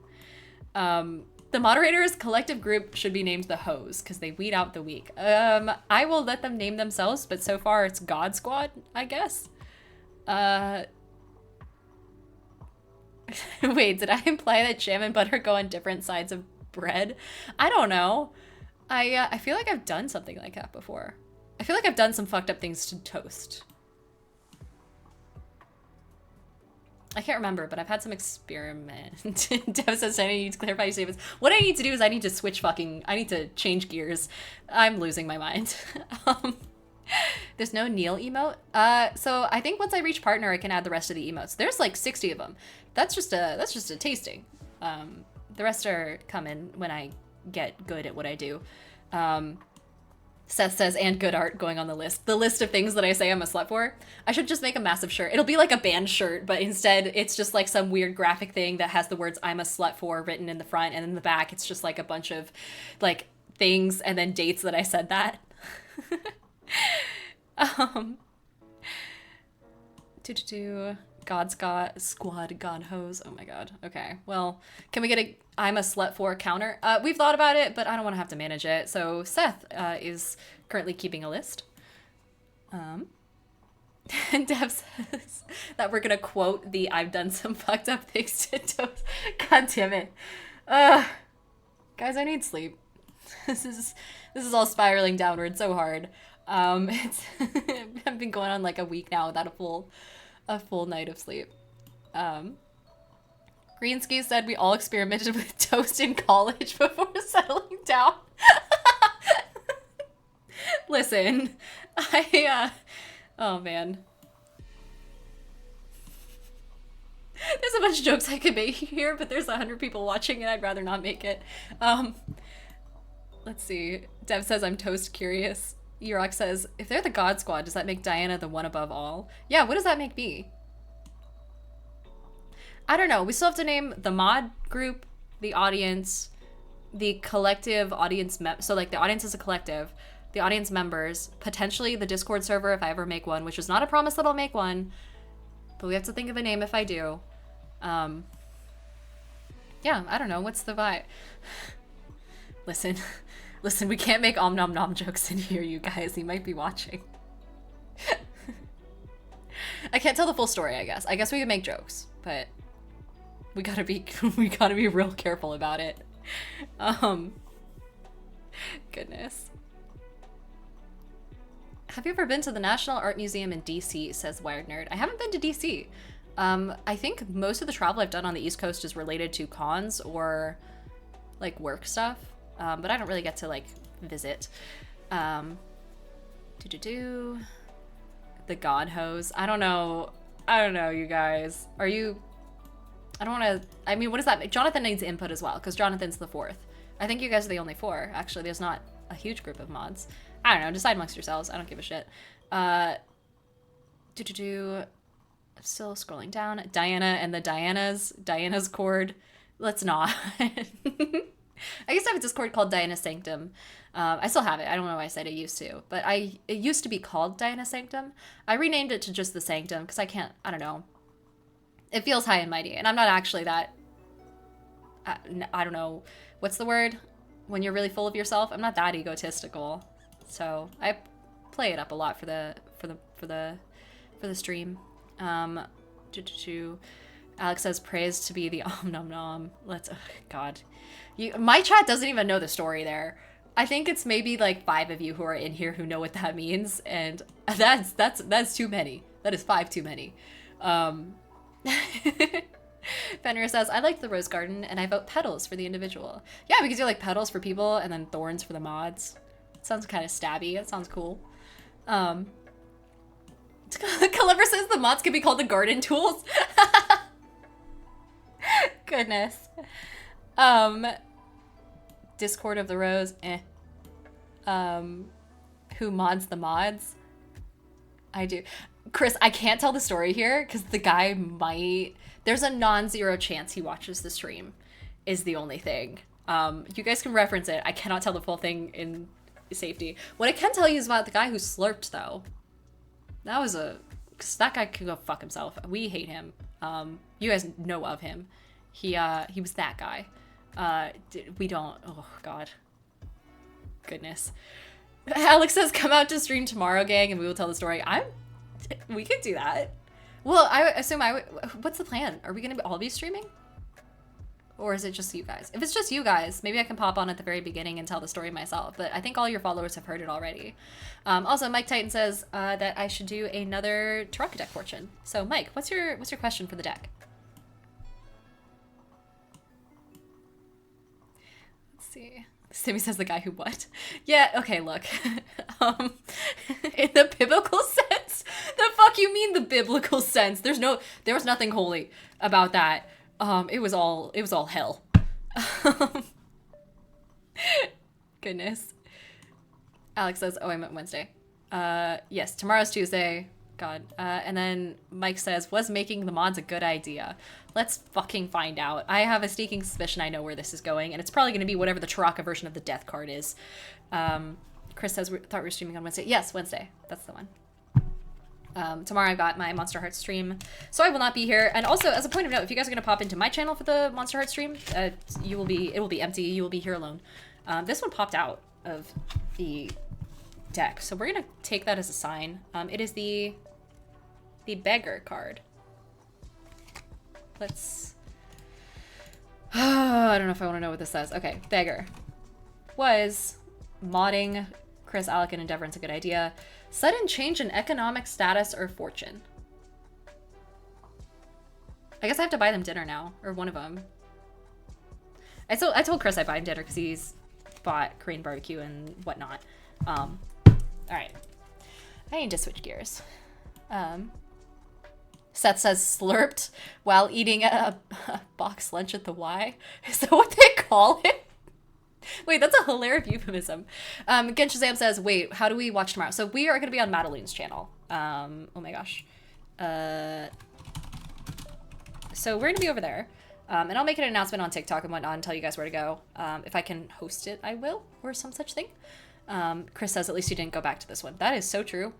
S1: The moderator's collective group should be named the Hoes because they weed out the weak. I will let them name themselves, but so far it's God Squad, I guess. Wait, did I imply that jam and butter go on different sides of bread? I don't know. I feel like I've done something like that before. I feel like I've done some fucked up things to toast. I can't remember, but I've had some experiment. Dev says I need to clarify your statements. What I need to do is I need to change gears. I'm losing my mind. There's no Neil emote. So I think once I reach partner, I can add the rest of the emotes. There's like 60 of them. That's just a tasting. The rest are coming when I get good at what I do. Seth says, and good art going on the list. The list of things that I say I'm a slut for. I should just make a massive shirt. It'll be like a band shirt, but instead it's just like some weird graphic thing that has the words I'm a slut for written in the front, and in the back it's just like a bunch of like things and then dates that I said that. God Squad, God Hose. Oh my god. Okay. Well, can we get a I'm a slut for counter? We've thought about it, but I don't want to have to manage it. So Seth is currently keeping a list. And Dev says that we're gonna quote the I've done some fucked up things to toast. God damn it. Guys, I need sleep. This is all spiraling downward so hard. It's I've been going on like a week now without a full night of sleep. Greenski said we all experimented with toast in college before settling down. Listen, oh man. There's a bunch of jokes I could make here, but there's 100 people watching and I'd rather not make it. Let's see. Dev says I'm toast curious. Yurok says, if they're the God Squad, does that make Diana the one above all? Yeah, what does that make me? I don't know. We still have to name the mod group, the audience, the collective audience. So like the audience is a collective, the audience members, potentially the Discord server if I ever make one, which is not a promise that I'll make one, but we have to think of a name if I do. Yeah, I don't know. What's the vibe? Listen, we can't make om nom nom jokes in here, you guys. He might be watching. I can't tell the full story, I guess. I guess we can make jokes, but we gotta be real careful about it. Goodness. Have you ever been to the National Art Museum in DC, says Wired Nerd? I haven't been to DC. I think most of the travel I've done on the East Coast is related to cons or like work stuff. But I don't really get to like visit. The God Hose. I don't know, you guys. Are you... I don't want to... I mean, what does that make? Jonathan needs input as well, because Jonathan's the fourth. I think you guys are the only four. Actually, there's not a huge group of mods. I don't know. Decide amongst yourselves. I don't give a shit. I'm still scrolling down. Diana and the Diana's Cord. Let's not. I used to have a Discord called Diana Sanctum. I still have it. I don't know why I said it used to, but it used to be called Diana Sanctum. I renamed it to just the Sanctum because I don't know. It feels high and mighty, and I'm not actually that, I don't know, what's the word? When you're really full of yourself? I'm not that egotistical. So I play it up a lot for the stream. Alex says praise to be the om nom nom. Let's, oh God. My chat doesn't even know the story there. I think it's maybe like 5 of you who are in here who know what that means, and that's too many. That is 5 too many. Fenrir says, I like the rose garden and I vote petals for the individual. Yeah, because you like petals for people and then thorns for the mods. It sounds kind of stabby. It sounds cool. Clever says the mods can be called the garden tools. Goodness. Discord of the Rose, who mods the mods? I do. Chris, I can't tell the story here because the guy might... There's a non-zero chance he watches the stream, is the only thing. You guys can reference it. I cannot tell the full thing in safety. What I can tell you is about the guy who slurped, though. That was because that guy could go fuck himself. We hate him. You guys know of him. He was that guy. We don't. Oh, God. Goodness. Alex says, come out to stream tomorrow, gang, and we will tell the story. We could do that. Well, I assume what's the plan? Are we going to all be streaming? Or is it just you guys? If it's just you guys, maybe I can pop on at the very beginning and tell the story myself. But I think all your followers have heard it already. Also, Mike Titan says that I should do another Taraka deck fortune. So, Mike, what's your question for the deck? Let's see. Sammy says the guy who what? Yeah, okay, look. In the biblical sense? The fuck you mean the biblical sense? There was nothing holy about that. It was all hell. Goodness. Alex says, oh, I meant Wednesday. Yes, tomorrow's Tuesday. God. And then Mike says, was making the mods a good idea? Let's fucking find out. I have a sneaking suspicion I know where this is going, and it's probably going to be whatever the Taraka version of the death card is. Chris says, thought we were streaming on Wednesday. Yes, Wednesday. That's the one. Tomorrow I've got my Monster Heart stream, so I will not be here. And also, as a point of note, if you guys are going to pop into my channel for the Monster Heart stream, it will be empty. You will be here alone. This one popped out of the deck, so we're going to take that as a sign. It is the beggar card. Let's... I don't know if I want to know what this says. Okay, beggar. Was modding Chris, Alec, and Endeavor's a good idea. Sudden change in economic status or fortune. I guess I have to buy them dinner now, or one of them. I told Chris I'd buy him dinner because he's bought Korean barbecue and whatnot. All right. I need to switch gears. Seth says slurped while eating a box lunch at the Y. Is that what they call it? Wait, that's a hilarious euphemism. Genshazam says, wait, how do we watch tomorrow? So we are going to be on Madeline's channel. Oh my gosh. So we're going to be over there. And I'll make an announcement on TikTok and whatnot and tell you guys where to go. If I can host it, I will, or some such thing. Chris says, at least you didn't go back to this one. That is so true.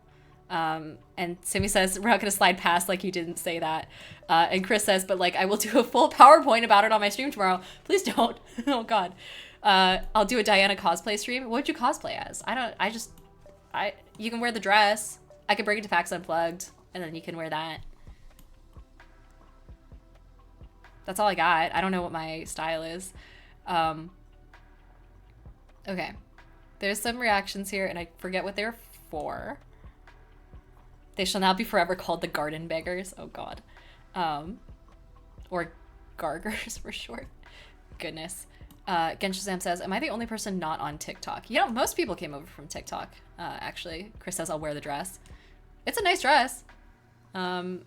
S1: And Simi says, we're not going to slide past like you didn't say that. And Chris says, but like, I will do a full PowerPoint about it on my stream tomorrow. Please don't. Oh God. I'll do a Diana cosplay stream. What would you cosplay as? You can wear the dress. I could bring it to PAX Unplugged, and then you can wear that. That's all I got. I don't know what my style is. Okay. There's some reactions here, and I forget what they're for. They shall now be forever called the Garden Beggars. Oh, God. Or Gargers for short. Goodness. Genshazam says, am I the only person not on TikTok? You know, most people came over from TikTok, actually. Chris says, I'll wear the dress. It's a nice dress. Yeah,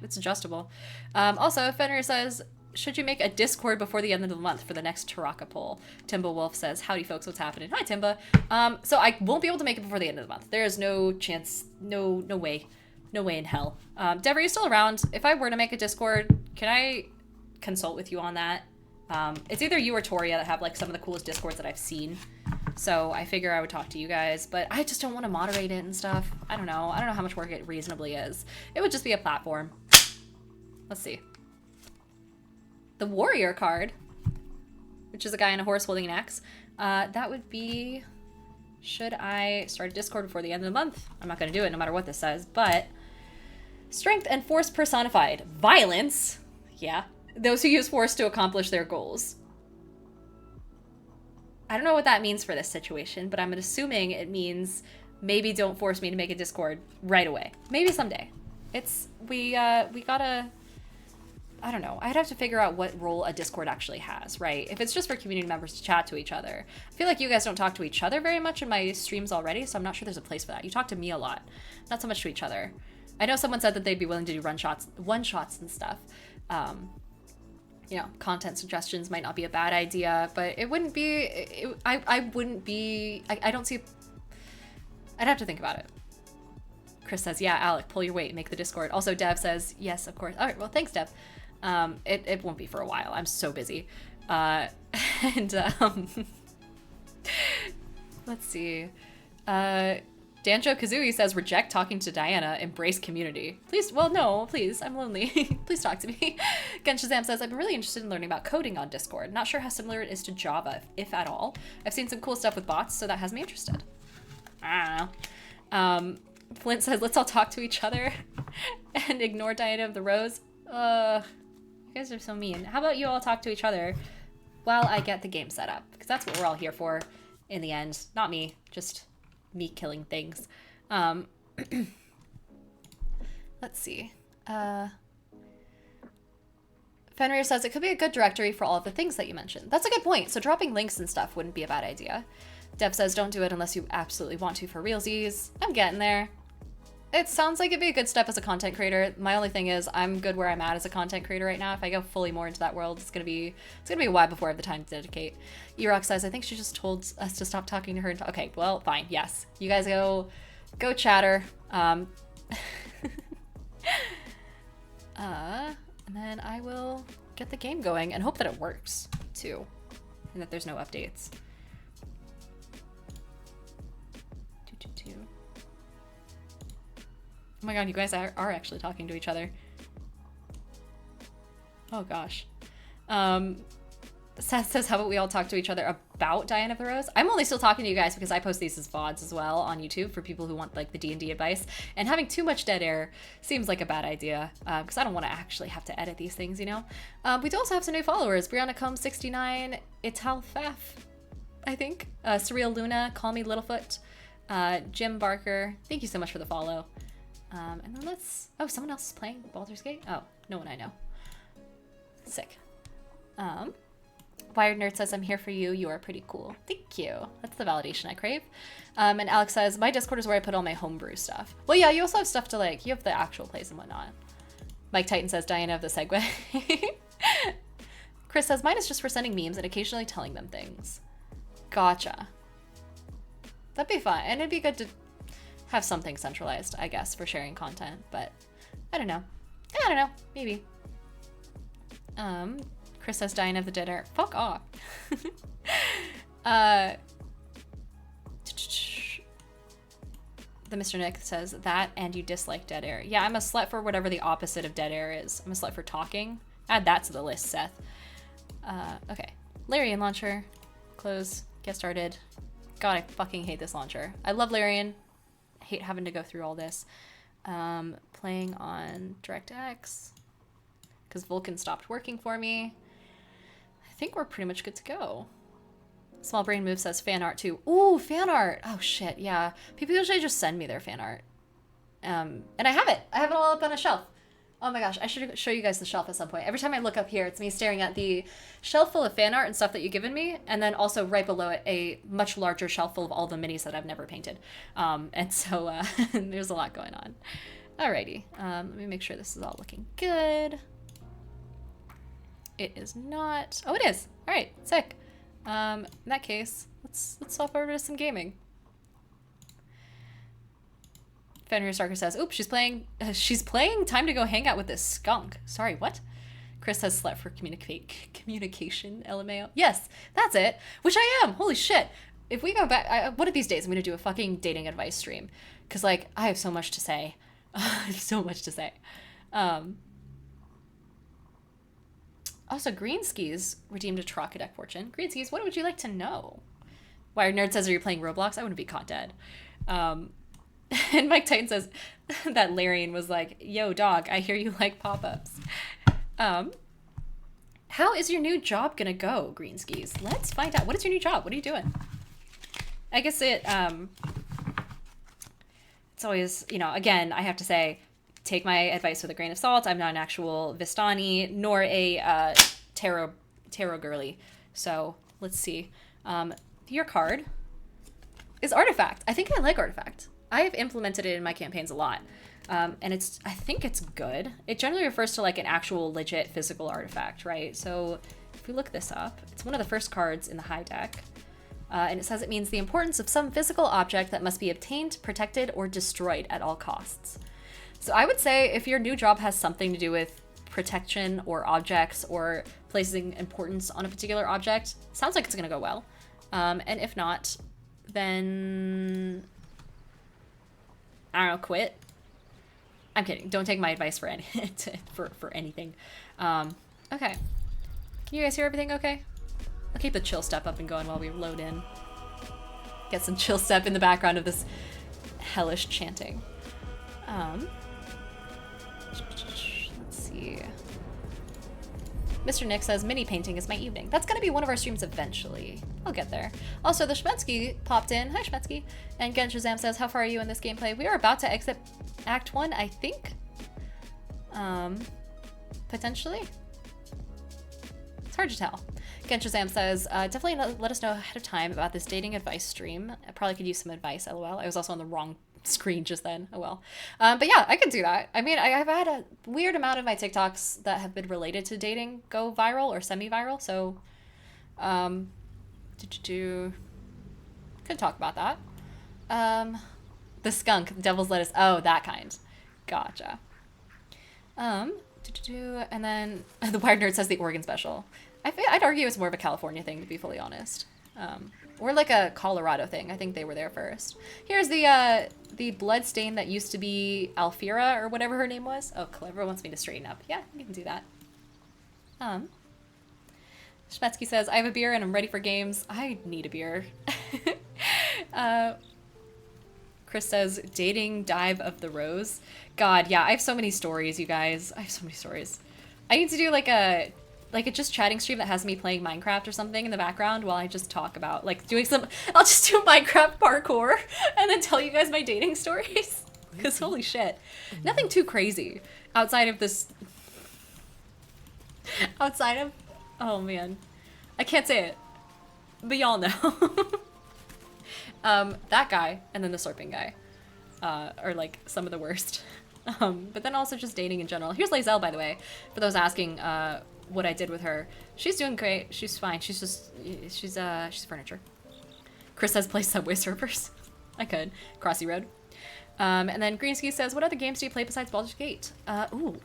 S1: it's adjustable. Also, Fenrir says, should you make a Discord before the end of the month for the next Taraka poll? Timba Wolf says, howdy folks, what's happening? Hi, Timba. So I won't be able to make it before the end of the month. There is no chance, no way. No way in hell. Dev, are you still around? If I were to make a Discord, can I consult with you on that? It's either you or Toria that have like some of the coolest Discords that I've seen. So I figure I would talk to you guys, but I just don't want to moderate it and stuff. I don't know how much work it reasonably is. It would just be a platform. Let's see. The warrior card, which is a guy on a horse holding an axe. That would be, should I start a Discord before the end of the month? I'm not going to do it no matter what this says, but strength and force personified. Violence. Yeah. Those who use force to accomplish their goals. I don't know what that means for this situation, but I'm assuming it means maybe don't force me to make a Discord right away. Maybe someday. We gotta, I don't know. I'd have to figure out what role a Discord actually has, right? If it's just for community members to chat to each other. I feel like you guys don't talk to each other very much in my streams already, so I'm not sure there's a place for that. You talk to me a lot, not so much to each other. I know someone said that they'd be willing to do one-shots and stuff. You know, content suggestions might not be a bad idea, but it wouldn't be, I don't see, I'd have to think about it. Chris says, yeah, Alec, pull your weight, make the Discord. Also, Dev says, yes, of course. All right, well, thanks, Dev. It won't be for a while. I'm so busy. Let's see. Danjo Kazooie says, reject talking to Diana, embrace community. Please, well, no, please, I'm lonely. Please talk to me. Gen Shazam says, I've been really interested in learning about coding on Discord. Not sure how similar it is to Java, if at all. I've seen some cool stuff with bots, so that has me interested. I don't know. Flint says, let's all talk to each other and ignore Diana of the Rose. You guys are so mean. How about you all talk to each other while I get the game set up? Because that's what we're all here for in the end. Not me, just me killing things. Let's see. Fenrir says it could be a good directory for all of the things that you mentioned. That's a good point. So dropping links and stuff wouldn't be a bad idea. Deb says don't do it unless you absolutely want to for realsies. I'm getting there. It sounds like it'd be a good step as a content creator. My only thing is I'm good where I'm at as a content creator right now. If I go fully more into that world, it's gonna be a while before I have the time to dedicate. Erock says, I think she just told us to stop talking to her. Okay, well, fine, yes. You guys go chatter. And then I will get the game going and hope that it works too. And that there's no updates. Oh my god, you guys are actually talking to each other. Oh gosh. Seth says, how about we all talk to each other about Diana of the Rose? I'm only still talking to you guys because I post these as VODs as well on YouTube for people who want like the D&D advice. And having too much dead air seems like a bad idea because I don't want to actually have to edit these things, you know? We do also have some new followers. Brianna Combs 69, Ital Faf, I think. Surreal Luna, Call Me Littlefoot, Jim Barker. Thank you so much for the follow. And then let's... Oh, someone else is playing Baldur's Gate? Oh, no one I know. Sick. Wired Nerd says, I'm here for you. You are pretty cool. Thank you. That's the validation I crave. And Alex says, my Discord is where I put all my homebrew stuff. Well, yeah, you also have stuff to like... You have the actual plays and whatnot. Mike Titan says, Diana of the Segway. Chris says, mine is just for sending memes and occasionally telling them things. Gotcha. That'd be fun. And it'd be good to... have something centralized, I guess, for sharing content, but I don't know. I don't know. Maybe. Chris says Diana of the Dead Air. Fuck off. The Mr. Nick says that and you dislike dead air. Yeah, I'm a slut for whatever the opposite of dead air is. I'm a slut for talking. Add that to the list, Seth. Okay. Larian launcher. Close. Get started. God, I fucking hate this launcher. I love Larian. Hate having to go through all this. Playing on DirectX because Vulkan stopped working for me. I think we're pretty much good to go. Small Brain Move says fan art too. Ooh, fan art. Oh shit, yeah. People usually just send me their fan art. And I have it. I have it all up on a shelf. Oh my gosh, I should show you guys the shelf at some point. Every time I look up here, it's me staring at the shelf full of fan art and stuff that you've given me, and then also right below it, a much larger shelf full of all the minis that I've never painted. And so there's a lot going on. Alrighty, let me make sure this is all looking good. It is not. Oh, it is. All right, sick. In that case, let's swap over to some gaming. Fenrir Starker says, oops, she's playing Time to Go Hang Out with this skunk. Sorry, what? Chris has slept for communication, LMAO. Yes, that's it. Which I am. Holy shit. If we go back, one of these days I'm going to do a fucking dating advice stream. Because, like, I have so much to say. I have so much to say. Also, Green Skis redeemed a Trocadeck fortune. Green Skis, what would you like to know? Wired Nerd says, are you playing Roblox? I wouldn't be caught dead. And Mike Titan says that Larian was like, yo, dog, I hear you like pop-ups. How is your new job gonna go, Green Skis? Let's find out. What is your new job? What are you doing? I guess it's always, you know, again, I have to say, take my advice with a grain of salt. I'm not an actual Vistani, nor a tarot girly. So let's see. Your card is Artifact. I think I like Artifact. I have implemented it in my campaigns a lot. And I think it's good. It generally refers to like an actual legit physical artifact, right? So if we look this up, it's one of the first cards in the high deck. And it says it means the importance of some physical object that must be obtained, protected, or destroyed at all costs. So I would say if your new job has something to do with protection or objects or placing importance on a particular object, sounds like it's gonna go well. And if not, then I don't quit. I'm kidding. Don't take my advice for for anything. Okay. Can you guys hear everything okay? I'll keep the chill step up and going while we load in. Get some chill step in the background of this hellish chanting. Let's see. Mr. Nick says, mini painting is my evening. That's gonna be one of our streams eventually. I'll get there. Also, the Schmetsky popped in. Hi, Schmetsky. And Gen Shazam says, how far are you in this gameplay? We are about to exit Act 1, I think. Potentially. It's hard to tell. Gen Shazam says, definitely let us know ahead of time about this dating advice stream. I probably could use some advice, lol. I was also on the wrong screen just then. Oh well. But yeah, I could do that. I mean, I've had a weird amount of my TikToks that have been related to dating go viral or semi-viral, so could talk about that. The skunk, the devil's lettuce. Oh, that kind. Gotcha. And then the Wired Nerd says the Oregon special. I'd argue it's more of a California thing, to be fully honest. Or like a Colorado thing. I think they were there first. Here's the blood stain that used to be Alfira or whatever her name was. Oh, Clever wants me to straighten up. Yeah, you can do that. Schmetsky says, I have a beer and I'm ready for games. I need a beer. Chris says, dating dive of the rose. God, yeah, I have so many stories, you guys. I have so many stories. I need to do like a just chatting stream that has me playing Minecraft or something in the background while I just talk about, like, doing some, I'll just do Minecraft parkour and then tell you guys my dating stories. Because holy shit. Nothing too crazy outside of this, oh man. I can't say it, but y'all know. That guy and then the slurping guy are like some of the worst. But then also just dating in general. Here's Lazelle, by the way, for those asking what I did with her. She's doing great. She's fine. She's furniture. Chris says play Subway Surfers. I could. Crossy Road. And then Greenski says, what other games do you play besides Baldur's Gate? Ooh.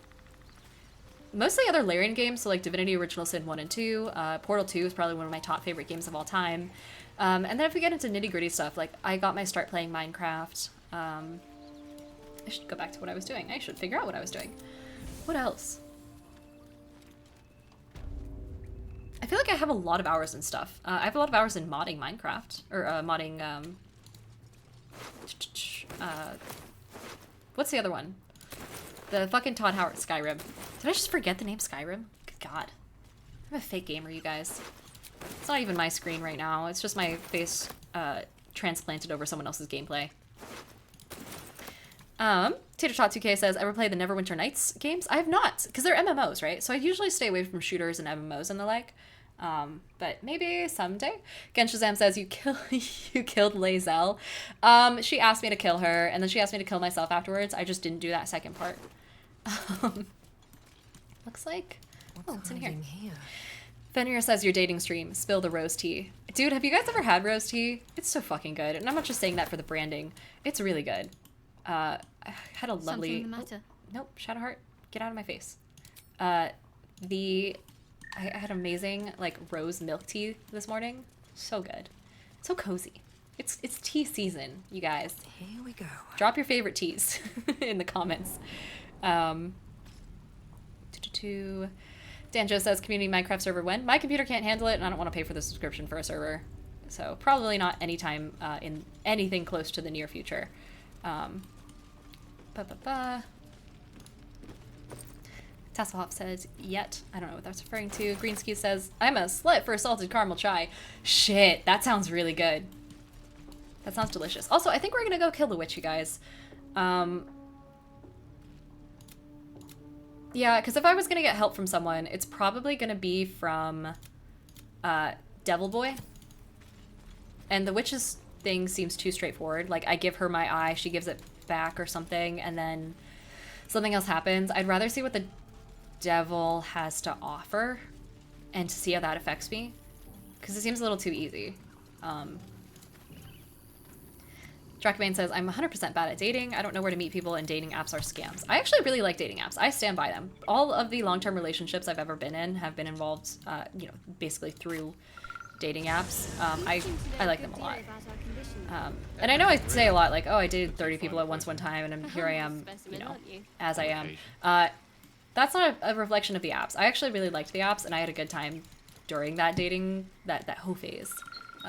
S1: Mostly other Larian games, so like Divinity Original Sin 1 and 2. Portal 2 is probably one of my top favorite games of all time. And then if we get into nitty-gritty stuff, like I got my start playing Minecraft. I should go back to what I was doing. I should figure out what I was doing. What else? I feel like I have a lot of hours in stuff. I have a lot of hours in modding Minecraft. Or modding, what's the other one? The fucking Todd Howard Skyrim. Did I just forget the name Skyrim? Good God. I'm a fake gamer, you guys. It's not even my screen right now. It's just my face transplanted over someone else's gameplay. Tater Tot 2K says, ever play the Neverwinter Nights games? I have not, because they're MMOs, right? So I usually stay away from shooters and MMOs and the like. But maybe someday. Gen Shazam says, you killed Lazelle. She asked me to kill her, and then she asked me to kill myself afterwards. I just didn't do that second part. Looks like... Oh, what's in here? Fenrir says, your dating stream. Spill the rose tea. Dude, have you guys ever had rose tea? It's so fucking good. And I'm not just saying that for the branding. It's really good. I had a lovely...
S2: Something the matter?
S1: Nope, Shadowheart, get out of my face. I had amazing, like, rose milk tea this morning. So good. So cozy. It's tea season, you guys.
S2: Here we go.
S1: Drop your favorite teas in the comments. Danjo says, community Minecraft server when? My computer can't handle it, and I don't want to pay for the subscription for a server. So probably not anytime in anything close to the near future. Tasselhoff says, yet. I don't know what that's referring to. Greenski says, I'm a slut for a salted caramel chai. Shit, that sounds really good. That sounds delicious. Also, I think we're gonna go kill the witch, you guys. Yeah, because if I was gonna get help from someone, it's probably gonna be from Devil Boy. And the witch's thing seems too straightforward. Like, I give her my eye, she gives it back or something, and then something else happens. I'd rather see what the devil has to offer and to see how that affects me, because it seems a little too easy. Dracobane says, I'm 100% bad at dating. I don't know where to meet people, and dating apps are scams. I actually really like dating apps. I stand by them. All of the long-term relationships I've ever been in have been involved, you know, basically through dating apps. I like them a lot. And I know I say a lot like, oh, I dated 30 people at once one time, and here I am, you know, as I am. That's not a reflection of the apps. I actually really liked the apps, and I had a good time during that dating, that whole phase,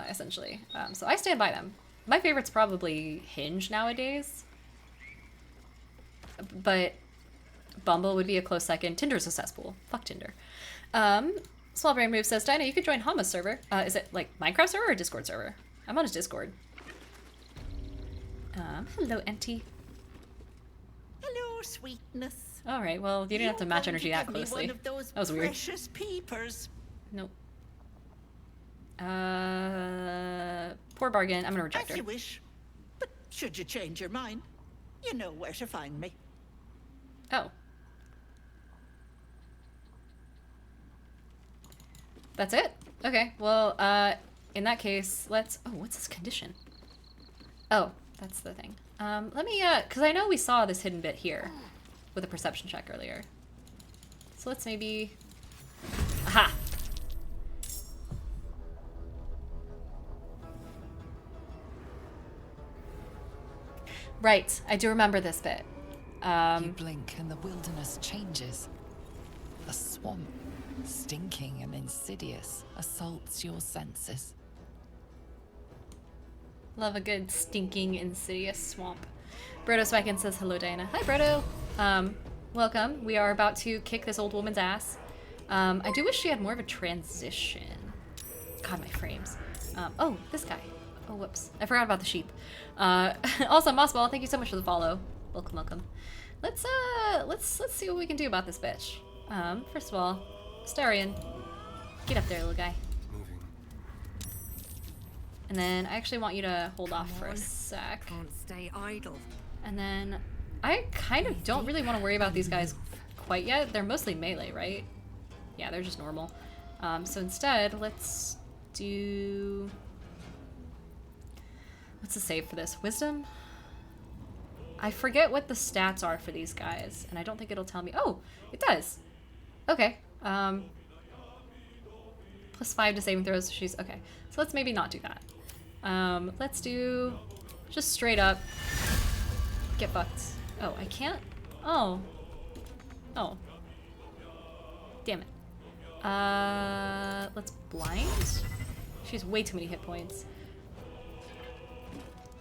S1: essentially. So I stand by them. My favorite's probably Hinge nowadays, but Bumble would be a close second. Tinder's a cesspool. Fuck Tinder. Small Brain Move says, Dinah, you could join Hama's server. Is it like Minecraft server or Discord server? I'm on his Discord. Hello, Auntie.
S2: Hello, sweetness.
S1: All right, well, you didn't have to match energy that closely.
S2: That
S1: was weird.
S2: Precious peepers.
S1: Nope. Poor bargain. I'm gonna reject her.
S2: As you wish. But should you change your mind, you know where to find me.
S1: Oh. That's it? Okay, well, in that case, let's... Oh, what's this condition? Oh, that's the thing. Let me, because I know we saw this hidden bit here with a perception check earlier. So let's maybe... Aha! Right, I do remember this bit.
S3: You blink and the wilderness changes. A swamp, stinking and insidious, assaults your senses.
S1: Love a good stinking insidious swamp. Brodo Swacken says hello, Diana. Hi, Brodo. Welcome. We are about to kick this old woman's ass. I do wish she had more of a transition. God, my frames. Oh, this guy. Oh, whoops. I forgot about the sheep. Also, Mossball, thank you so much for the follow. Welcome, welcome. Let's see what we can do about this bitch. First of all, Starion, get up there, little guy.
S4: Moving.
S1: And then I actually want you to hold off for a sec.
S5: Can't stay idle.
S1: And then I kind of don't really want to worry about these guys quite yet. They're mostly melee, right? Yeah, they're just normal. So instead, let's do... What's the save for this? Wisdom? I forget what the stats are for these guys, and I don't think it'll tell me. Oh, it does. Okay. +5 to saving throws. She's okay. So let's maybe not do that. Let's do just straight up get fucked. Oh, I can't. Oh. Oh. Damn it. Let's blind. She has way too many hit points.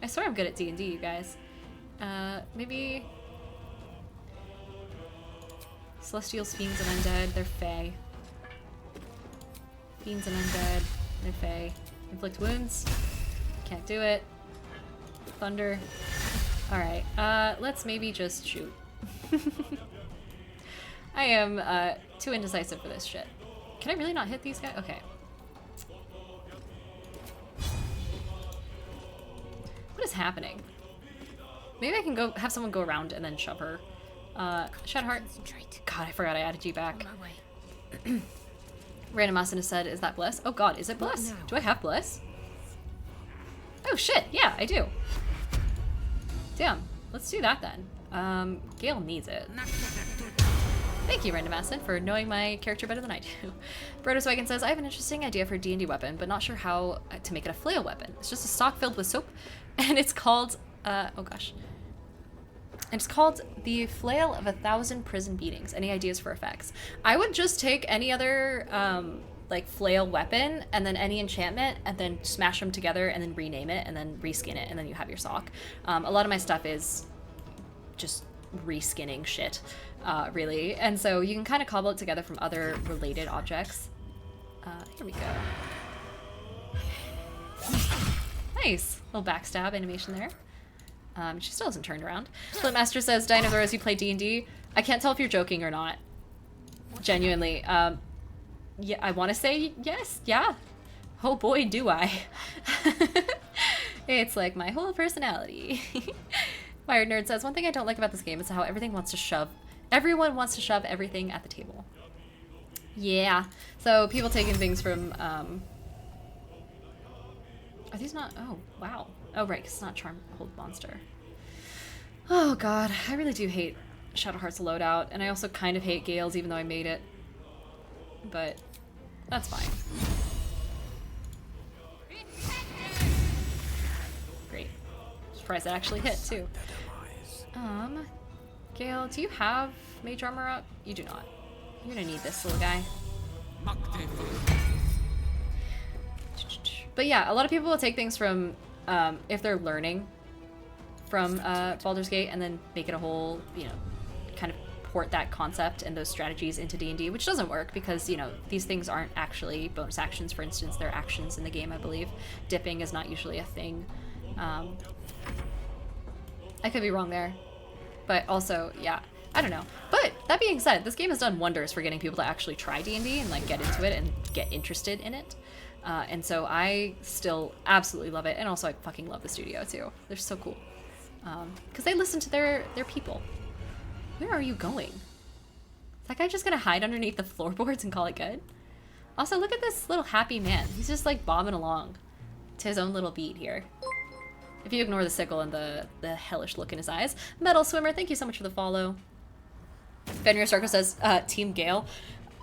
S1: I swear I'm good at D&D, you guys. Maybe... Celestials, Fiends, and Undead, they're Fae. Fiends and Undead, they're Fae. Inflict Wounds, can't do it. Thunder. Alright, let's maybe just shoot. I am, too indecisive for this shit. Can I really not hit these guys? Okay. What is happening? Maybe I can go have someone go around and then shove her. Shadheart. God, I forgot I added you back. Random Asana said, is that Bliss? Oh god, is it Bliss? Do I have Bliss? Oh shit, yeah, I do. Damn, let's do that then. Gale needs it. Thank you, Random Acid, for knowing my character better than I do. Brotoswagon says, I have an interesting idea for a D&D weapon, but not sure how to make it a flail weapon. It's just a stock filled with soap, and it's called, oh gosh. It's called the Flail of 1,000 Prison Beatings. Any ideas for effects? I would just take any other, like, flail weapon, and then any enchantment, and then smash them together, and then rename it, and then reskin it, and then you have your sock. A lot of my stuff is just reskinning shit, really. And so you can kind of cobble it together from other related objects. Here we go. Nice! Little backstab animation there. She still hasn't turned around. Splitmaster says, Dino Rose, you play D&D? I can't tell if you're joking or not. Genuinely. Yeah, I want to say yes, yeah. Oh boy, do I. It's like my whole personality. Wired Nerd says, one thing I don't like about this game is how everyone wants to shove everything at the table. Yeah. So people taking things from, are these not, oh, wow. Oh, right, 'cause it's not Charm Hold Monster. Oh god, I really do hate Shadowheart's loadout, and I also kind of hate Gale's even though I made it. But that's fine. Surprised it actually hit too. Gale, do you have mage armor up? You do not. You're gonna need this little guy. But yeah, a lot of people will take things from, if they're learning from Baldur's Gate and then make it a whole, you know, kind of port that concept and those strategies into D&D, which doesn't work because, you know, these things aren't actually bonus actions. For instance, they're actions in the game, I believe. Dipping is not usually a thing. I could be wrong there. But also, yeah, I don't know. But that being said, this game has done wonders for getting people to actually try D&D and like get into it and get interested in it. And so I still absolutely love it. And also I fucking love the studio too. They're so cool. Because they listen to their people. Where are you going? Is that guy just gonna hide underneath the floorboards and call it good? Also, look at this little happy man. He's just like bobbing along to his own little beat here. If you ignore the sickle and the hellish look in his eyes. Metal Swimmer, thank you so much for the follow. Fenrir Sarko says, Team Gale.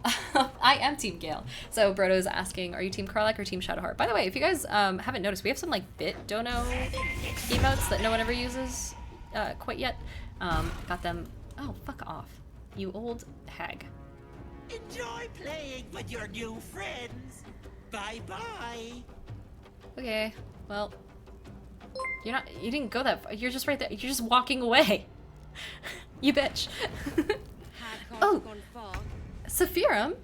S1: I am Team Gale. So Brodo's asking, are you Team Karlach or Team Shadowheart? By the way, if you guys haven't noticed, we have some like bit dono emotes that no one ever uses quite yet. Got them. Oh, fuck off, you old hag.
S2: Enjoy playing with your new friends. Bye-bye.
S1: Okay, well, you didn't go that far. You're just right there. You're just walking away. You bitch. Oh, Sephirum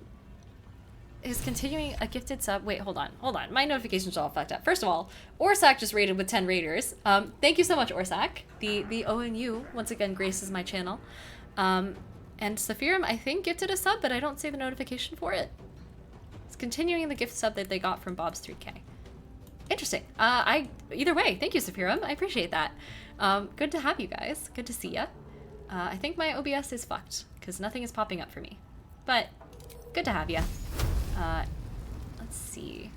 S1: is continuing a gifted sub. Wait, hold on. My notifications are all fucked up. First of all, Orsak just raided with 10 raiders. Thank you so much, Orsak. The ONU once again graces my channel. And Sephirum, I think, gifted a sub, but I don't see the notification for it. It's continuing the gift sub that they got from Bob's 3K. Interesting. Either way, thank you, Sephirum. I appreciate that. Good to have you guys. Good to see ya. I think my OBS is fucked because nothing is popping up for me. But good to have ya. Let's see.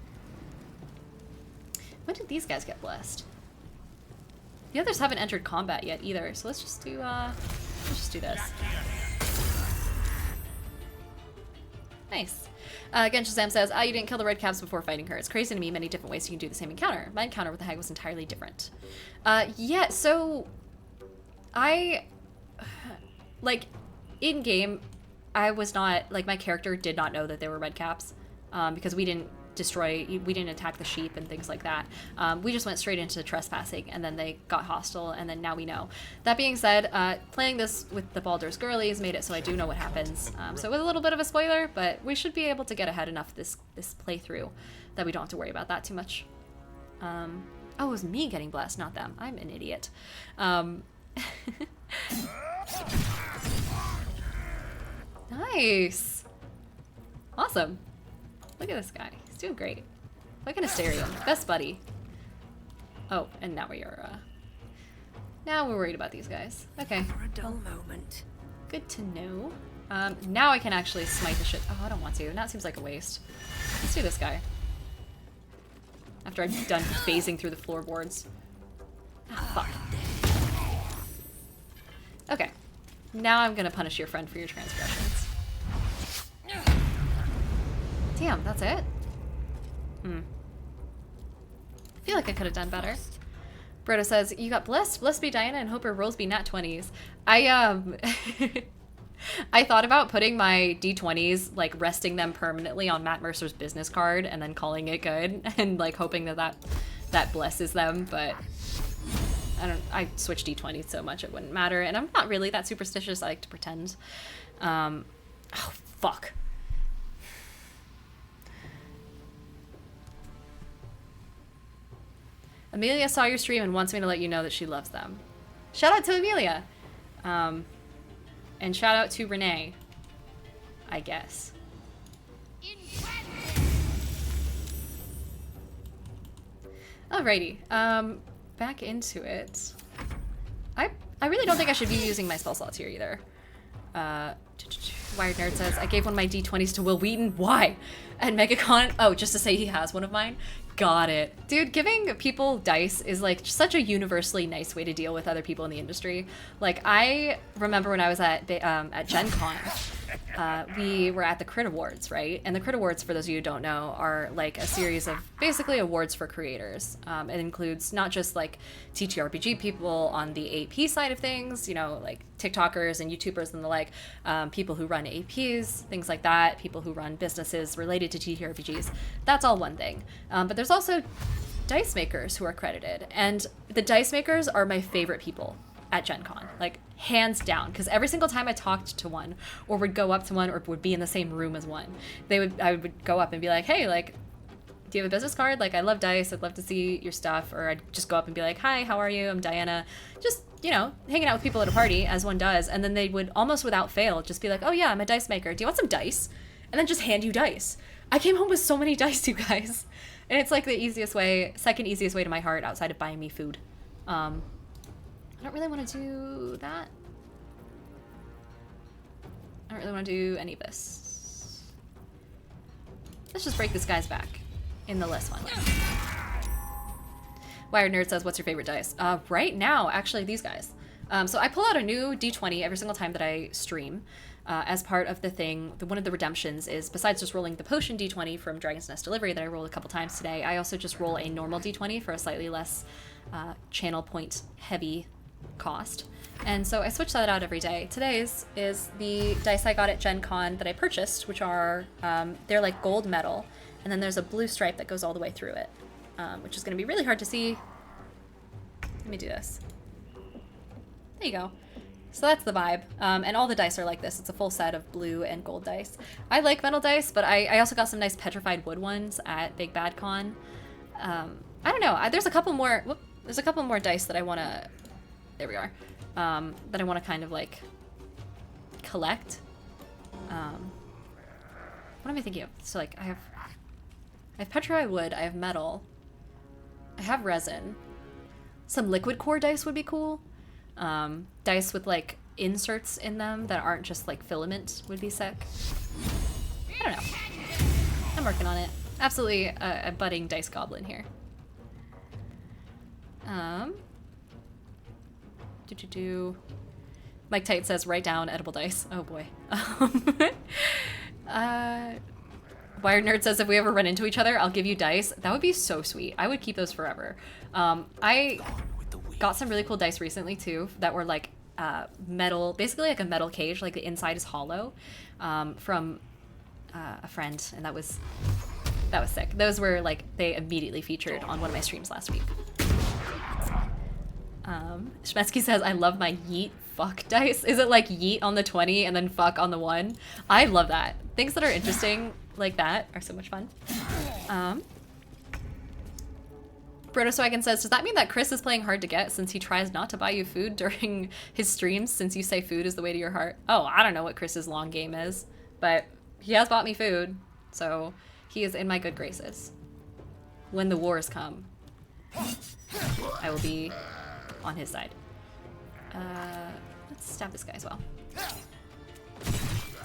S1: When did these guys get blessed? The others haven't entered combat yet either, so let's just do this. Nice. Again, Shazam says, you didn't kill the red caps before fighting her. It's crazy to me many different ways you can do the same encounter. My encounter with the hag was entirely different. Yeah, so like, in-game, I was not, like, my character did not know that they were red caps, because we didn't attack the sheep and things like that. We just went straight into trespassing, and then they got hostile, and then now we know. That being said, playing this with the Baldur's Girlies made it so I do know what happens. So it was a little bit of a spoiler, but we should be able to get ahead enough this playthrough that we don't have to worry about that too much. Oh, it was me getting blessed, not them. I'm an idiot. Nice. Awesome. Look at this guy. He's doing great. Look at Asterion. Best buddy. Oh, and now we are, now we're worried about these guys. Okay.
S4: For a dull moment.
S1: Good to know. Now I can actually smite the shit. Oh, I don't want to. Now it seems like a waste. Let's do this guy. After I'm done phasing through the floorboards. Ah, fuck. Okay. Now I'm gonna punish your friend for your transgressions. Damn, that's it? I feel like I could have done better. Brodo says, you got blessed. Blessed be Diana and hope her rolls be nat 20s. I thought about putting my D20s, like resting them permanently on Matt Mercer's business card and then calling it good and like hoping that blesses them, but I switch D20s so much it wouldn't matter, and I'm not really that superstitious. I like to pretend. Oh, fuck. Amelia saw your stream and wants me to let you know that she loves them. Shout out to Amelia. And shout out to Renee, I guess. Alrighty. Back into it. I really don't think I should be using my spell slots here either. Wired Nerd says, I gave one of my D20s to Will Wheaton. Why? At MegaCon? Oh, just to say he has one of mine. Got it. Dude, giving people dice is like such a universally nice way to deal with other people in the industry. Like, I remember when I was at Gen Con, we were at the Crit Awards, right? And the Crit Awards, for those of you who don't know, are like a series of basically awards for creators. It includes not just like TTRPG people on the AP side of things, you know, like TikTokers and YouTubers and the like, people who run APs, things like that, people who run businesses related to TTRPGs. That's all one thing. But there's also dice makers who are credited, and the dice makers are my favorite people at Gen Con, like hands down, because every single time I talked to one or would go up to one or would be in the same room as one, I would go up and be like, hey, like, do you have a business card? Like, I love dice, I'd love to see your stuff. Or I'd just go up and be like, hi, how are you? I'm Diana. Just, you know, hanging out with people at a party, as one does. And then they would almost without fail just be like, oh yeah, I'm a dice maker, do you want some dice? And then just hand you dice. I came home with so many dice, you guys. And it's like the easiest way, second easiest way to my heart outside of buying me food. I don't really want to do that. I don't really want to do any of this. Let's just break this guy's back in the less one. Wired Nerd says, what's your favorite dice? Right now, actually, these guys. So I pull out a new D20 every single time that I stream. As part of the thing, one of the redemptions is, besides just rolling the potion D20 from Dragon's Nest Delivery that I rolled a couple times today, I also just roll a normal D20 for a slightly less channel point heavy cost. And so I switch that out every day. Today's is the dice I got at Gen Con that I purchased, which are, they're like gold metal, and then there's a blue stripe that goes all the way through it, which is going to be really hard to see. Let me do this. There you go. So that's the vibe. And all the dice are like this. It's a full set of blue and gold dice. I like metal dice, but I also got some nice petrified wood ones at Big Bad Con. I don't know. There's a couple more. There's a couple more dice that I want to. There we are. That I want to kind of like collect. What am I thinking of? So like I have petrified wood. I have metal. I have resin. Some liquid core dice would be cool. Dice with like inserts in them that aren't just like filament would be sick. I don't know. I'm working on it. Absolutely a budding dice goblin here. Mike Tight says, write down edible dice. Oh boy. Wired Nerd says, if we ever run into each other, I'll give you dice. That would be so sweet. I would keep those forever. I got some really cool dice recently too that were like metal, basically like a metal cage, like the inside is hollow, from a friend, and that was sick. Those were like, they immediately featured on one of my streams last week. Shmetsky says, I love my yeet fuck dice. Is it like yeet on the 20 and then fuck on the 1? I love that. Things that are interesting like that are so much fun. Brotoswagon says, does that mean that Chris is playing hard to get since he tries not to buy you food during his streams since you say food is the way to your heart? Oh, I don't know what Chris's long game is, but he has bought me food, so he is in my good graces. When the wars come, I will be on his side. Let's stab this guy as well.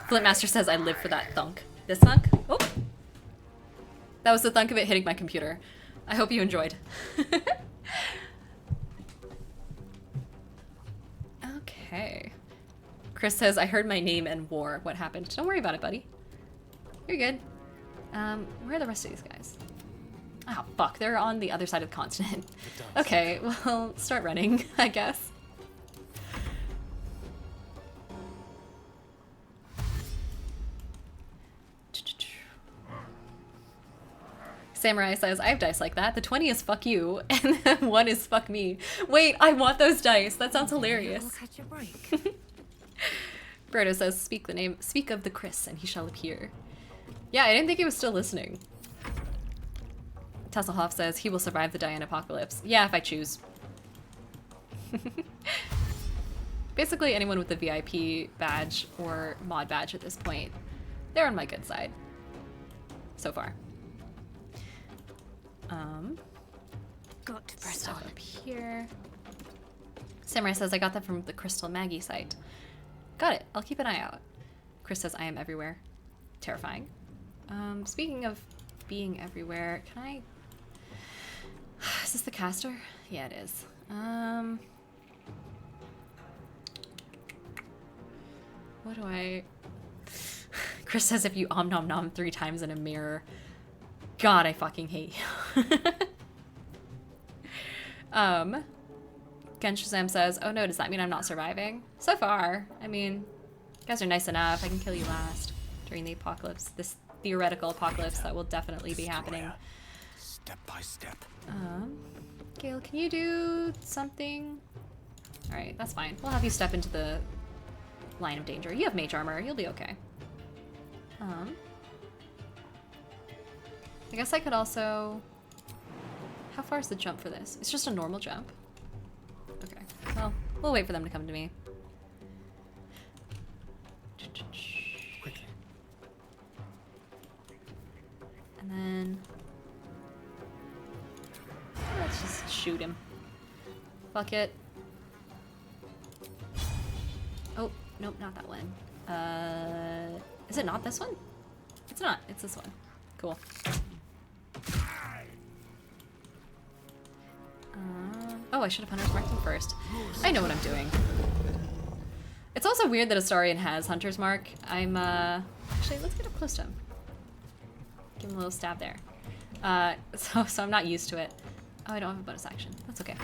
S1: Flintmaster says, I live for that thunk. This thunk? Oh! That was the thunk of it hitting my computer. I hope you enjoyed. Okay. Chris says, I heard my name and war. What happened? Don't worry about it, buddy. You're good. Where are the rest of these guys? Oh, fuck. They're on the other side of the continent. Okay, well, start running, I guess. Samurai says, I have dice like that. The 20 is fuck you, and the 1 is fuck me. Wait, I want those dice. That sounds hilarious.
S2: Catch a break.
S1: Brodo says, speak of the Chris, and he shall appear. Yeah, I didn't think he was still listening. Tesselhoff says, he will survive the Diane apocalypse. Yeah, if I choose. Basically, anyone with the VIP badge or mod badge at this point, they're on my good side. So far.
S2: Got to press
S1: Stuff
S2: on.
S1: up here. Samurai says, I got that from the Crystal Maggie site. Got it. I'll keep an eye out. Chris says, I am everywhere. Terrifying. Speaking of being everywhere, can I... Is this the caster? Yeah, it is. What do I... Chris says if you om nom nom 3 times in a mirror. God, I fucking hate you. Genshazam says, oh no, does that mean I'm not surviving? So far. I mean, you guys are nice enough. I can kill you last during the apocalypse. This theoretical apocalypse that will definitely be happening.
S4: Step by step.
S1: Gale, can you do something? Alright, that's fine. We'll have you step into the line of danger. You have mage armor. You'll be okay. I guess I could also... How far is the jump for this? It's just a normal jump. Okay. Well, we'll wait for them to come to me.
S4: Quickly.
S1: And then... Let's just shoot him. Fuck it. Oh, nope, not that one. Is it not this one? It's not. It's this one. Cool. Oh, I should have Hunter's Marked him first. I know what I'm doing. It's also weird that Astarion has Hunter's Mark. I'm, actually, let's get up close to him. Give him a little stab there. So I'm not used to it. Oh, I don't have a bonus action. That's okay.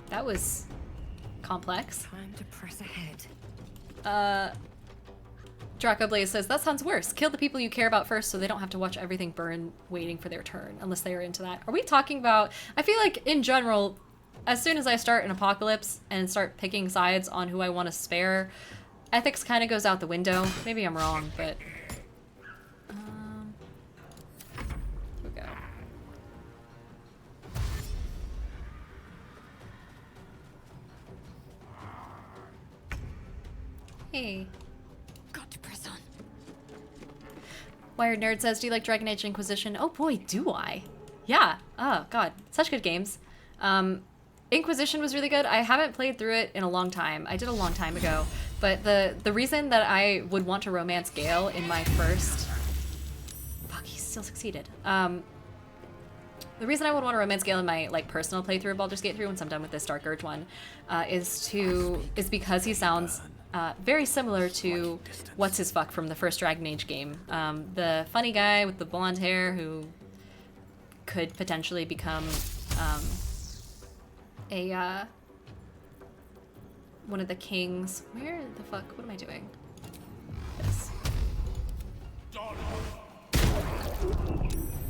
S1: That was complex.
S3: Time to press ahead.
S1: Draco Blaze says, that sounds worse. Kill the people you care about first so they don't have to watch everything burn waiting for their turn, unless they are into that. Are we talking about... I feel like, in general, as soon as I start an apocalypse and start picking sides on who I want to spare, ethics kind of goes out the window. Maybe I'm wrong, but... here we go. Hey.
S3: Got to press on.
S1: Wired Nerd says, do you like Dragon Age Inquisition? Oh boy, do I. Yeah. Oh god, such good games. Inquisition was really good. I haven't played through it in a long time. I did a long time ago. But the reason that I would want to romance Gale in my first... Fuck, he still succeeded. The reason I would want to romance Gale in my like personal playthrough of Baldur's Gate 3 once I'm done with this Dark Urge one is because he sounds very similar to what's his fuck from the first Dragon Age game. The funny guy with the blonde hair who could potentially become one of the kings. Where the fuck? What am I doing? This.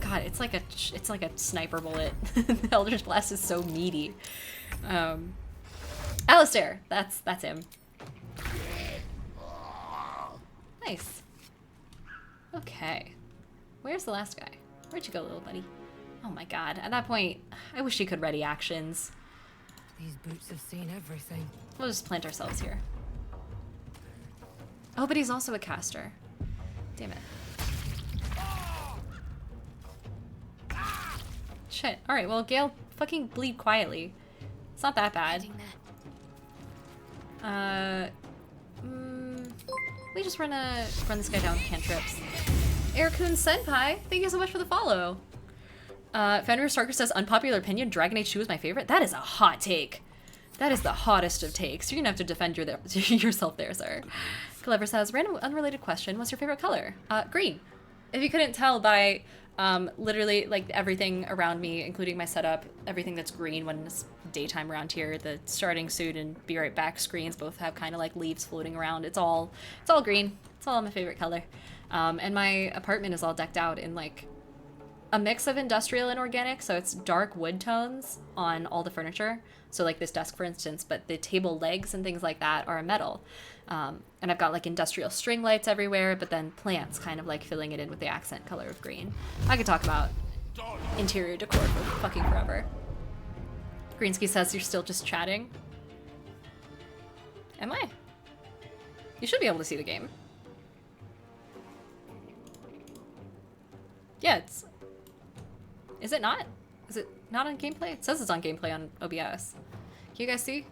S1: God, it's like a sniper bullet. The Elder's Blast is so meaty. Alistair, that's him. Nice. Okay. Where's the last guy? Where'd you go, little buddy? Oh my god. At that point, I wish he could ready actions.
S3: These boots have seen everything.
S1: We'll just plant ourselves here. Oh, but he's also a caster. Damn it. Shit. Alright, well, Gale, fucking bleed quietly. It's not that bad. We just run this guy down with cantrips. Erikun Senpai, thank you so much for the follow. Fenrir Starker says, unpopular opinion, Dragon Age 2 is my favorite. That is a hot take. That is the hottest of takes. You're gonna have to defend yourself there, sir. Clever says, random unrelated question, what's your favorite color? Green. If you couldn't tell by literally like everything around me, including my setup, everything that's green when it's daytime around here, the starting suit and be right back screens both have kind of like leaves floating around. It's all green. It's all my favorite color. And my apartment is all decked out in like a mix of industrial and organic, so it's dark wood tones on all the furniture. So like this desk, for instance, but the table legs and things like that are metal. And I've got like industrial string lights everywhere, but then plants kind of like filling it in with the accent color of green. I could talk about interior decor for fucking forever. Greensky says you're still just chatting. Am I? You should be able to see the game. Yeah, it's... Is it not? Is it not on gameplay? It says it's on gameplay on OBS. Can you guys see?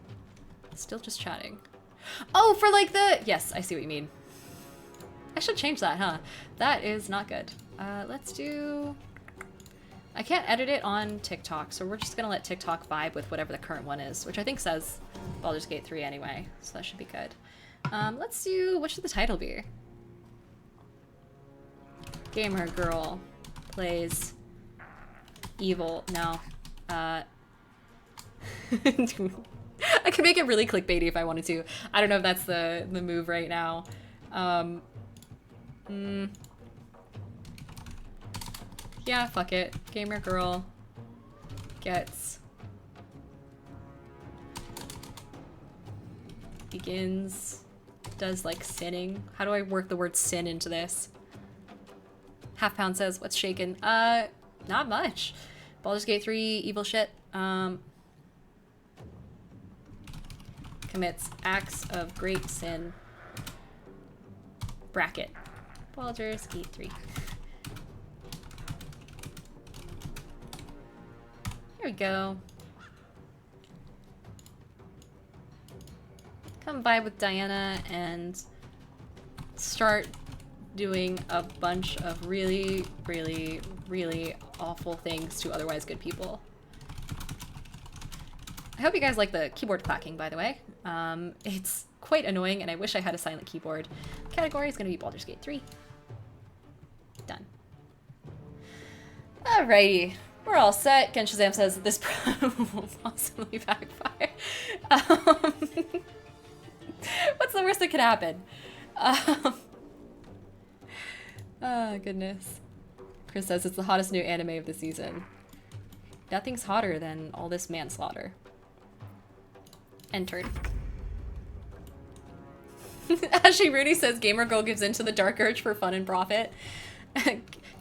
S1: Still just chatting. Oh, for like the... Yes, I see what you mean. I should change that, huh? That is not good. Let's do... I can't edit it on TikTok, so we're just gonna let TikTok vibe with whatever the current one is, which I think says Baldur's Gate 3 anyway, so that should be good. Let's do... what should the title be? Gamer girl plays evil. No. I could make it really clickbaity if I wanted to. I don't know if that's the move right now. Yeah, fuck it. Gamer girl does like sinning. How do I work the word sin into this? Half Pound says, what's shaken? Not much. Baldur's Gate 3, evil shit. Commits acts of great sin. Bracket. Baldur's Gate 3. Here we go. Come vibe with Diana and start doing a bunch of really, really, really awful things to otherwise good people. I hope you guys like the keyboard clacking, by the way. It's quite annoying, and I wish I had a silent keyboard. Category is going to be Baldur's Gate 3. Done. Alrighty. We're all set. Ken Shazam says this will possibly backfire. What's the worst that could happen? Oh, goodness. Chris says it's the hottest new anime of the season. Nothing's hotter than all this manslaughter. Entered. Ashley Rooney says Gamer Girl gives in to the dark urge for fun and profit.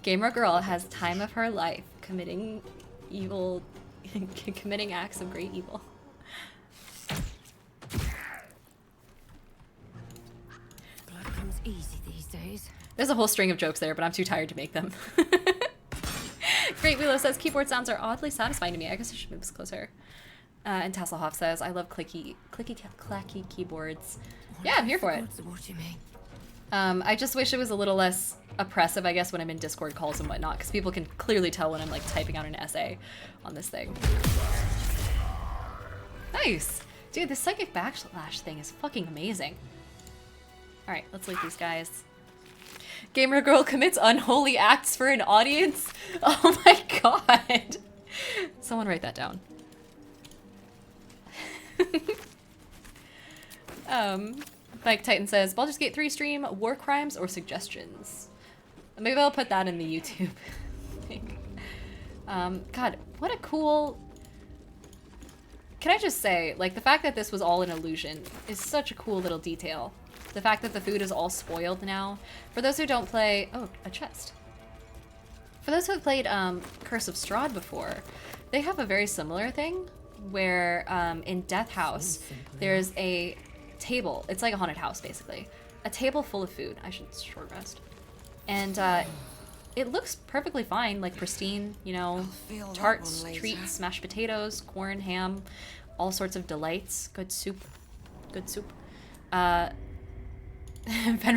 S1: Gamer Girl has time of her life committing evil, committing acts of great evil.
S5: Blood comes easy these days.
S1: There's a whole string of jokes there, but I'm too tired to make them. Great Willow says keyboard sounds are oddly satisfying to me. I guess I should move this closer. And Tasselhoff says I love clacky keyboards. Yeah, I'm here for it.
S5: What do you mean?
S1: I just wish it was a little less oppressive, I guess, when I'm in Discord calls and whatnot, because people can clearly tell when I'm like typing out an essay on this thing. Nice! Dude, this psychic backlash thing is fucking amazing. Alright, let's loot these guys. Gamer Girl commits unholy acts for an audience? Oh my god! Someone write that down. Mike Titan says, Baldur's Gate 3 stream, war crimes or suggestions? Maybe I'll put that in the YouTube thing. God, what a cool... Can I just say, like, the fact that this was all an illusion is such a cool little detail. The fact that the food is all spoiled now. For those who don't play... Oh, a chest. For those who have played Curse of Strahd before, they have a very similar thing where in Death House, there's a table. It's like a haunted house, basically. A table full of food. I should short rest. And it looks perfectly fine, like pristine, you know, tarts, treats, mashed potatoes, corn, ham, all sorts of delights. Good soup. Good soup. Fenrir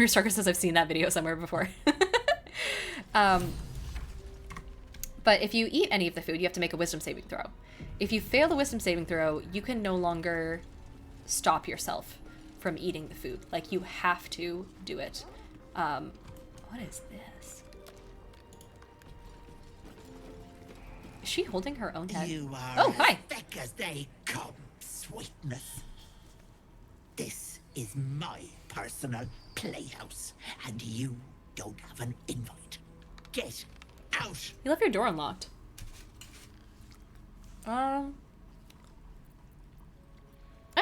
S1: Starker says I've seen that video somewhere before. But if you eat any of the food, you have to make a wisdom saving throw. If you fail the wisdom saving throw, you can no longer stop yourself from eating the food. Like, you have to do it. What is this? Is she holding her own head?
S2: You are
S1: Oh, hi.
S2: as thick as they come, sweetness. This is my personal playhouse, and you don't have an invite. Get out!
S1: You left your door unlocked. I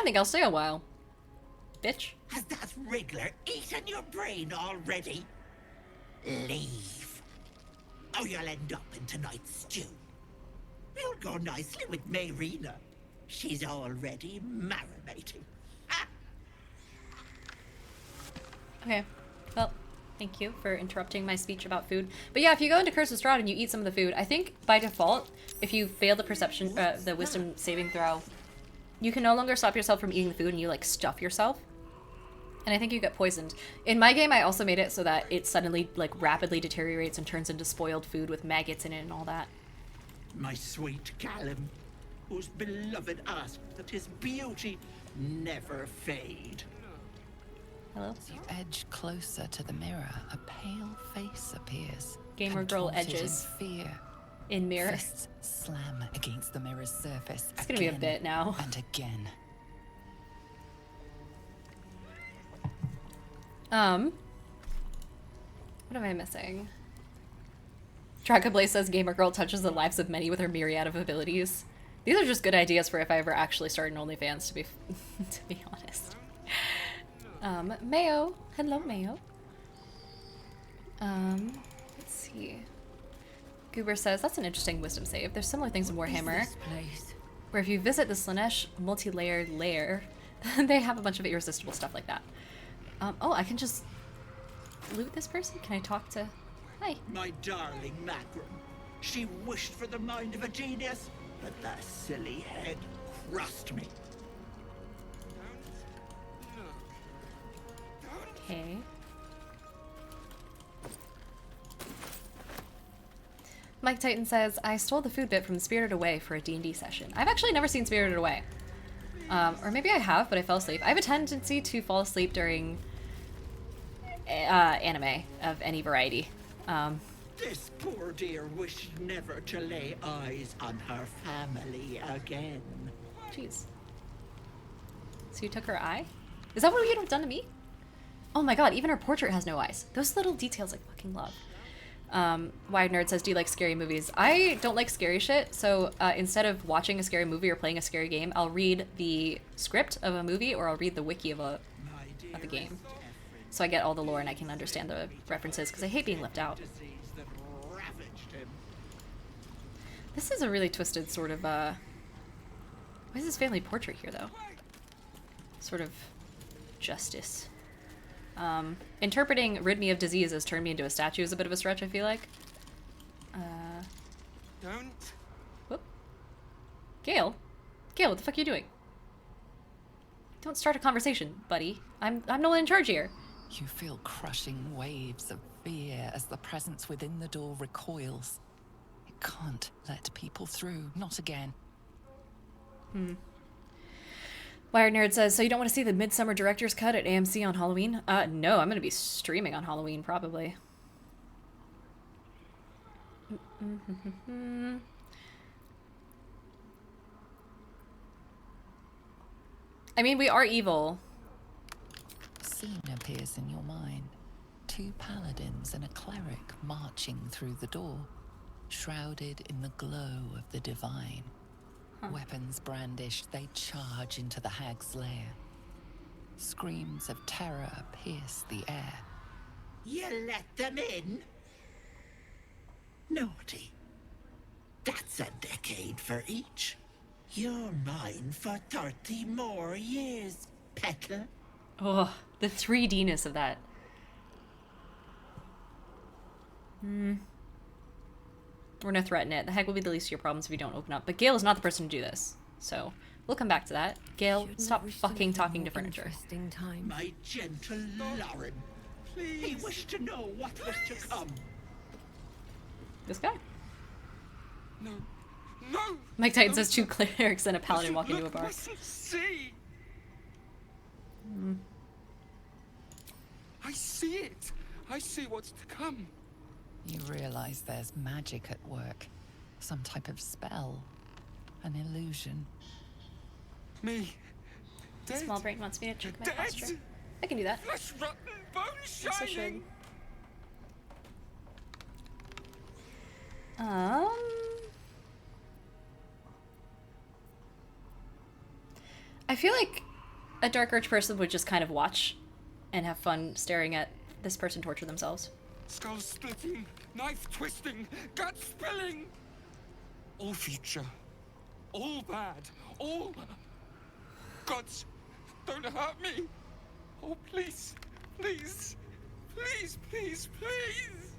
S1: think I'll stay a while. Bitch.
S2: Has that wriggler eaten your brain already? Leave. Or you'll end up in tonight's stew. You'll go nicely with Mayrina. She's already marinating. Ah.
S1: Okay. Well, thank you for interrupting my speech about food. But yeah, if you go into Curse of Strahd and you eat some of the food, I think by default, if you fail the perception, the wisdom saving throw, you can no longer stop yourself from eating the food and you like stuff yourself. And I think you get poisoned. In my game, I also made it so that it suddenly, like, rapidly deteriorates and turns into spoiled food with maggots in it and all that.
S2: My sweet Callum, whose beloved asked that his beauty never fade.
S1: Hello?
S3: As you edge closer to the mirror, a pale face appears.
S1: Gamer girl
S3: contorted
S1: edges.
S3: in fear.
S1: In mirror.
S3: Fists slam against the mirror's surface.
S1: It's gonna be a bit now.
S3: And again.
S1: What am I missing? Dracoblaze says Gamer Girl touches the lives of many with her myriad of abilities. These are just good ideas for if I ever actually start an OnlyFans, to be to be honest. Mayo. Hello, Mayo. Let's see. Goober says, that's an interesting wisdom save. There's similar things in Warhammer, where if you visit the Slanesh multi-layered lair, they have a bunch of irresistible stuff like that. Oh, I can just loot this person? Can I talk to... Hi.
S2: My darling Macron. She wished for the mind of a genius, but that silly head crushed me.
S1: Okay. Mike Titan says, I stole the food bit from Spirited Away for a D&D session. I've actually never seen Spirited Away. Or maybe I have, but I fell asleep. I have a tendency to fall asleep during anime of any variety.
S2: This poor dear wished never to lay eyes on her family again.
S1: Jeez. So you took her eye? Is that what you'd have done to me? Oh my god, even her portrait has no eyes. Those little details I fucking love. Wired Nerd says, do you like scary movies? I don't like scary shit, so instead of watching a scary movie or playing a scary game, I'll read the script of a movie or I'll read the wiki of a game. So I get all the lore and I can understand the references, because I hate being left out. This is a really twisted sort of, why is this family portrait here, though? Sort of justice. Interpreting rid me of disease as turn me into a statue is a bit of a stretch, I feel like.
S4: Don't.
S1: Whoop. Gale? Gale, what the fuck are you doing? Don't start a conversation, buddy. I'm no one in charge here.
S3: You feel crushing waves of fear as the presence within the door recoils. It can't let people through, not again.
S1: Wired Nerd says, so you don't want to see the Midsummer Director's Cut at AMC on Halloween? No, I'm going to be streaming on Halloween, probably. I mean, we are evil.
S3: A scene appears in your mind. 2 paladins and a cleric marching through the door, shrouded in the glow of the divine. Weapons brandished, they charge into the hag's lair. Screams of terror pierce the air.
S2: You let them in? Naughty. That's a decade for each. You're mine for 30 more years, Petal.
S1: Oh, the 3D-ness of that. We're gonna threaten it. The heck will be the least of your problems if you don't open up. But Gale is not the person to do this. So, we'll come back to that. Gale, stop fucking talking to furniture.
S5: Time.
S2: My gentle Lauren.
S4: Please.
S2: He wished to know what was to come.
S1: This guy.
S4: No. No.
S1: Mike Titan says 2 clerics and a paladin walk into a bar.
S4: See. I see it. I see what's to come.
S3: You realize there's magic at work. Some type of spell. An illusion.
S4: Me. Dead.
S1: Small brain wants me to check my
S4: Dead.
S1: posture. I can do that.
S4: Flesh rotten, bone
S1: Yes, I should.
S4: shining.
S1: I feel like a Dark Arch person would just kind of watch and have fun staring at this person torture themselves.
S4: Skull splitting, knife twisting, gut spilling. All future. All bad. All. Gods, don't hurt me. Oh, please. Please. Please, please, please.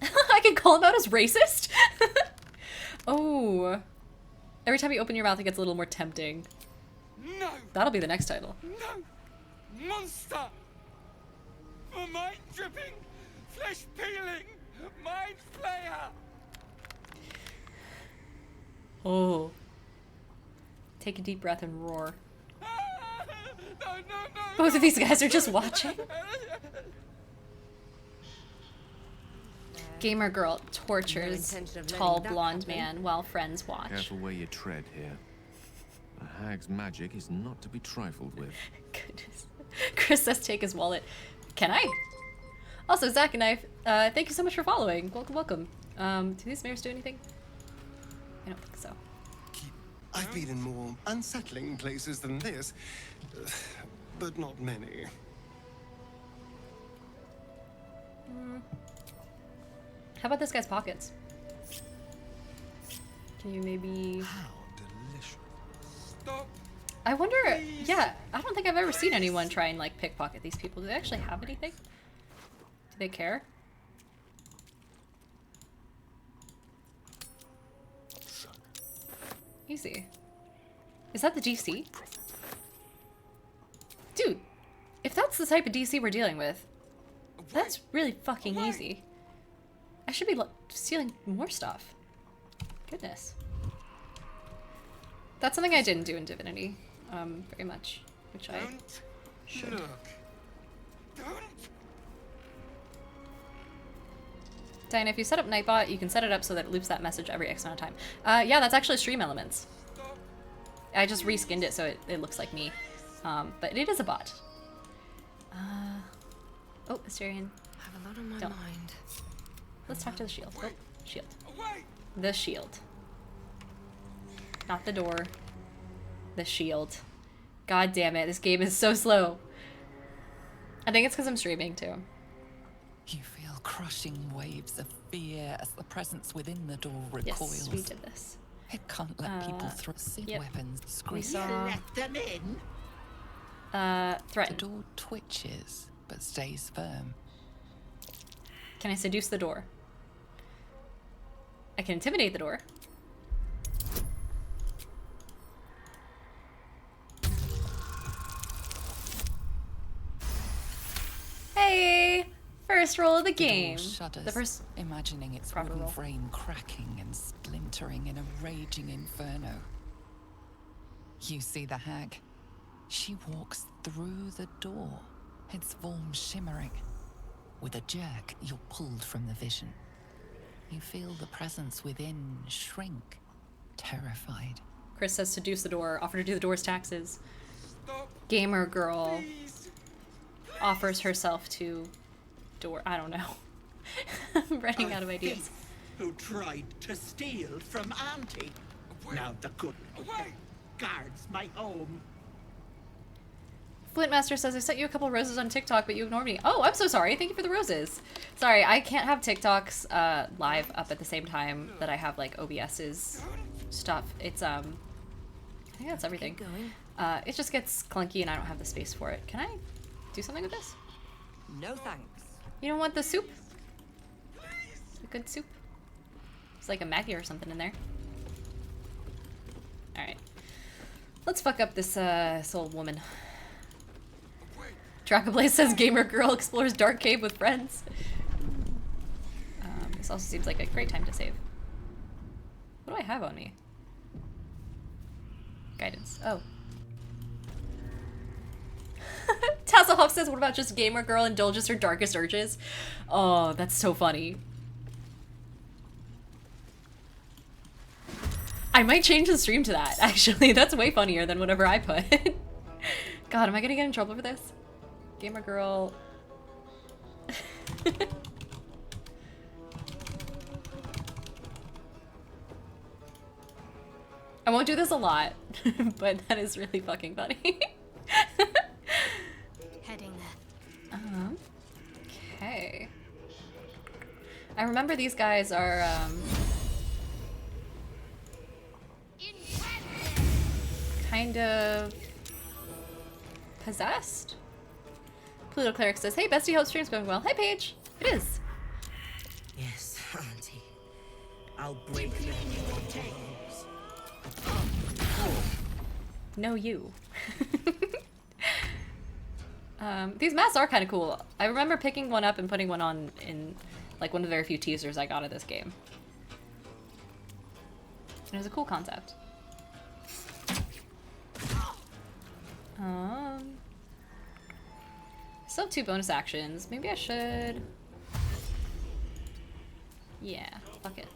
S1: I can call him out as racist? Oh. Every time you open your mouth, it gets a little more tempting.
S4: No!
S1: That'll be the next title.
S4: No! Monster! For mind dripping, flesh peeling, mind flayer!
S1: Oh. Take a deep breath and roar.
S4: No, no, no!
S1: Both of these guys are just watching. Gamer girl tortures
S5: intention of
S1: tall
S5: letting that
S1: blonde
S5: happen.
S1: man while friends watch.
S6: Careful where you tread here. A hag's magic is not to be trifled with.
S1: Goodness. Chris says take his wallet. Can I? Also, Zach and I, thank you so much for following. Welcome, welcome. Do these mirrors do anything? I don't think so.
S7: I've been in more unsettling places than this, but not many.
S1: How about this guy's pockets? Can you maybe...
S7: How delicious.
S4: Stop!
S1: I wonder... Yeah, I don't think I've ever seen anyone try and, like, pickpocket these people. Do they actually have anything? Do they care? Easy. Is that the DC? Dude, if that's the type of DC we're dealing with, that's really fucking easy. I should be stealing more stuff. Goodness. That's something I didn't do in Divinity, very much, which I
S4: Don't
S1: should.
S4: look. Don't.
S1: Diana, if you set up Nightbot, you can set it up so that it loops that message every X amount of time. Yeah, that's actually Stream Elements.
S4: Stop.
S1: I just reskinned it so it looks like me. But it is a bot. Oh, Asterion.
S5: I have a lot on my
S1: Don't.
S5: mind.
S1: Let's talk to the shield. Oh, shield.
S4: Away!
S1: The shield. Not the door. The shield. God damn it, this game is so slow. I think it's because I'm streaming too.
S3: You feel crushing waves of fear as the presence within the door recoils.
S1: Yes, we did this.
S3: It can't let people through. See
S1: yep.
S3: weapons
S1: We
S3: scream.
S1: saw
S2: Let them in.
S3: The
S1: threaten.
S3: door twitches, but stays firm.
S1: Can I seduce the door? I can intimidate the door. Hey! First roll of the game.
S3: Door shudders,
S1: The first.
S3: imagining its
S1: proper
S3: wooden
S1: roll.
S3: frame cracking and splintering in a raging inferno. You see the hag. She walks through the door, its form shimmering. With a jerk, you're pulled from the vision. You feel the presence within shrink, terrified.
S1: Chris says seduce the door. Offer to do the door's taxes.
S4: Stop,
S1: Gamer girl
S4: please.
S1: offers herself to door. I don't know. I'm running out of ideas.
S2: Thief who tried to steal from Auntie. Now the good
S4: Away!
S2: guards my home.
S1: Flintmaster says I sent you a couple roses on TikTok, but you ignored me. Oh, I'm so sorry. Thank you for the roses. Sorry, I can't have TikToks live up at the same time that I have like OBS's stuff. It's I think that's everything.
S5: Keep going.
S1: It just gets clunky and I don't have the space for it. Can I do something with this?
S5: No thanks.
S1: You don't want the soup? A good soup? It's like a Maggie or something in there. Alright. Let's fuck up this old woman. Dracoblaze says gamer girl explores dark cave with friends. This also seems like a great time to save. What do I have on me? Guidance. Oh. Tasselhoff says, what about just gamer girl indulges her darkest urges? Oh, that's so funny. I might change the stream to that, actually. That's way funnier than whatever I put. God, am I gonna get in trouble for this? Gamer girl. I won't do this a lot, but that is really fucking funny.
S5: Heading there.
S1: Okay. I remember these guys are, kind of possessed. Pluto Cleric says, hey, bestie, hope stream's going well. Hey, Paige. It is.
S2: Yes, Auntie. I'll break them in your tails.
S1: No, you. These masks are kind of cool. I remember picking one up and putting one on in like one of the very few teasers I got of this game. And it was a cool concept. Still have 2 bonus actions. Maybe I should... Yeah, fuck it.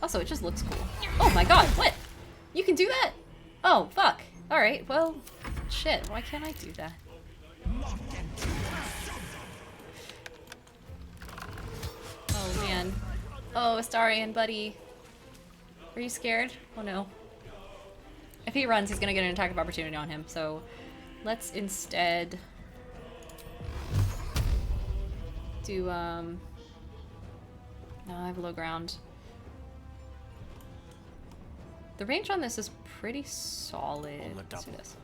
S1: Also, it just looks cool. Oh my god, what? You can do that? Oh, fuck. Alright, well, shit, why can't I do that? Oh man. Oh, Astarion, buddy. Are you scared? Oh no. If he runs, he's gonna get an attack of opportunity on him, so let's instead do, no, I have low ground. The range on this is pretty solid. Let's do this.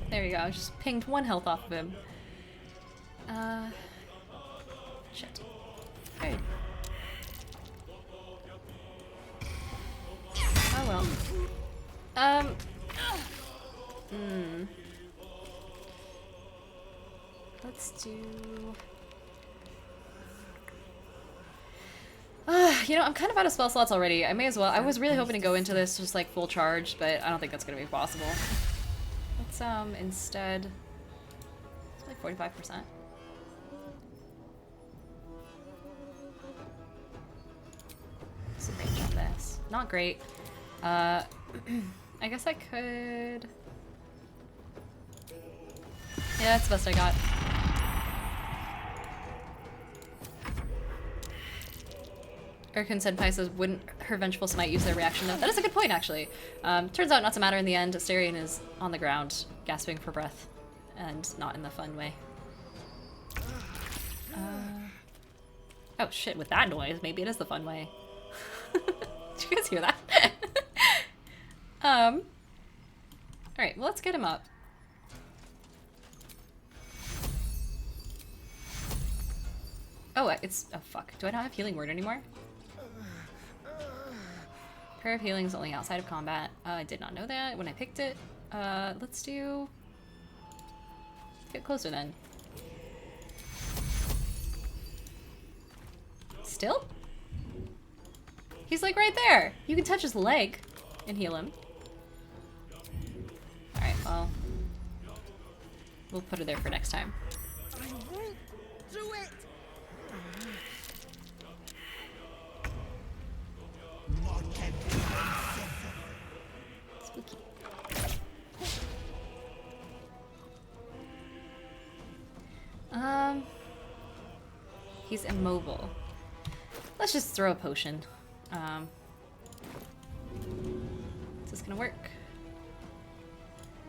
S1: There you go, I just pinged 1 health off of him. Shit. Alright. Oh well. Let's do... you know, I'm kind of out of spell slots already. I may as well. I was really hoping to go into this just like full charge, but I don't think that's gonna be possible. Let's instead... It's like 45%. Some range on this. Not great. I guess I could... Yeah, that's the best I got. Erkin Senpai says, wouldn't her Vengeful Smite use their reaction though? That is a good point, actually. Turns out not to matter in the end. Astarion is on the ground, gasping for breath, and not in the fun way. Oh shit, with that noise, maybe it is the fun way. Did you guys hear that? Alright, well, let's get him up. Oh, it's... Oh, fuck. Do I not have Healing Word anymore? Prayer of Healing is only outside of combat. I did not know that when I picked it. Let's do... Get closer then. Still? He's like right there! You can touch his leg and heal him. Alright, well... We'll put it there for next time.
S5: I won't do it.
S1: Spooky. He's immobile. Let's just throw a potion. Is this gonna work?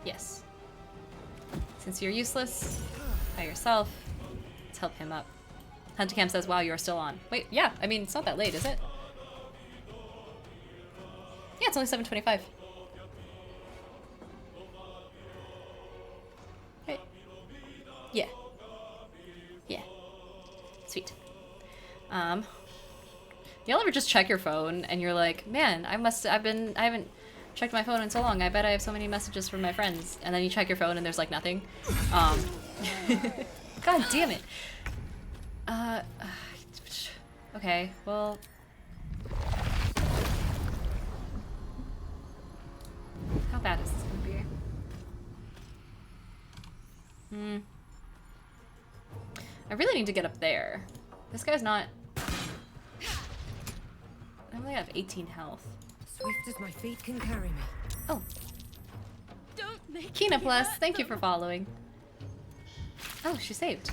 S1: Yes. Since you're useless by yourself, let's help him up. Huntacam says, wow, you're still on. Wait, yeah, I mean, it's not that late, is it? Yeah, it's only 7:25. Right. Yeah. Yeah. Sweet. Y'all ever just check your phone and you're like, man, I haven't checked my phone in so long. I bet I have so many messages from my friends. And then you check your phone and there's like nothing. God damn it. Okay, well. How bad is this gonna be? I really need to get up there. This guy's not... I only have 18 health.
S5: Swift as my feet can carry me.
S1: Oh.
S5: Don't make
S1: Kina Plus, thank you for following. Oh, she saved.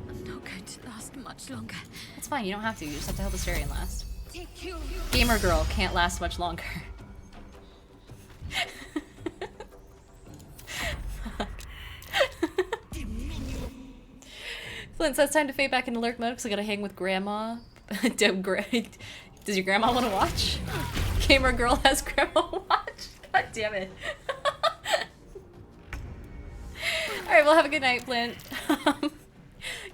S5: I'm not going to last much longer.
S1: That's fine, you don't have to. You just have to help Astarion last.
S5: Take you.
S1: Gamer girl can't last much longer. Flint says time to fade back into lurk mode because I gotta hang with grandma. Does your grandma want to watch? Gamer girl has grandma watch. God damn it. Alright, well have a good night, Flint.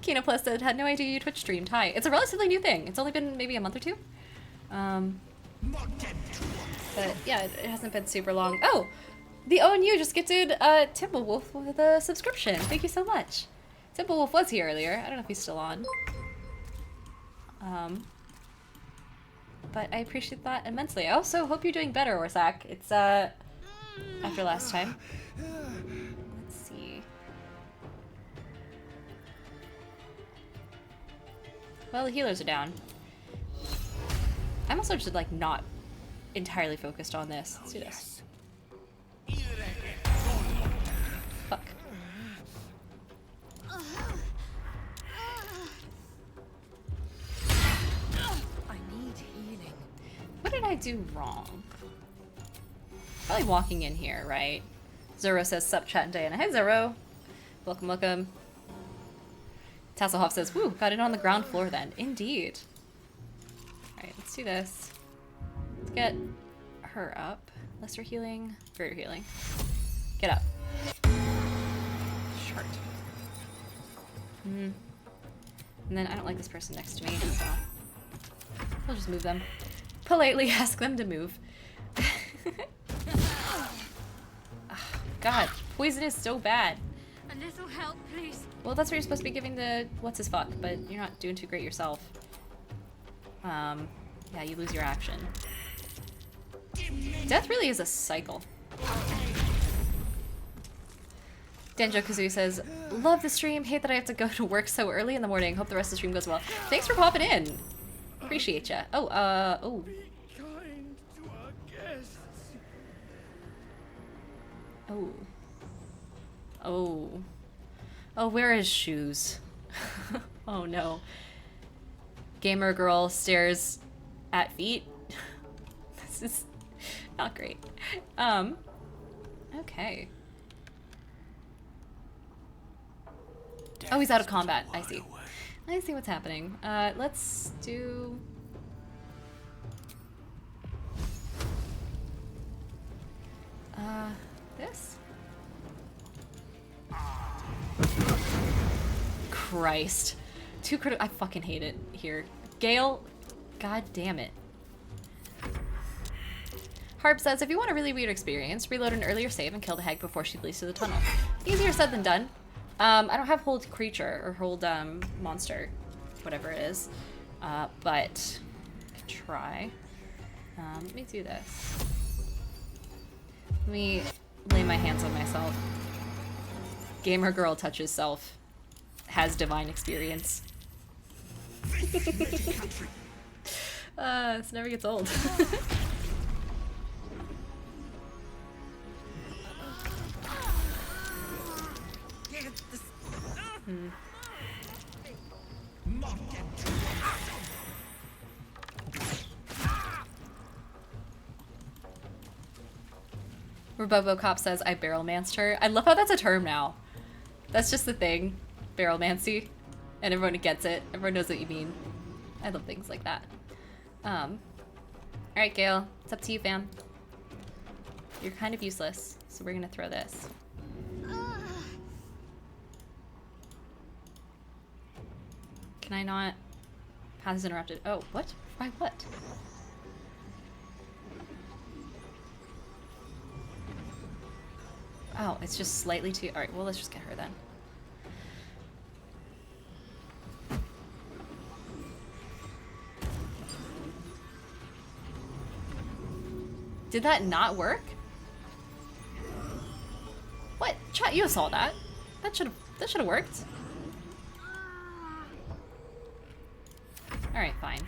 S1: Kina Plus said, had no idea you Twitch streamed. Hi. It's a relatively new thing. It's only been maybe a month or two. But yeah, it hasn't been super long. Oh! The ONU just gifted Timberwolf with a subscription. Thank you so much. Timberwolf was here earlier. I don't know if he's still on. But I appreciate that immensely. I also hope you're doing better, Orsak. It's after last time. Let's see. Well, the healers are down. I'm also just like not entirely focused on this. Let's do this. Fuck.
S5: I need healing.
S1: What did I do wrong? Probably walking in here, right? Zoro says, sup chat and Diana. Hey Zoro. Welcome, welcome. Tasselhoff says, woo, got it on the ground floor then. Indeed. Alright, let's do this. Let's get her up. Lesser healing, greater healing. Get up. Short. And then I don't like this person next to me, so we'll just move them. Politely ask them to move. God, poison is so bad.
S5: A little help, please.
S1: Well, that's what you're supposed to be giving the what's-his-fuck, but you're not doing too great yourself. Yeah, you lose your action. Death really is a cycle. Denjo Kazooie says, love the stream, hate that I have to go to work so early in the morning. Hope the rest of the stream goes well. Thanks for popping in. Appreciate ya. Oh, oh.
S4: Kind to our guests.
S1: Oh. Oh. Oh, where is shoes? Oh no. Gamer girl stares at feet. This is not great. Okay. Oh, he's out of combat. I see. I see what's happening. Let's do... this? Christ. Too critical. I fucking hate it here. Gale, god damn it. Harp says, if you want a really weird experience, reload an earlier save and kill the hag before she leads to the tunnel. Easier said than done. I don't have hold creature or hold monster, whatever it is, but I can try. Let me do this. Let me lay my hands on myself. Gamer girl touches self. Has divine experience. This never gets old. Robobo Cop says, I barrel-manced her. I love how that's a term now. That's just the thing. Barrel-mancy. And everyone gets it. Everyone knows what you mean. I love things like that. Alright, Gale. It's up to you, fam. You're kind of useless, so we're gonna throw this. Can I not? Path is interrupted. Oh, what? By what? Oh, it's just slightly too... Alright, well, let's just get her then. Did that not work? What? Chat, you saw that. That should have worked. Alright, fine.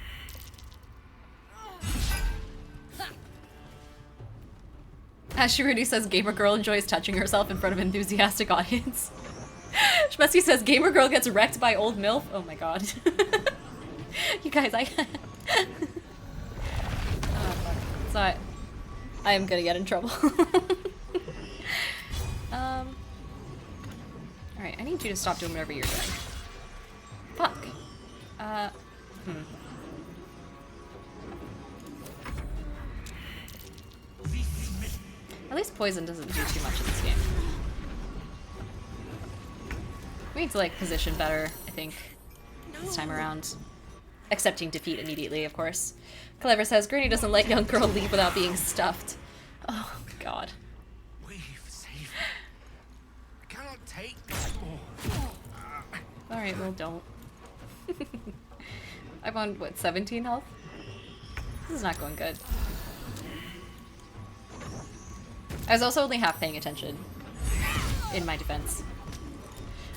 S1: Ashirudi says gamer girl enjoys touching herself in front of an enthusiastic audience. Shmesky says gamer girl gets wrecked by old MILF. Oh my god. You guys, so I am gonna get in trouble. Alright, I need you to stop doing whatever you're doing. Fuck. At least poison doesn't do too much in this game. We need to like position better, I think, this time around. accepting defeat immediately, of course. Clever says, Granny doesn't let young girl leave without being stuffed. Oh, God.
S4: We've saved. I cannot take this more.
S1: Alright, well, don't. I'm on, what, 17 health? This is not going good. I was also only half paying attention, in my defense.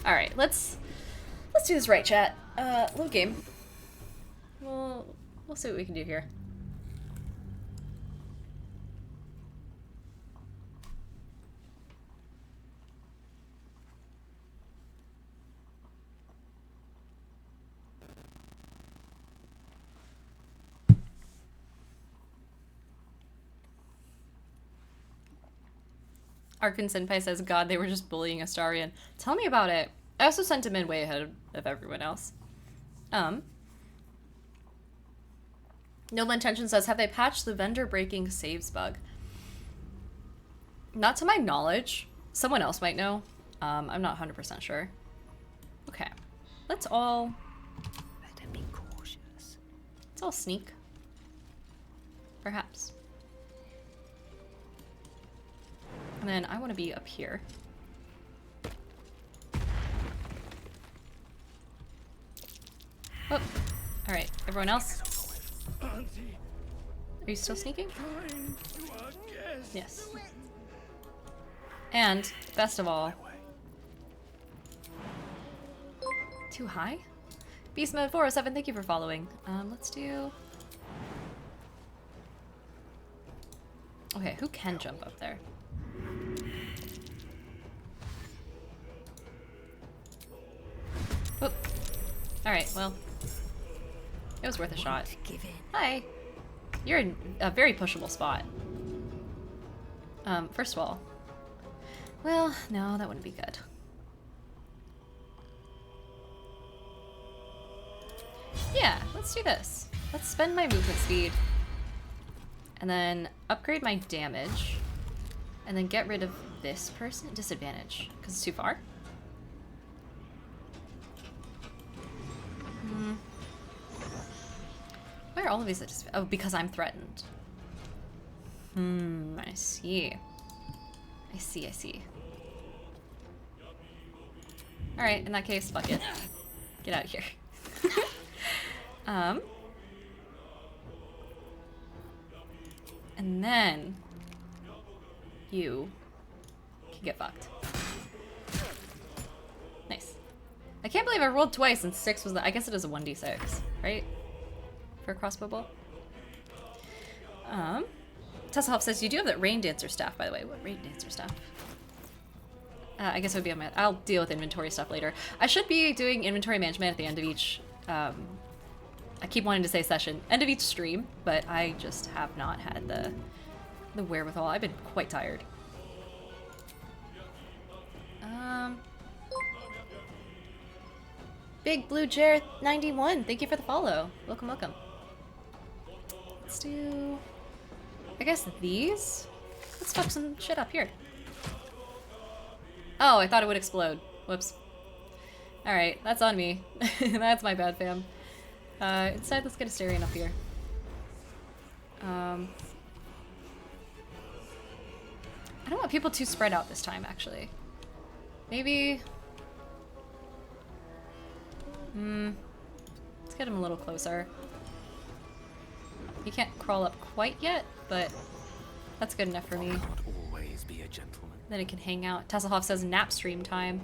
S1: Alright, let's do this right, chat. Load game. We'll see what we can do here. Arkin Senpai says, God, they were just bullying Astarion. Tell me about it. I also sent him in way ahead of everyone else. Noble Intention says, have they patched the vendor breaking saves bug? Not to my knowledge. Someone else might know. I'm not 100% sure. Okay. Let's all...
S3: Better be cautious.
S1: Let's all sneak. Perhaps. And then I want to be up here. Oh, alright. Everyone else?
S4: Auntie,
S1: Are you still sneaking?
S4: kind to our guest.
S1: Yes. And, best of all... Too high? Beast Mode 407, thank you for following. Let's do... Okay, who can jump up there? Oop. Alright, well. It was worth a shot.
S3: Give in.
S1: Hi! You're in a very pushable spot. First of all... Well, no, that wouldn't be good. Yeah, let's do this. Let's spend my movement speed. And then upgrade my damage. And then get rid of this person. Disadvantage. Because it's too far. Why are all of these at disadvantage? Oh, because I'm threatened. I see. I see. Alright, in that case, fuck it. Get out of here. And then you can get fucked. Nice. I can't believe I rolled twice and 6 was the— I guess it is a 1d6, right? For a crossbow bolt. Tessa says, you do have that rain dancer staff, by the way. What rain dancer staff? I guess it would be on my— I'll deal with inventory stuff later. I should be doing inventory management at the end of each, I keep wanting to say session, end of each stream, but I just have not had the wherewithal. I've been quite tired. Big Blue Chair 91, thank you for the follow. Welcome, welcome. Let's do, I guess these? Let's fuck some shit up here. Oh, I thought it would explode. Whoops. Alright, that's on me. That's my bad, fam. Instead, let's get Astarion up here. I don't want people too spread out this time, actually. Maybe... let's get him a little closer. He can't crawl up quite yet, but that's good enough for me.
S4: Can't always be a gentleman.
S1: Then it can hang out. Tasselhoff says nap stream time.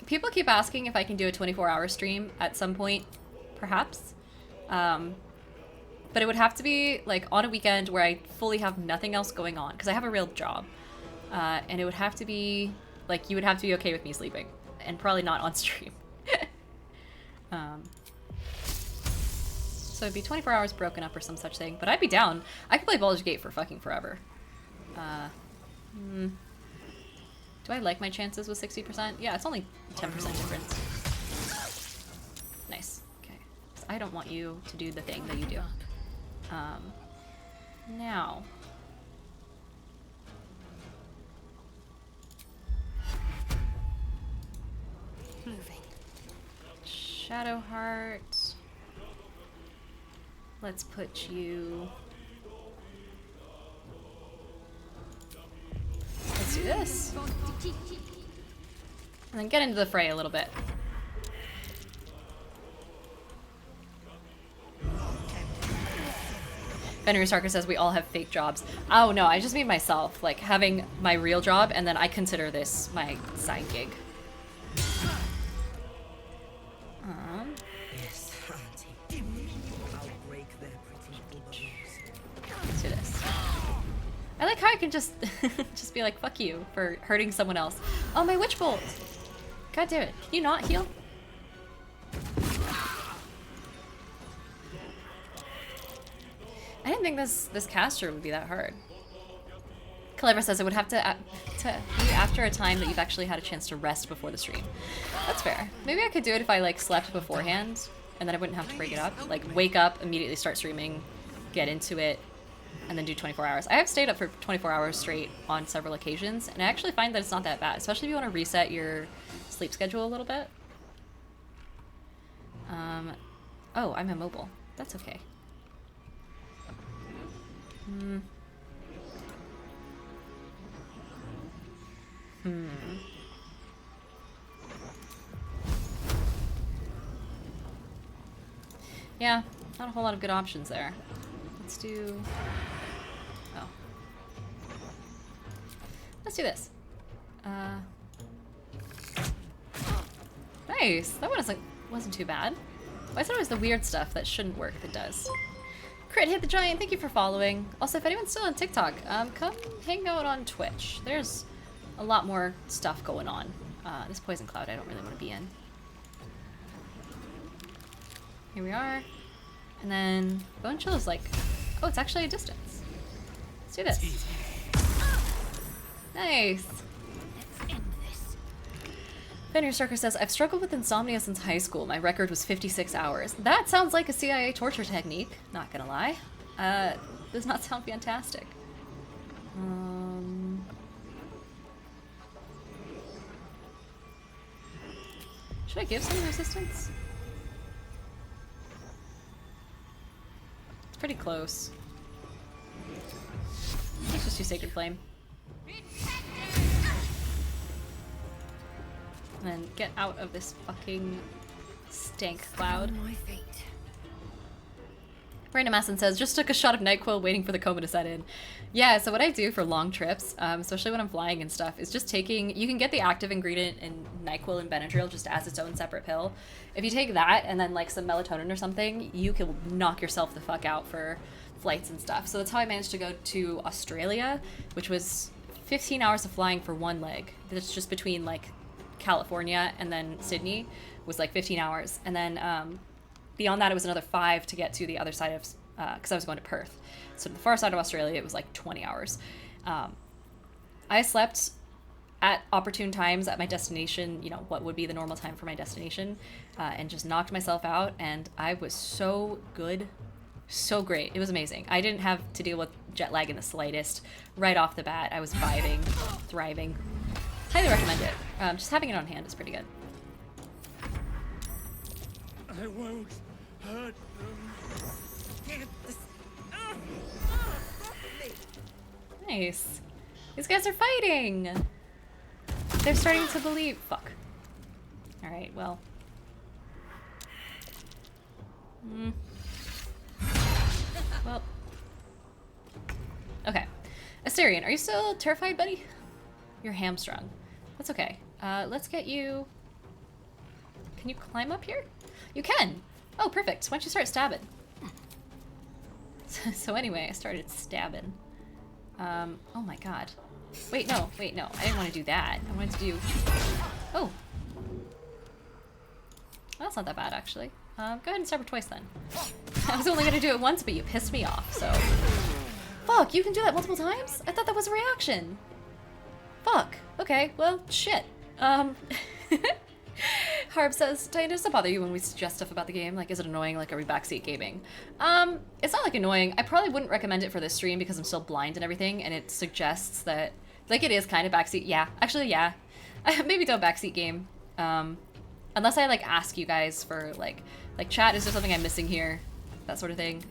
S1: People keep asking if I can do a 24-hour stream at some point, perhaps. But it would have to be like on a weekend where I fully have nothing else going on, because I have a real job. And it would have to be, like, you would have to be okay with me sleeping, and probably not on stream. So it'd be 24 hours broken up or some such thing, but I'd be down. I could play Baldur's Gate for fucking forever. Do I like my chances with 60%? Yeah, it's only 10% difference. Nice. Okay. So I don't want you to do the thing that you do. Now.
S3: Moving.
S1: Shadowheart. Let's put you... Let's do this. And then get into the fray a little bit. Henry Sarker says we all have fake jobs. Oh no, I just mean myself. Like having my real job and then I consider this my side gig.
S2: Yes, Auntie. I'll break their pretty elbows.
S1: Let's do this. I like how I can just just be like, fuck you for hurting someone else. Oh, my witch bolt! God damn it. Can you not heal? I didn't think this caster would be that hard. Clever says it would have to be after a time that you've actually had a chance to rest before the stream. That's fair. Maybe I could do it if I like slept beforehand, and then I wouldn't have to break it up. Like wake up, immediately start streaming, get into it, and then do 24 hours. I have stayed up for 24 hours straight on several occasions, and I actually find that it's not that bad, especially if you want to reset your sleep schedule a little bit. Oh, I'm immobile. That's okay. Yeah, not a whole lot of good options there. Let's do... Oh. Let's do this. Nice! That one wasn't too bad. I thought it was the weird stuff that shouldn't work that does. Crit Hit the Giant, thank you for following. Also, if anyone's still on TikTok, come hang out on Twitch. There's a lot more stuff going on. This Poison Cloud I don't really want to be in. Here we are. And then Bone Chill is like, oh, it's actually a distance. Let's do this. Nice.
S5: Let's end this.
S1: Fenrir Starker says, I've struggled with insomnia since high school. My record was 56 hours. That sounds like a CIA torture technique, not gonna lie. Does not sound fantastic. Should I give some resistance? It's pretty close. Let's just do Sacred Flame. And then get out of this fucking stank cloud.
S5: On my feet.
S1: Brandon Masson says, just took a shot of NyQuil waiting for the coma to set in. Yeah, so what I do for long trips, especially when I'm flying and stuff, is just taking, you can get the active ingredient in NyQuil and Benadryl just as its own separate pill. If you take that and then like some melatonin or something, you can knock yourself the fuck out for flights and stuff. So that's how I managed to go to Australia, which was 15 hours of flying for one leg. That's just between like California and then Sydney was like 15 hours. And then beyond that, it was another 5 to get to the other side of, because I was going to Perth. So the far side of Australia, it was like 20 hours. I slept at opportune times at my destination, you know, what would be the normal time for my destination, and just knocked myself out. And I was so good, so great. It was amazing. I didn't have to deal with jet lag in the slightest. Right off the bat, I was vibing, thriving. Highly recommend it. Just having it on hand is pretty good.
S4: I won't hurt them.
S1: Nice. These guys are fighting. They're starting to believe. Fuck. Alright, well. Well. Okay. Asterion, are you still terrified, buddy? You're hamstrung. That's okay. Let's get you... Can you climb up here? You can! Oh, perfect. Why don't you start stabbing? So anyway, I started stabbing. Oh my god. Wait, no. I didn't want to do that. I wanted to do... Oh. Well, that's not that bad, actually. Go ahead and stab her twice, then. I was only gonna do it once, but you pissed me off, so... Fuck, you can do that multiple times? I thought that was a reaction. Fuck. Okay, well, shit. Harb says, Titan, does it bother you when we suggest stuff about the game? Like, is it annoying? Like, are we backseat gaming? It's not, like, annoying. I probably wouldn't recommend it for this stream because I'm still blind and everything, and it suggests that, like, it is kind of backseat. Yeah. Actually, yeah. Maybe don't backseat game. Unless I, like, ask you guys for, like, chat, is there something I'm missing here? That sort of thing.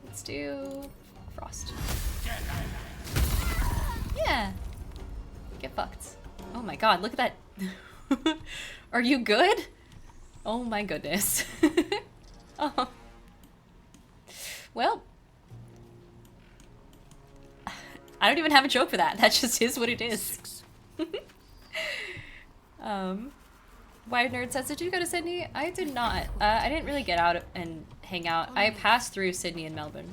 S1: Let's do Frost. Yeah. Get fucked. Oh my god, look at that. Are you good? Oh my goodness. Oh. Well. I don't even have a joke for that. That just is what it is. Wired Nerd says, did you go to Sydney? I did not. I didn't really get out and hang out. I passed through Sydney and Melbourne.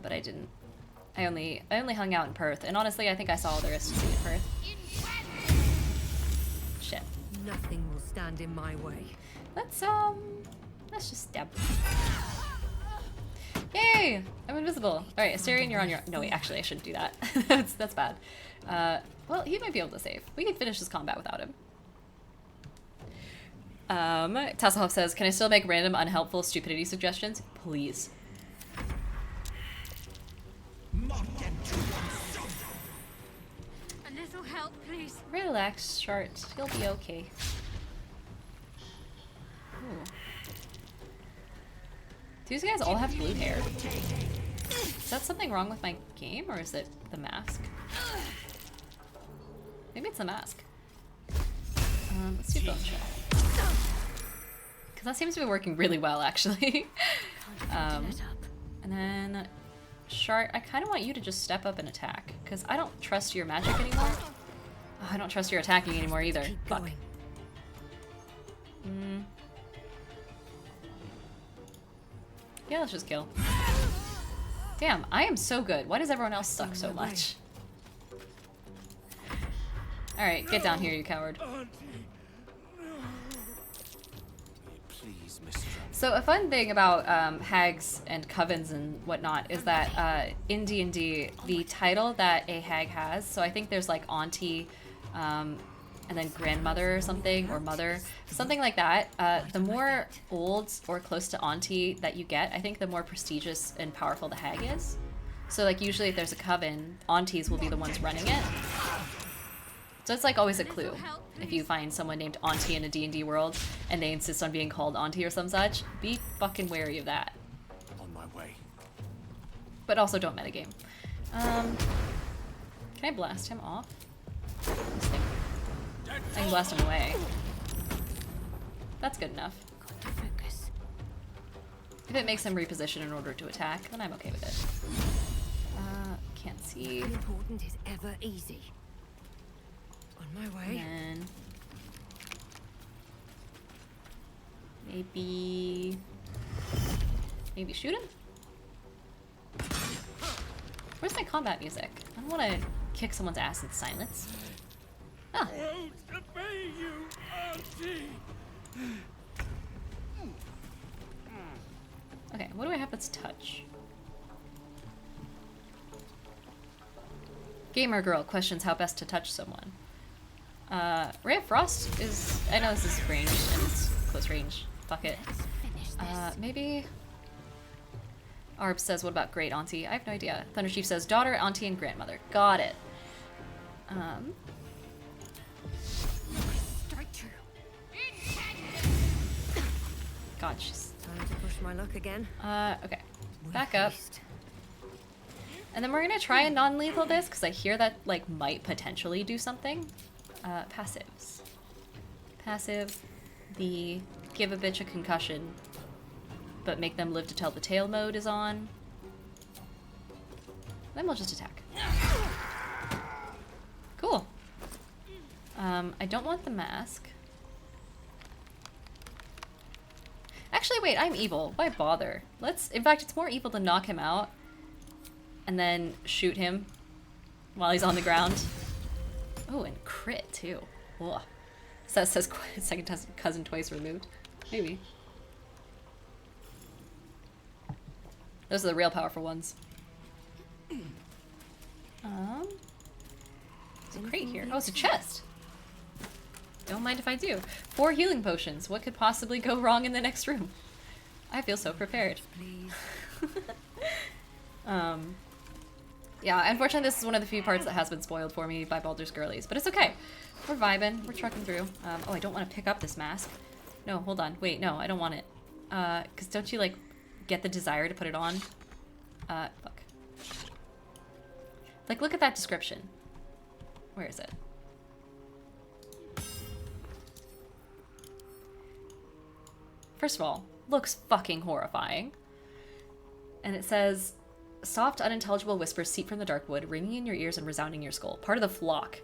S1: But I didn't. I only hung out in Perth. And honestly, I think I saw all there is to see in Perth. Shit.
S8: Nothing will stand in my way.
S1: Let's just stab. Yay! I'm invisible. Alright, Asterion, you're on your... No, wait, actually, I shouldn't do that. that's bad. Well, he might be able to save. We can finish this combat without him. Tasselhoff says, can I still make random unhelpful stupidity suggestions? Please.
S5: A little help, please.
S1: Relax, Shart. You'll be okay. Ooh. These guys all have blue hair. Is that something wrong with my game, or is it the mask? Maybe it's the mask. Let's do bone shell. Because that seems to be working really well, actually. And then, Shart, I kind of want you to just step up and attack. Because I don't trust your magic anymore. Oh, I don't trust your attacking anymore either. Fuck. Yeah, let's just kill. Damn, I am so good. Why does everyone else suck so much? Alright, get down here, you coward.
S6: Please, mistress.
S1: So a fun thing about hags and covens and whatnot is that in D&D, the title that a hag has, so I think there's like auntie, and then grandmother or something, or mother, something like that. The more old or close to auntie that you get, I think the more prestigious and powerful the hag is. So like usually if there's a coven, aunties will be the ones running it. So it's like always a clue. If you find someone named Auntie in a D&D world and they insist on being called Auntie or some such, be fucking wary of that.
S6: On my way.
S1: But also don't metagame. Can I blast him off? I can blast him away. That's good enough. If it makes him reposition in order to attack, then I'm okay with it. Can't see.
S8: Nothing important is ever easy. On my way.
S1: And then maybe shoot him? Where's my combat music? I don't want to kick someone's ass in silence. Ah.
S4: Won't obey you, Auntie.
S1: Okay, what do I have that's touch? Gamer girl questions how best to touch someone. Ray of Frost is... I know this is ranged and it's close range. Fuck it. Maybe... Arb says, what about great auntie? I have no idea. Thunder Chief says, daughter, auntie, and grandmother. Got it. God, she's...
S8: Time to push my luck again.
S1: Okay. Back up. And then we're gonna try and non-lethal this, because I hear that, like, might potentially do something. Passives. Passive, the give a bitch a concussion, but make them live to tell the tale mode is on. Then we'll just attack. Cool. I don't want the mask. Actually, wait, I'm evil. Why bother? In fact, it's more evil to knock him out and then shoot him while he's on the ground. Oh, and crit, too. Ugh. So that says second cousin twice removed. Maybe. Those are the real powerful ones. There's a crate here. Oh, it's a chest. Don't mind if I do. 4 healing potions. What could possibly go wrong in the next room? I feel so prepared.
S8: Please.
S1: Yeah, unfortunately this is one of the few parts that has been spoiled for me by Baldur's Girlies, but it's okay. We're vibing, we're trucking through. Oh, I don't want to pick up this mask. No, hold on, wait, no, I don't want it. Cause don't you like get the desire to put it on. Fuck. Like, look at that description. Where is it? First of all, looks fucking horrifying. And it says, soft, unintelligible whispers seep from the dark wood, ringing in your ears and resounding in your skull. Part of the flock.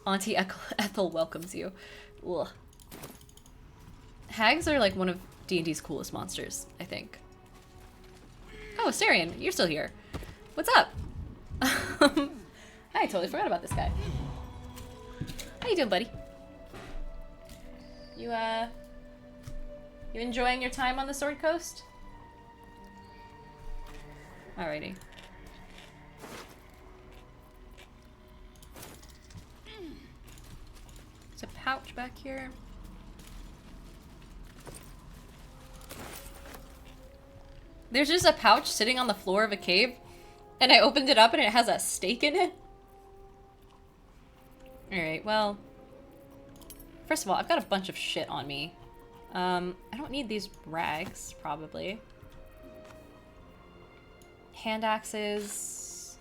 S1: Auntie Ethel welcomes you. Ugh. Hags are like one of D&D's coolest monsters, I think. Oh, Asterion, you're still here. What's up? I totally forgot about this guy. How you doing, buddy? You enjoying your time on the Sword Coast? Alrighty. There's a pouch back here. There's just a pouch sitting on the floor of a cave, and I opened it up and it has a stake in it. Alright, well, first of all, I've got a bunch of shit on me. I don't need these rags, probably. Hand axes.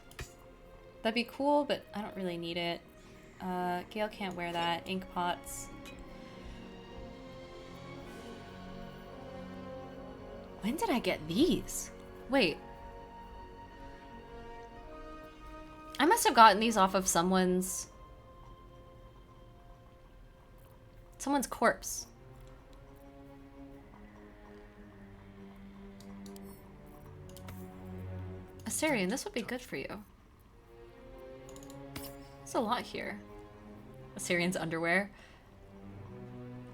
S1: That'd be cool, but I don't really need it. Gale can't wear that. Ink pots. When did I get these? Wait. I must have gotten these off of someone's corpse. Asterion, this would be good for you. There's a lot here. Asterian's underwear.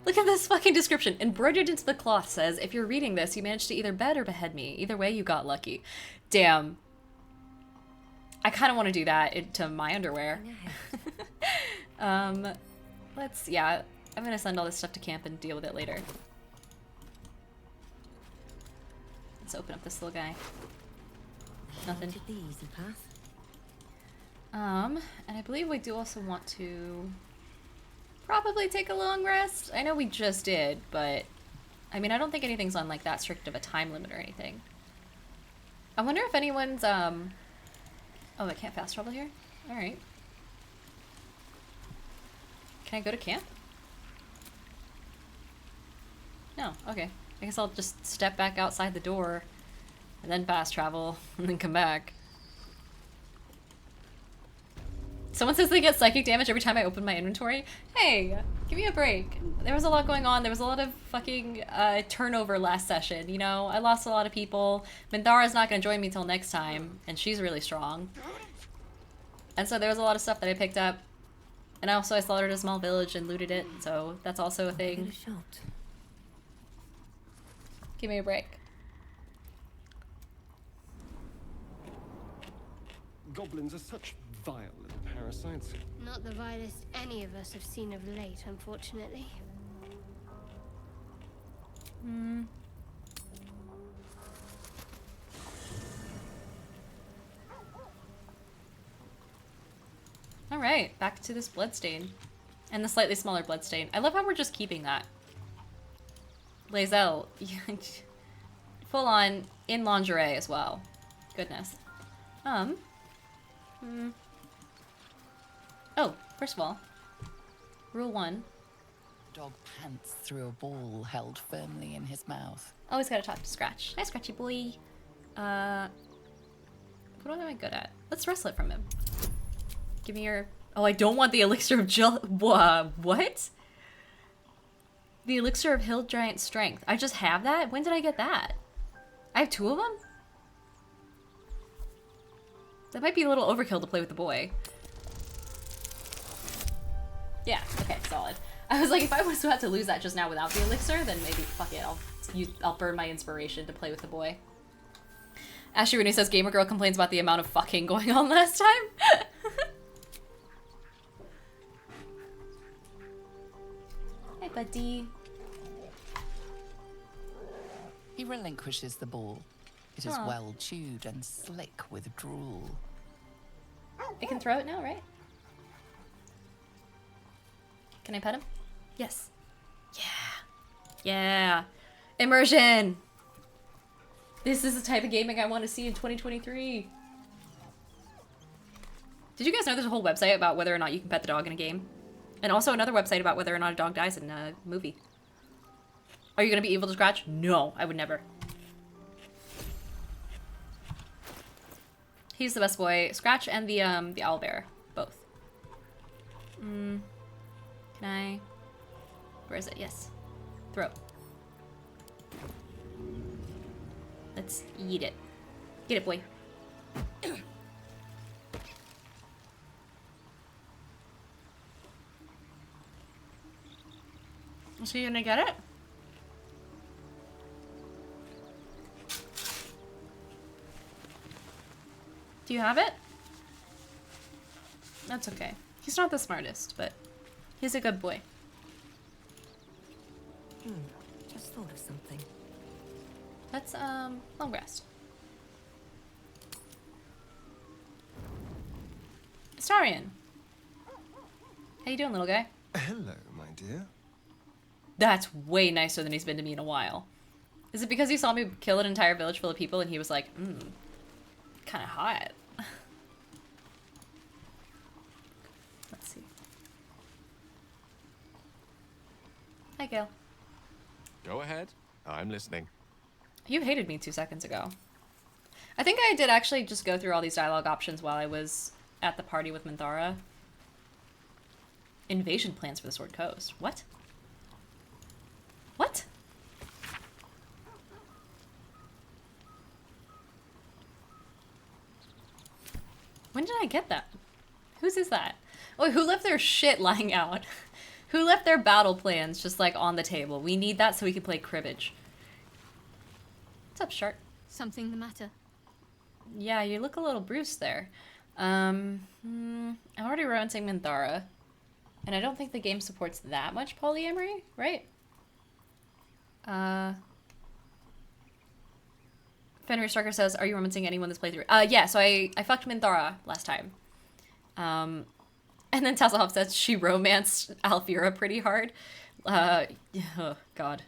S1: Look at this fucking description. Embroidered into the cloth says, if you're reading this, you managed to either bed or behead me. Either way, you got lucky. Damn. I kind of want to do that into my underwear. Yeah, I'm gonna send all this stuff to camp and deal with it later. Let's open up this little guy. Nothing.
S8: The easy path.
S1: And I believe we do also want to probably take a long rest. I know we just did, but I mean, I don't think anything's on like that strict of a time limit or anything. I wonder if anyone's, oh, I can't fast travel here? Alright. Can I go to camp? No, okay. I guess I'll just step back outside the door and then fast travel and then come back. Someone says they get psychic damage every time I open my inventory. Hey, give me a break. There was a lot going on. There was a lot of fucking turnover last session, you know? I lost a lot of people. Minthara's not going to join me till next time, and she's really strong. And so there was a lot of stuff that I picked up. And I slaughtered a small village and looted it, so that's also a thing. Give me a break.
S7: Goblins are such vile little parasites.
S5: Not the vilest any of us have seen of late, unfortunately.
S1: Hmm. Alright, back to this bloodstain. And the slightly smaller bloodstain. I love how we're just keeping that. Lae'zel. Full on in lingerie as well. Goodness. Oh, first of all, rule 1.
S3: Dog pants through a ball held firmly in his mouth.
S1: Always gotta talk to Scratch. Hi, Scratchy boy. What am I good at? Let's wrestle it from him. Give me your... Oh, I don't want the elixir of what? The elixir of Hill Giant Strength. I just have that? When did I get that? I have 2 of them? That might be a little overkill to play with the boy. Yeah, okay, solid. I was like, if I was about to lose that just now without the elixir, then maybe, fuck it, I'll burn my inspiration to play with the boy. Ashley Rooney says, Gamer Girl complains about the amount of fucking going on last time. Hi, buddy.
S3: He relinquishes the ball. It is well chewed and slick with drool.
S1: I can throw it now, right? Can I pet him? Yes. Yeah. Yeah. Immersion! This is the type of gaming I want to see in 2023. Did you guys know there's a whole website about whether or not you can pet the dog in a game? And also another website about whether or not a dog dies in a movie. Are you gonna be evil to Scratch? No, I would never. He's the best boy. Scratch and the owlbear, both. Can I? Where is it? Yes. Throw. Let's eat it. Get it, boy. So you gonna get it? Do you have it? That's okay. He's not the smartest, but he's a good boy.
S8: Just thought of something.
S1: That's, long rest. Astarion. How you doing, little guy?
S7: Hello, my dear.
S1: That's way nicer than he's been to me in a while. Is it because he saw me kill an entire village full of people and he was like, kind of hot. Let's see. Hi, Gil.
S6: Go ahead. I'm listening.
S1: You hated me 2 seconds ago. I think I did actually just go through all these dialogue options while I was at the party with Minthara. Invasion plans for the Sword Coast. What? What? When did I get that? Whose is that? Oh, who left their shit lying out? Who left their battle plans just like on the table? We need that so we can play cribbage. What's up, Shark?
S5: Something the matter?
S1: Yeah, you look a little bruised there. I'm already romancing Minthara. And I don't think the game supports that much polyamory, right? Fenrir Starker says, are you romancing anyone this playthrough? Yeah, so I fucked Minthara last time. And then Tasselhoff says she romanced Alfira pretty hard. Oh, God.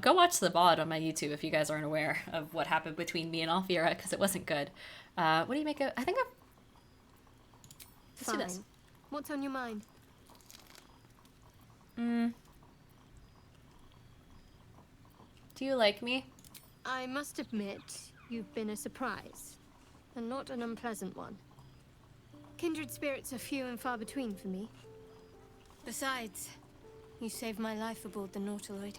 S1: Go watch the VOD on my YouTube if you guys aren't aware of what happened between me and Alfira, because it wasn't good. What do you make of... I think I've... Let's do this.
S5: What's on your mind?
S1: Do you like me?
S5: I must admit, you've been a surprise. And not an unpleasant one. Kindred spirits are few and far between for me. Besides, you saved my life aboard the Nautiloid.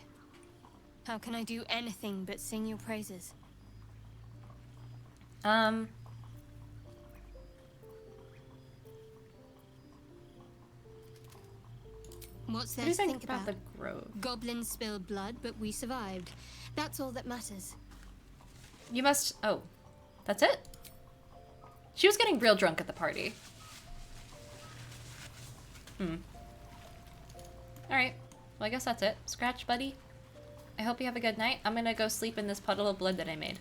S5: How can I do anything but sing your praises? What's there
S1: What do you
S5: to
S1: think about the grove?
S5: Goblins spilled blood, but we survived. That's all that matters.
S1: You must... Oh. That's it? She was getting real drunk at the party. Alright. Well, I guess that's it. Scratch, buddy. I hope you have a good night. I'm gonna go sleep in this puddle of blood that I made.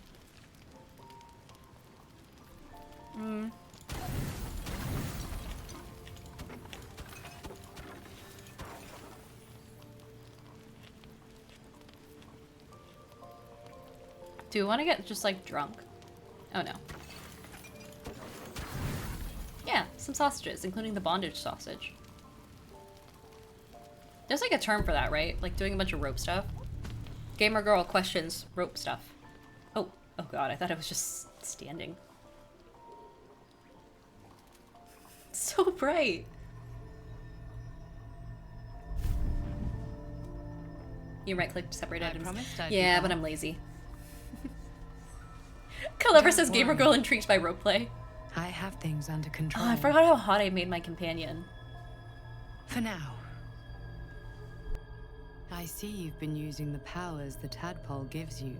S1: Do we want to get just, like, drunk? Oh, no. Yeah, some sausages, including the bondage sausage. There's, like, a term for that, right? Like, doing a bunch of rope stuff. Gamer girl questions rope stuff. Oh, oh god, I thought I was just standing. It's so bright. You right-click to separate items. Yeah, but I'm lazy. Caliber says gamer girl intrigued by roleplay.
S3: I have things under control.
S1: Oh, I forgot how hot I made my companion.
S3: For now. I see you've been using the powers the tadpole gives you.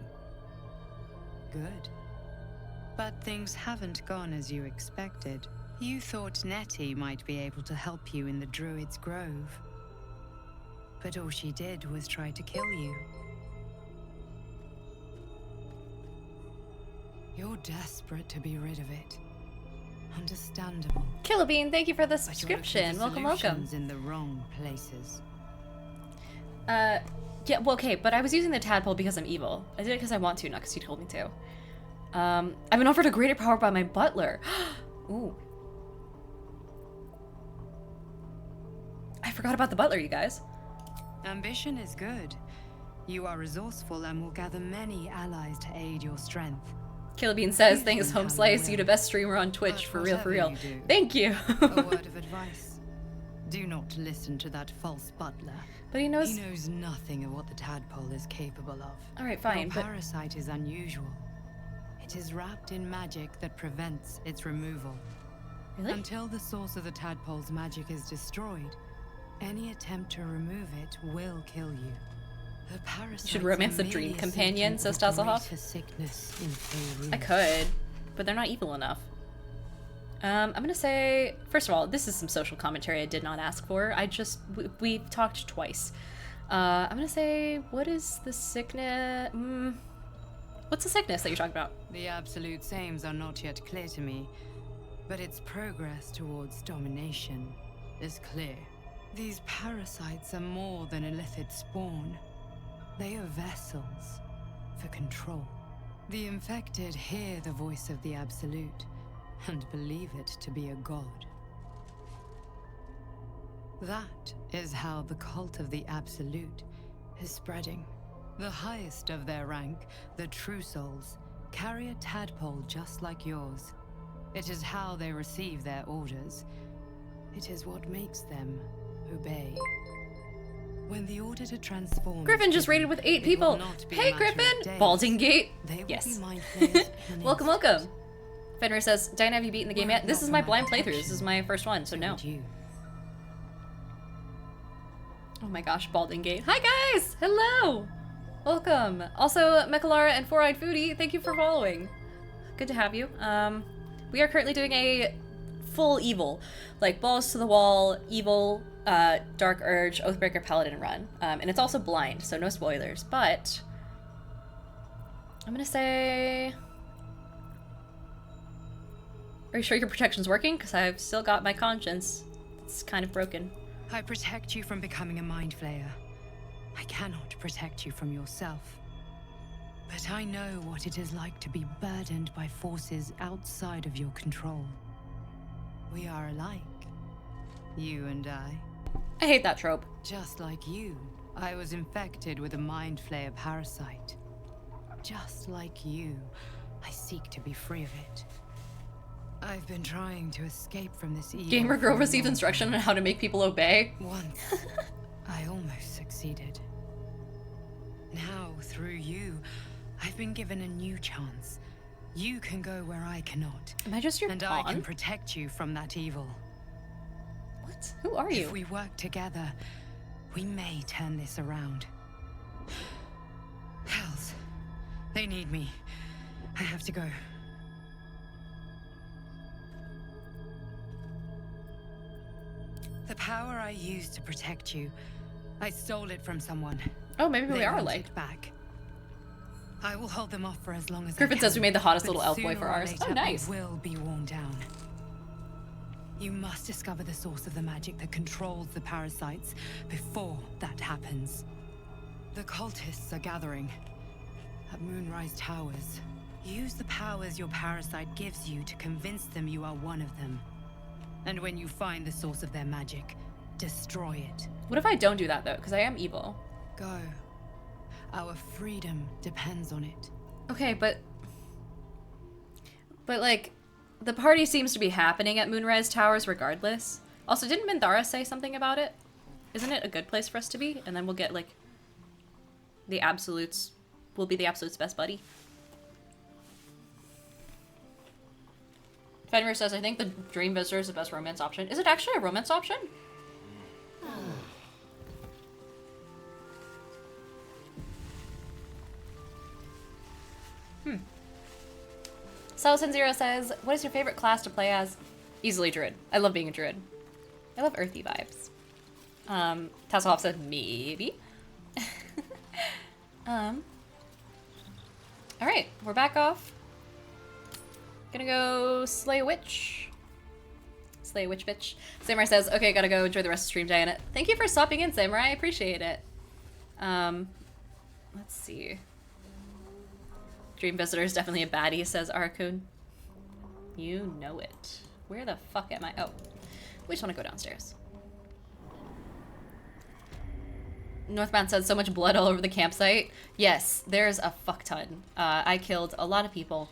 S3: Good. But things haven't gone as you expected. You thought Nettie might be able to help you in the Druid's Grove. But all she did was try to kill you. You're desperate to be rid of it. Understandable.
S1: Killabean, thank you for the
S3: But you're looking
S1: subscription.
S3: for
S1: Welcome, welcome.
S3: solutions in the wrong places.
S1: Yeah, well, okay, but I was using the tadpole because I'm evil. I did it because I want to, not because you told me to. I've been offered a greater power by my butler. Ooh. I forgot about the butler, you guys.
S9: Ambition is good. You are resourceful and will gather many allies to aid your strength.
S1: Killbean says,
S9: Use
S1: thanks,
S9: them
S1: Home
S9: how
S1: Slice,
S9: you
S1: you the
S9: will.
S1: best streamer on Twitch,
S9: But
S1: for real, for
S9: whatever
S1: real.
S9: you do,
S1: Thank you.
S9: A word of advice. Do not listen to that false butler.
S1: But he knows...
S9: He knows nothing of what the tadpole is capable of.
S1: Alright, fine,
S9: Your
S1: but...
S9: parasite is unusual. It is wrapped in magic that prevents its removal.
S1: Really?
S9: Until the source of the tadpole's magic is destroyed, any attempt to remove it will kill you. The parasites
S1: You should romance the
S9: are
S1: dream
S9: merely a
S1: companion,
S9: symptom
S1: so
S9: of a
S1: Stazelhoff?
S9: greater sickness in Faerun.
S1: I could, but they're not evil enough. I'm gonna say, first of all, this is some social commentary I did not ask for. We talked twice. I'm gonna say, what is the sickness? What's the sickness that you're talking about?
S9: The absolute aims are not yet clear to me, but its progress towards domination is clear. These parasites are more than a lithid spawn. They are vessels for control. The infected hear the voice of the Absolute and believe it to be a god. That is how the cult of the Absolute is spreading. The highest of their rank, the True Souls, carry a tadpole just like yours. It is how they receive their orders. It is what makes them obey. When the order to transform...
S1: Griffin just raided with 8 people. Hey, Griffin! Balding Gate. Yes. Welcome, welcome. Fenrir says, Diana, have you beaten the game yet? This is my blind playthrough. This is my first one, so no. Oh my gosh, Balding Gate. Hi, guys! Hello! Welcome. Also, Mechalara and Four-Eyed Foodie, thank you for following. Good to have you. We are currently doing a full evil. Like, balls to the wall, evil, Dark Urge, Oathbreaker, Paladin run. And it's also blind, so no spoilers. But I'm gonna say... Are you sure your protection's working? Because I've still got my conscience. It's kind of broken.
S9: I protect you from becoming a mind flayer. I cannot protect you from yourself. But I know what it is like to be burdened by forces outside of your control. We are alike, you and I.
S1: I hate that trope.
S9: Just like you, I was infected with a mind flayer parasite. Just like you, I seek to be free of it. I've been trying to escape from this evil.
S1: Gamer Girl received instruction on how to make people obey.
S9: Once, I almost succeeded. Now, through you, I've been given a new chance. You can go where I cannot.
S1: Am I just your
S9: and
S1: pawn?
S9: I can protect you from that evil.
S1: What? Who are you?
S9: If we work together, we may turn this around. Hells, they need me. I have to go. The power I used to protect you, I stole it from someone.
S1: Oh, maybe we
S9: They
S1: are
S9: want
S1: like.
S9: it back. I will hold them off for as long as
S1: Griffin
S9: I can,
S1: says we made the hottest
S9: but
S1: little elf boy
S9: sooner
S1: for
S9: or
S1: ours.
S9: later
S1: Oh, nice.
S9: it will be worn down. You must discover the source of the magic that controls the parasites before that happens. The cultists are gathering at Moonrise Towers. Use the powers your parasite gives you to convince them you are one of them. And when you find the source of their magic, destroy it.
S1: What if I don't do that though? Because I am evil.
S9: Go. Our freedom depends on it.
S1: Okay, but like, the party seems to be happening at Moonrise Towers regardless. Also, didn't Minthara say something about it? Isn't it a good place for us to be? And then we'll get like the Absolutes. We'll be the Absolute's best buddy. Fenrir says, I think the Dream Visitor is the best romance option. Is it actually a romance option? Celestin Zero says, what is your favorite class to play as? Easily Druid. I love being a Druid. I love earthy vibes. Tasselhoff said, maybe. Alright, we're back off. Gonna go slay a witch. Slay a witch bitch. Samurai says, okay, gotta go enjoy the rest of the stream, Diana. Thank you for stopping in, Samurai. I appreciate it. Let's see. Dream Visitor is definitely a baddie, says Arakun. You know it. Where the fuck am I? Oh, we just want to go downstairs. Northbound said so much blood all over the campsite. Yes, there's a fuck ton. I killed a lot of people,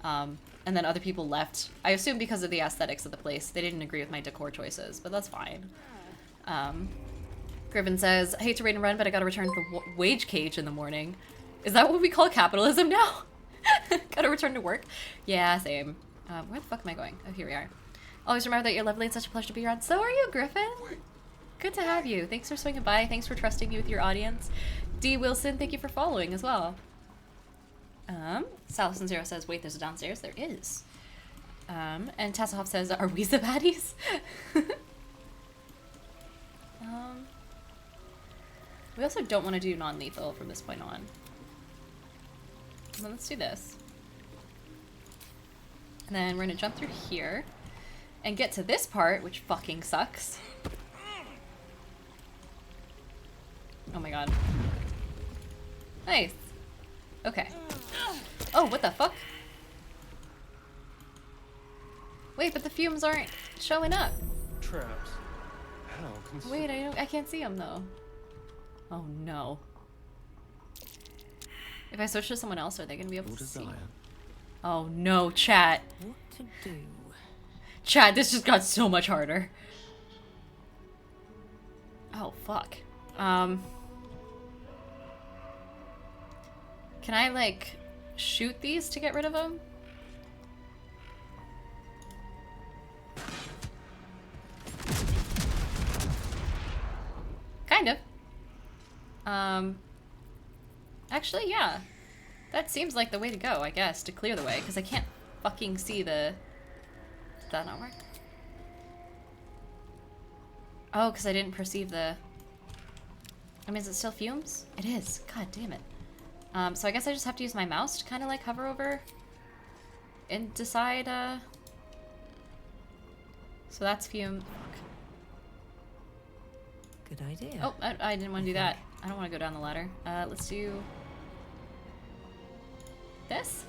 S1: and then other people left. I assume because of the aesthetics of the place. They didn't agree with my decor choices, but that's fine. Griffin says, I hate to raid and run, but I gotta return to the wage cage in the morning. Is that what we call capitalism now? Gotta return to work? Yeah, same. Where the fuck am I going? Oh, here we are. Always remember that you're lovely and such a pleasure to be around. So are you, Griffin? Good to have you. Thanks for swinging by. Thanks for trusting me with your audience. D. Wilson, thank you for following as well. Salison Zero says, wait, there's a downstairs. There is. And Tasselhoff says, are we the baddies? We also don't want to do non-lethal from this point on. Well, let's do this. And then we're gonna jump through here and get to this part, which fucking sucks. Oh my god. Nice. Okay. Oh, what the fuck? Wait, but the fumes aren't showing up.
S7: Traps. How
S1: Wait, I can't see them though. Oh no. If I switch to someone else, are they gonna be able to see? Oh no, chat.
S8: What to do?
S1: Chat, this just got so much harder. Oh fuck. Can I like shoot these to get rid of them? Kind of. Actually, yeah. That seems like the way to go, I guess, to clear the way, because I can't fucking see the... Did that not work? Oh, because I didn't perceive the... I mean, is it still fumes? It is. God damn it. So I guess I just have to use my mouse to kind of like hover over and decide, So that's fume.
S8: Good idea.
S1: Oh, I didn't want to do that. I don't want to go down the ladder. Let's do this.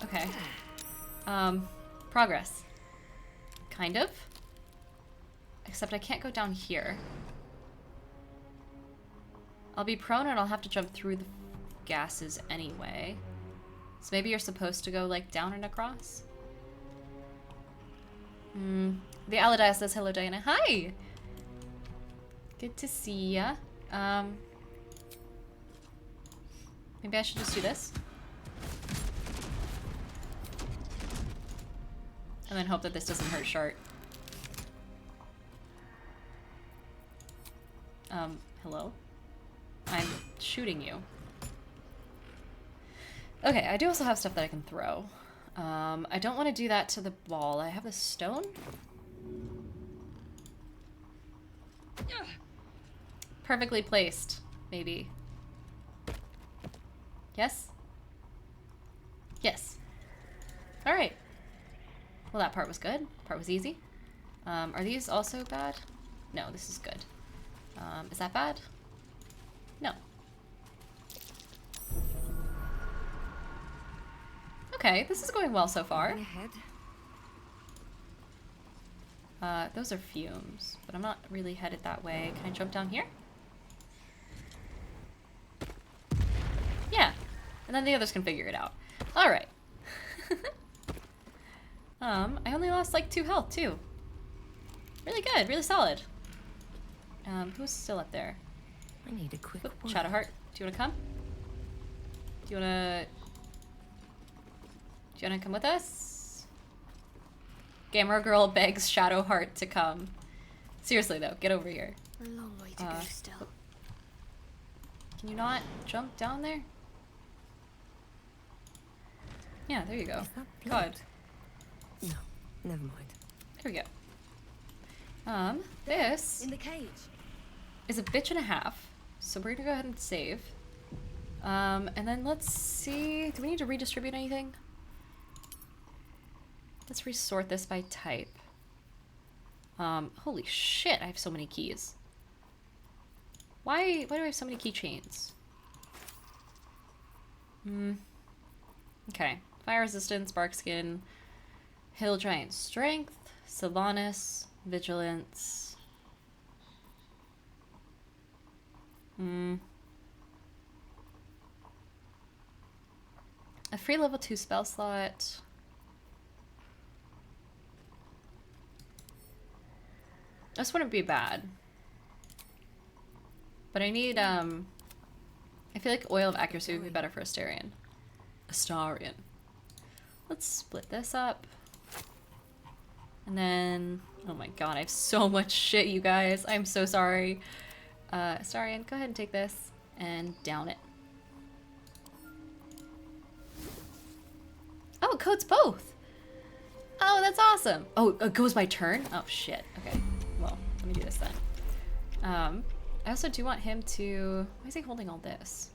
S1: Okay. Progress. Kind of. Except I can't go down here. I'll be prone and I'll have to jump through the gases anyway. So maybe you're supposed to go like down and across? The Aladiah says, hello Diana. Hi! Good to see ya. Maybe I should just do this. And then hope that this doesn't hurt Shart. Hello? I'm shooting you. Okay, I do also have stuff that I can throw. I don't want to do that to the ball. I have a stone? Perfectly placed, maybe. Yes? Yes. Alright. Well, that part was good. Part was easy. Are these also bad? No, this is good. Is that bad? No. Okay, this is going well so far. Those are fumes, but I'm not really headed that way. Can I jump down here? Yeah, and then the others can figure it out. All right. I only lost like 2 health too. Really good, really solid. Who's still up there?
S8: I need a quick
S1: Oop, Shadowheart, do you want to come? Do you want to come with us? Gamer Girl begs Shadowheart to come. Seriously though, get over here.
S5: A long way to go still.
S1: Can you not jump down there? Yeah, there you go. God.
S8: No, never mind.
S1: There we go. This
S8: In the cage.
S1: is a bitch and a half. So we're gonna go ahead and save. And then let's see. Do we need to redistribute anything? Let's resort this by type. Holy shit, I have so many keys. Why do I have so many keychains? Okay. Fire resistance, bark skin, hill giant strength, Sylvanas, vigilance. A free level 2 spell slot. This wouldn't be bad. But I need, I feel like Oil of Accuracy would be better for Astarion. Astarion. Let's split this up. And then, oh my god, I have so much shit, you guys. I'm so sorry. Astarion, go ahead and take this and down it. Oh, it codes both. Oh, that's awesome. Oh, it goes by turn? Oh, shit. Okay. Well, let me do this then. I also do want him to... Why is he holding all this?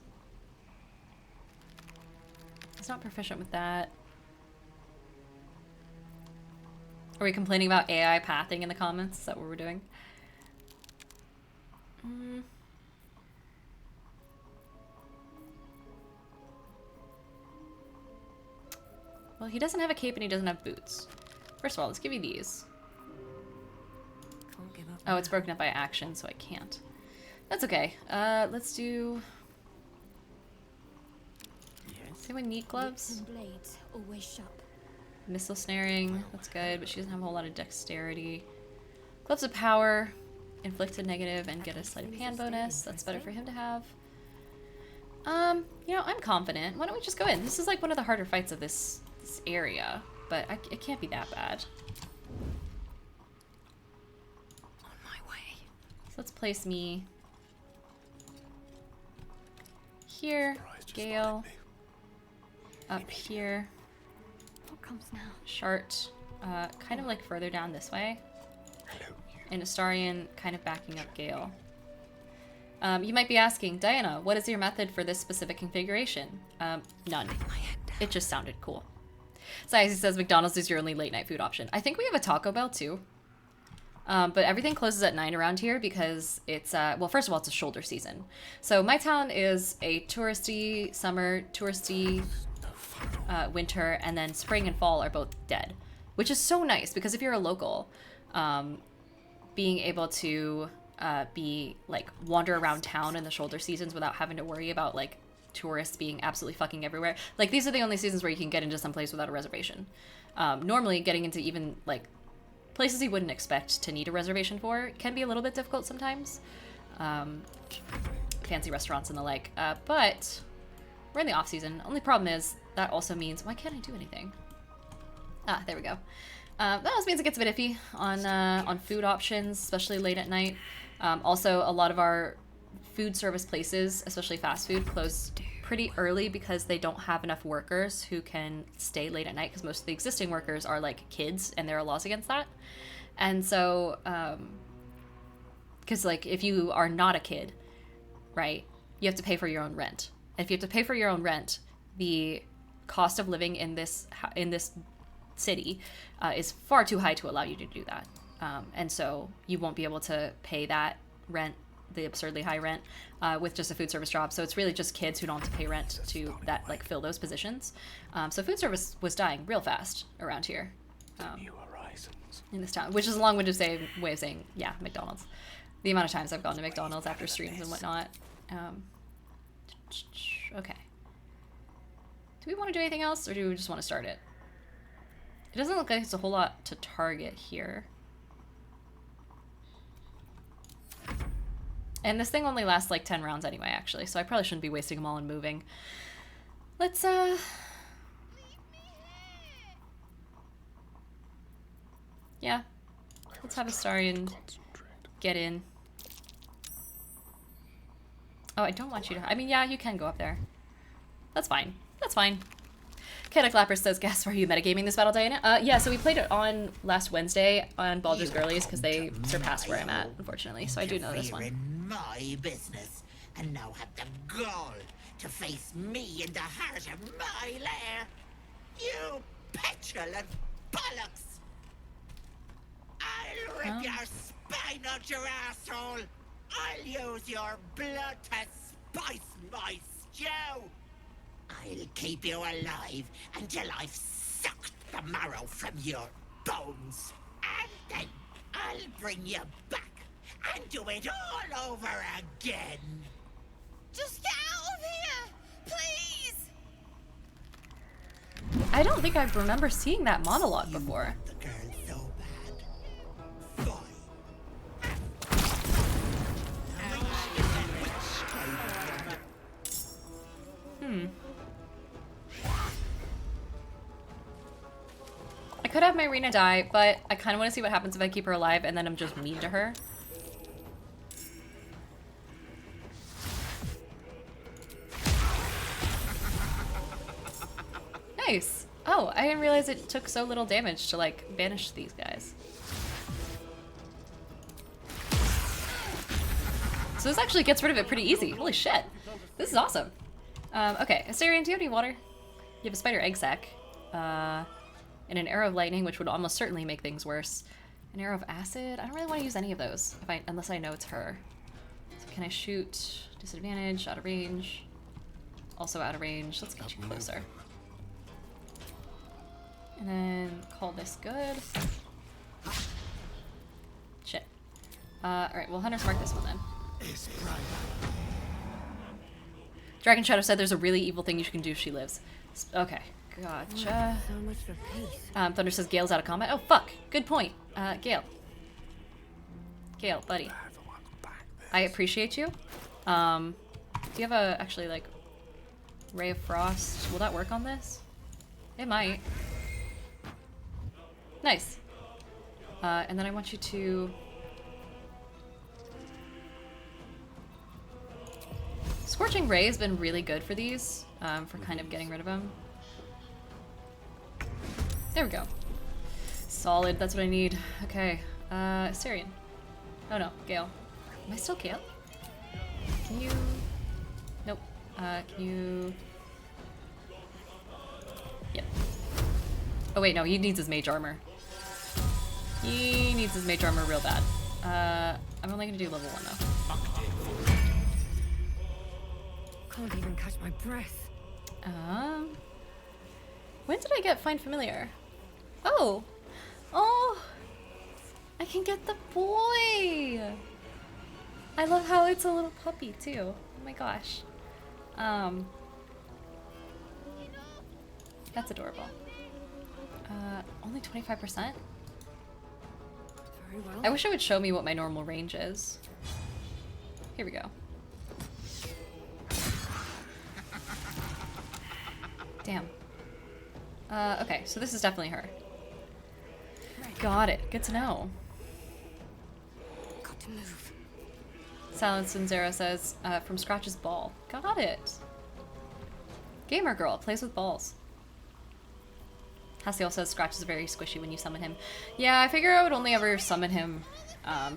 S1: He's not proficient with that. Are we complaining about AI pathing in the comments? Is that what we're doing? Well, he doesn't have a cape and he doesn't have boots. First of all, let's give you these.
S8: Can't give up.
S1: Oh, it's broken up by action, so I can't. That's okay. Let's do... Does anyone need gloves?
S5: And blades always sharp.
S1: Missile snaring, that's good, but she doesn't have a whole lot of dexterity. Gloves of power, inflicted negative, and get a sleight of hand bonus. That's better for him to have. You know, I'm confident. Why don't we just go in? This is like one of the harder fights of this area, but it can't be that bad.
S8: On my way.
S1: So let's place me here, Gale, up here,
S5: What comes now?
S1: Shart, kind of like further down this way, and Astarion kind of backing up Gale. You might be asking, Diana, what is your method for this specific configuration? None. It just sounded cool. Saisi says McDonald's is your only late night food option. I think we have a Taco Bell too. But everything closes at 9 around here because it's, well, first of all, it's a shoulder season. So my town is a touristy summer, touristy winter, and then spring and fall are both dead. Which is so nice because if you're a local, being able to be, like, wander around town in the shoulder seasons without having to worry about, like, tourists being absolutely fucking everywhere. Like, these are the only seasons where you can get into some place without a reservation. Normally, getting into even, like, places you wouldn't expect to need a reservation for can be a little bit difficult sometimes. Fancy restaurants and the like. But we're in the off season. Only problem is that also means, why can't I do anything? Ah, there we go. That also means it gets a bit iffy on food options, especially late at night. Also, a lot of our food service places, especially fast food, close pretty early because they don't have enough workers who can stay late at night because most of the existing workers are like kids and there are laws against that. And so, because like if you are not a kid, right, you have to pay for your own rent. And if you have to pay for your own rent, the cost of living in this city is far too high to allow you to do that. And so you won't be able to pay that rent, the absurdly high rent, with just a food service job. So it's really just kids who don't have to pay rent to that like fill those positions. So food service was dying real fast around here.
S6: New horizons.
S1: In this town, which is a long-winded way of saying, yeah, McDonald's. The amount of times I've gone to McDonald's after streams and whatnot. Okay. Do we want to do anything else, or do we just want to start it? It doesn't look like it's a whole lot to target here. And this thing only lasts like 10 rounds anyway, actually, so I probably shouldn't be wasting them all and moving. Let's, yeah. Let's have Astarion get in. Oh, I don't want you to... I mean, yeah, you can go up there. That's fine. That's fine. Kata Clapper says, guess, were you metagaming this battle, Diana? Yeah, so we played it on last Wednesday on Baldur's Girlies because they surpassed where I'm at, unfortunately. So I do know this one.
S2: In my business, and now have the gall to face me in the heart of my lair. You petulant bollocks! I'll rip your out your asshole, I'll use your blood to spice my stew. I'll keep you alive until I've sucked the marrow from your bones. And then I'll bring you back and do it all over again.
S8: Just get out of here! Please!
S1: I don't think I remember seeing that monologue before.
S2: The girl so bad. Fine.
S1: I could have Myrina die, but I kind of want to see what happens if I keep her alive and then I'm just mean to her. Nice. Oh, I didn't realize it took so little damage to, like, banish these guys. So this actually gets rid of it pretty easy. Holy shit. This is awesome. Okay, Assyrian, do you have any water? You have a spider egg sac. And an arrow of lightning, which would almost certainly make things worse. An arrow of acid? I don't really want to use any of those, unless I know it's her. So can I shoot? Disadvantage, out of range. Also out of range. Let's get you closer. And then call this good. Shit. Alright, well, Hunter's mark this one then. Dragon Shadow said there's a really evil thing you can do if she lives. Okay, gotcha.
S8: So much for peace.
S1: Thunder says Gale's out of combat. Oh, fuck. Good point. Gale. Gale, buddy. I appreciate you. Do you have a, actually, like, Ray of Frost? Will that work on this? It might. Nice. And then I want you to... Scorching Ray has been really good for these, for kind of getting rid of them. There we go. Solid, that's what I need. Okay, Assyrian. Oh no, Gale. Am I still Gale? Can you... Nope. Can you... Yep. Oh wait, no, he needs his mage armor. He needs his mage armor real bad. I'm only gonna do level 1 though.
S8: Can't even catch my breath.
S1: When did I get Find Familiar? Oh! Oh! I can get the boy! I love how it's a little puppy too. Oh my gosh. That's adorable. Only 25%?
S8: Very well.
S1: I wish it would show me what my normal range is. Here we go. Damn. Okay, so this is definitely her. Got it. Good to know.
S8: Got to move.
S1: Silence and Zero says, from Scratch's ball. Got it. Gamer girl, plays with balls. Hassiel says Scratch is very squishy when you summon him. Yeah, I figure I would only ever summon him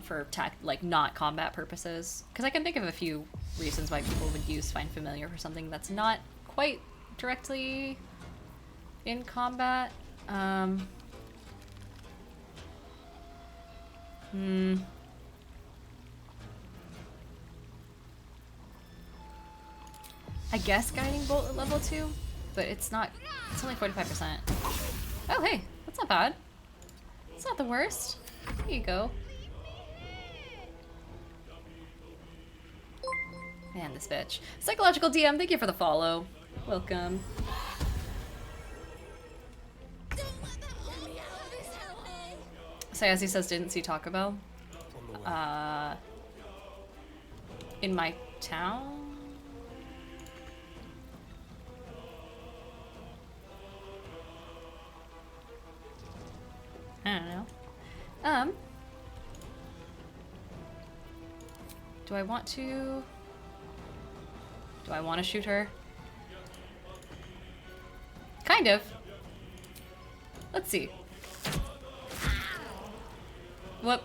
S1: for like not combat purposes. Because I can think of a few reasons why people would use Find Familiar for something that's not quite directly in combat. I guess Guiding Bolt at level 2, but it's not, it's only 45%. Oh hey, that's not bad. It's not the worst. There you go. Man, this bitch. Psychological DM, thank you for the follow. Welcome. Sayasi says didn't see Taco Bell. In my town? I don't know. Do I want to shoot her? Kind of. Let's see. Whoop.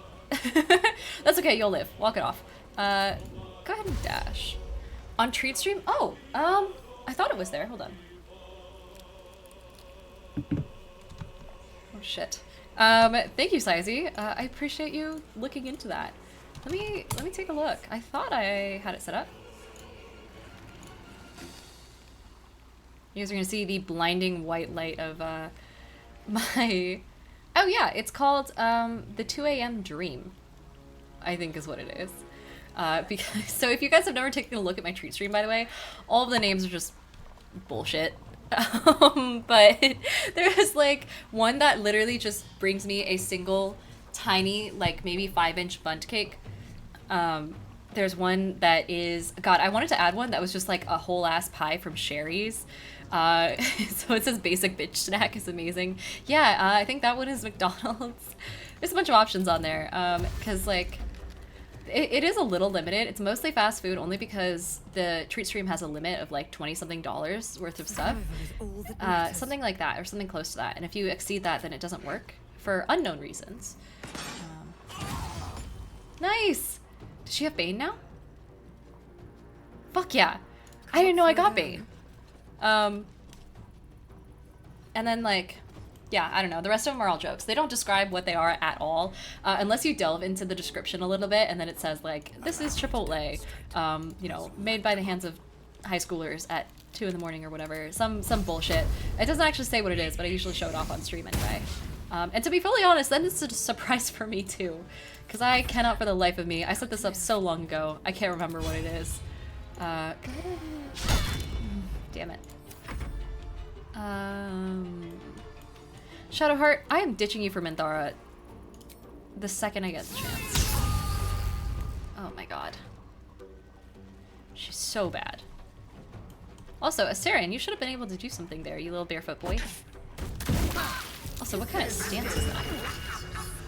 S1: That's okay, you'll live. Walk it off. Go ahead and dash. On Treat Stream? Oh, I thought it was there. Hold on. Oh, shit. Thank you, Sizy. I appreciate you looking into that. Let me take a look. I thought I had it set up. You guys are gonna see the blinding white light of my... Oh yeah, it's called the 2 a.m. Dream, I think is what it is. Because so if you guys have never taken a look at my treat stream, by the way, all of the names are just bullshit. But there's like one that literally just brings me a single tiny, like maybe 5-inch bundt cake. There's one that is, God, I wanted to add one that was just like a whole ass pie from Sherry's. So it says basic bitch snack is amazing. Yeah, I think that one is McDonald's. There's a bunch of options on there. Cause like, it is a little limited. It's mostly fast food only because the treat stream has a limit of like $20-something worth of stuff. Something like that or something close to that. And if you exceed that, then it doesn't work for unknown reasons. Nice. Does she have Bane now? Fuck yeah. I didn't know I got Bane. And then like, yeah, I don't know. The rest of them are all jokes. They don't describe what they are at all, unless you delve into the description a little bit, and then it says like, this is Chipotle, you know, made by the hands of high schoolers at 2 in the morning or whatever. Some bullshit. It doesn't actually say what it is, but I usually show it off on stream anyway. And to be fully honest, then it's a surprise for me too, because I cannot for the life of me. I set this up so long ago. I can't remember what it is. Damn it. Shadowheart, I am ditching you for Minthara the second I get the chance. Oh my god. She's so bad. Also, Astarion, you should have been able to do something there, you little barefoot boy. Also, what kind of stance is that?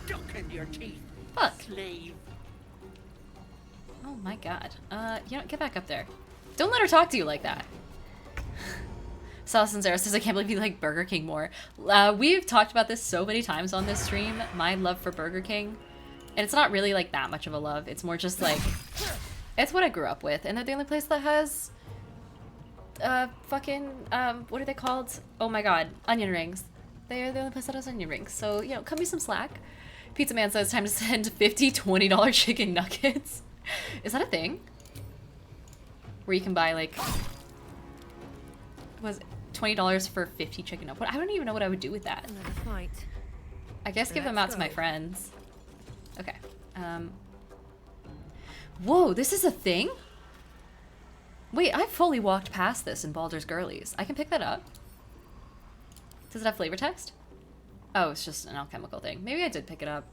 S2: Stuck in your teeth.
S1: Fuck.
S2: Slave.
S1: Oh my god. You know, get back up there. Don't let her talk to you like that. Sauce and Zara says, I can't believe you like Burger King more. We've talked about this so many times on this stream, my love for Burger King. And it's not really like that much of a love. It's more just like, it's what I grew up with. And they're the only place that has, fucking, what are they called? Oh my god, onion rings. They're the only place that has onion rings. So, you know, cut me some slack. Pizza Man says, time to send 50 $20 chicken nuggets. Is that a thing? Where you can buy like, was it $20 for 50 chicken nuggets? I don't even know what I would do with that.
S8: Another fight.
S1: I guess give them out to my friends. Okay. Whoa, this is a thing? Wait, I fully walked past this in Baldur's Girlies. I can pick that up. Does it have flavor text? Oh, it's just an alchemical thing. Maybe I did pick it up.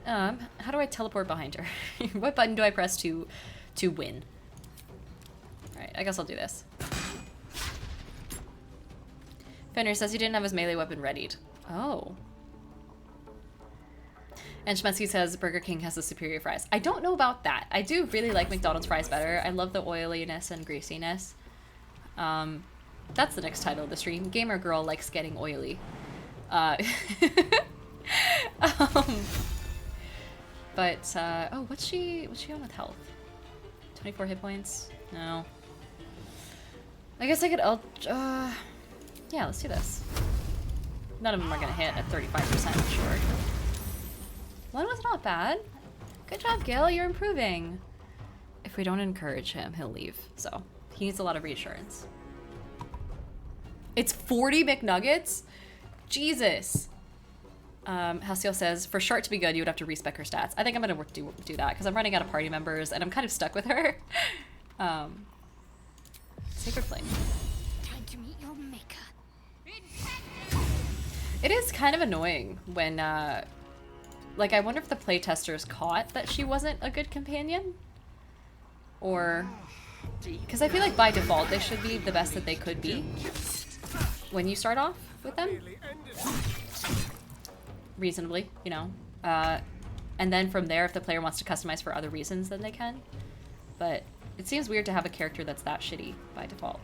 S1: How do I teleport behind her? What button do I press to win? Alright, I guess I'll do this. Fenrir says he didn't have his melee weapon readied. Oh. And Shmetsky says Burger King has the superior fries. I don't know about that. I do really like McDonald's fries better. I love the oiliness and greasiness. That's the next title of the stream. Gamer girl likes getting oily. But, oh, what's she on with health? 24 hit points? No. I guess I could, yeah, let's do this. None of them are gonna hit at 35%, I'm sure. One was not bad. Good job, Gil, you're improving. If we don't encourage him, he'll leave, so he needs a lot of reassurance. It's 40 McNuggets? Jesus. Halcyon says, for Shart to be good, you would have to respec her stats. I think I'm gonna do that, because I'm running out of party members, and I'm kind of stuck with her. Sacred Flame.
S5: Time to meet your maker.
S1: It is kind of annoying when, like, I wonder if the playtesters caught that she wasn't a good companion? Or... Because I feel like by default, they should be the best that they could be when you start off with them. Reasonably, you know. And then from there, if the player wants to customize for other reasons, then they can. But it seems weird to have a character that's that shitty by default.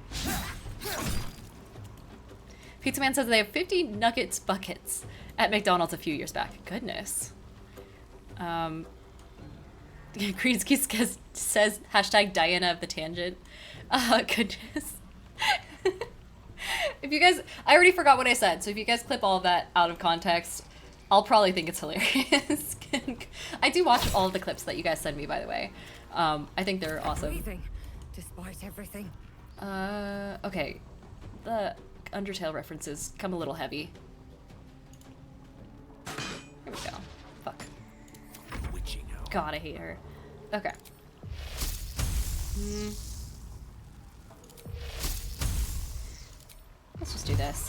S1: Pizza Man says they have 50 nuggets buckets at McDonald's a few years back. Goodness. Greensky says hashtag Diana of the Tangent. Goodness. If you guys, I already forgot what I said, so if you guys clip all of that out of context, I'll probably think it's hilarious. I do watch all of the clips that you guys send me, by the way. I think they're awesome.
S8: Breathing, despite everything.
S1: Okay. The Undertale references come a little heavy. Here we go. Fuck. God, I hate her. Okay. Let's just do this.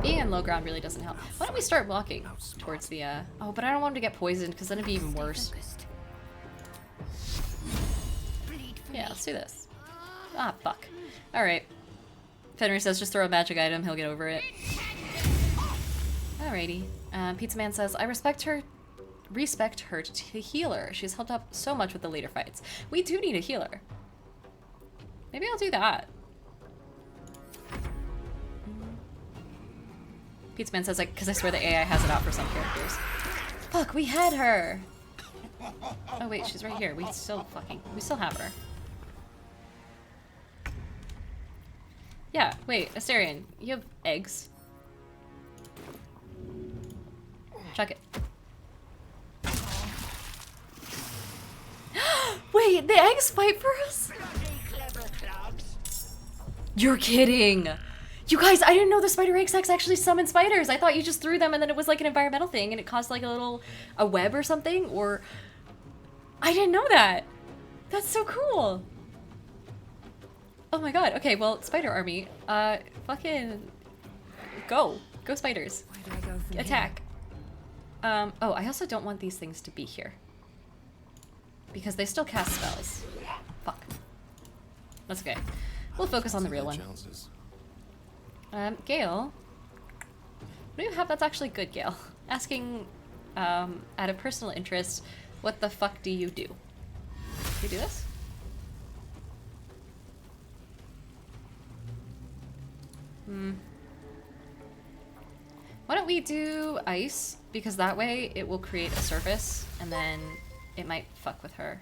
S1: Being in low ground really doesn't help. Why don't we start walking towards the, Oh, but I don't want him to get poisoned, because then it'd be even worse. Yeah, let's do this. Ah, fuck. Alright. Fenrir says just throw a magic item, he'll get over it. Alrighty. Pizza Man says, I respect her to healer. She's helped up so much with the later fights. We do need a healer. Maybe I'll do that. Pizza Man says, because I swear the AI has it out for some characters. Fuck, we had her! Oh wait, she's right here. We still have her. Yeah, wait, Asterion, you have eggs. Chuck it. Wait, the eggs fight for us? You're kidding! You guys, I didn't know the spider egg sacs actually summon spiders. I thought you just threw them and then it was like an environmental thing and it caused like a web or something, or... I didn't know that! That's so cool! Oh my god, okay, well, spider army, fucking... Go spiders.
S8: Where do I go from
S1: Attack. Oh, I also don't want these things to be here. Because they still cast spells. Fuck. That's okay. We'll focus on the real one. Gale. What do you have that's actually good, Gale? Asking, out of personal interest, what the fuck do you do? You do this? Why don't we do ice? Because that way it will create a surface, and then it might fuck with her.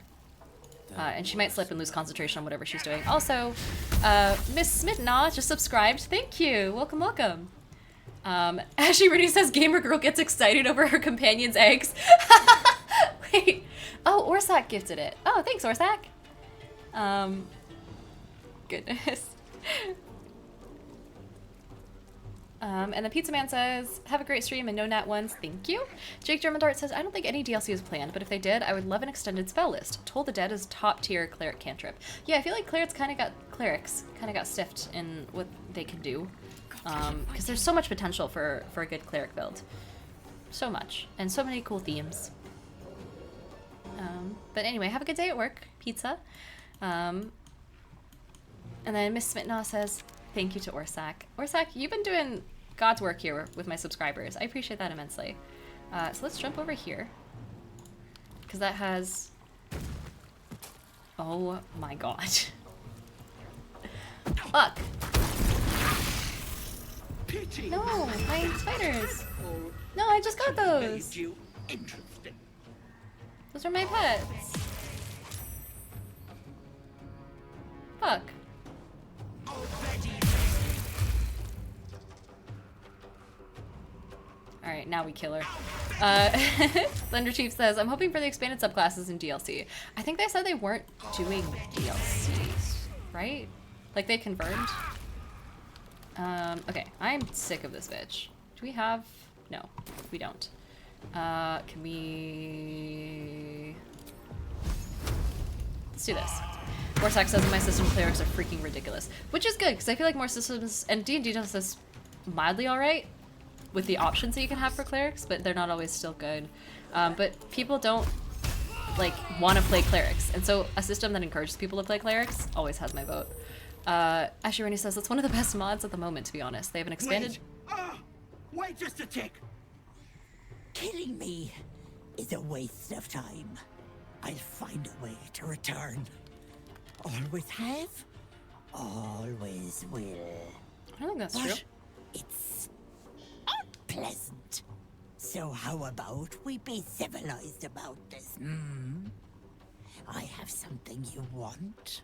S1: And she might slip and lose concentration on whatever she's doing. Also, Miss Smitna just subscribed. Thank you. Welcome, welcome. Ashley Rudy says gamer girl gets excited over her companion's eggs. Wait. Oh, Orsak gifted it. Oh, thanks, Orsak. Goodness. And the Pizza Man says, have a great stream and no nat ones, thank you. Jake Germandart says, I don't think any DLC is planned, but if they did, I would love an extended spell list. Toll the Dead is top tier cleric cantrip. Yeah, I feel like clerics kind of got stiffed in what they can do. Because there's so much potential for a good cleric build. So much. And so many cool themes. But anyway, have a good day at work, pizza. And then Miss Smitna says, thank you to Orsak. Orsak, you've been doing God's work here with my subscribers. I appreciate that immensely. So let's jump over here. Because that has... Oh my god. Fuck.
S2: Pity.
S1: No, my spiders. No, I just got those.
S2: Interesting.
S1: Those are my pets. Fuck. Alright, now we kill her. Thunder Chief says, I'm hoping for the expanded subclasses in DLC. I think they said they weren't doing DLC, right? Like they confirmed? Okay, I'm sick of this bitch. Do we have... No, we don't. Can we... Let's do this. Warsack says my system clerics are freaking ridiculous. Which is good, because I feel like more systems... And D&D does this mildly alright with the options that you can have for clerics, but they're not always still good. But people don't, like, want to play clerics. And so a system that encourages people to play clerics always has my vote. Ashley Rennie says, it's one of the best mods at the moment, to be honest. They have an expanded...
S2: Wait just a tick. Killing me is a waste of time. I'll find a way to return. Always have, always will.
S1: I don't think that's true.
S2: It's unpleasant. So how about we be civilized about this, hmm? I have something you want.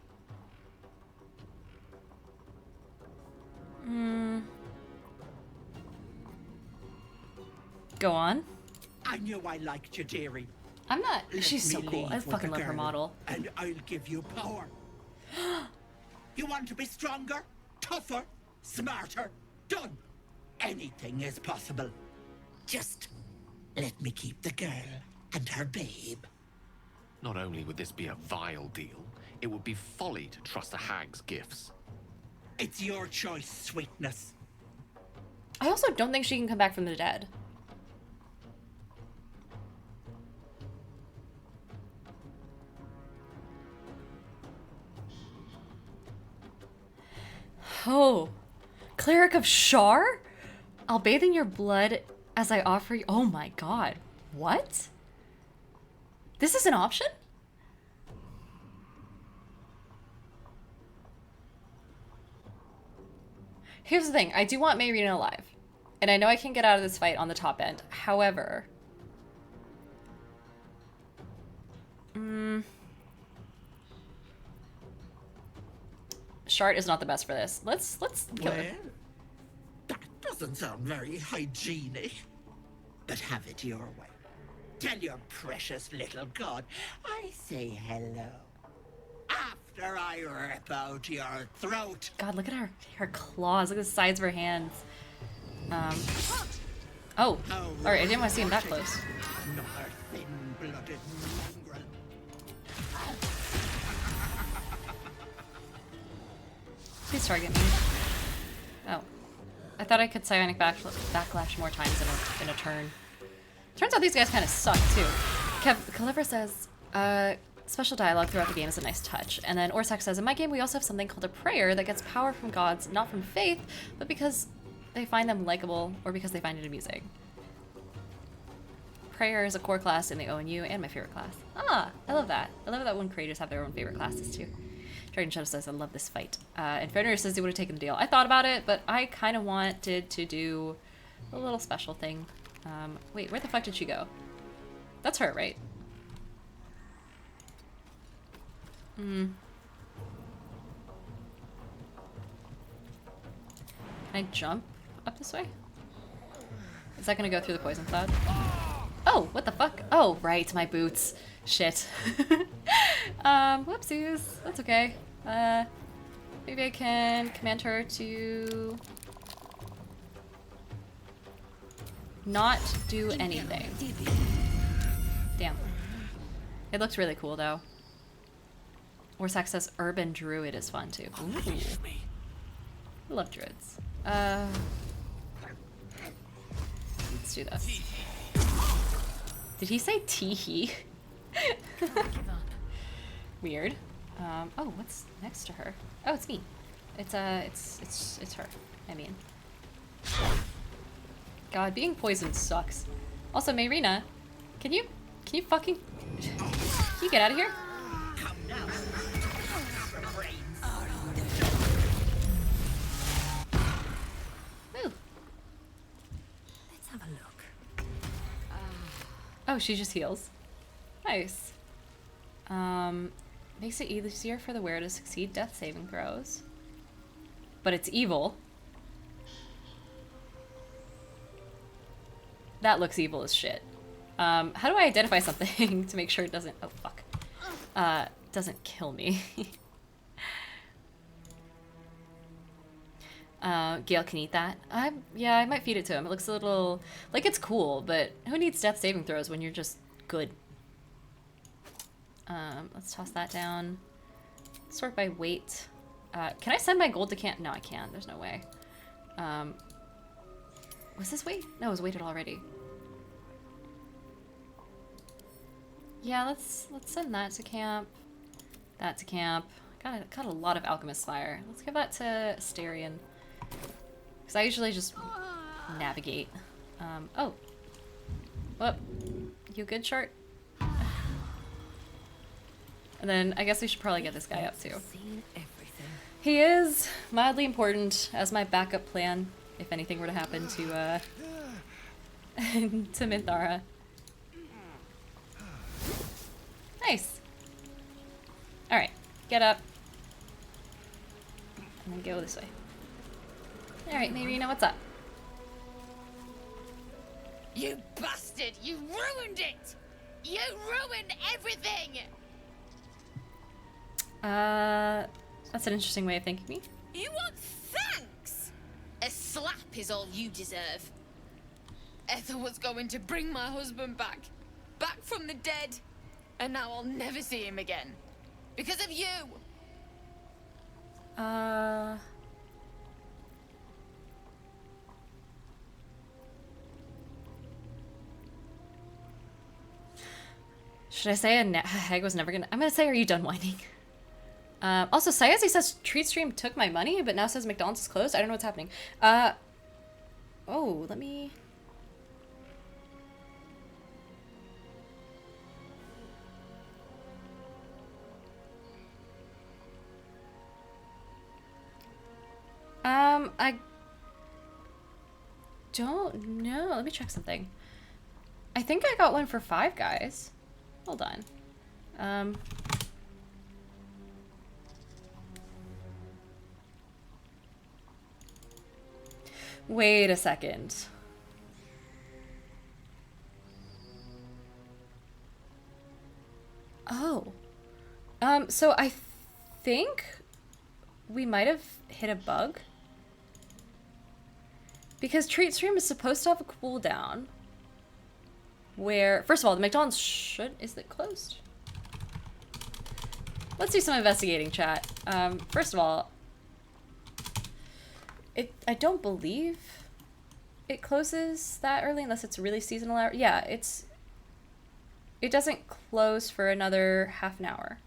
S1: Go on.
S2: I knew I liked you, dearie.
S1: I'm not.
S2: Let
S1: She's so
S2: me
S1: cool.
S2: leave
S1: I
S2: with
S1: fucking
S2: the
S1: love her
S2: girl,
S1: model.
S2: And I'll give you power. You want to be stronger, tougher, smarter? Done. Anything is possible. Just let me keep the girl and her babe.
S6: Not only would this be a vile deal, it would be folly to trust a hag's gifts.
S2: It's your choice, sweetness.
S1: I also don't think she can come back from the dead. Oh, Cleric of Shar? I'll bathe in your blood as I offer you. Oh my god. What? This is an option? Here's the thing. I do want Mayrina alive. And I know I can get out of this fight on the top end. However... Shart is not the best for this. Let's kill her.
S2: Well, that doesn't sound very hygienic. But have it your way. Tell your precious little god I say hello. After I rip out your throat.
S1: God, look at her claws. Look at the sides of her hands. Oh. Alright, I didn't want to see him that close.
S2: Another thin-blooded mongrel.
S1: Please target me. Oh. I thought I could psionic backlash more times in a turn. Turns out these guys kind of suck, too. Caliver says, special dialogue throughout the game is a nice touch. And then Orsak says, in my game we also have something called a prayer that gets power from gods, not from faith, but because they find them likable or because they find it amusing. Prayer is a core class in the ONU and my favorite class. Ah, I love that. I love that when creators have their own favorite classes, too. Dragon Shadow says, I love this fight. And Fenrir says he would have taken the deal. I thought about it, but I kind of wanted to do a little special thing. Wait, where the fuck did she go? That's her, right? Can I jump up this way? Is that gonna go through the poison cloud? Oh, what the fuck? Oh, right, my boots. Shit. Whoopsies. That's okay. Maybe I can command her to not do anything. Damn. It looks really cool, though. Orsak says Urban Druid is fun, too. Ooh. I love druids. Let's do this. Did he say tee-hee? Weird. Oh, what's next to her? Oh, it's me. It's her. I mean. God, being poisoned sucks. Also, Mayrina, can you fucking... Can you get out of here?
S2: Come now.
S1: Woo.
S8: Let's have a look.
S1: Oh, she just heals. Nice. Makes it easier for the wearer to succeed death saving throws. But it's evil. That looks evil as shit. How do I identify something to make sure it doesn't... Oh, fuck. Doesn't kill me. Gale can eat that. Yeah, I might feed it to him. It looks a little... Like, it's cool, but who needs death saving throws when you're just good? Let's toss that down. Sort by weight. Can I send my gold to camp? No, I can't. There's no way. Was this weight? No, it was weighted already. Yeah, let's send that to camp. That to camp. Got a lot of Alchemist Fire. Let's give that to Asterion. Because I usually just navigate. Oh. Whoop. You good, Shart? And then I guess we should probably get this guy up too. He is mildly important as my backup plan if anything were to happen to to Minthara. Nice. All right, get up and then go this way. All right, maybe you know what's up.
S10: You bastard! You ruined it! You ruined everything!
S1: That's an interesting way of thanking me.
S10: You want thanks? A slap is all you deserve. Ethel was going to bring my husband back. Back from the dead. And now I'll never see him again. Because of you!
S1: Should I say a hag was never gonna... I'm gonna say, are you done whining? Also, Sayazi says Treat Stream took my money, but now says McDonald's is closed. I don't know what's happening. Oh, let me... I don't know. Let me check something. I think I got one for Five Guys. Hold on. Wait a second. Oh. So I think we might have hit a bug. Because Treat Stream is supposed to have a cooldown. Where, first of all, the McDonald's is it closed? Let's do some investigating, chat. First of all, I don't believe it closes that early unless it's really seasonal hour. Yeah, it doesn't close for another half an hour.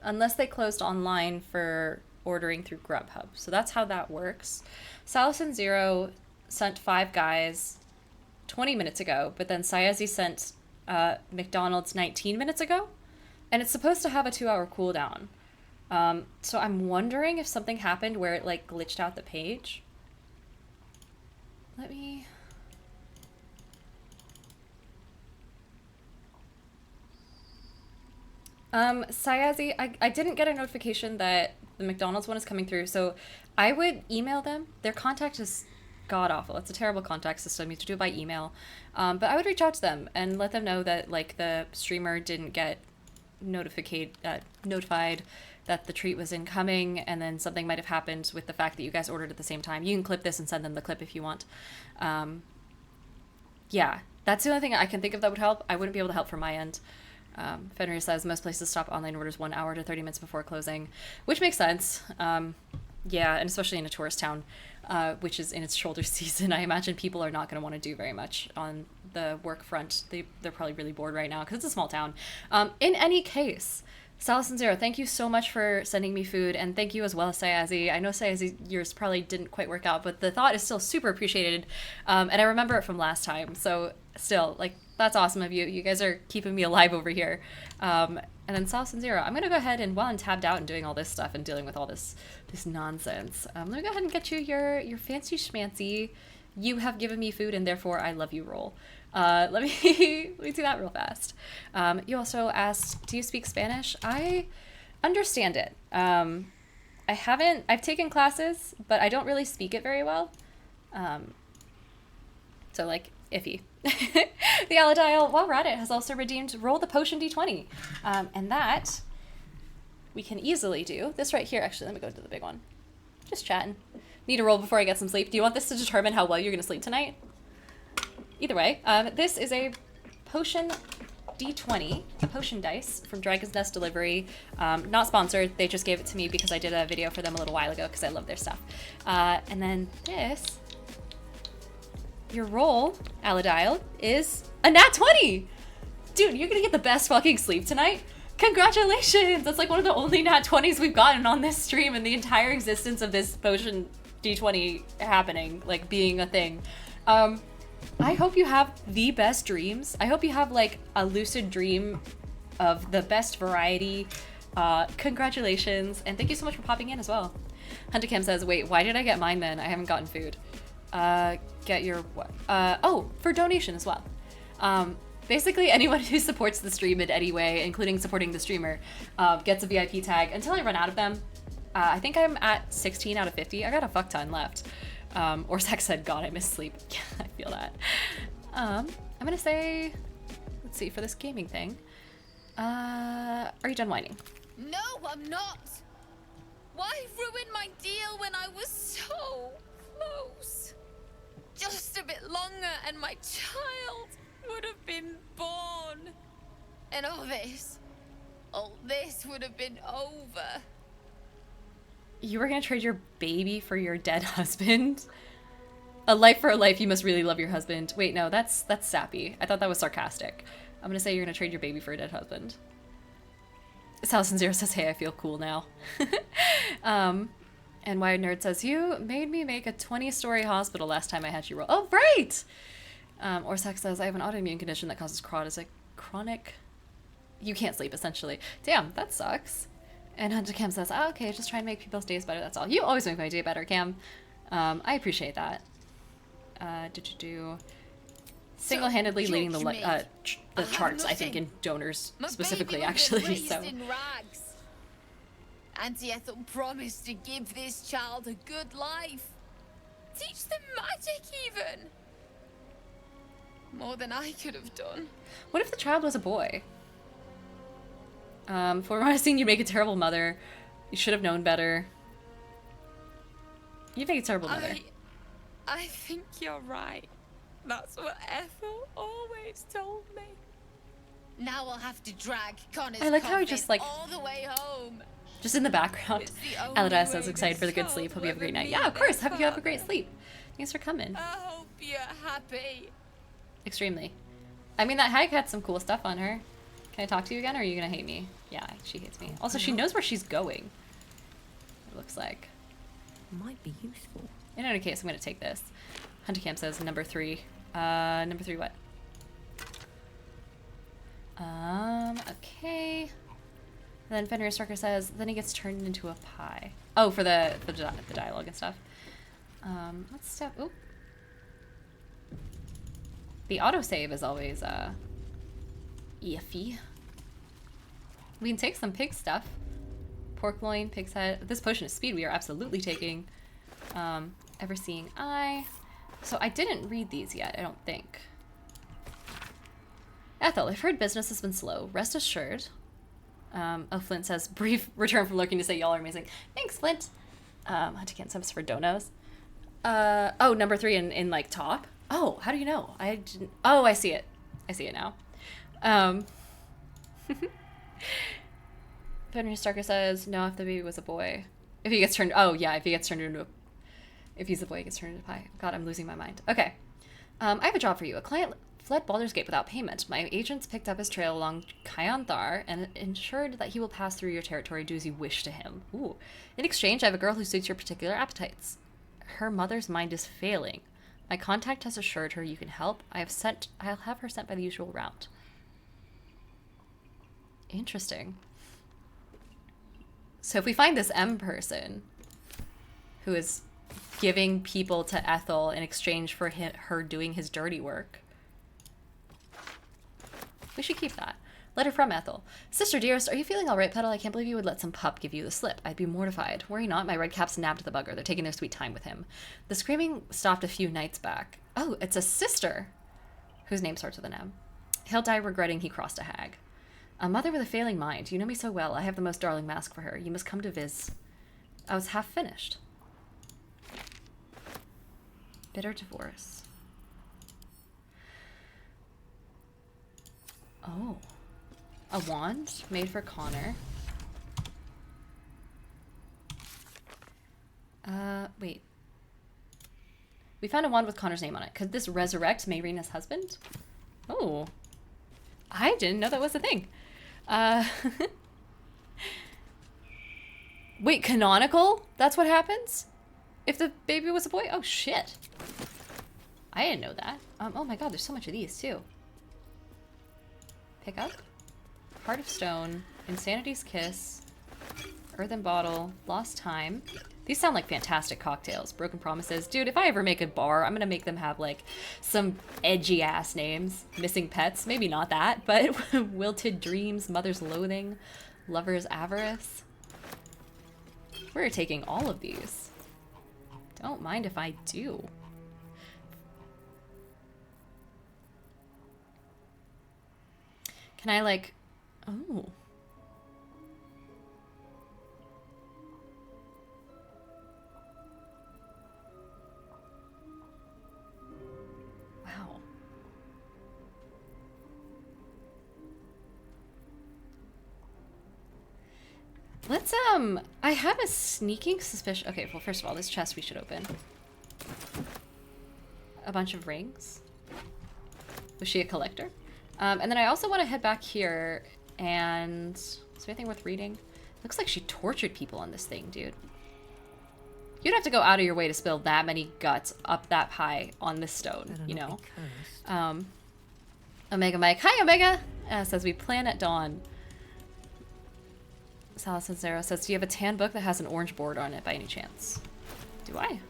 S1: Unless they closed online for ordering through Grubhub. So that's how that works. Salison Zero sent Five Guys 20 minutes ago, but then Sayazi sent McDonald's 19 minutes ago, and it's supposed to have a 2-hour cooldown. So I'm wondering if something happened where it like glitched out the page. Let me... Sayazi, I didn't get a notification that the McDonald's one is coming through, so I would email them. Their contact is god-awful. It's a terrible contact system. You have to do it by email. But I would reach out to them and let them know that, like, the streamer didn't get notified that the treat was incoming, and then something might have happened with the fact that you guys ordered at the same time. You can clip this and send them the clip if you want. Yeah, that's the only thing I can think of that would help. I wouldn't be able to help from my end. Fenrir says most places stop online orders 1 hour to 30 minutes before closing, which makes sense. Yeah, and especially in a tourist town, which is in its shoulder season, I imagine people are not going to want to do very much on the work front. They're probably really bored right now because it's a small town. In any case, Salison Zero, thank you so much for sending me food, and thank you as well, Sayazi. I know Sayazi, yours probably didn't quite work out, but the thought is still super appreciated, and I remember it from last time, so still, like, that's awesome of you. You guys are keeping me alive over here. And then Salison Zero, I'm going to go ahead and, while I'm tabbed out and doing all this stuff and dealing with all this nonsense, let me go ahead and get you your fancy schmancy, you have given me food and therefore I love you roll. Let me do that real fast. You also asked, do you speak Spanish? I understand it. I've taken classes, but I don't really speak it very well. So, like, iffy. The Aladile, while we're at it, has also redeemed roll the potion d20. And that we can easily do. This right here, actually, let me go to the big one. Just chatting. Need a roll before I get some sleep. Do you want this to determine how well you're going to sleep tonight? Either way, this is a potion d20, a potion dice from Dragon's Nest Delivery. Not sponsored, they just gave it to me because I did a video for them a little while ago because I love their stuff. And then this, your roll, Aladile, is a nat 20! Dude, you're gonna get the best fucking sleep tonight. Congratulations! That's like one of the only nat 20s we've gotten on this stream in the entire existence of this potion d20 happening, like being a thing. I hope you have the best dreams. I hope you have like a lucid dream of the best variety. Congratulations, and thank you so much for popping in as well. Hunter Kim says, wait, why did I get mine then? I haven't gotten food. Get your what? Oh, for donation as well. Basically, anyone who supports the stream in any way, including supporting the streamer, gets a VIP tag until I run out of them. I think I'm at 16 out of 50. I got a fuck ton left. Or Zach said, God, I miss sleep. Yeah, I feel that. I'm gonna say, let's see, for this gaming thing. Are you done whining?
S10: No, I'm not. Why ruin my deal when I was so close? Just a bit longer and my child would have been born. And all this would have been over.
S1: You were gonna trade your baby for your dead husband? A life for a life, you must really love your husband. Wait, no, that's sappy. I thought that was sarcastic. I'm gonna say you're gonna trade your baby for a dead husband. Salison Zero says, hey, I feel cool now. And Wired Nerd says, you made me make a 20-story hospital last time I had you roll. Oh, right! Orsak says, I have an autoimmune condition that causes chronic... You can't sleep, essentially. Damn, that sucks. And Hunter Cam says, oh, okay, just try and make people's days better, that's all. You always make my day better, Cam. I appreciate that. Single-handedly leading the charts, I think, in donors specifically, actually. So.
S10: In rags. Auntie Ethel promised to give this child a good life. Teach them magic, even. More than I could have done.
S1: What if the child was a boy? For what I've seen, you make a terrible mother. You should have known better. You make a terrible mother.
S10: I think you're right. That's what Ethel always told me. Now I'll have to drag Connor's
S1: I like how he just like
S10: all the way home.
S1: Just in the background. Alada says excited for the good sleep. Hope you have a great night. Yeah, of course. Hope you have a great sleep. Thanks for coming.
S10: I hope you're happy.
S1: Extremely. I mean, that hag had some cool stuff on her. Can I talk to you again, or are you gonna hate me? Yeah, she hates me. Also, she knows where she's going. It looks like.
S8: Might be useful.
S1: In any case, I'm gonna take this. Hunter Camp says number 3. Number 3 what? Okay. And then Fenrir Striker says, then he gets turned into a pie. Oh, for the dialogue and stuff. Let's step, oop. The autosave is always, iffy. We can take some pig stuff. Pork loin, pig's head. This potion of speed we are absolutely taking. Ever Seeing Eye. So I didn't read these yet, I don't think. Ethel, I've heard business has been slow. Rest assured. Oh, Flint says, brief return from lurking to say y'all are amazing. Thanks, Flint. Hunter Camp subs for donos. Oh, number 3 in like top. Oh, how do you know? I didn't. Oh, I see it. I see it now. Fenrir Starker says, no, if the baby was a boy. If he gets turned, oh yeah, if he gets turned into a, if he's a boy, he gets turned into a pie. God, I'm losing my mind. Okay. I have a job for you. A client fled Baldur's Gate without payment. My agents picked up his trail along Kyanthar and ensured that he will pass through your territory, do as you wish to him. Ooh. In exchange, I have a girl who suits your particular appetites. Her mother's mind is failing. My contact has assured her you can help. I'll have her sent by the usual route. Interesting. So if we find this M person who is giving people to Ethel in exchange for her doing his dirty work, we should keep that. Letter from Ethel. Sister dearest, are you feeling all right, Petal? I can't believe you would let some pup give you the slip. I'd be mortified. Worry not, my red caps nabbed the bugger. They're taking their sweet time with him. The screaming stopped a few nights back. Oh, it's a sister whose name starts with an M. He'll die regretting he crossed a hag. A mother with a failing mind. You know me so well. I have the most darling mask for her. You must come to Viz. I was half finished. Bitter divorce. Oh. A wand made for Connor. Wait. We found a wand with Connor's name on it. Could this resurrect Mayrina's husband? Oh. I didn't know that was a thing. Wait, canonical? That's what happens? If the baby was a boy? Oh, shit. I didn't know that. Oh my god, there's so much of these, too. Pick up. Heart of Stone. Insanity's Kiss. Earthen Bottle. Lost Time. These sound like fantastic cocktails. Broken Promises. Dude, if I ever make a bar, I'm gonna make them have, like, some edgy-ass names. Missing Pets. Maybe not that, but Wilted Dreams. Mother's Loathing. Lover's Avarice. We're taking all of these. Don't mind if I do. Can I, like... Oh. Wow. Let's, I have a sneaking suspicion... Okay, well, first of all, this chest we should open. A bunch of rings. Was she a collector? And then I also want to head back here and... Is there anything worth reading? Looks like she tortured people on this thing, dude. You'd have to go out of your way to spill that many guts up that high on this stone, you know? Omega Mike. Hi, Omega! Says, we plan at dawn. Salison Zero says, do you have a tan book that has an orange board on it by any chance? Do I?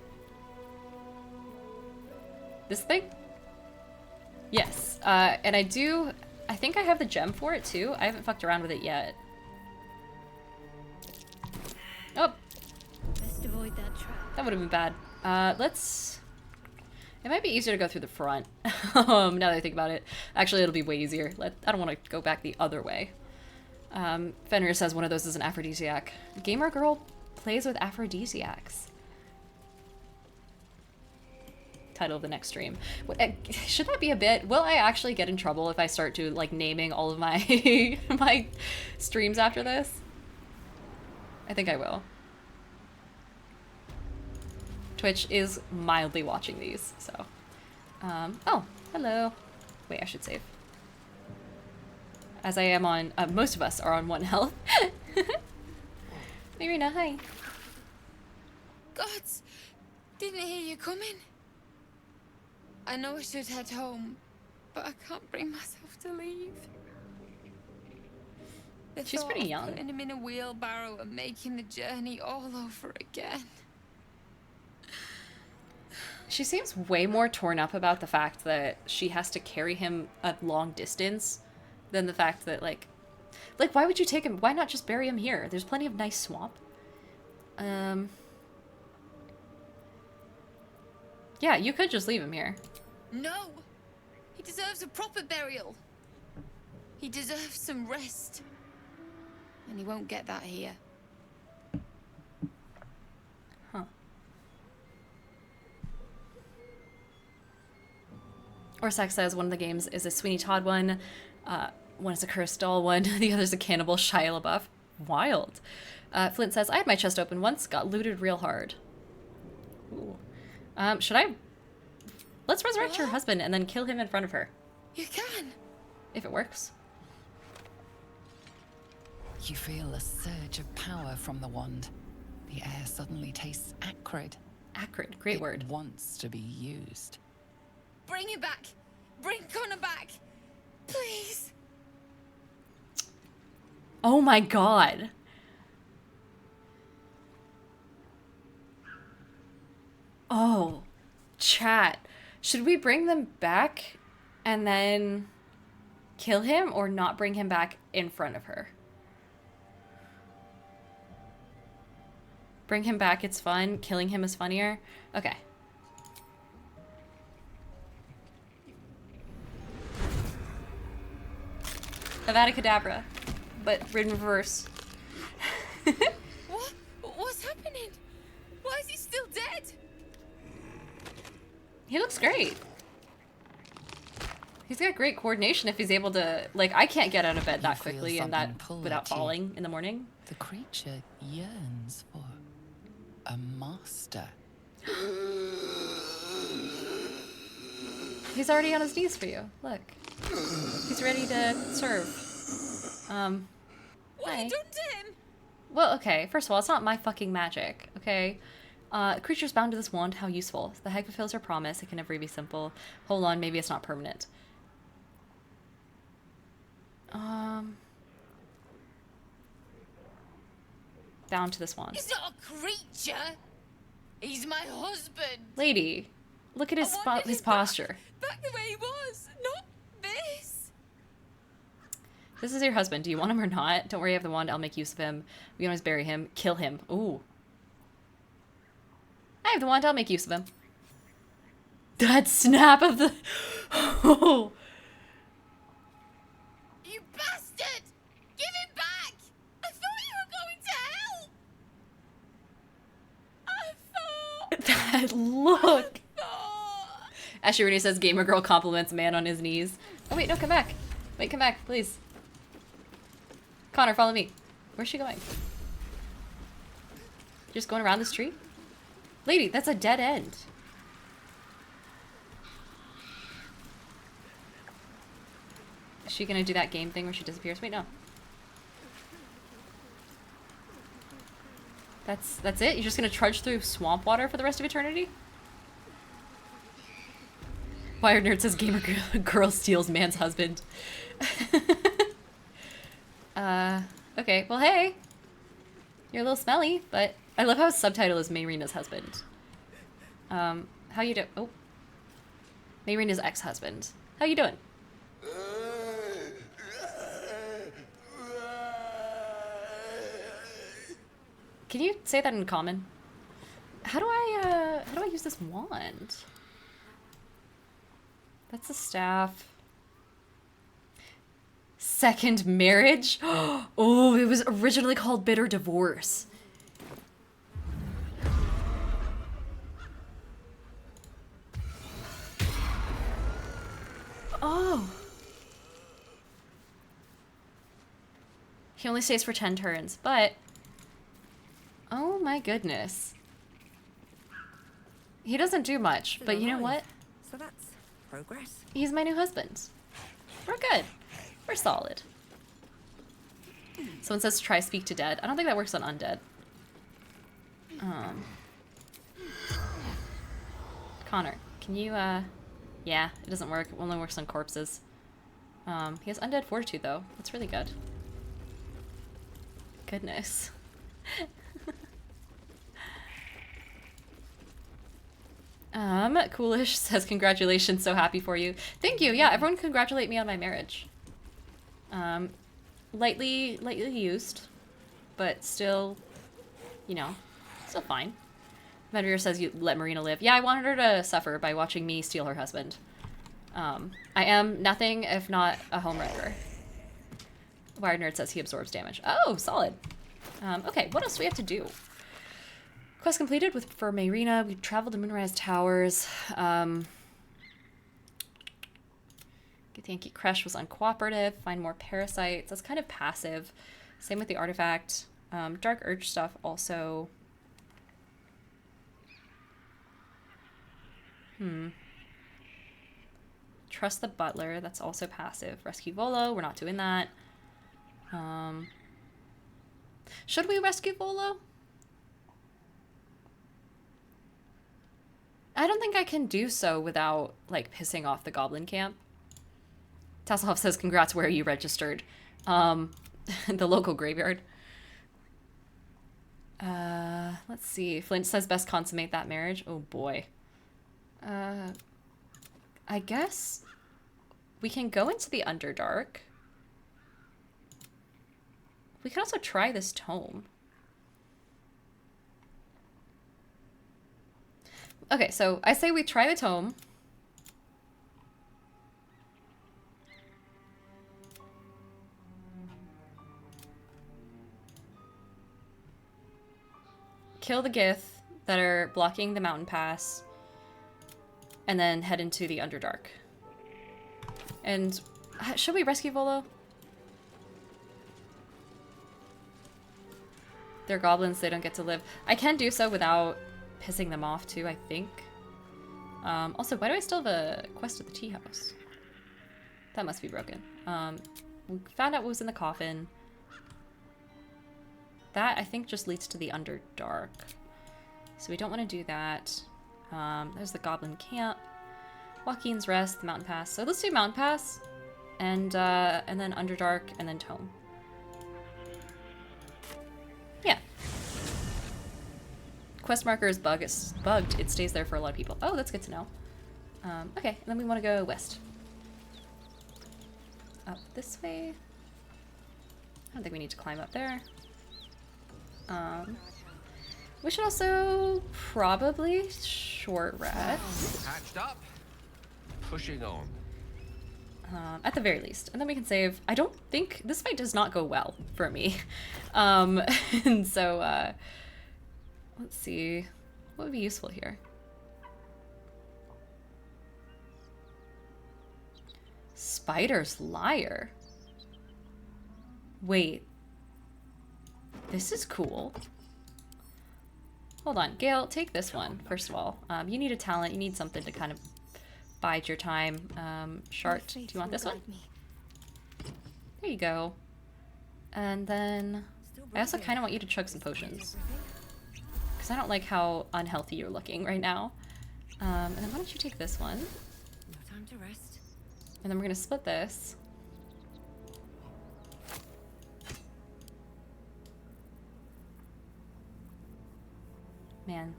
S1: This thing? Yes. And I do... I think I have the gem for it, too. I haven't fucked around with it yet. Oh!
S5: Best avoid that trap.
S1: That would have been bad. Let's... It might be easier to go through the front. Now that I think about it. Actually, it'll be way easier. I don't want to go back the other way. Fenrir says one of those is an aphrodisiac. Gamer girl plays with aphrodisiacs. Title of the next stream. Should that be a bit? Will I actually get in trouble if I start to like naming all of my my streams after this? I think I will. Twitch is mildly watching these, so. Oh, hello. Wait, I should save. As I am on, most of us are on 1 health. Marina, hi.
S10: Gods, didn't hear you coming. I know I should head home, but I can't bring myself to leave. The
S1: She's
S10: thought
S1: pretty
S10: of
S1: young.
S10: Putting him in a wheelbarrow and making the journey all over again.
S1: She seems way more torn up about the fact that she has to carry him a long distance than the fact that, like, why would you take him? Why not just bury him here? There's plenty of nice swamp. Yeah, you could just leave him here.
S10: No! He deserves a proper burial. He deserves some rest. And he won't get that here.
S1: Huh. Orsak says one of the games is a Sweeney Todd one, one is a Cursed Doll one, the other's a Cannibal Shia LaBeouf. Wild. Flint says, I had my chest open once, got looted real hard. Ooh. Should I... Let's resurrect her husband and then kill him in front of her.
S10: You can.
S1: If it works.
S3: You feel a surge of power from the wand. The air suddenly tastes acrid.
S1: Acrid, great word.
S3: It wants to be used.
S10: Bring him back. Bring Connor back. Please.
S1: Oh my god. Oh, chat. Should we bring them back and then kill him or not bring him back in front of her? Bring him back, it's fun. Killing him is funnier. Okay. Avada Kedavra, but in reverse.
S10: What? What's happening? Why is he still dead?
S1: He looks great. He's got great coordination if he's able to... Like, I can't get out of bed that quickly and that without falling in the morning.
S3: The creature yearns for a master.
S1: He's already on his knees for you. Look. He's ready to serve.
S10: What have you done to him?
S1: Well, okay. First of all, it's not my fucking magic, okay? Creatures bound to this wand, how useful. The hag fulfills her promise. It can never be simple. Hold on, maybe it's not permanent. Bound to this wand.
S10: He's not a creature. He's my husband.
S1: Lady, look at his posture.
S10: Back the way he was, not this.
S1: This is your husband. Do you want him or not? Don't worry, I have the wand. I'll make use of him. We can always bury him. Kill him. Ooh. I have the wand. I'll make use of him. That snap of the... Oh.
S10: You bastard!
S1: Look! Ashley Rooney says gamer girl compliments man on his knees. Oh wait, no, come back. Wait, come back, please. Connor, follow me. Where's she going? Just going around this tree? Lady, that's a dead end. Is she gonna do that game thing where she disappears? Wait, no. That's it? You're just gonna trudge through swamp water for the rest of eternity? Wired Nerd says gamer girl steals man's husband. Okay, well hey. You're a little smelly, but I love how his subtitle is Mayrina's husband. How you doing? Oh. Mayrina's ex-husband. How you doing? Can you say that in common? How do I use this wand? That's the staff. Second marriage? Oh, it was originally called Bitter Divorce. Oh. He only stays for 10 turns, but... Oh my goodness. He doesn't do much, but you know what?
S8: So that's progress.
S1: He's my new husband. We're good. We're solid. Someone says try speak to dead. I don't think that works on undead. Connor, can you, yeah, it doesn't work. It only works on corpses. He has undead fortitude, though. That's really good. Goodness. Coolish says congratulations, so happy for you. Thank you. Yeah, everyone congratulate me on my marriage. Lightly used, but still, you know, still fine. Medveer says you let Marina live. Yeah, I wanted her to suffer by watching me steal her husband. I am nothing if not a home wrecker. Wired Nerd says he absorbs damage. Oh, solid. Okay, what else do we have to do? Quest completed for Mayrina. We traveled to Moonrise Towers. Githyanki Kresh was uncooperative. Find more parasites. That's kind of passive. Same with the artifact. Dark Urge stuff also. Trust the butler. That's also passive. Rescue Volo. We're not doing that. Should we rescue Volo? I don't think I can do so without, like, pissing off the goblin camp. Tasselhoff says, congrats, where are you registered? The local graveyard. Let's see. Flint says best consummate that marriage. Oh, boy. I guess we can go into the Underdark. We can also try this tome. Okay, so I say we try the tome. Kill the Gith that are blocking the mountain pass. And then head into the Underdark. And should we rescue Volo? They're goblins, they don't get to live. I can do so without pissing them off too, I think. Also, why do I still have a quest at the tea house? That must be broken. We found out what was in the coffin. That, I think, just leads to the Underdark. So we don't want to do that. There's the Goblin Camp. Joaquin's Rest, the Mountain Pass. So let's do Mountain Pass. And then Underdark, and then Tome. Yeah. Quest marker is bugged. It stays there for a lot of people. Oh, that's good to know. Okay, and then we want to go west. Up this way. I don't think we need to climb up there. We should also probably short rest.
S6: Hatched up. Pushing on.
S1: At the very least. And then we can save. I don't think this fight does not go well for me. And so, let's see. What would be useful here? Spider's Lyre. Wait. This is cool. Hold on, Gale, take this one, first of all. You need a talent, you need something to kind of bide your time. Shart, do you want this one? There you go. And then, I also kind of want you to chug some potions. Because I don't like how unhealthy you're looking right now. And then why don't you take this one?
S8: No time to rest.
S1: And then we're gonna split this. Man.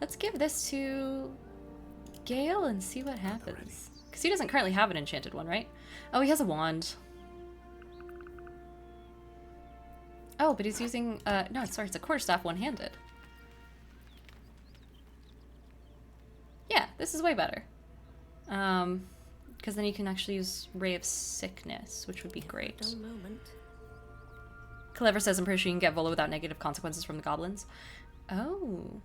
S1: Let's give this to Gale and see what happens. Because he doesn't currently have an enchanted one, right? Oh, he has a wand. Oh, but he's using, no, sorry, it's a quarterstaff one-handed. Yeah, this is way better. Because then you can actually use Ray of Sickness, which would be great.
S8: Dull moment.
S1: Clever says, I'm pretty sure you can get Volo without negative consequences from the goblins. Oh.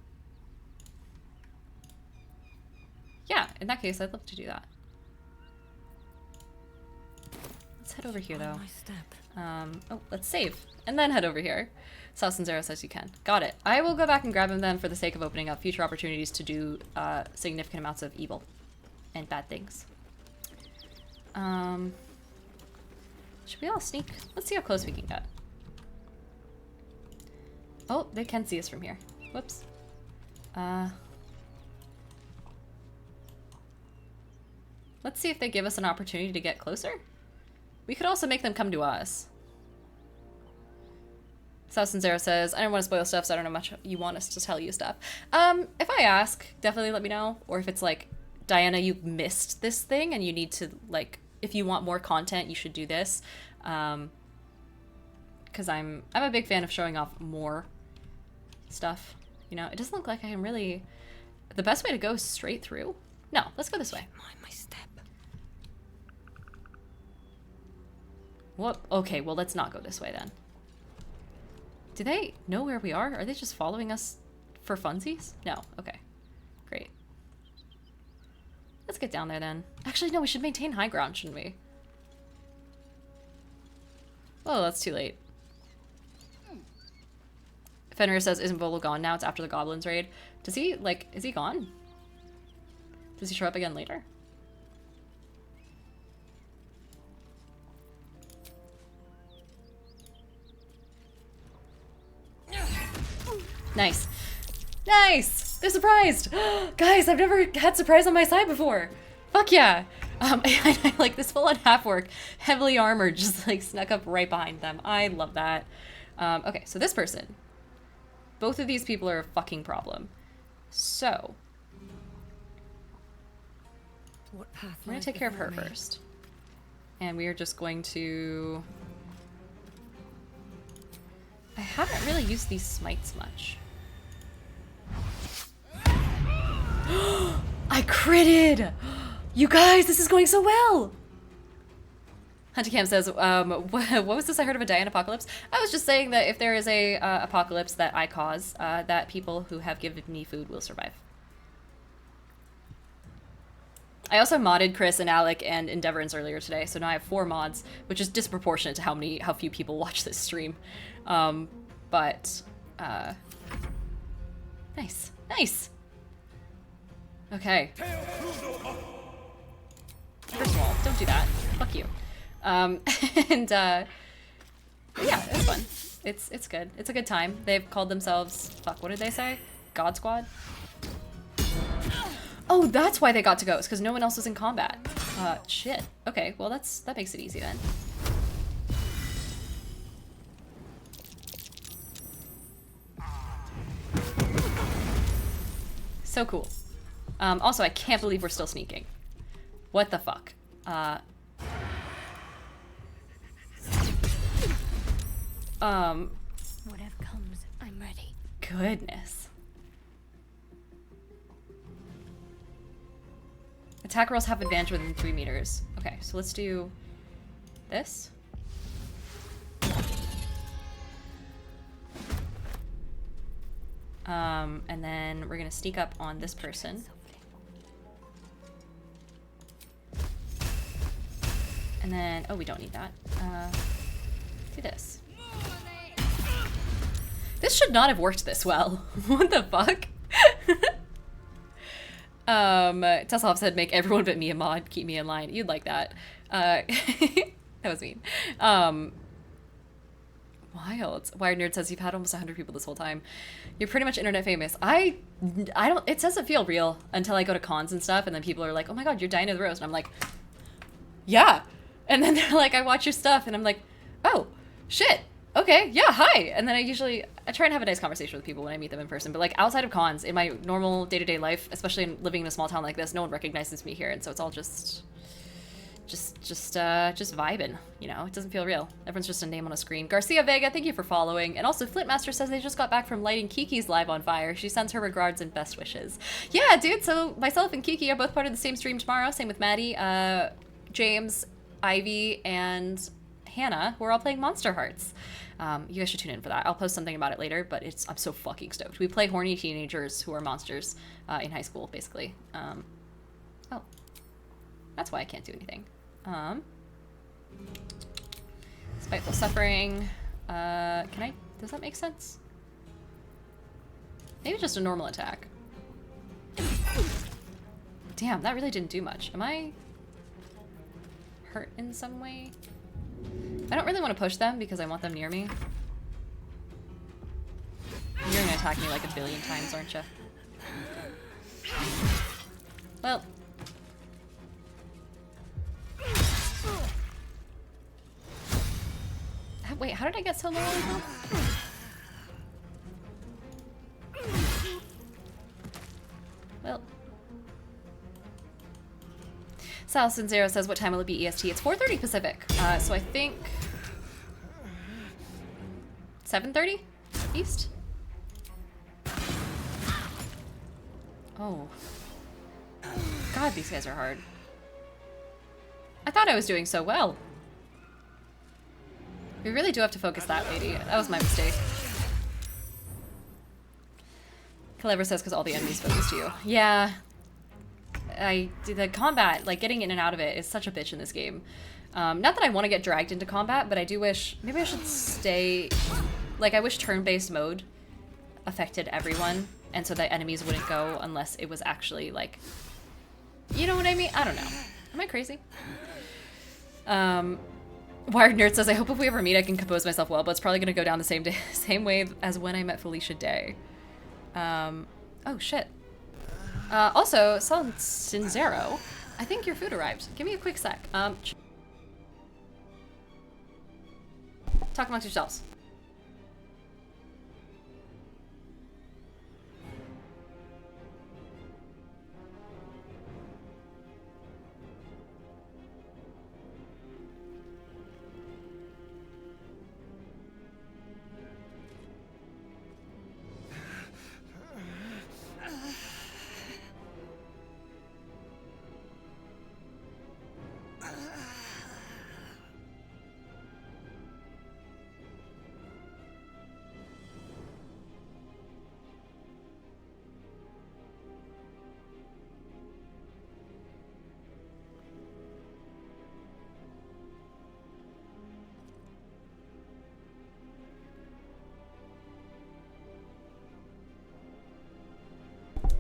S1: Yeah, in that case, I'd love to do that. Let's head over here, though. Oh, let's save. And then head over here. Zero says you can. Got it. I will go back and grab him then for the sake of opening up future opportunities to do significant amounts of evil and bad things. Should we all sneak? Let's see how close we can get. Oh, they can see us from here. Whoops. Let's see if they give us an opportunity to get closer. We could also make them come to us. Zero says, I don't want to spoil stuff, so I don't know much you want us to tell you stuff. If I ask, definitely let me know. Or if it's like, Diana, you missed this thing and you need to, like, if you want more content, you should do this. Because I'm a big fan of showing off more stuff. You know, it doesn't look like I can really... The best way to go is straight through. No, let's go this way.
S8: Mind my step.
S1: What? Okay, well, let's not go this way then. Do they know where we are? Are they just following us for funsies? No. Okay. Great. Let's get down there then. Actually, no, we should maintain high ground, shouldn't we? Oh, that's too late. Fenrir says, isn't Volo gone now? It's after the goblins raid. Does he, like, is he gone? Does he show up again later? Nice. Nice! They're surprised! Guys, I've never had surprise on my side before. Fuck yeah! I like this full-on half-orc, heavily armored, just like snuck up right behind them. I love that. Okay, so this person. Both of these people are a fucking problem. So.
S8: What path
S1: we're gonna take care of her first. And we are just going to... I haven't really used these smites much. I critted! You guys, this is going so well! Huntercam says, what was this I heard of a Diane apocalypse? I was just saying that if there is a apocalypse that I cause, that people who have given me food will survive. I also modded Chris and Alec and Endeavorance earlier today, so now I have 4 mods, which is disproportionate to how few people watch this stream. Nice. Nice! Okay. First of all, don't do that. Fuck you. Yeah, it was fun. It's good. It's a good time. They've called themselves, fuck, what did they say? God Squad? Oh, that's why they got to ghost, because no one else was in combat. Shit. Okay, well that makes it easy then. So cool. Also, I can't believe we're still sneaking. What the fuck?
S5: Whatever comes, I'm ready.
S1: Goodness. Attack rolls have advantage within 3 meters. Okay, so let's do this. And then we're gonna sneak up on this person. And then, oh, we don't need that. Do this. This should not have worked this well. What the fuck? Tesselhoff said, make everyone but me a mod, keep me in line. You'd like that. That was mean. Wild. Wired Nerd says, you've had almost 100 people this whole time. You're pretty much internet famous. I don't, it doesn't feel real until I go to cons and stuff, and then people are like, oh my god, you're Dinah the Rose. And I'm like, yeah. And then they're like, I watch your stuff, and I'm like, oh, shit. Okay, yeah, hi. And then I try and have a nice conversation with people when I meet them in person. But like outside of cons, in my normal day-to-day life, especially living in a small town like this, no one recognizes me here, and so it's all just vibing, you know. It doesn't feel real. Everyone's just a name on a screen. Garcia Vega, thank you for following. And also Flintmaster says they just got back from lighting Kiki's live on fire. She sends her regards and best wishes. Yeah, dude, so myself and Kiki are both part of the same stream tomorrow. Same with Maddie, James, Ivy, and Hannah. We're all playing Monster Hearts. You guys should tune in for that. I'll post something about it later, but I'm so fucking stoked. We play horny teenagers who are monsters in high school, basically. Oh, that's why I can't do anything. Spiteful Suffering. Does that make sense? Maybe just a normal attack. Damn, that really didn't do much. Am I hurt in some way? I don't really want to push them because I want them near me. You're gonna attack me like a billion times, aren't you? Well. Wait, how did I get so low on health? Well. Salson Zero says, what time will it be EST? It's 4:30 Pacific. So I think 7:30 East? Oh. God, these guys are hard. I thought I was doing so well. We really do have to focus that lady. That was my mistake. Clever says, because all the enemies focus to you. Yeah. The combat, like getting in and out of it is such a bitch in this game. Not that I want to get dragged into combat, but I do wish, maybe I should stay, like I wish turn-based mode affected everyone, and so that enemies wouldn't go unless it was actually like, you know what I mean? I don't know. Am I crazy? Wired Nerd says, I hope if we ever meet I can compose myself well, but it's probably gonna go down the same way as when I met Felicia Day. Oh shit. Also, Sinzero, I think your food arrived. Give me a quick sec. Talk amongst yourselves.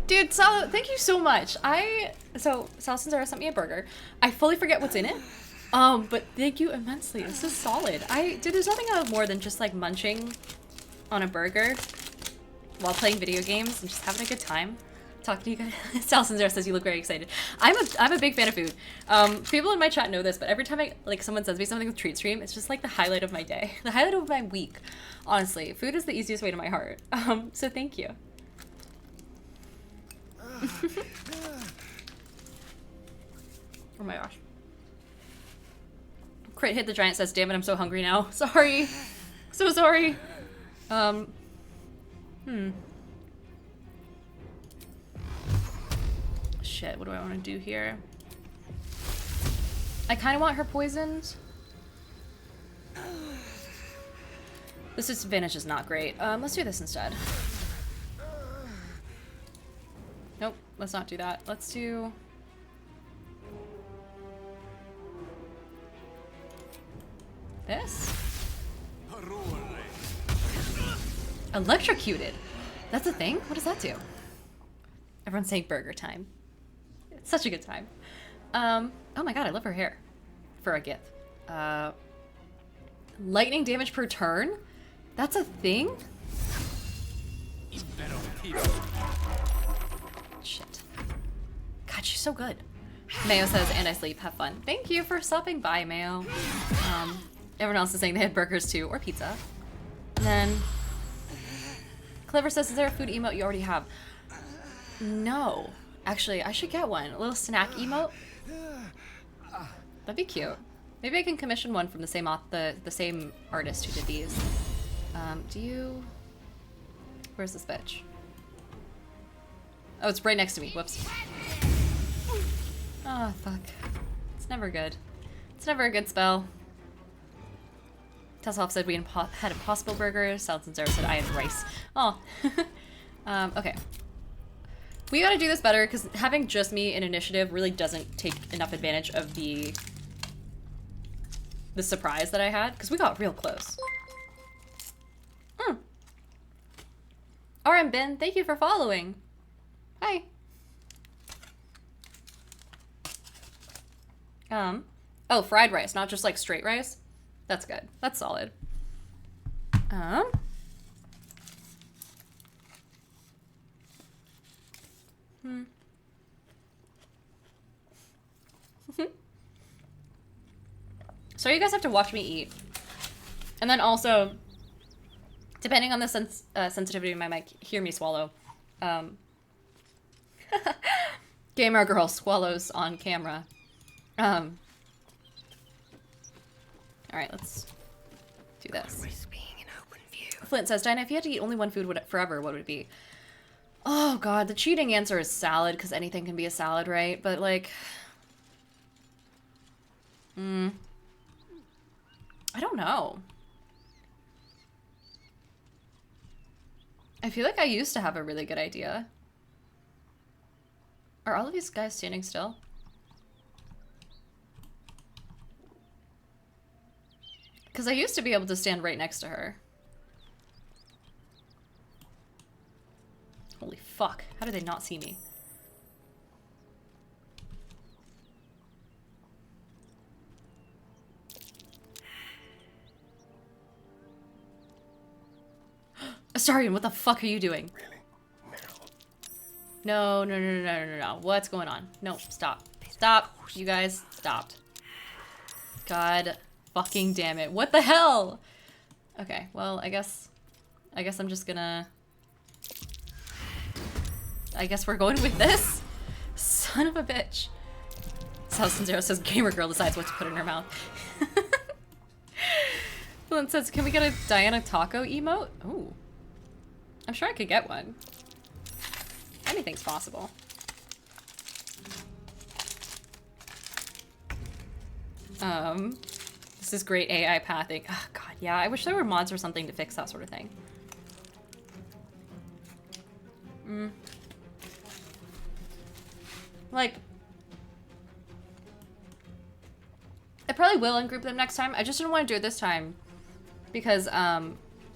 S1: Dude, Sal, thank you so much. So Sal Sinzera sent me a burger. I fully forget what's in it. But thank you immensely. This is solid. Dude, there's nothing I love more than just like munching on a burger while playing video games and just having a good time. Talking to you guys. Sal Sinzera says you look very excited. I'm a big fan of food. People in my chat know this, but every time someone sends me something with Treat Stream, it's just like the highlight of my day. The highlight of my week. Honestly, food is the easiest way to my heart. So thank you. Oh my gosh. Crit Hit the Giant says, damn it, I'm so hungry now. Sorry. So sorry. Shit, what do I want to do here? I kind of want her poisoned. This disadvantage is not great. Let's do this instead. Nope, let's not do that. Let's do... this. Electrocuted. That's a thing? What does that do? Everyone's saying burger time. It's such a good time. Oh my god, I love her hair. For a gift. Lightning damage per turn? That's a thing? Shit. God, she's so good. Mayo says, and I sleep. Have fun. Thank you for stopping by, Mayo. Everyone else is saying they had burgers too, or pizza. And then Clever says, is there a food emote you already have? No. Actually, I should get one. A little snack emote. That'd be cute. Maybe I can commission one from the same the same artist who did these. Do you... Where's this bitch? Oh, it's right next to me. Whoops. Oh, fuck. It's never good. It's never a good spell. Tesselhoff said we had Impossible Burger. Salad and Zara said I had rice. Oh. Okay. We gotta do this better, because having just me in initiative really doesn't take enough advantage of the surprise that I had, because we got real close. RM Ben, thank you for following. Hi. Oh, fried rice, not just like straight rice. That's good. That's solid. So you guys have to watch me eat. And then also, depending on the sensitivity of my mic, hear me swallow. Gamer girl swallows on camera. Alright, let's do this. Flint says, Dinah, if you had to eat only one food forever, what would it be? Oh god, the cheating answer is salad, because anything can be a salad, right? But like... I don't know. I feel like I used to have a really good idea. Are all of these guys standing still? Because I used to be able to stand right next to her. Holy fuck. How did they not see me? Astarion, what the fuck are you doing?
S7: Really?
S1: No. No. What's going on? No, stop. Stop. You guys, stopped. God fucking damn it. What the hell? Okay, well, I guess I'm just gonna... I guess we're going with this? Son of a bitch. South Zero says gamer girl decides what to put in her mouth. Flint says, can we get a Diana Taco emote? Ooh. I'm sure I could get one. Anything's possible. This is great AI pathing. Oh god, yeah, I wish there were mods or something to fix that sort of thing. Like, I probably will ungroup them next time. I just didn't want to do it this time because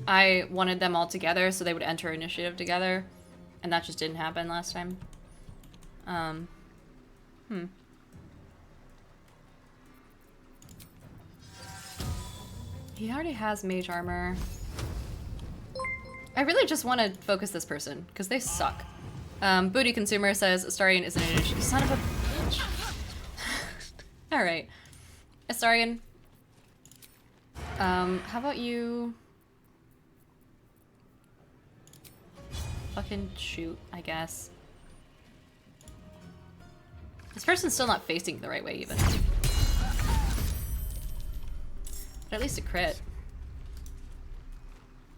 S1: I wanted them all together so they would enter initiative together, and that just didn't happen last time. He already has mage armor. I really just want to focus this person because they suck. Booty Consumer says Astarion is an initiative. Son of a bitch. Alright. Astarion. How about you... fucking shoot, I guess. This person's still not facing the right way, even. But at least a crit.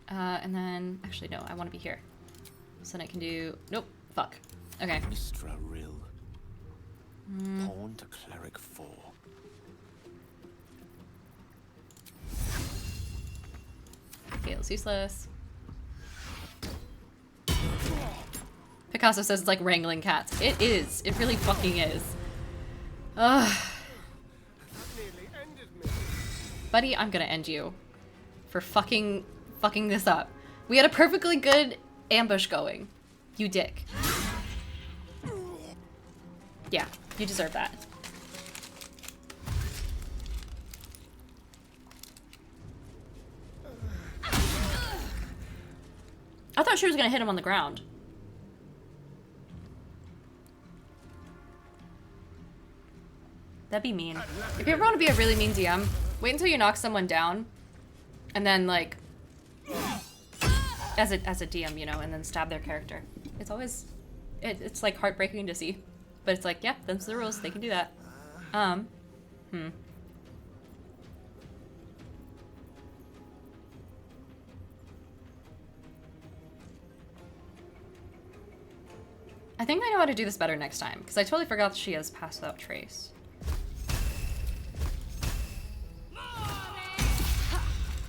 S1: And then... actually, no, I want to be here. So then I can do... nope. Fuck. Okay.
S6: Mistra Rill. Pawn to Cleric 4.
S1: Gale's useless. Picasso says it's like wrangling cats. It is. It really fucking is. Ugh. But Buddy, I'm gonna end you. For fucking this up. We had a perfectly good ambush going. You dick. Yeah, you deserve that. I thought she was gonna hit him on the ground. That'd be mean. If you ever want to be a really mean DM, wait until you knock someone down, and then like, as a DM, you know, and then stab their character. It's always, it's like heartbreaking to see, but it's like, yeah, them's the rules. They can do that. I think I know how to do this better next time, because I totally forgot that she has Pass Without Trace.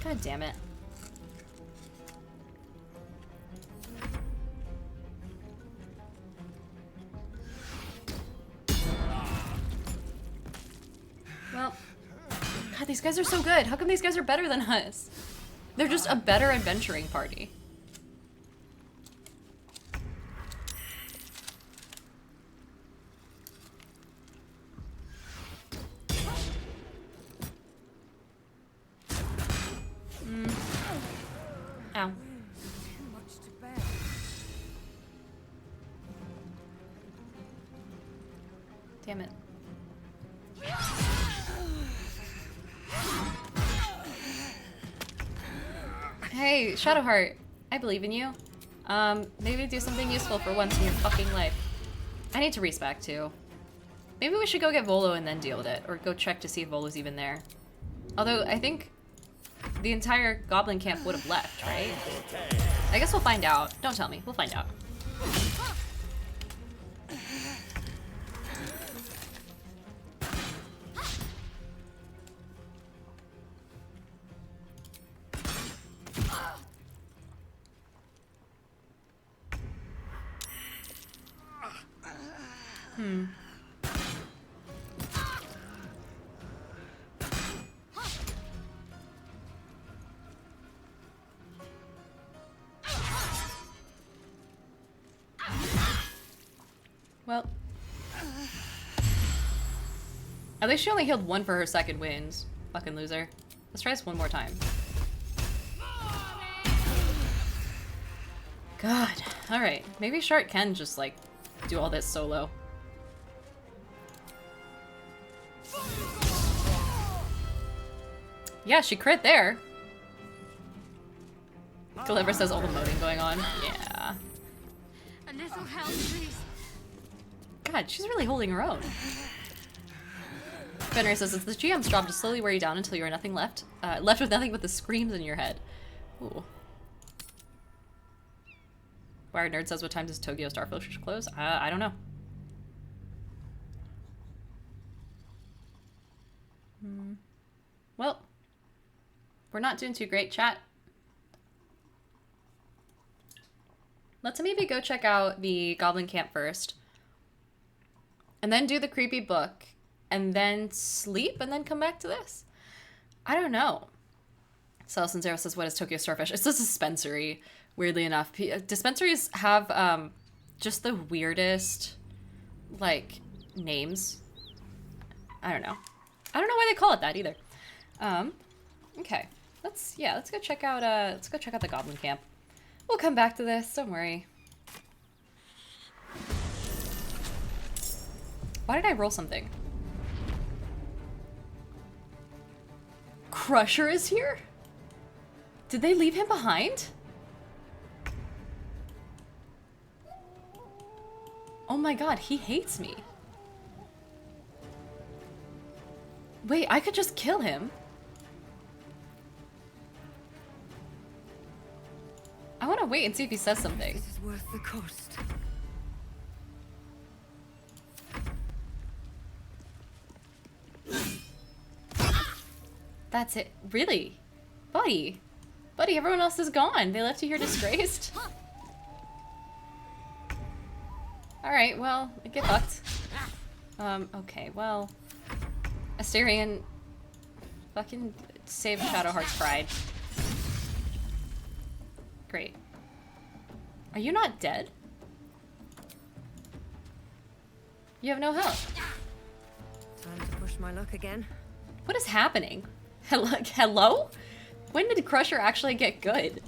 S1: God damn it. Well, God, these guys are so good. How come these guys are better than us? They're just a better adventuring party. Ow. Damn it. Hey, Shadowheart. I believe in you. Maybe do something useful for once in your fucking life. I need to respec too. Maybe we should go get Volo and then deal with it, or go check to see if Volo's even there. Although, I think the entire goblin camp would have left, right? I guess we'll find out. Don't tell me. We'll find out. Well, at least she only healed one for her second wounds. Fucking loser. Let's try this one more time. God. Alright. Maybe Shart can just, like, do all this solo. Yeah, she crit there. Gulliver says all the moaning going on. Yeah.
S5: A little help, please.
S1: God, she's really holding her own. Fenrir says it's the GM's job to slowly wear you down until you are nothing left. Left with nothing but the screams in your head. Ooh. Wired Nerd says, what time does Tokyo Starfish close? I don't know. Well, we're not doing too great, chat. Let's maybe go check out the Goblin Camp first. And then do the creepy book. And then sleep and then come back to this. I don't know. Celestin Zero says, what is Tokyo Starfish? It's a dispensary, weirdly enough. Dispensaries have just the weirdest, like, names. I don't know. I don't know why they call it that either. Okay. Let's go check out the Goblin Camp. We'll come back to this, don't worry. Why did I roll something? Crusher is here? Did they leave him behind? Oh my god, he hates me. Wait, I could just kill him. I want to wait and see if he says something.
S8: This is worth the cost.
S1: That's it. Really? Buddy. Buddy, everyone else is gone. They left you here disgraced. Alright, well, get fucked. Okay, well. Asterion fucking save Shadowheart's pride. Great. Are you not dead? You have no health.
S8: Time to push my luck again.
S1: What is happening? Hello? When did Crusher actually get good?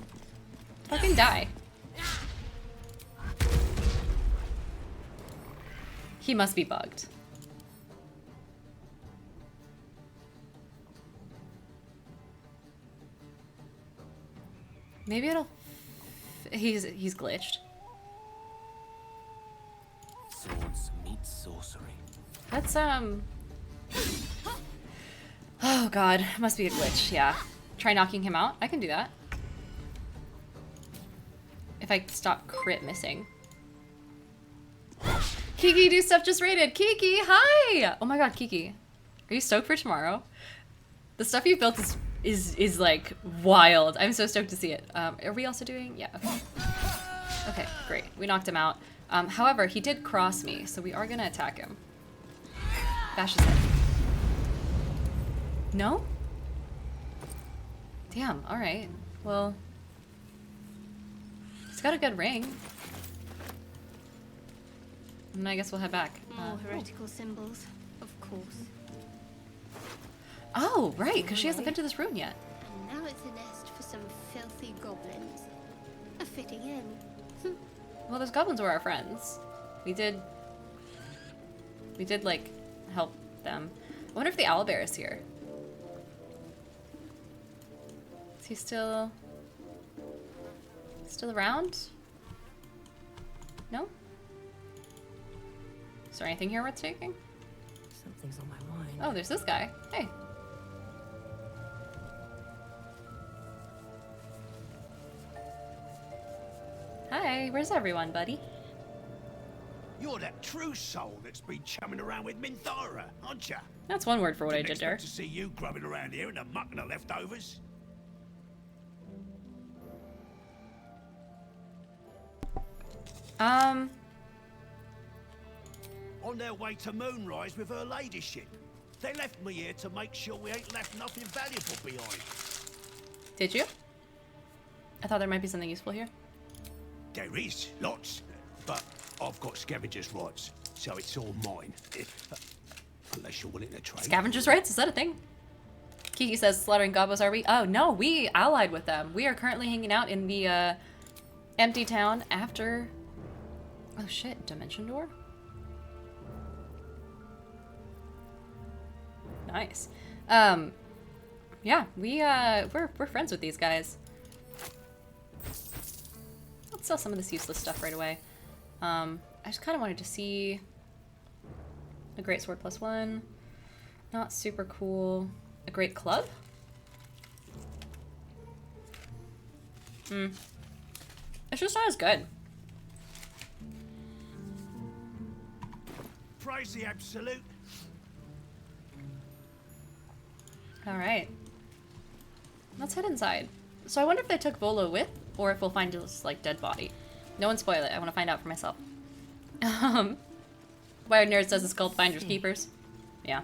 S1: Fucking die. He must be bugged. Maybe it'll... He's glitched.
S6: Swords meet sorcery.
S1: That's, Oh god, must be a glitch, yeah. Try knocking him out? I can do that. If I stop crit missing. Kiki, do stuff just rated. Kiki, hi! Oh my god, Kiki. Are you stoked for tomorrow? The stuff you built is like wild. I'm so stoked to see it. Are we also doing? Yeah, okay. Okay, great. We knocked him out. However, he did cross me, so we are gonna attack him. Bash his head. No? Damn, alright. Well, he's got a good ring. And I guess we'll head back.
S5: More heretical symbols, of course.
S1: Oh, right, because she hasn't been to this room yet.
S5: And now it's a nest for some filthy goblins. A fitting end.
S1: Well, those goblins were our friends. We did, like, help them. I wonder if the owlbear is here. Is he still around? No? Is there anything here worth taking?
S8: Something's on my mind.
S1: Oh, there's this guy. Hey. Hi, where's everyone, buddy?
S4: You're that true soul that's been chumming around with Minthara, aren't ya?
S1: That's one word for what I
S4: Didn't
S1: did there.
S4: expect to see you grubbing around here in the muck and the leftovers. On their way to Moonrise with her ladyship. They left me here to make sure we ain't left nothing valuable behind.
S1: Did you? I thought there might be something useful here.
S4: There is, lots. But I've got scavenger's rights, so it's all mine. Unless you're willing to trade.
S1: Scavenger's rights? Is that a thing? Kiki says, slaughtering gobos, are we? Oh, no, we allied with them. We are currently hanging out in the, empty town after... Oh, shit. Dimension door? Nice. Yeah, we're friends with these guys. Let's sell some of this useless stuff right away. I just kind of wanted to see a great sword +1. Not super cool. A great club? It's just not as good.
S4: Praise the absolute.
S1: Alright. Let's head inside. So I wonder if they took Volo with, or if we'll find his, like, dead body. No one spoil it. I want to find out for myself. Wired Nerd says it's called Finders Keepers. Yeah.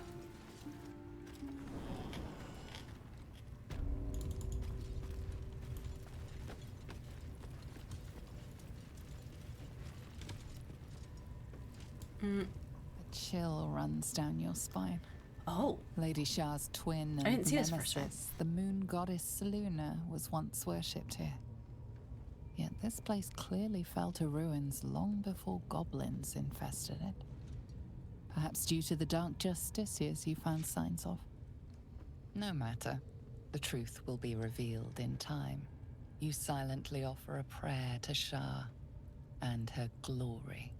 S3: A chill runs down your spine.
S1: Oh.
S3: Lady Shah's twin
S1: I
S3: and
S1: didn't see this first time.
S3: nemesis, the moon goddess Seluna, was once worshipped here. Yet this place clearly fell to ruins long before goblins infested it. Perhaps due to the dark justiciars you found signs of. No matter. The truth will be revealed in time. You silently offer a prayer to Shah and her glory.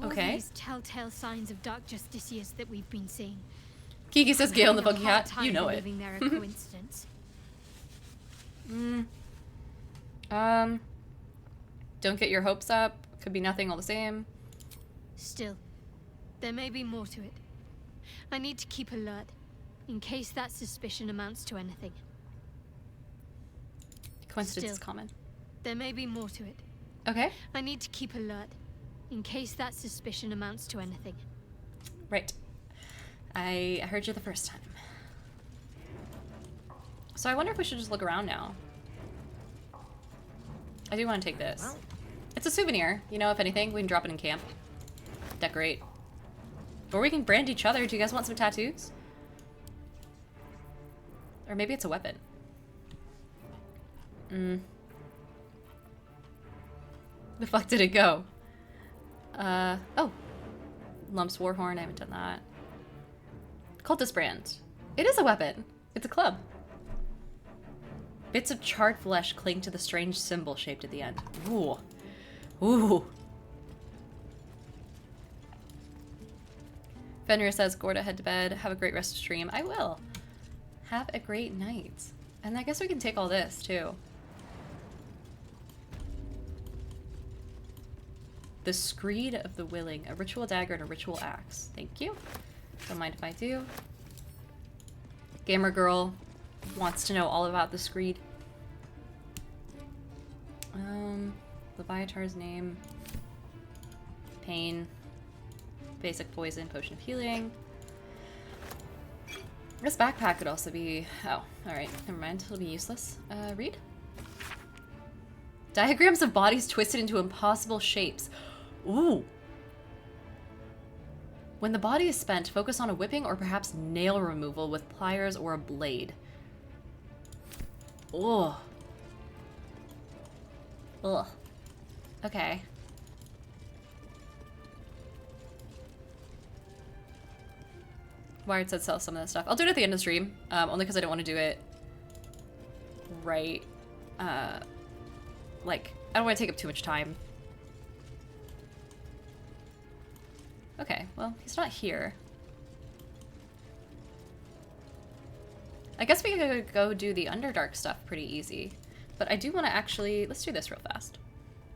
S5: All
S1: Okay.
S5: these telltale signs of dark justiciars that we've been seeing.
S1: Kiki says Gale in the
S5: Having a
S1: Buggy
S5: hard
S1: Hat.
S5: time
S1: You know it.
S5: believing they're a coincidence.
S1: Don't get your hopes up. Could be nothing all the same.
S5: Still, there may be more to it. I need to keep alert, in case that suspicion amounts to anything.
S1: Coincidence is
S5: Still.
S1: common.
S5: There may be more to it.
S1: Okay.
S5: I need to keep alert, in case that suspicion amounts to anything.
S1: Right. I heard you the first time. So I wonder if we should just look around now. I do want to take this. It's a souvenir, you know, if anything, we can drop it in camp. Decorate. Or we can brand each other. Do you guys want some tattoos? Or maybe it's a weapon. The fuck did it go? Oh. Lumps Warhorn, I haven't done that. Cultist brand. It is a weapon. It's a club. Bits of charred flesh cling to the strange symbol shaped at the end. Ooh. Ooh. Fenrir says, Gorda, head to bed. Have a great rest of stream. I will. Have a great night. And I guess we can take all this, too. The Screed of the Willing. A ritual dagger and a ritual axe. Thank you. Don't mind if I do. Gamer Girl wants to know all about the Screed. Leviatar's name. Pain. Basic poison, potion of healing. This backpack could also be... Oh, alright. Never mind. It'll be useless. Read? Diagrams of bodies twisted into impossible shapes. Ooh. When the body is spent, focus on a whipping or perhaps nail removal with pliers or a blade. Ugh. Ugh. Okay. Wired said sell some of that stuff. I'll do it at the end of the stream, only because I don't want to do it right. Like, I don't want to take up too much time. Okay, well, he's not here. I guess we could go do the Underdark stuff pretty easy. But I do want to actually... Let's do this real fast.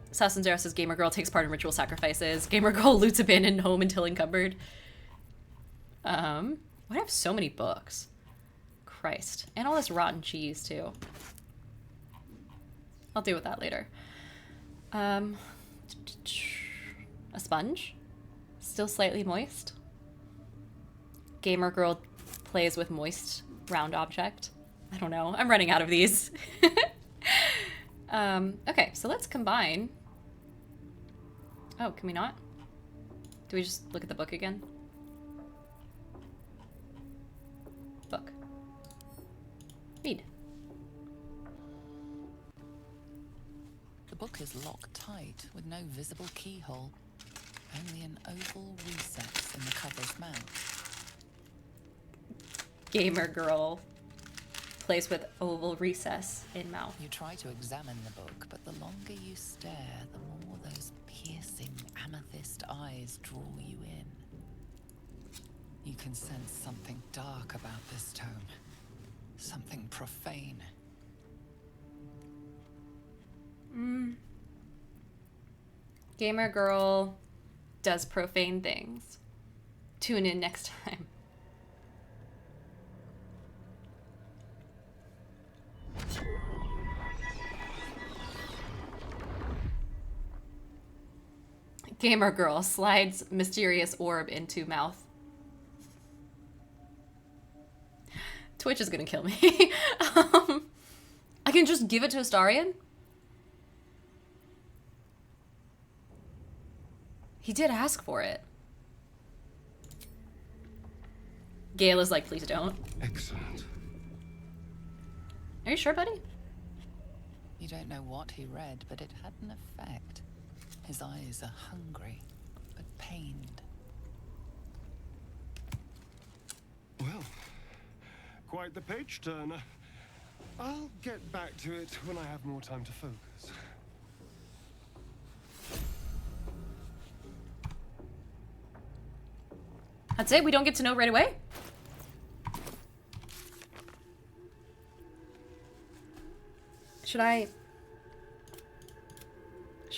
S1: Assassin Zero says Gamer Girl takes part in ritual sacrifices. Gamer Girl loots abandoned home until encumbered. Why do I have so many books? Christ. And all this rotten cheese, too. I'll deal with that later. A sponge? Still slightly moist. Gamer Girl plays with moist round object. I don't know. I'm running out of these. Okay, so let's combine. Oh, can we not? Do we just look at the book again? Book. Read.
S3: The book is locked tight with no visible keyhole. Only an oval recess in the cover's mouth.
S1: Gamer Girl plays with oval recess in mouth.
S3: You try to examine the book, but the longer you stare, the more those piercing amethyst eyes draw you in. You can sense something dark about this tome. Something profane.
S1: Gamer Girl does profane things. Tune in next time. Gamer Girl slides mysterious orb into mouth. Twitch is gonna kill me. I can just give it to Astarion? He did ask for it. Gale is like, please don't.
S7: Excellent.
S1: Are you sure, buddy?
S3: You don't know what he read, but it had an effect. His eyes are hungry, but pained.
S7: Well, quite the page turner. I'll get back to it when I have more time to focus.
S1: That's it? We don't get to know right away? Should I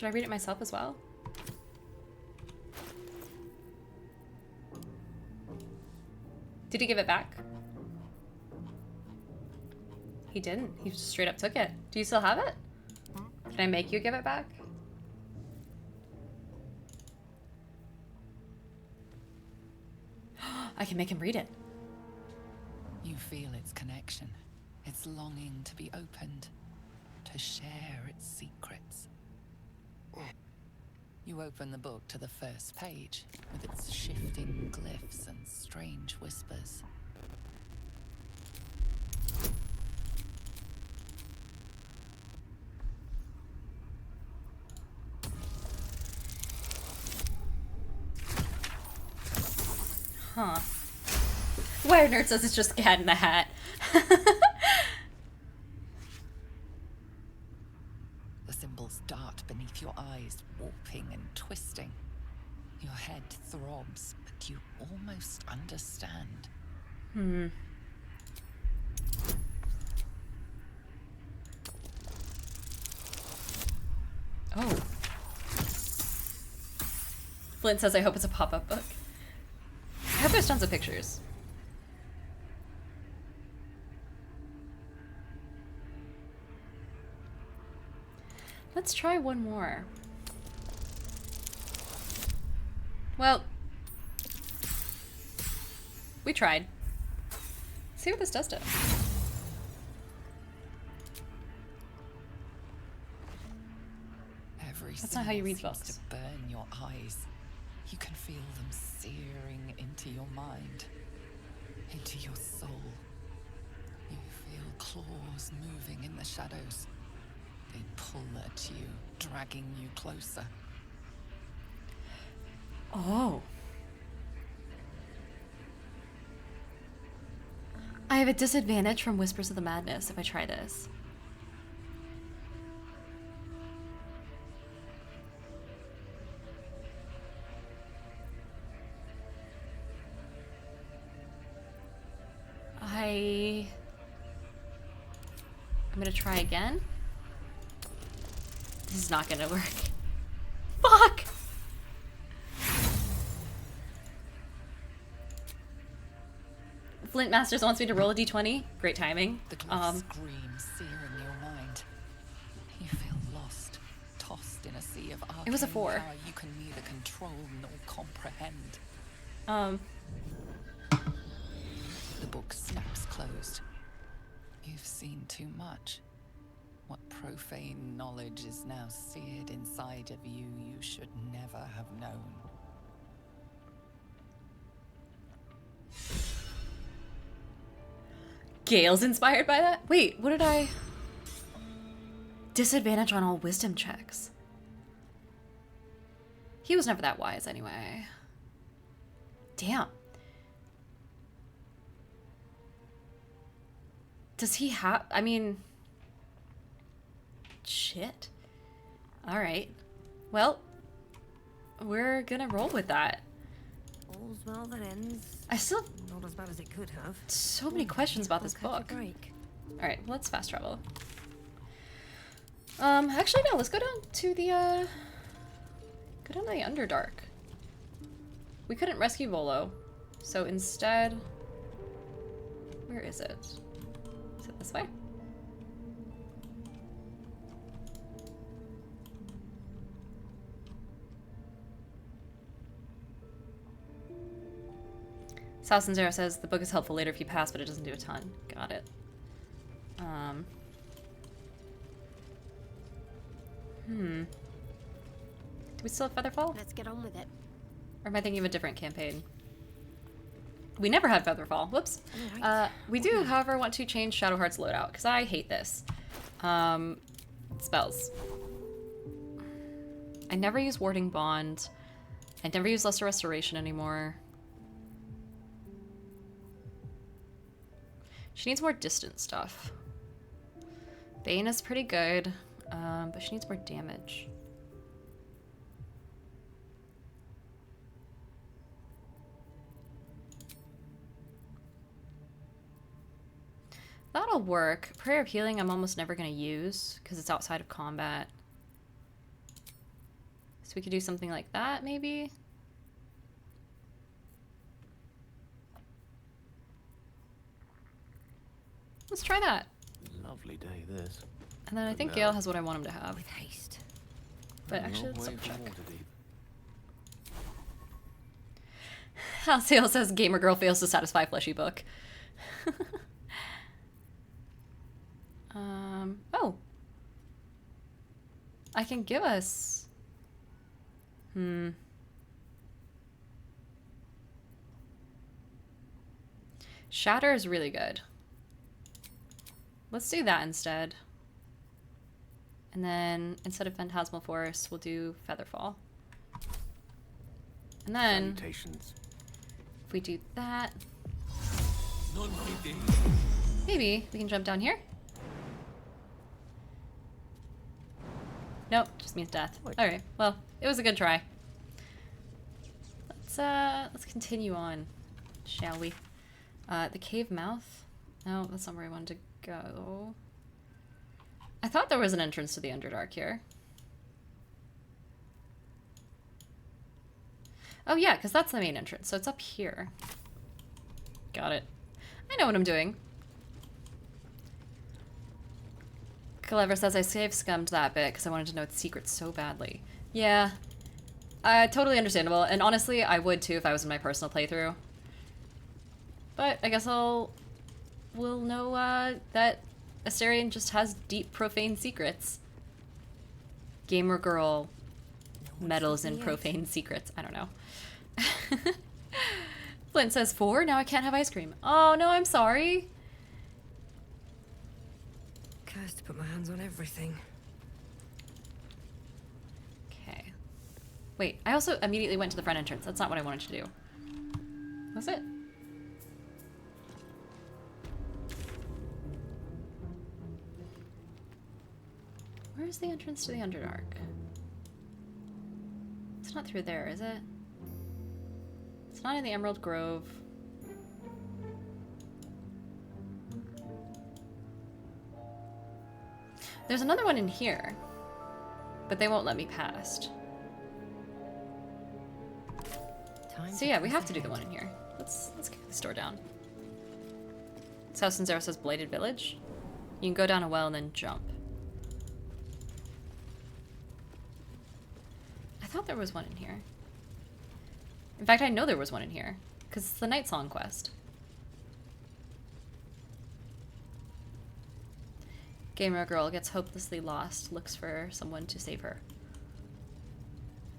S1: read it myself as well? Did he give it back? He didn't. He just straight up took it. Do you still have it? Can I make you give it back? I can make him read it.
S3: You feel its connection, its longing to be opened, to share its secrets. You open the book to the first page, with its shifting glyphs and strange whispers.
S1: Huh. Wire Nerd says it's just Cat in the Hat.
S3: The symbols dart beneath your eyes, warping and twisting. Your head throbs, but you almost understand.
S1: Hmm. Oh. Flint says, I hope it's a pop-up book. I hope there's tons of pictures. Let's try one more. Well, we tried. Let's see what this does to us. That's not how you read
S3: seems
S1: books.
S3: to burn your eyes. You can feel them searing into your mind, into your soul. You feel claws moving in the shadows. They pull at you, dragging you closer.
S1: Oh. I have a disadvantage from Whispers of the Madness if I try this. I'm gonna try again. This is not gonna work. Fuck! Flint Masters wants me to roll a d20. Great timing.
S3: The glyphs scream, searing your mind. You feel lost, tossed in a sea of arcane
S1: It was a 4.
S3: power you can neither control nor comprehend. The book snaps closed. You've seen too much. What profane knowledge is now seared inside of you should never have known.
S1: Gale's inspired by that? Wait, what did I... Disadvantage on all wisdom checks. He was never that wise anyway. Damn. Does he have... I mean... Shit. Alright. Well, we're gonna roll with that.
S8: All's well that ends.
S1: I still...
S8: Not as bad as it could have.
S1: So many questions about this
S8: Catch a
S1: book.
S8: break.
S1: Alright, well, let's fast travel. Actually, no, let's go down to the, go down to the Underdark. We couldn't rescue Volo, so instead... Where is it? Is it this way? South Zero says the book is helpful later if you pass, but it doesn't do a ton. Got it. Do we still have Featherfall?
S5: Let's get on with it.
S1: Or am I thinking of a different campaign? We never had Featherfall. Whoops.
S5: Alright.
S1: We do, however, want to change Shadowheart's loadout, because I hate this. Spells. I never use Warding Bond. I never use Lesser Restoration anymore. She needs more distant stuff. Bane is pretty good, but she needs more damage. That'll work. Prayer of Healing I'm almost never going to use because it's outside of combat. So we could do something like that, maybe? Let's try that.
S6: Lovely day, this.
S1: And then I think Gale has what I want him to have.
S8: With haste.
S1: But actually, let's double check. Halcyon says gamer girl fails to satisfy fleshy book. Oh. I can give us... Shatter is really good. Let's do that instead. And then, instead of Phantasmal Force, we'll do Featherfall. And then, if we do that, maybe we can jump down here. Nope, just means death. Alright, well, it was a good try. Let's continue on, shall we? The cave mouth? No, that's not where I wanted to go. I thought there was an entrance to the Underdark here. Oh yeah, because that's the main entrance, so it's up here. Got it. I know what I'm doing. Clever says I save scummed that bit because I wanted to know its secrets so badly. Yeah. Totally understandable, and honestly, I would too if I was in my personal playthrough. But I guess we'll know that Astarion just has deep, profane secrets. Gamer girl meddles in profane secrets. I don't know. Flint says 4. Now I can't have ice cream. Oh no, I'm sorry.
S8: Cursed to put my hands on everything.
S1: Okay. Wait, I also immediately went to the front entrance. That's not what I wanted to do. Was it? Where's the entrance to the Underdark? It's not through there, is it? It's not in the Emerald Grove. There's another one in here, but they won't let me past. So yeah, we have to do the one in here. Let's kick this door down. This house in Zero says Blighted Village. You can go down a well and then jump. I thought there was one in here. In fact, I know there was one in here, because it's the Night Song quest. Gamer girl gets hopelessly lost, looks for someone to save her.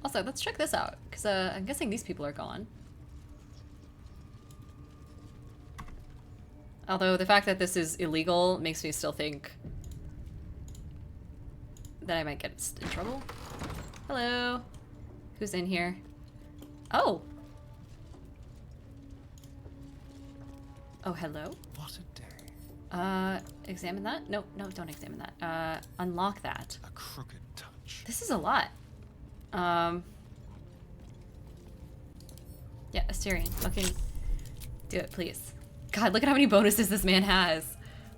S1: Also, let's check this out, because I'm guessing these people are gone. Although the fact that this is illegal makes me still think that I might get in trouble. Hello? Who's in here? Oh! Oh, hello?
S7: What a day.
S1: Examine that? No, don't examine that. Unlock that.
S7: A crooked touch.
S1: This is a lot. Yeah, Astarion, fucking do it, please. God, look at how many bonuses this man has.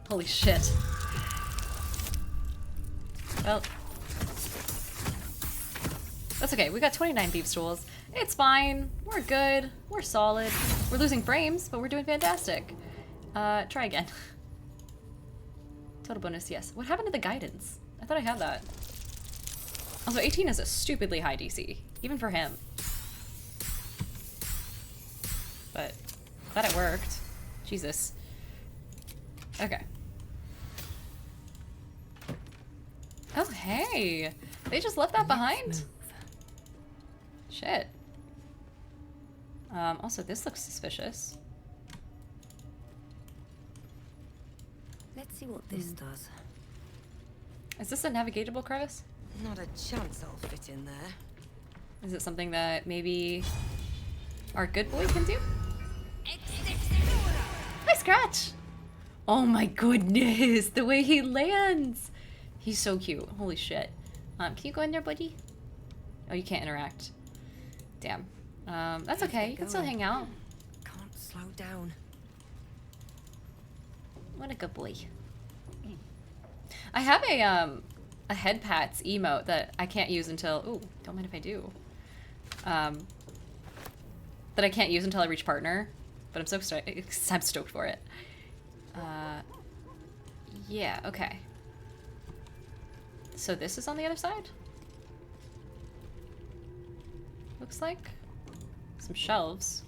S1: Holy shit. Well, that's okay. We got 29 Thieves' Tools. It's fine. We're good. We're solid. We're losing frames, but we're doing fantastic. Try again. Total bonus, yes. What happened to the guidance? I thought I had that. Also, 18 is a stupidly high DC, even for him. But glad it worked. Jesus. Okay. Oh, hey. They just left that behind? Shit. Also, this looks suspicious.
S8: Let's see what this does.
S1: Is this a navigatable crevice?
S8: Not a chance I'll fit in there.
S1: Is it something that maybe our good boy can do? Hi, Scratch! Oh my goodness, the way he lands! He's so cute. Holy shit. Can you go in there, buddy? Oh, you can't interact. Damn. That's okay. You can still hang out.
S8: Can't slow down.
S1: What a good boy. I have a head pats emote that I can't use until... Ooh, don't mind if I do. That I can't use until I reach partner. But I'm stoked for it. Yeah, okay. So this is on the other side? Looks like some shelves.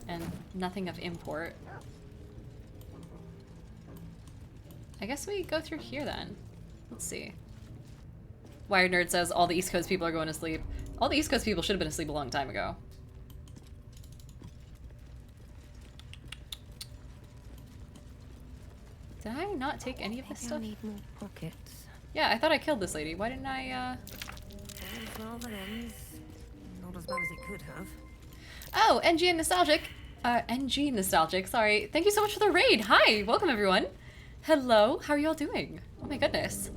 S1: And nothing of import. I guess we go through here then. Let's see. Wired Nerd says all the East Coast people are going to sleep. All the East Coast people should have been asleep a long time ago. Did I not take any of this stuff?
S8: Need more pockets.
S1: Yeah, I thought I killed this lady. Why didn't I,
S8: Well, that ends. Not as bad as it could have.
S1: Oh, NG and Nostalgic. NG Nostalgic, sorry. Thank you so much for the raid. Hi, welcome everyone. Hello, how are y'all doing? Oh my goodness.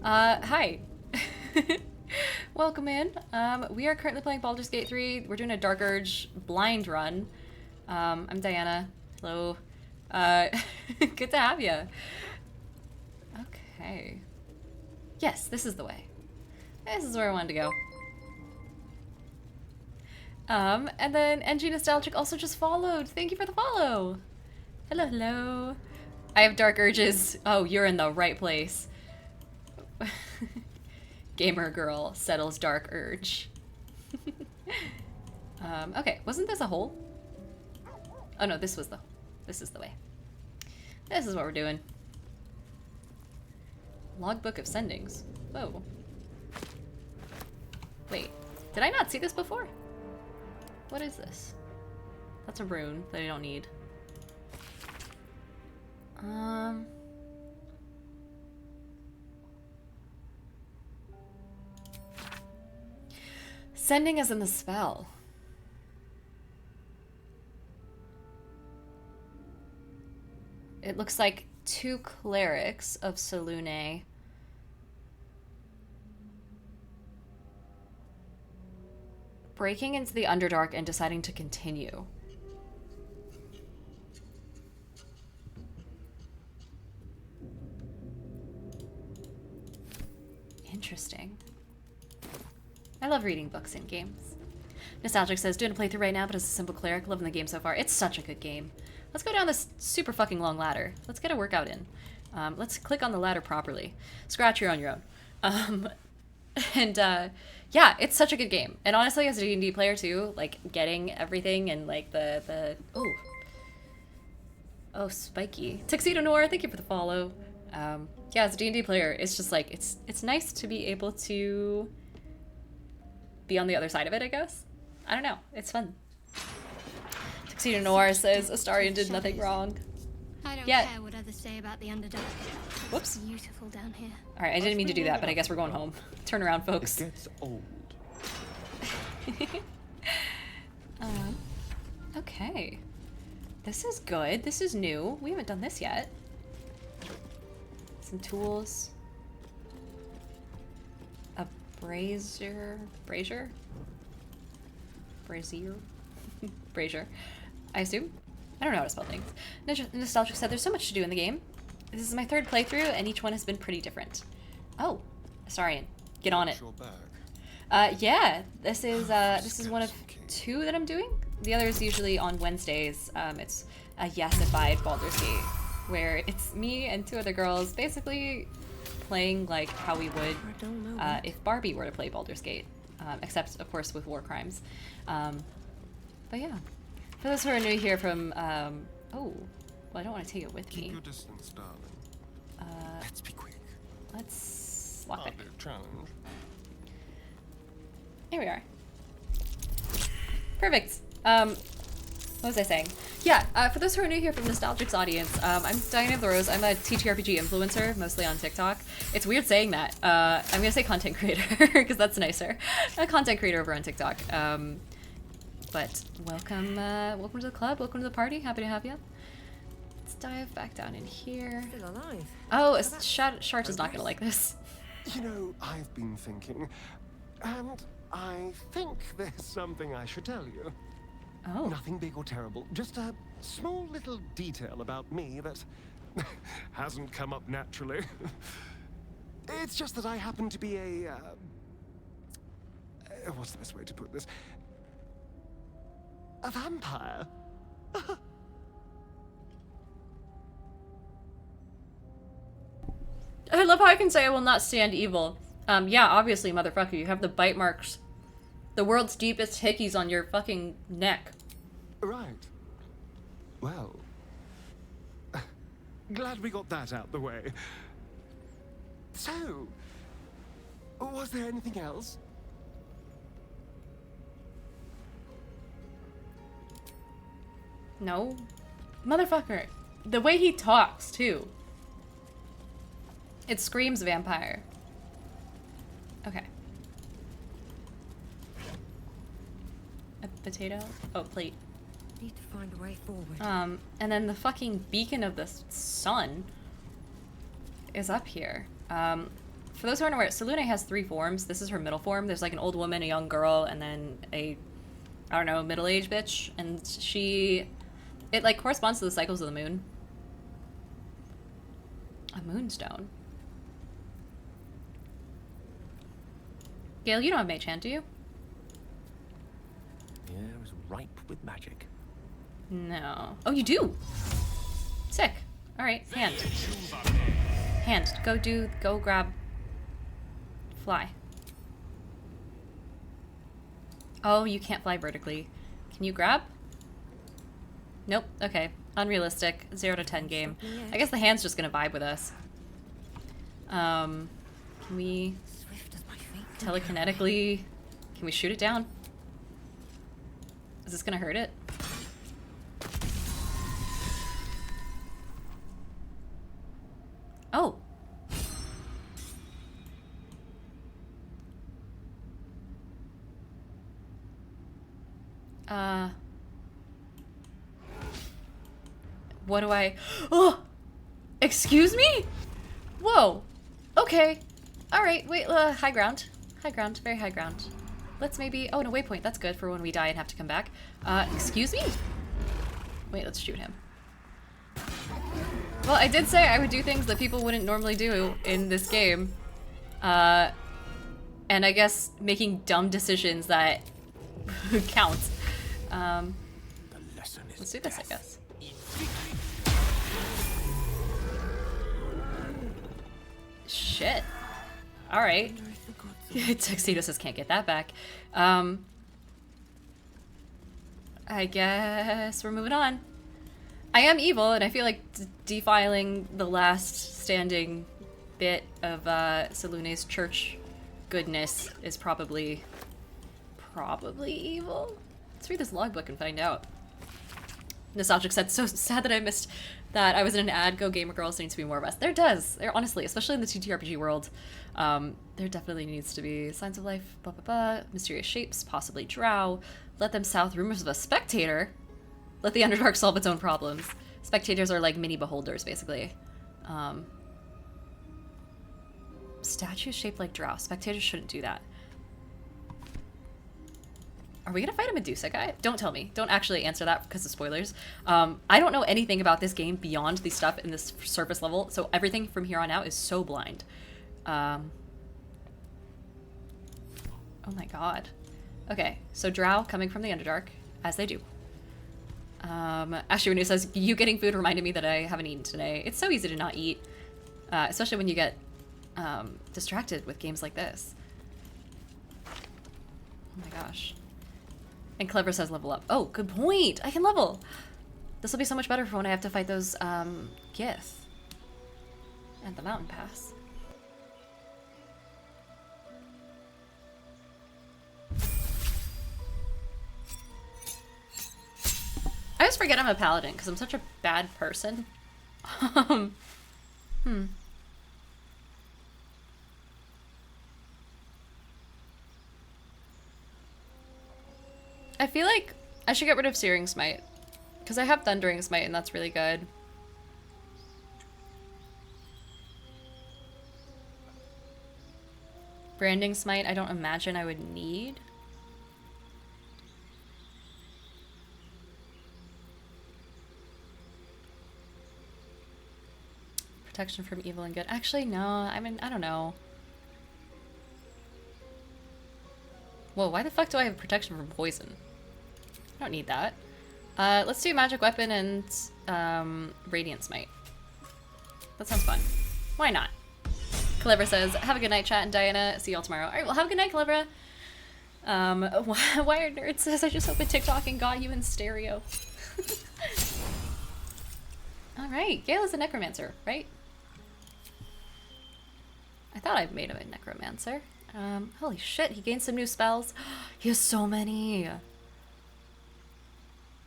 S1: Hi. Welcome in. We are currently playing Baldur's Gate 3. We're doing a Dark Urge blind run. I'm Diana. Hello. Good to have you. Okay. Yes, this is the way. This is where I wanted to go. And then NG Nostalgic also just followed. Thank you for the follow. Hello, hello. I have dark urges. Oh, you're in the right place. Gamer girl settles dark urge. Okay, wasn't this a hole? Oh no, this is the way. This is what we're doing. Logbook of sendings. Whoa. Wait, did I not see this before? What is this? That's a rune that I don't need. Sending is in the spell. It looks like 2 clerics of Selûne breaking into the Underdark and deciding to continue. Interesting. I love reading books and games. Nostalgic says, doing a playthrough right now, but as a simple cleric, loving the game so far. It's such a good game. Let's go down this super fucking long ladder. Let's get a workout in. Let's click on the ladder properly. Scratch, you're on your own. Yeah, it's such a good game. And honestly, as a D&D player too, like getting everything and like the oh, spiky. Tuxedo Noir, thank you for the follow. Yeah, as a D&D player, it's just like, it's nice to be able to be on the other side of it, I guess. I don't know, it's fun. Tuxedo Noir says Astarion did nothing wrong.
S5: I don't care what others say about the Underdark.
S1: Whoops.
S5: It's beautiful down here.
S1: All right, I didn't mean to do that, but I guess we're going home. Turn around, folks.
S7: It gets old.
S1: Okay. This is good. This is new. We haven't done this yet. Some tools. A brazier. Brazier? Brazier? Brazier. I assume? I don't know how to spell things. Nostalgic said there's so much to do in the game. This is my 3rd playthrough, and each one has been pretty different. Oh, Astarion, get on it. Yeah, this is one of 2 that I'm doing. The other is usually on Wednesdays. It's a yesified Baldur's Gate, where it's me and 2 other girls basically playing like how we would if Barbie were to play Baldur's Gate, except of course with war crimes. But yeah, for those who are new here from oh, well, I don't want to take it with me.
S7: Keep your distance, darling. Let's be quick.
S1: Let's lock it.
S7: Challenge.
S1: Here we are. Perfect. What was I saying? Yeah, for those who are new here from Nostalgic's audience, I'm Diana of the Rose. I'm a TTRPG influencer, mostly on TikTok. It's weird saying that. I'm gonna say content creator, because that's nicer. A content creator over on TikTok. But welcome, welcome to the club, welcome to the party, happy to have you. Let's dive back down in here.
S8: Still alive.
S1: Oh, Shart is not gonna like this.
S7: You know, I've been thinking, and I think there's something I should tell you.
S1: Oh.
S7: Nothing big or terrible, just a small little detail about me that hasn't come up naturally. It's just that I happen to be a, what's the best way to put this? A vampire.
S1: I love how I can say I will not stand evil. Yeah, obviously, motherfucker, you have the bite marks. The world's deepest hickeys on your fucking neck.
S7: Right. Well, glad we got that out the way. So, was there anything else?
S1: No. Motherfucker. The way he talks, too. It screams vampire. Okay. A potato? Oh, plate.
S8: Need to find a way forward.
S1: And then the fucking beacon of the sun is up here. For those who aren't aware, Selune has 3 forms. This is her middle form. There's like an old woman, a young girl, and then a, I don't know, middle-aged bitch. And it like corresponds to the cycles of the moon. A moonstone. Gale, you don't have mage hand, do you?
S4: Yeah, it was ripe with magic.
S1: No. Oh, you do? Sick. Alright, hand. Hand. Go grab. Fly. Oh, you can't fly vertically. Can you grab? Nope. Okay. Unrealistic. 0 to 10 game. I guess the hand's just gonna vibe with us. Can we telekinetically... Can we shoot it down? Is this gonna hurt it? Oh. What do I... Oh! Excuse me? Whoa. Okay. Alright, wait, high ground. High ground, very high ground. Let's maybe... Oh, no, waypoint. That's good for when we die and have to come back. Excuse me? Wait, let's shoot him. Well, I did say I would do things that people wouldn't normally do in this game. And I guess making dumb decisions that count. Let's do this, I guess. Shit. Alright. Tuxedo says can't get that back. I guess we're moving on. I am evil, and I feel like defiling the last standing bit of Selune's church goodness is probably evil. Let's read this logbook and find out. Nostalgic said, so sad that I missed that I was in an ad. Go Gamer Girls, there needs to be more of us. There does. There, honestly, especially in the TTRPG world, there definitely needs to be signs of life, blah, blah, blah, mysterious shapes, possibly drow. Let them south rumors of a spectator. Let the Underdark solve its own problems. Spectators are like mini beholders, basically. Statues shaped like drow. Spectators shouldn't do that. Are we gonna fight a Medusa guy? Don't tell me. Don't actually answer that because of spoilers. I don't know anything about this game beyond the stuff in this surface level, so everything from here on out is so blind. Oh my god. Okay, so drow coming from the Underdark, as they do. Ashley Renew says, you getting food reminded me that I haven't eaten today. It's so easy to not eat, especially when you get distracted with games like this. Oh my gosh. And Clever says level up. Oh, good point! I can level! This will be so much better for when I have to fight those, Gith. And the mountain pass. I always forget I'm a paladin because I'm such a bad person. I feel like I should get rid of Searing Smite because I have Thundering Smite and that's really good. Branding Smite, I don't imagine I would need. Protection from evil and good. Actually, no. I mean, I don't know. Whoa, why the fuck do I have protection from poison? I don't need that. Let's do magic weapon and radiant smite. That sounds fun. Why not? Calibra says, have a good night, chat, and Diana, see y'all tomorrow. Alright, well, have a good night, Calibra. Wired Nerd says, I just opened TikTok and got you in stereo. Alright, Gale is a necromancer, right? I thought I made him a necromancer. Holy shit, he gained some new spells. He has so many.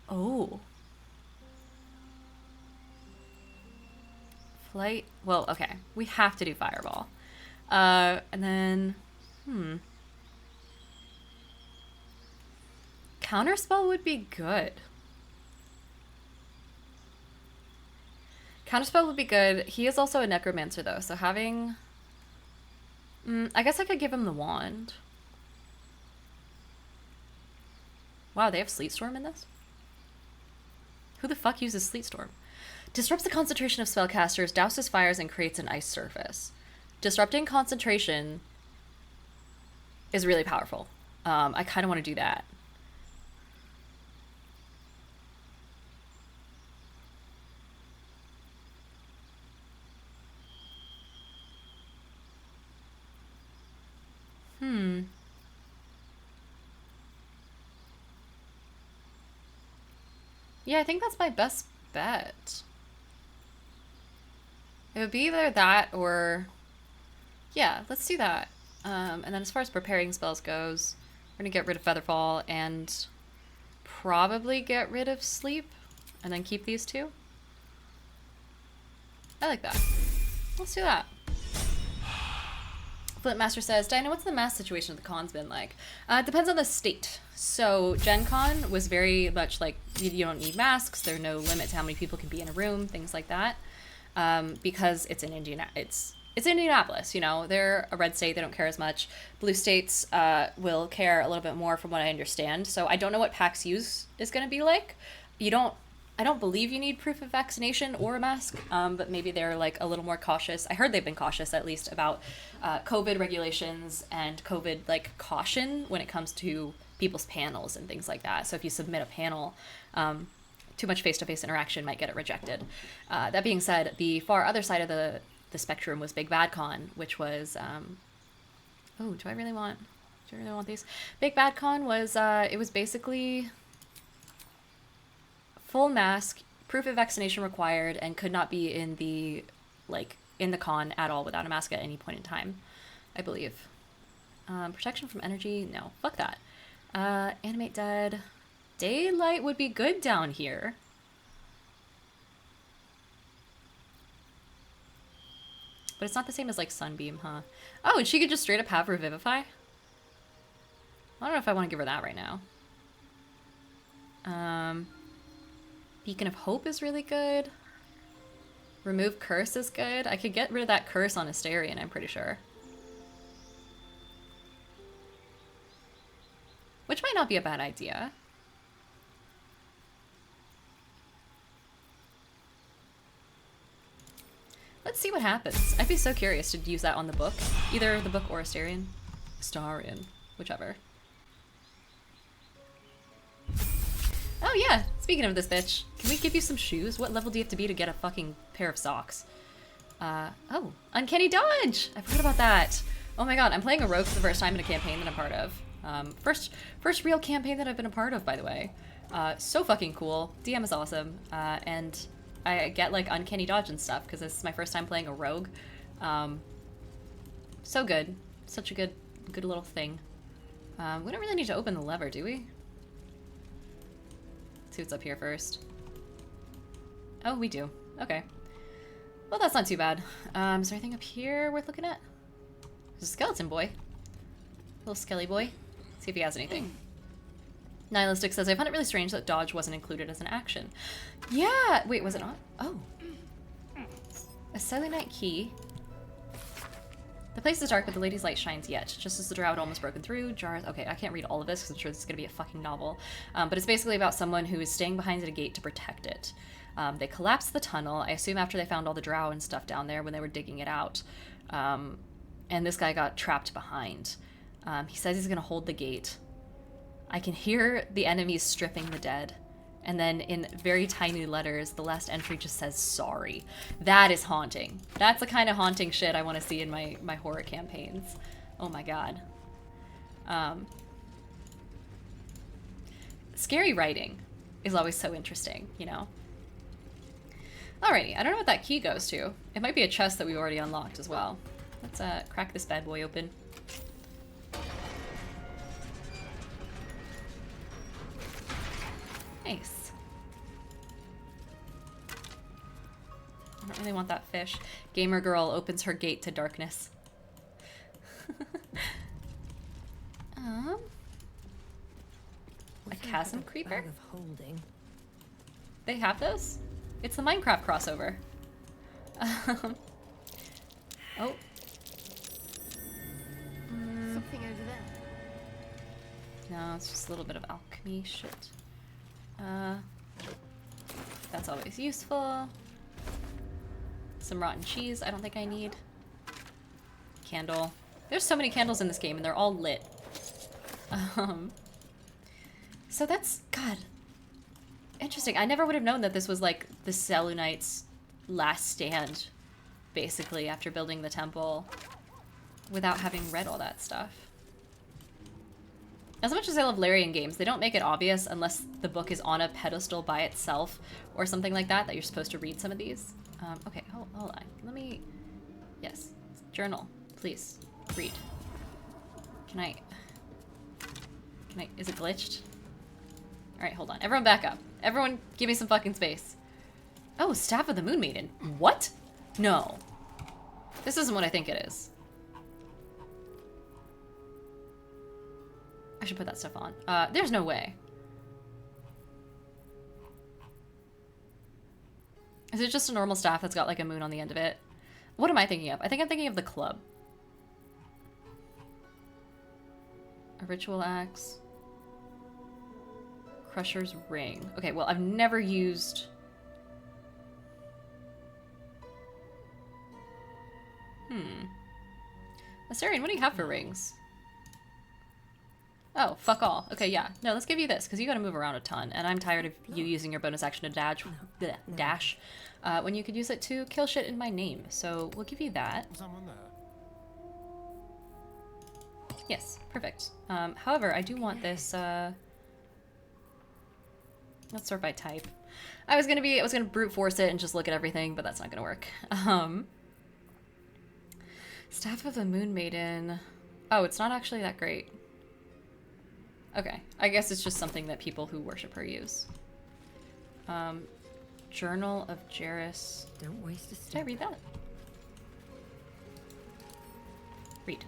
S1: Oh. Flight. Well, okay. We have to do Fireball. And then... Counterspell would be good. Counterspell would be good. He is also a necromancer, though, so having... I guess I could give him the wand. Wow, they have Sleet Storm in this? Who the fuck uses Sleet Storm? Disrupts the concentration of spellcasters, douses fires, and creates an ice surface. Disrupting concentration is really powerful. I kind of want to do that. Yeah, I think that's my best bet. It would be either that or... Yeah, let's do that. And then as far as preparing spells goes, we're gonna get rid of Featherfall and probably get rid of Sleep and then keep these two. I like that. Let's do that. Flintmaster says, Diana, what's the mask situation at the con's been like? It depends on the state. So Gen Con was very much like, you don't need masks, there's no limit to how many people can be in a room, things like that. Because it's in it's Indianapolis, you know, they're a red state, they don't care as much. Blue states will care a little bit more from what I understand. So I don't know what PAX use is going to be like. I don't believe you need proof of vaccination or a mask, but maybe they're like a little more cautious. I heard they've been cautious at least about COVID regulations and COVID like caution when it comes to people's panels and things like that. So if you submit a panel, too much face-to-face interaction might get it rejected. That being said, the far other side of the spectrum was Big Bad Con, which was, oh, do I really want these? Big Bad Con was, it was basically full mask, proof of vaccination required, and could not be in the con at all without a mask at any point in time, I believe. Protection from energy, no, fuck that. Animate dead. Daylight would be good down here. But it's not the same as like Sunbeam, huh? Oh, and she could just straight up have Revivify? I don't know if I want to give her that right now. Beacon of Hope is really good. Remove Curse is good. I could get rid of that Curse on Asterion, I'm pretty sure. Which might not be a bad idea. Let's see what happens. I'd be so curious to use that on the book. Either the book or Asterion. Astarion, whichever. Oh yeah, speaking of this bitch, can we give you some shoes? What level do you have to be to get a fucking pair of socks? Oh, Uncanny Dodge! I forgot about that. Oh my god, I'm playing a rogue for the first time in a campaign that I'm part of. First real campaign that I've been a part of, by the way. So fucking cool. DM is awesome. And I get like Uncanny Dodge and stuff because this is my first time playing a rogue. So good. Such a good little thing. We don't really need to open the lever, do we? See what's up here first. Oh, we do. Okay. Well, that's not too bad. Is there anything up here worth looking at? There's a skeleton boy. Little skelly boy. See if he has anything. Nihilistic says, I found it really strange that dodge wasn't included as an action. Yeah! Wait, was it not? Oh. A selenite key. The place is dark, but the lady's light shines yet. Just as the drow had almost broken through, jars... Okay, I can't read all of this because I'm sure this is going to be a fucking novel. But it's basically about someone who is staying behind a gate to protect it. They collapsed the tunnel, I assume after they found all the drow and stuff down there when they were digging it out. And this guy got trapped behind. He says he's going to hold the gate. I can hear the enemies stripping the dead. And then in very tiny letters, the last entry just says sorry. That is haunting. That's the kind of haunting shit I want to see in my horror campaigns. Oh my god. Scary writing is always so interesting, you know? Alrighty, I don't know what that key goes to. It might be a chest that we already unlocked as well. Let's crack this bad boy open. Nice. I don't really want that fish. Gamer girl opens her gate to darkness. A chasm creeper?
S8: Bag of holding.
S1: They have those? It's the Minecraft crossover. Oh.
S5: Something over there.
S1: No, it's just a little bit of alchemy shit. That's always useful. Some rotten cheese, I don't think I need. Candle. There's so many candles in this game and they're all lit. So that's, God, interesting. I never would have known that this was like the Selûnites' last stand, basically, after building the temple, without having read all that stuff. As much as I love Larian games, they don't make it obvious unless the book is on a pedestal by itself or something like that, that you're supposed to read some of these. Okay, hold on. Let me... Yes. Journal. Please. Read. Can I... Is it glitched? Alright, hold on. Everyone back up. Everyone give me some fucking space. Oh, Staff of the Moon Maiden. What? No. This isn't what I think it is. I should put that stuff on. There's no way. Is it just a normal staff that's got like a moon on the end of it? What am I thinking of? I think I'm thinking of the club. A ritual axe. Crusher's ring. Okay, well, I've never used... Astarion, what do you have for rings? Oh, fuck all. Okay, yeah. No, let's give you this, because you gotta move around a ton, and I'm tired of you using your bonus action to dash when you could use it to kill shit in my name. So we'll give you that.
S7: Someone there?
S1: Yes, perfect. However, I do want this, let's sort by type. I was gonna brute force it and just look at everything, but that's not gonna work. Staff of the Moon Maiden. Oh, it's not actually that great. Okay, I guess it's just something that people who worship her use. Journal of Jairus.
S8: Don't waste a step.
S1: Did I read that? Read.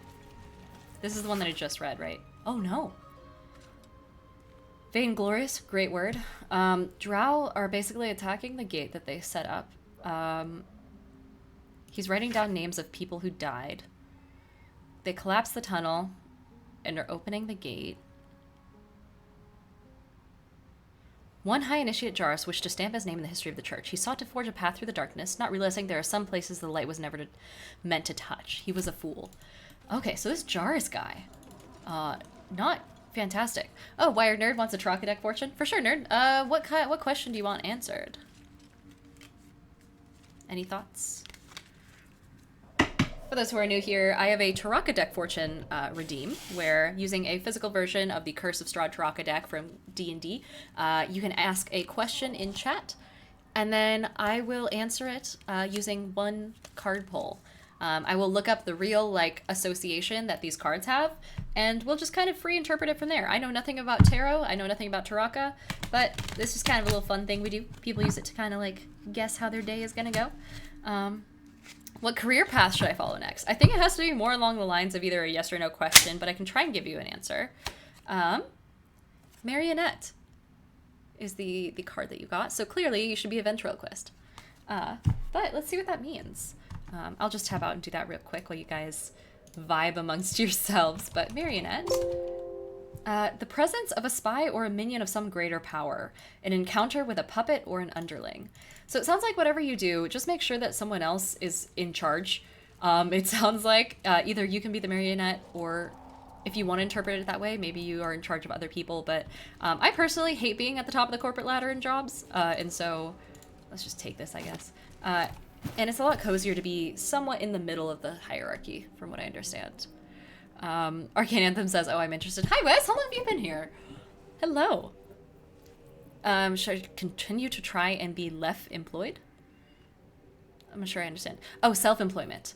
S1: This is the one that I just read, right? Oh no. Vainglorious, great word. Drow are basically attacking the gate that they set up. He's writing down names of people who died. They collapse the tunnel and are opening the gate. One High Initiate Jairus wished to stamp his name in the history of the church. He sought to forge a path through the darkness, not realizing there are some places the light was never meant to touch. He was a fool. Okay, so this Jairus guy, not fantastic. Oh, Wired Nerd wants a Trocadeck fortune? For sure, Nerd. What question do you want answered? Any thoughts? For those who are new here, I have a Taraka deck fortune redeem, where using a physical version of the Curse of Strahd Taraka deck from D&D, you can ask a question in chat, and then I will answer it using one card pull. I will look up the real association that these cards have, and we'll just kind of free interpret it from there. I know nothing about tarot, I know nothing about Taraka, but this is kind of a little fun thing we do. People use it to kind of guess how their day is gonna go. What career path should I follow next? I think it has to be more along the lines of either a yes or no question, but I can try and give you an answer. Marionette is the card that you got, so clearly you should be a ventriloquist. But let's see what that means. I'll just tap out and do that real quick while you guys vibe amongst yourselves. But Marionette, the presence of a spy or a minion of some greater power, an encounter with a puppet or an underling. So it sounds like whatever you do, just make sure that someone else is in charge. It sounds like either you can be the marionette or if you want to interpret it that way, maybe you are in charge of other people, but I personally hate being at the top of the corporate ladder in jobs, and so let's just take this, I guess. And it's a lot cozier to be somewhat in the middle of the hierarchy, from what I understand. Arcane Anthem says, oh, I'm interested. Hi, Wes, how long have you been here? Hello. Should I continue to try and be left employed? I'm not sure I understand. Oh, self-employment.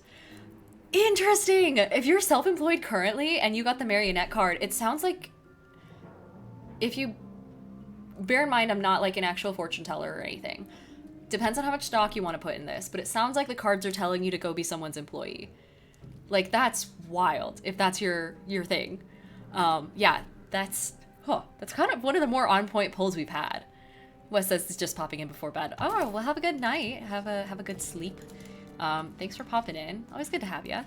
S1: Interesting! If you're self-employed currently and you got the marionette card, it sounds like... If you... Bear in mind, I'm not like an actual fortune teller or anything. Depends on how much stock you want to put in this, but it sounds like the cards are telling you to go be someone's employee. Like, that's wild, if that's your thing. Yeah, that's kind of one of the more on-point pulls we've had. Wes says it's just popping in before bed. Oh, well, have a good night. Have a good sleep. Thanks for popping in. Always good to have you.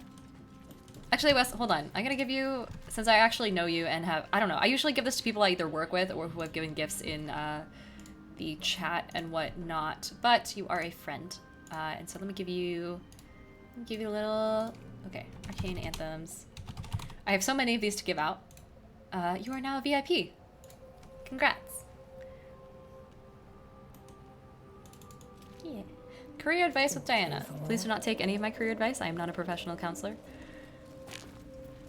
S1: Actually, Wes, hold on. I'm gonna give you, since I actually know you and have, I don't know, I usually give this to people I either work with or who have given gifts in the chat and whatnot, but you are a friend. And so let me give you a little, okay, Arcane Anthems. I have so many of these to give out. You are now a VIP. Congrats. Yeah. Career advice with Diana. Please do not take any of my career advice. I am not a professional counselor.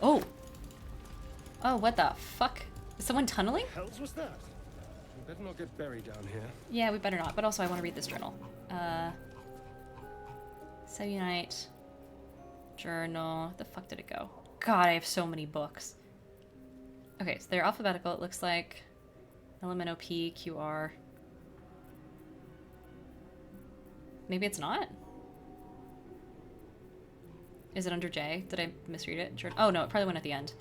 S1: Oh. Oh, what the fuck? Is someone tunneling?
S7: What the hell was that? We better not get buried down here.
S1: Yeah, we better not. But also, I want to read this journal. Unite. Journal. The fuck did it go? God, I have so many books. Okay, so they're alphabetical. It looks like LMNOP, QR. Maybe it's not? Is it under J? Did I misread it? Oh no, it probably went at the end.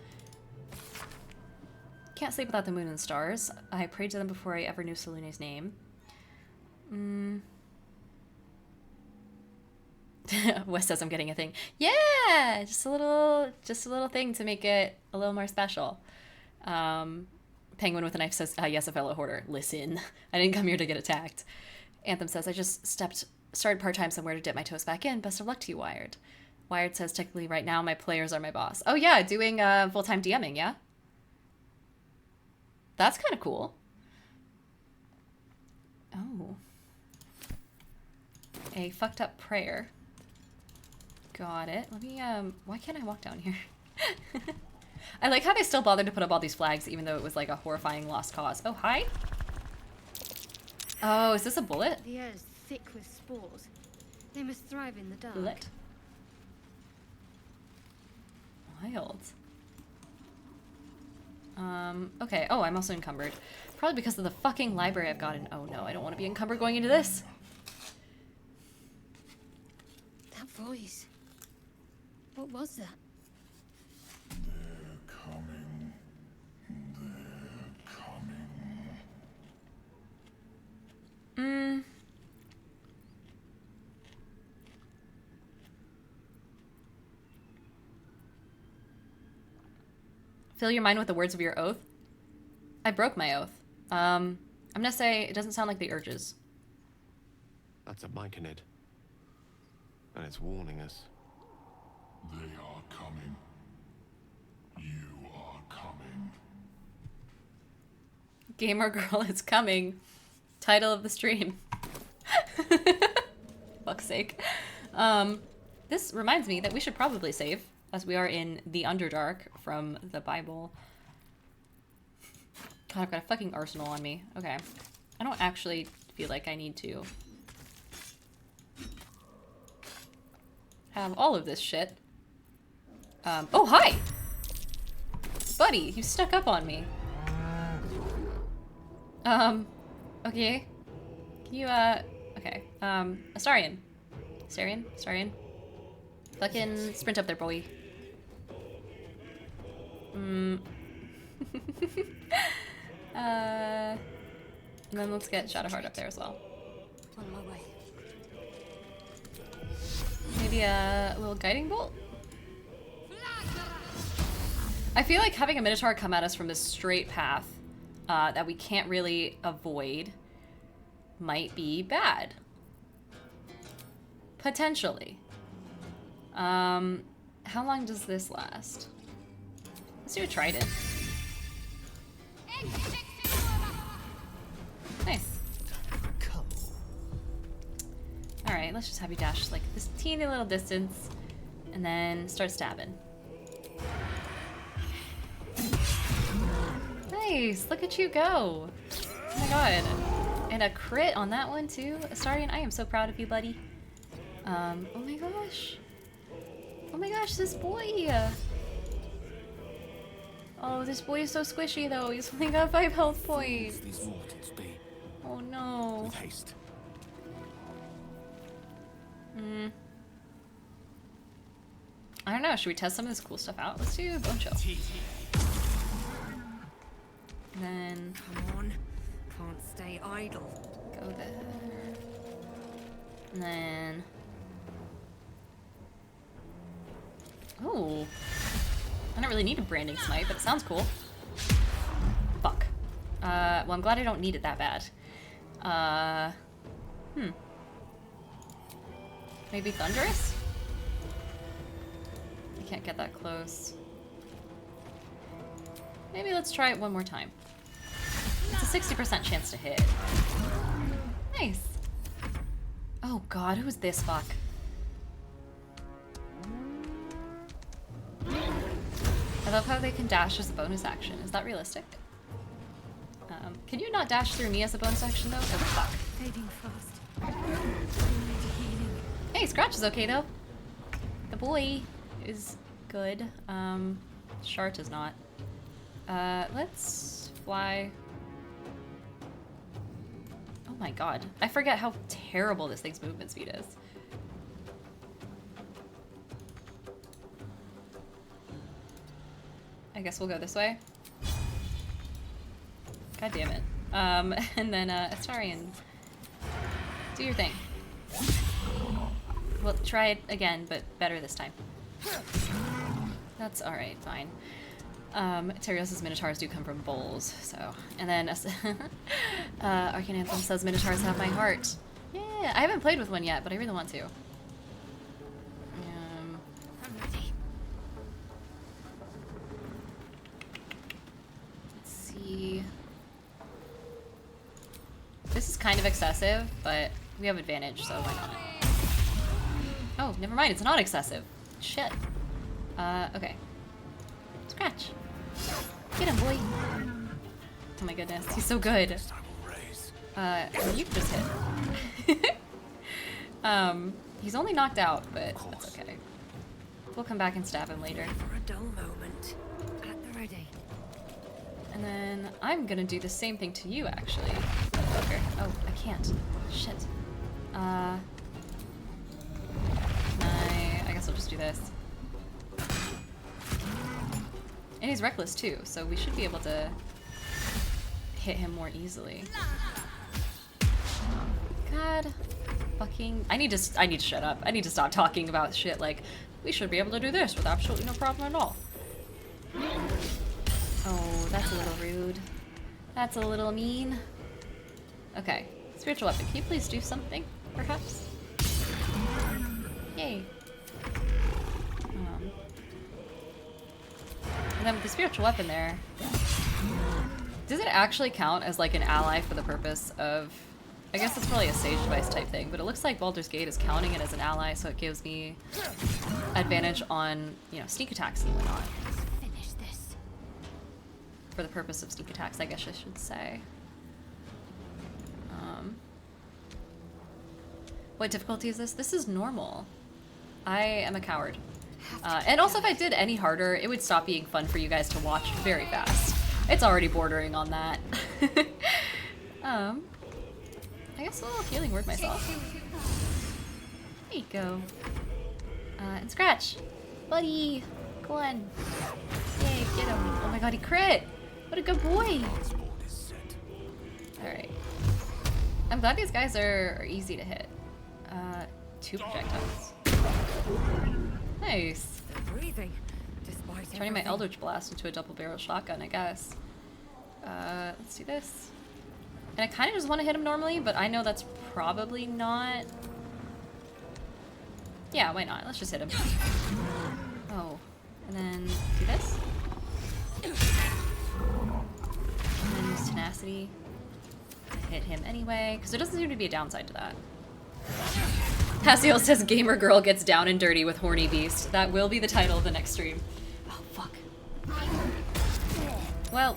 S1: Can't sleep without the moon and stars. I prayed to them before I ever knew Selene's name. Wes says I'm getting a thing. Yeah! Just a little thing to make it a little more special. Penguin with a knife says, yes, a fellow hoarder. Listen, I didn't come here to get attacked. Anthem says, I just started part-time somewhere to dip my toes back in. Best of luck to you, Wired. Wired says, technically right now my players are my boss. Oh yeah, doing full-time DMing, yeah? That's kind of cool. Oh. A fucked up prayer. Got it. Let me, why can't I walk down here? I like how they still bothered to put up all these flags even though it was like a horrifying lost cause. Oh, hi. Oh, is this a bullet?
S5: The air is thick with spores. They must thrive in the dark.
S1: Bullet? Wild. Okay. Oh, I'm also encumbered. Probably because of the fucking library I've got in. Oh no, I don't want to be encumbered going into this.
S5: That voice. What was that?
S11: They're coming. They're coming.
S1: Fill your mind with the words of your oath. I broke my oath. I'm gonna say it doesn't sound like the urges.
S6: That's a Myconid. And it's warning us.
S11: They are coming. You are coming.
S1: Gamer girl is coming. Title of the stream. Fuck's sake. This reminds me that we should probably save, as we are in the Underdark from the Bible. God, I've got a fucking arsenal on me. Okay. I don't actually feel like I need to have all of this shit. Oh, hi! Buddy, you stuck up on me. Okay. Can you, okay. Astarion. Astarion? Fucking sprint up there, boy. And then let's get Shadowheart up there as well.
S5: On my way.
S1: Maybe a little guiding bolt? I feel like having a Minotaur come at us from this straight path that we can't really avoid might be bad. Potentially. How long does this last? Let's do a trident. Nice. Alright, let's just have you dash like this teeny little distance and then start stabbing. Nice! Look at you go! Oh my god. And a crit on that one too. Astarion, I am so proud of you, buddy. Oh my gosh. Oh my gosh, this boy! Oh, this boy is so squishy though. He's only got 5 health points.
S6: These mortals be.
S1: Oh no.
S6: With haste.
S1: I don't know. Should we test some of this cool stuff out? Let's do Bone Chill. Then
S8: Come on. Can't stay idle.
S1: go there. And then. Oh. I don't really need a branding smite, but it sounds cool. Fuck. Well, I'm glad I don't need it that bad. Maybe Thunderous? I can't get that close. Maybe let's try it one more time. It's a 60% chance to hit. Nice. Oh god, who's this fuck? I love how they can dash as a bonus action. Is that realistic? Can you not dash through me as a bonus action though? Oh fuck.
S8: Fading fast.
S1: Hey, Scratch is okay though. The boy is good. Shart is not. Let's fly. Oh my god. I forget how terrible this thing's movement speed is. I guess we'll go this way. God damn it. And then, Astarion, do your thing. We'll try it again, but better this time. That's alright, fine. Terios' Minotaurs do come from bowls, so. And then, Arcane Anthem says Minotaurs have my heart. Yeah, I haven't played with one yet, but I really want to.
S8: I'm ready.
S1: Let's see. This is kind of excessive, but we have advantage, so why not? Oh, never mind, it's not excessive. Shit. Okay. Scratch. Get him, boy. Oh my goodness, he's so good. You can just hit. He's only knocked out, but that's okay. We'll come back and stab him later.
S8: For a dull moment. At the ready.
S1: And then I'm gonna do the same thing to you, actually. Okay. Oh, I can't. Shit. I guess I'll just do this. And he's reckless too, so we should be able to hit him more easily. God, fucking! I need to shut up. I need to stop talking about shit like we should be able to do this with absolutely no problem at all. Oh, that's a little rude. That's a little mean. Okay, spiritual weapon. Can you please do something, perhaps? Yay. And then with the spiritual weapon there, does it actually count as like an ally for the purpose of, I guess it's probably a sage device type thing, but it looks like Baldur's Gate is counting it as an ally, so it gives me advantage on, you know, sneak attacks and whatnot.
S8: Finish this.
S1: For the purpose of sneak attacks, I guess I should say. What difficulty is this? This is normal. I am a coward. And also if I did any harder, it would stop being fun for you guys to watch very fast. It's already bordering on that. I guess a little healing word myself. There you go. And Scratch. Buddy. Go on. Yay, get him. Oh my god, he crit! What a good boy! Alright. I'm glad these guys are easy to hit. 2 projectiles. Nice.
S8: Breathing, despite
S1: Turning my
S8: everything.
S1: Eldritch Blast into a double barrel shotgun, I guess. Let's do this. And I kind of just want to hit him normally, but I know that's probably not... Yeah, why not? Let's just hit him. Oh. And then do this. hit him anyway, because there doesn't seem to be a downside to that. Hassiel says gamer girl gets down and dirty with horny beast. That will be the title of the next stream. Oh, fuck. Well.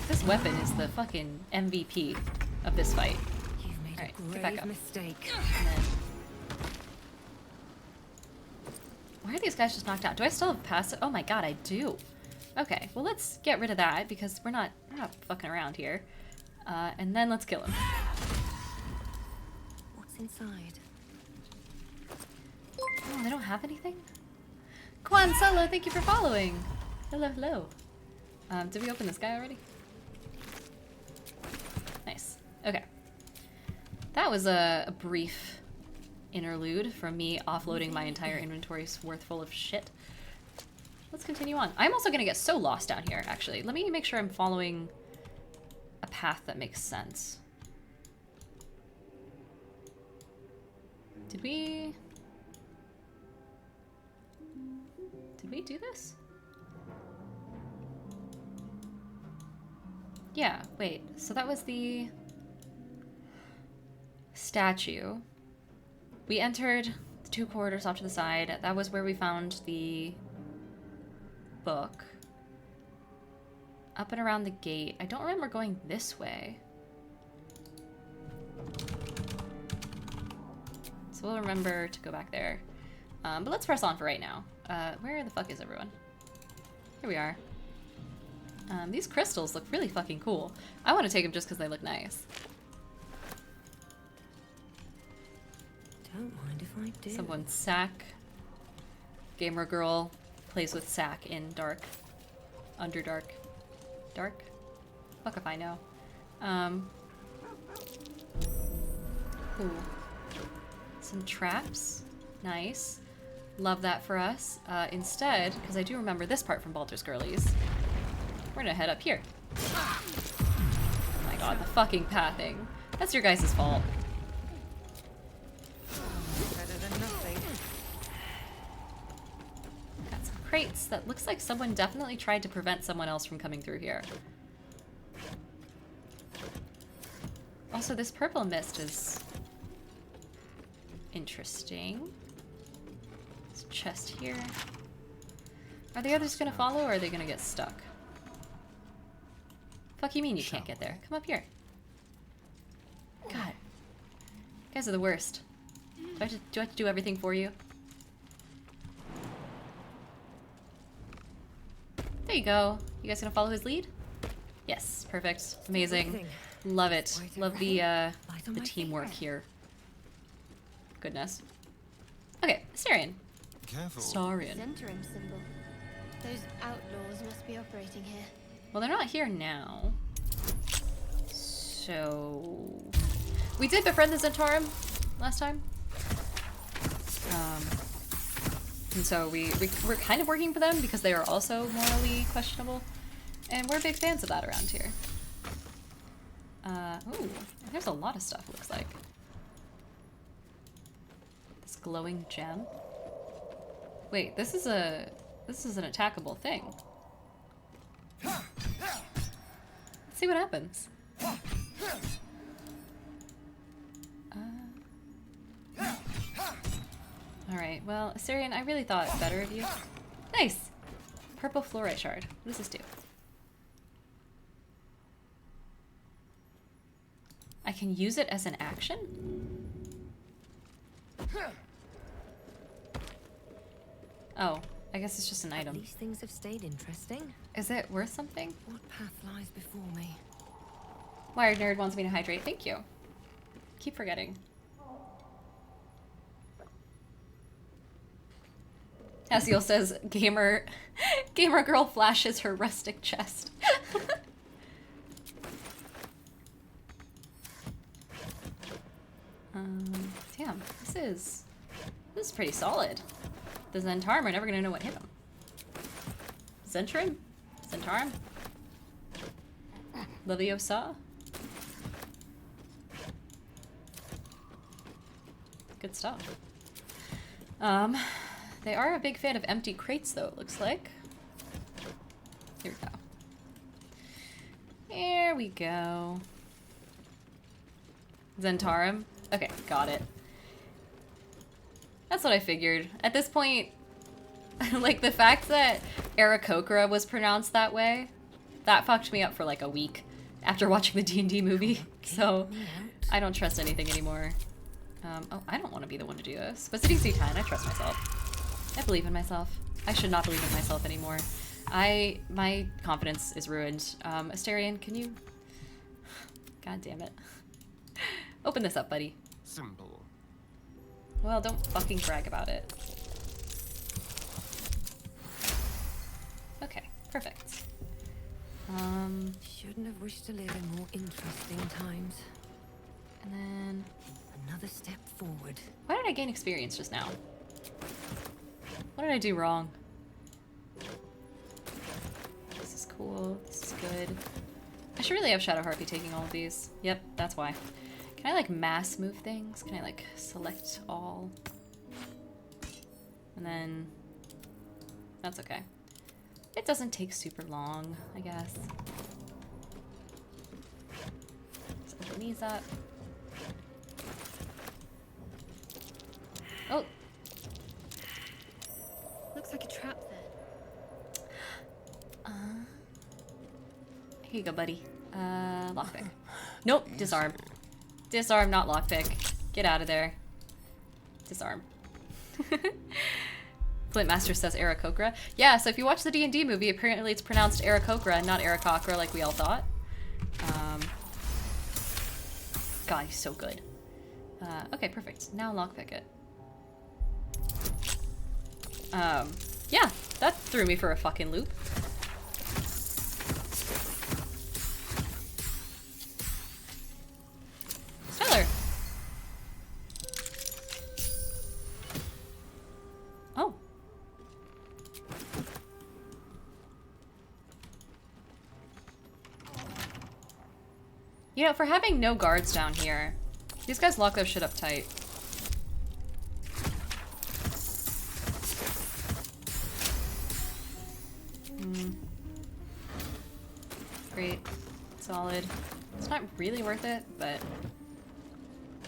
S1: This weapon is the fucking MVP of this fight.
S8: You've made
S1: Alright,
S8: a
S1: get back
S8: grave
S1: up.
S8: mistake.
S1: And then... Why are these guys just knocked out? Do I still have passive? Oh my god, I do. Okay, well let's get rid of that because we're not fucking around here. And then let's kill him.
S8: What's inside?
S1: Oh, they don't have anything? Quan Solo, thank you for following. Hello, hello. Did we open this guy already? Nice. Okay. That was a brief interlude from me offloading my entire inventory's worth full of shit. Let's continue on. I'm also gonna get so lost down here, actually. Let me make sure I'm following a path that makes sense. Did we do this? Yeah, wait. So that was the statue. We entered the 2 corridors off to the side. That was where we found the book. Up and around the gate. I don't remember going this way. So we'll remember to go back there. But let's press on for right now. Where the fuck is everyone? Here we are. These crystals look really fucking cool. I want to take them just because they look nice.
S8: Don't mind if I do.
S1: Someone's sack. Gamer girl plays with sack in dark. Underdark. Dark? Fuck if I know. Ooh. Some traps. Nice. Love that for us. Instead, because I do remember this part from Baldur's Girlies, we're gonna head up here. Oh my god, the fucking pathing. That's your guys' fault.
S8: Better than nothing.
S1: Got some crates. That looks like someone definitely tried to prevent someone else from coming through here. Also, this purple mist is interesting. This chest here. Are the others gonna follow, or are they gonna get stuck? Fuck you mean you can't get there? Come up here. God. You guys are the worst. Do I have to do everything for you? There you go. You guys gonna follow his lead? Yes, perfect. Amazing. Love it. Love the teamwork here. Goodness. Okay, Astarion.
S7: Careful.
S1: Astarion.
S5: Centering symbol. Those outlaws must be operating here.
S1: Well, they're not here now. So... We did befriend the Zentarum last time. And so we're kind of working for them because they are also morally questionable. And we're big fans of that around here. Ooh, there's a lot of stuff, it looks like. This glowing gem. Wait, this is an attackable thing. Let's see what happens. Alright, well, Astarion, I really thought better of you. Nice! Purple fluorite shard. What does this do? I can use it as an action? Oh, I guess it's just an item.
S8: These things have stayed interesting.
S1: Is it worth something?
S8: What path lies before me?
S1: Wired Nerd wants me to hydrate. Thank you. Keep forgetting. Asiel says, gamer girl flashes her rustic chest. Damn, this is pretty solid. The Zentarum are never gonna know what hit them. Zentrim? Zentarum? Leviosa? Good stuff. They are a big fan of empty crates, though, it looks like. Here we go. There we go. Zentarum? Okay, got it. That's what I figured. At this point, like the fact that Aarakocra was pronounced that way, that fucked me up for like a week after watching the D&D movie. So I don't trust anything anymore. Oh, I don't want to be the one to do this. But it's DC 10, I trust myself. I believe in myself. I should not believe in myself anymore. My confidence is ruined. Asterion, can you... God damn it. Open this up, buddy.
S7: Simple.
S1: Well, don't fucking brag about it. Okay, perfect.
S8: Shouldn't have wished to live in more interesting times.
S1: And then...
S8: Another step forward.
S1: Why did I gain experience just now? What did I do wrong? This is cool. This is good. I should really have Shadow Harpy taking all of these. Yep, that's why. Can I like mass move things? Can I like select all? And then... That's okay. It doesn't take super long, I guess. Set the knees up. Oh!
S5: Looks like a trap there.
S1: Here you go, buddy. Lockpick. Nope, disarm. Disarm, not lockpick. Get out of there. Disarm. Flintmaster says Aarakocra. Yeah, so if you watch the D&D movie, apparently it's pronounced Aarakocra, not Aarakocra like we all thought. God, he's so good. Okay, perfect. Now lockpick it. Yeah, that threw me for a fucking loop. Tyler. Oh. You know, for having no guards down here, these guys lock their shit up tight. Great. Solid. It's not really worth it, but...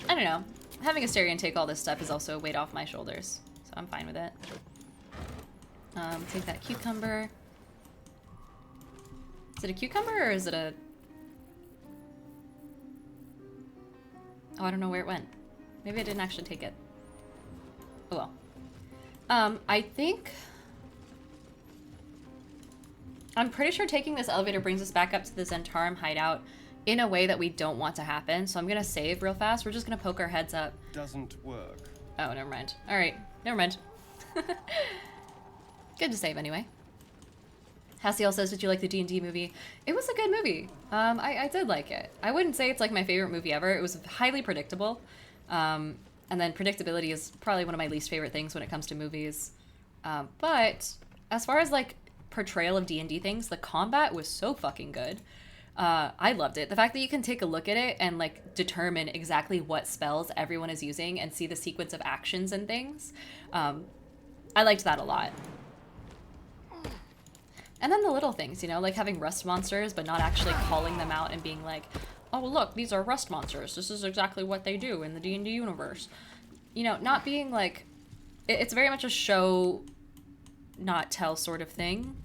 S1: I don't know. Having Asterion take all this stuff is also a weight off my shoulders, so I'm fine with it. Take that cucumber. Is it a cucumber or is it a... Oh, I don't know where it went. Maybe I didn't actually take it. Oh well. I think... I'm pretty sure taking this elevator brings us back up to the Zentarum hideout in a way that we don't want to happen. So I'm going to save real fast. We're just going to poke our heads up.
S7: Doesn't work.
S1: Oh, never mind. All right. Never mind. Good to save anyway. Hasiel says, did you like the D&D movie? It was a good movie. I did like it. I wouldn't say it's like my favorite movie ever. It was highly predictable. And then predictability is probably one of my least favorite things when it comes to movies. But as far as like portrayal of D&D things, the combat was so fucking good. I loved it. The fact that you can take a look at it and like determine exactly what spells everyone is using and see the sequence of actions and things. I liked that a lot. And then the little things, you know, like having rust monsters, but not actually calling them out and being like, oh, look, these are rust monsters. This is exactly what they do in the D&D universe. You know, not being like, it's very much a show, not tell sort of thing.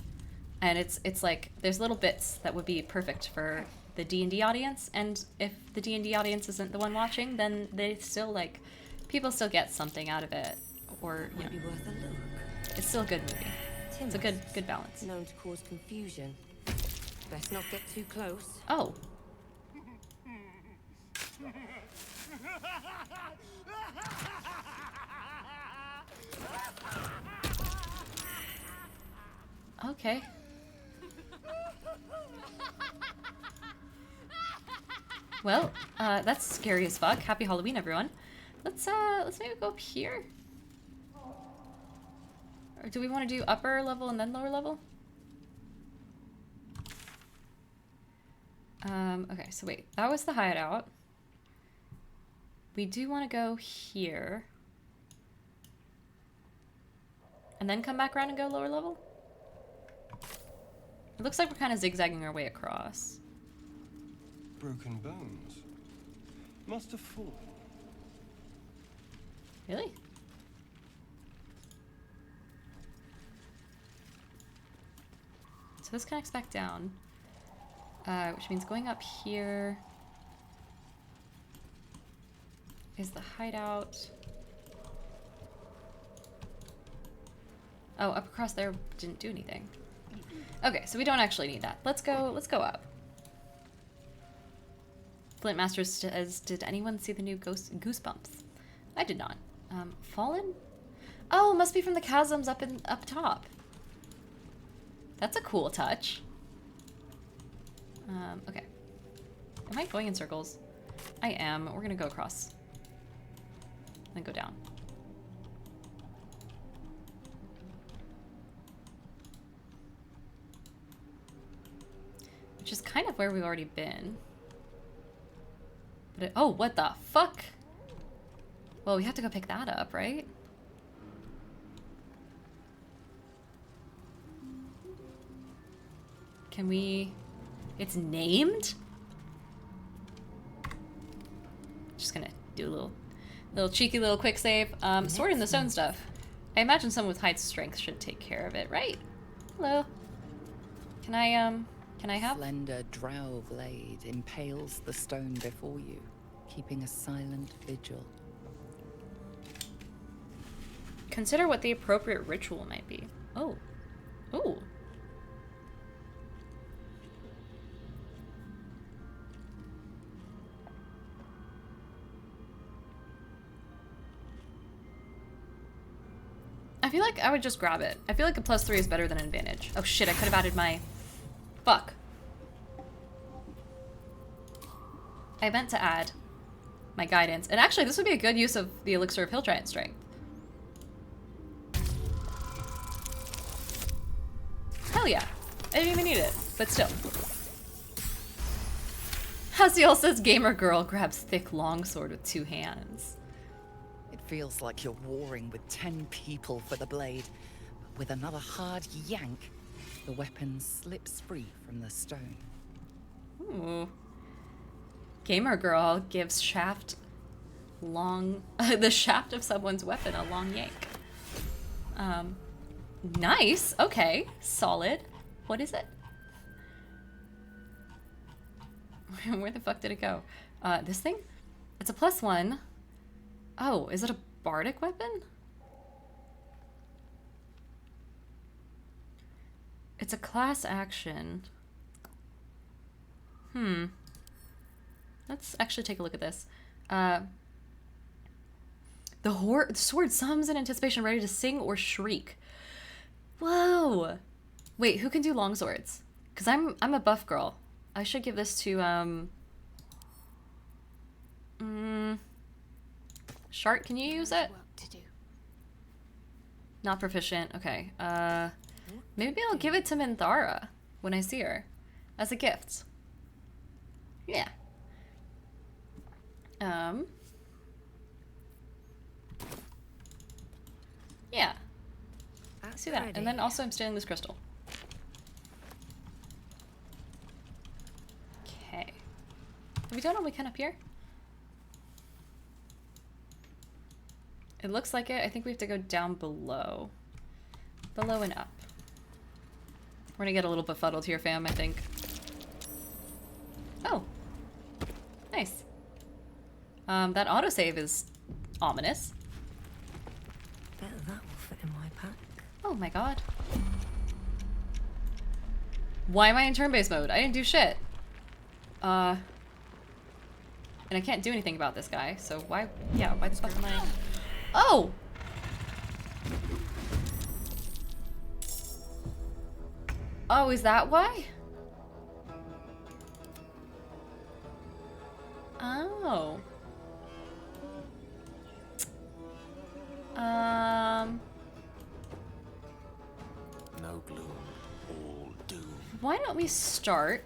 S1: And it's like, there's little bits that would be perfect for the D&D audience. And if the D&D audience isn't the one watching, then they still like, people still get something out of it. Or, you know,
S8: Might be worth a look.
S1: it's still a good movie. It's a good balance.
S8: Known to cause confusion. Best not get too close.
S1: Oh. Okay. Well, that's scary as fuck. Happy Halloween, everyone. Let's maybe go up here. Or do we want to do upper level and then lower level? Okay, so wait, that was the hideout. We do want to go here. And then come back around and go lower level? It looks like we're kind of zigzagging our way across.
S7: broken bones. Must have fallen.
S1: Really? So this connects back down, which means going up here is the hideout. Oh, up across there didn't do anything. Okay, so we don't actually need that. Let's go up. Flintmaster says, did anyone see the new Goosebumps? I did not. Fallen? Oh, must be from the chasms up top. That's a cool touch. Okay. Am I going in circles? I am. We're gonna go across. Then go down. Which is kind of where we've already been. But oh, what the fuck? Well, we have to go pick that up, right? Can we... It's named? Just gonna do a little cheeky little quick save. Sword in the stone stuff. I imagine someone with high strength should take care of it, right? Hello. Can I have?
S3: Slender drow blade impales the stone before you, keeping a silent vigil.
S1: Consider what the appropriate ritual might be. Oh. Ooh. I feel like I would just grab it. I feel like a +3 is better than an advantage. Oh shit, I could have added my... Fuck. I meant to add my guidance. And actually, this would be a good use of the Elixir of Hill Giant Strength. Hell yeah. I didn't even need it, but still. Hasiel says, gamer girl grabs thick longsword with 2 hands.
S3: It feels like you're warring with 10 people for the blade. But with another hard yank, the weapon slips free from the stone.
S1: Ooh. Gamer girl gives shaft long... the shaft of someone's weapon a long yank. Nice. Okay. Solid. What is it? Where the fuck did it go? This thing? It's a +1. Oh, is it a bardic weapon? It's a class action. Let's actually take a look at this. The sword summons in anticipation, ready to sing or shriek. Whoa! Wait, who can do longswords? Because I'm a buff girl. I should give this to Shart, can you use it? Not proficient. Okay. Maybe I'll give it to Minthara when I see her as a gift. Yeah. Yeah. Let's do that. And then also I'm stealing this crystal. Okay. Have we done all we can up here? It looks like it. I think we have to go down below. Below and up. We're gonna get a little befuddled here, fam, I think. Oh. Nice. That autosave is ominous.
S8: Bet that will fit in my pack.
S1: Oh my god. Why am I in turn-based mode? I didn't do shit. And I can't do anything about this guy, so why the fuck am I... Oh! Oh, is that why? Oh.
S6: No gloom, all doom.
S1: Why don't we start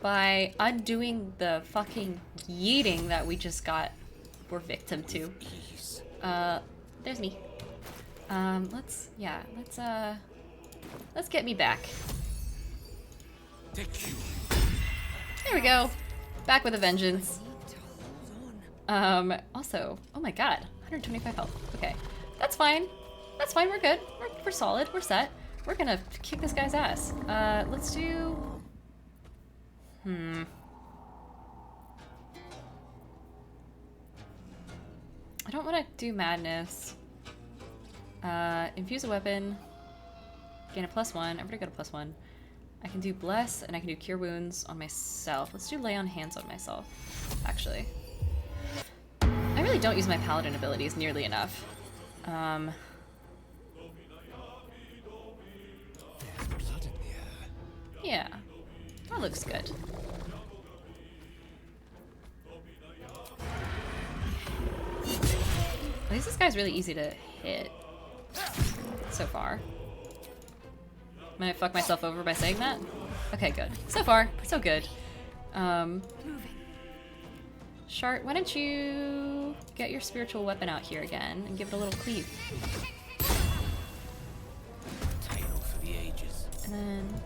S1: by undoing the fucking yeeting that we just got we're victim to. There's me. Let's get me back.
S6: Take you.
S1: There we go. Back with a vengeance. Also, oh my god, 125 health. Okay, that's fine. That's fine, we're good. We're solid, we're set. We're gonna kick this guy's ass. Let's do... I don't want to do madness. Infuse a weapon. Gain a +1. Everybody got a +1. I can do bless and I can do cure wounds on myself. Let's do lay on hands on myself, actually. I really don't use my paladin abilities nearly enough. Yeah, that looks good. At least this guy's really easy to hit so far. I'm gonna fuck myself over by saying that? Okay, good. So far, so good. Shart, why don't you get your spiritual weapon out here again and give it a little cleave.
S12: Tale for the ages.
S1: And then...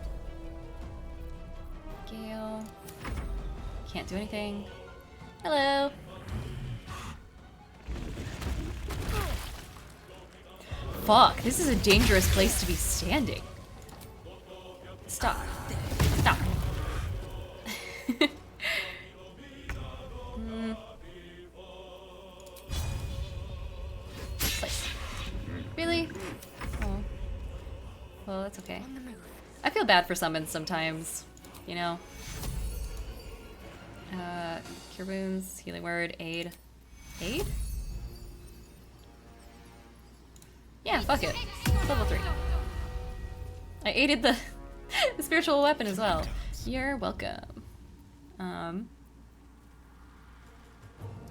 S1: Gale. Can't do anything. Hello! Fuck, this is a dangerous place to be standing. Stop. Stop. Place. Really? Oh. Well, that's okay. I feel bad for summons sometimes, you know? Cure wounds, healing word, aid. Aid? Yeah, fuck it. Level 3. I aided the spiritual weapon as well. You're welcome. I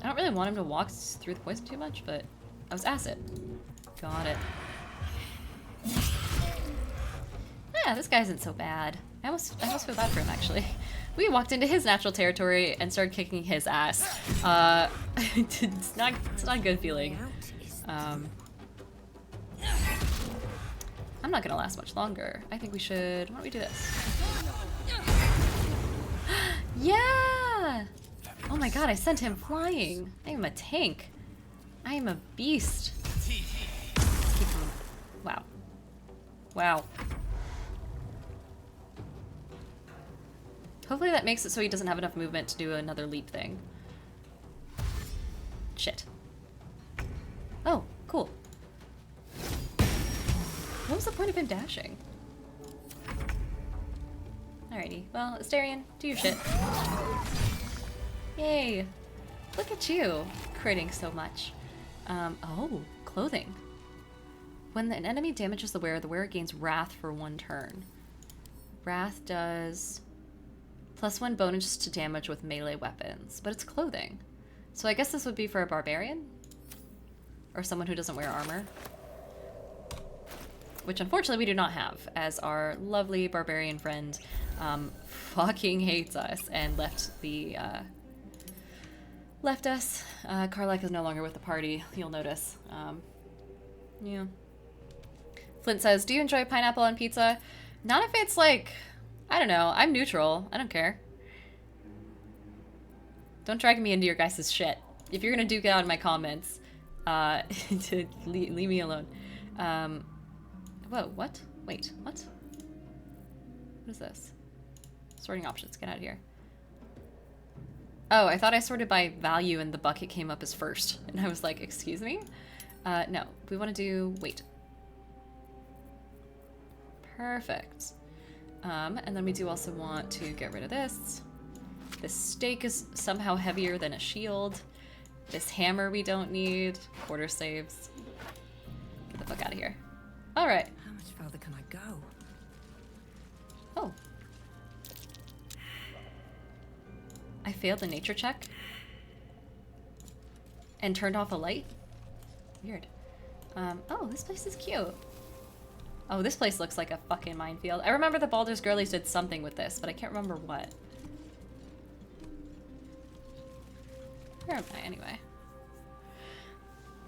S1: don't really want him to walk through the poison too much, but I was acid. Got it. Yeah, this guy isn't so bad. I almost feel bad for him, actually. We walked into his natural territory and started kicking his ass. It's not a good feeling. I'm not gonna last much longer. I think we should... Why don't we do this? Yeah! Oh my god, I sent him flying. I am a tank. I am a beast. Let's keep him... Wow. Wow. Hopefully that makes it so he doesn't have enough movement to do another leap thing. Shit. Oh, cool. What was the point of him dashing? Alrighty, well, Astarion, do your shit. Yay! Look at you, critting so much. Oh, clothing. When an enemy damages the wearer gains wrath for 1 turn. Wrath does +1 bonus to damage with melee weapons, but it's clothing. So I guess this would be for a barbarian? Or someone who doesn't wear armor. Which unfortunately we do not have, as our lovely barbarian friend fucking hates us and left us. Karlach is no longer with the party, you'll notice. Yeah. Flint says, do you enjoy pineapple on pizza? Not if it's like, I don't know, I'm neutral. I don't care. Don't drag me into your guys' shit. If you're gonna duke it out in my comments, to leave me alone. Whoa, what? Wait, what? What is this? Sorting options, get out of here. Oh, I thought I sorted by value and the bucket came up as first. And I was like, excuse me? No, we want to do weight. Perfect. And then we do also want to get rid of this. This stake is somehow heavier than a shield. This hammer we don't need. Quarter saves. Get the fuck out of here. All right.
S8: How much further can I go?
S1: Oh. I failed the nature check and turned off a light. Weird. Oh, this place is cute. Oh, this place looks like a fucking minefield. I remember the Baldur's Girlies did something with this, but I can't remember what. Where am I, anyway?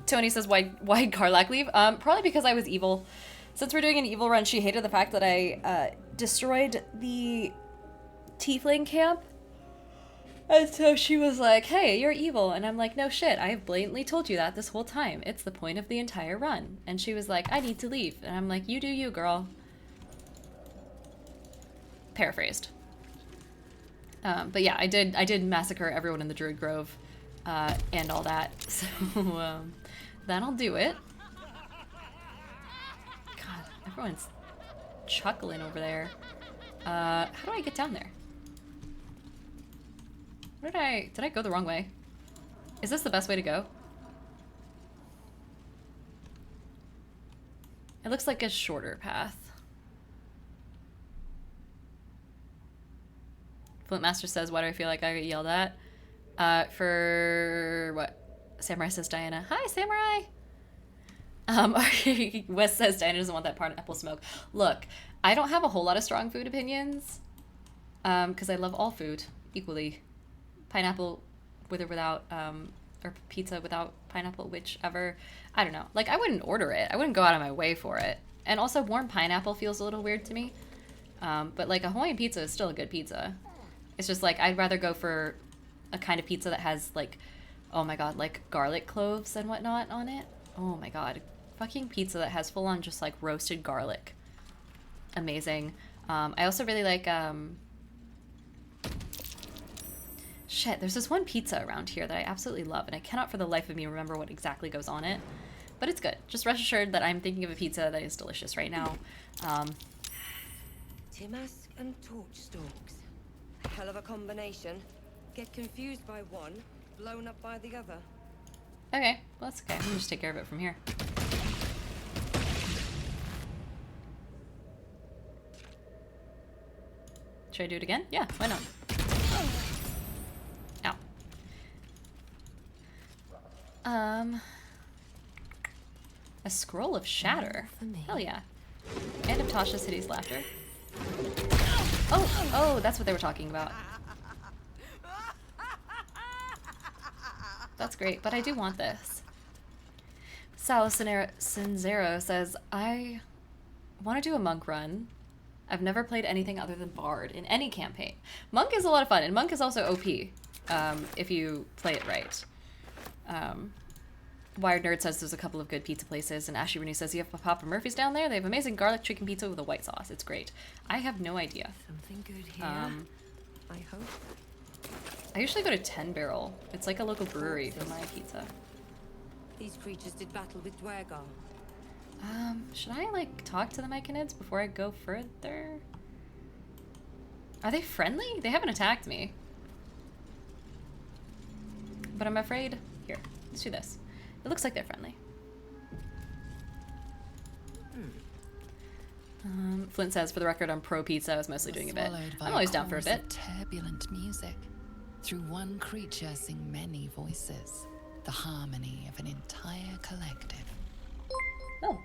S1: Tony says, why'd Karlach leave? Probably because I was evil. Since we're doing an evil run, she hated the fact that I destroyed the tiefling camp And so she was like, hey, you're evil. And I'm like, no shit, I have blatantly told you that this whole time. It's the point of the entire run. And she was like, I need to leave. And I'm like, you do you, girl. Paraphrased. But yeah, I did massacre everyone in the Druid Grove and all that. So that'll do it. God, everyone's chuckling over there. How do I get down there? Did I go the wrong way? Is this the best way to go? It looks like a shorter path. Flintmaster says, why do I feel like I get yelled at? For what? Samurai says Diana. Hi, Samurai! Wes says Diana doesn't want that pineapple smoke. Look, I don't have a whole lot of strong food opinions. Because I love all food equally. Pineapple with or without, or pizza without pineapple, whichever. I don't know. Like, I wouldn't order it. I wouldn't go out of my way for it. And also, warm pineapple feels a little weird to me. But, like, a Hawaiian pizza is still a good pizza. It's just, like, I'd rather go for a kind of pizza that has, like, oh my god, like, garlic cloves and whatnot on it. Oh my god. Fucking pizza that has full-on just, like, roasted garlic. Amazing. I also really like, shit, there's this one pizza around here that I absolutely love, and I cannot for the life of me remember what exactly goes on it. But it's good. Just rest assured that I'm thinking of a pizza that is delicious right now.
S13: Timask and torch stalks. Hell of a combination. Get confused by one, blown up by the other.
S1: Okay, well that's okay. We'll just take care of it from here. Should I do it again? Yeah, why not? Ow. A scroll of shatter. Hell yeah. And of Tasha City's laughter. Oh, that's what they were talking about. That's great, but I do want this. Sal Cinzero says, I want to do a monk run. I've never played anything other than Bard in any campaign. Monk is a lot of fun, and Monk is also OP, if you play it right. Wired Nerd says there's a couple of good pizza places, and Ashley Renee says you have Papa Murphy's down there. They have amazing garlic chicken pizza with a white sauce. It's great. I have no idea.
S13: Something good here, I hope.
S1: I usually go to 10 Barrel. It's like a local brewery for my pizza.
S13: These creatures did battle with Dwergar.
S1: Should I, like, talk to the Myconids before I go further? Are they friendly? They haven't attacked me. But I'm afraid... Here, let's do this. It looks like they're friendly. Flint says, for the record, I'm pro pizza. I was mostly doing a bit. I'm always down for a bit.
S3: Turbulent music. Through one creature sing many voices. The harmony of an entire collective.
S1: Oh.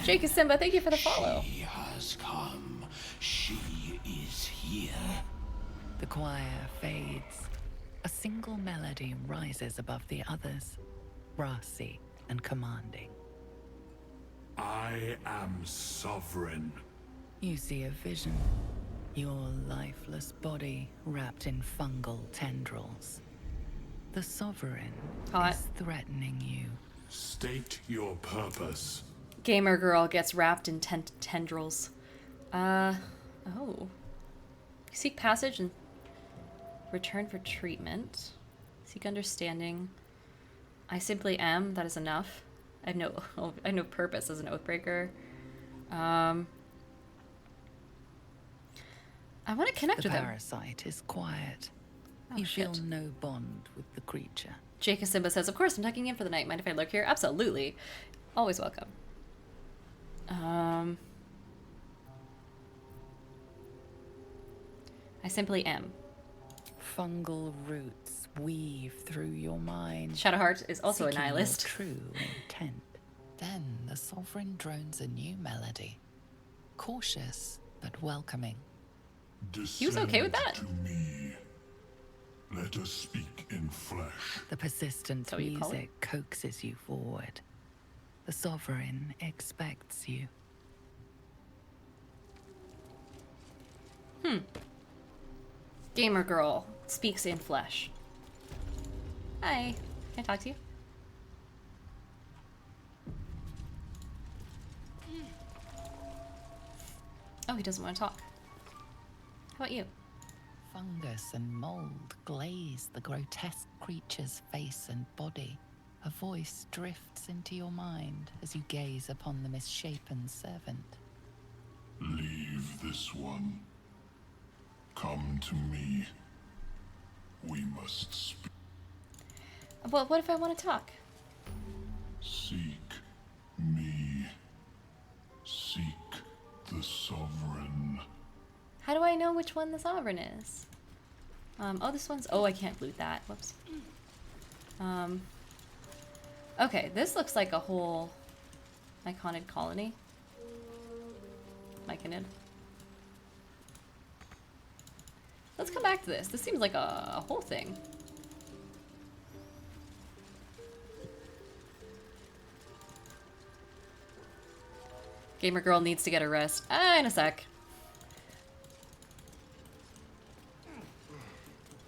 S1: Jake and Simba, thank you for the follow.
S11: She has come. She is here.
S3: The choir fades. A single melody rises above the others, brassy and commanding.
S11: I am sovereign.
S3: You see a vision. Your lifeless body wrapped in fungal tendrils. The sovereign is threatening you.
S11: State your purpose.
S1: Gamer girl gets wrapped in tendrils. Oh. Seek passage and return for treatment. Seek understanding. I simply am. That is enough. I have no purpose as an oathbreaker. I want to connect with him.
S3: The parasite is quiet. You feel no bond with the creature.
S1: Jacob Simba says, of course, I'm tucking in for the night. Mind if I lurk here? Absolutely. Always welcome. I simply am.
S3: Fungal roots weave through your mind.
S1: Shadowheart is also a nihilist.
S3: True intent. Then the sovereign drones a new melody. Cautious, but welcoming.
S1: He was okay with that?
S11: To me. Let us speak in flesh.
S3: The persistent music coaxes you forward. The sovereign expects you.
S1: Gamer girl. speaks in flesh. Hi. Can I talk to you? Oh, he doesn't want to talk. How about you?
S3: Fungus and mold glaze the grotesque creature's face and body. A voice drifts into your mind as you gaze upon the misshapen servant.
S11: Leave this one. Come to me. We must speak.
S1: Well, what if I want to talk?
S11: Seek me. Seek the Sovereign.
S1: How do I know which one the sovereign is? Oh, this one's... Oh, I can't loot that. Whoops. Okay, this looks like a whole Myconid colony. Myconid. Let's come back to this. This seems like a whole thing. Gamer girl needs to get a rest. In a sec.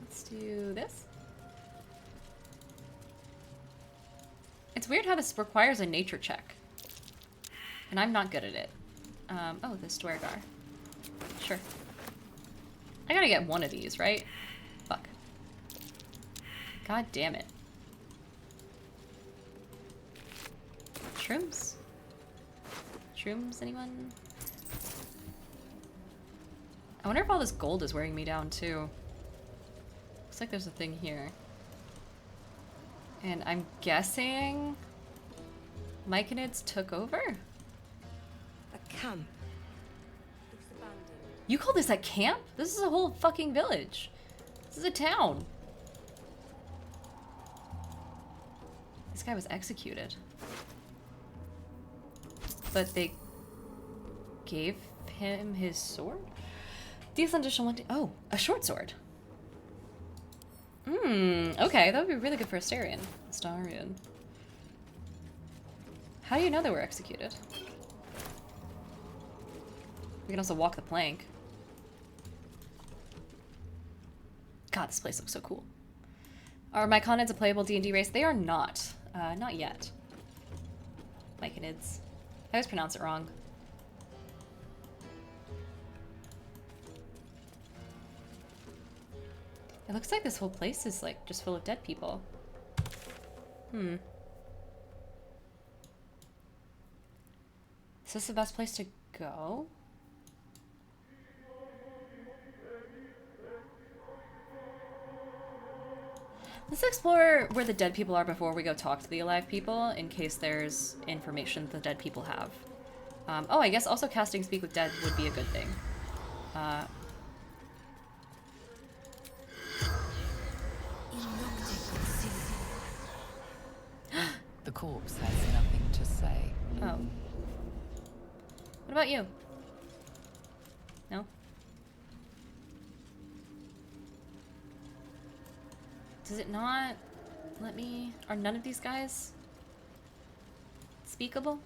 S1: Let's do this. It's weird how this requires a nature check. And I'm not good at it. Oh, the Dwergar. Sure. I gotta get one of these, right? Fuck. God damn it. Shrooms? Shrooms, anyone? I wonder if all this gold is wearing me down, too. Looks like there's a thing here. And I'm guessing Myconids took over?
S13: A camp.
S1: You call this a camp? This is a whole fucking village. This is a town. This guy was executed. But they gave him his sword? These additional one. Oh, a short sword. Okay, that would be really good for Astarion. How do you know they were executed? We can also walk the plank. God, this place looks so cool. Are Myconids a playable D&D race? They are not. Not yet. Myconids. I always pronounce it wrong. It looks like this whole place is like just full of dead people. Is this the best place to go? Let's explore where the dead people are before we go talk to the alive people, in case there's information the dead people have. Oh, I guess also casting Speak with Dead would be a good thing.
S3: The corpse has nothing to say.
S1: Oh. What about you? No? Does it not let me... Are none of these guys speakable?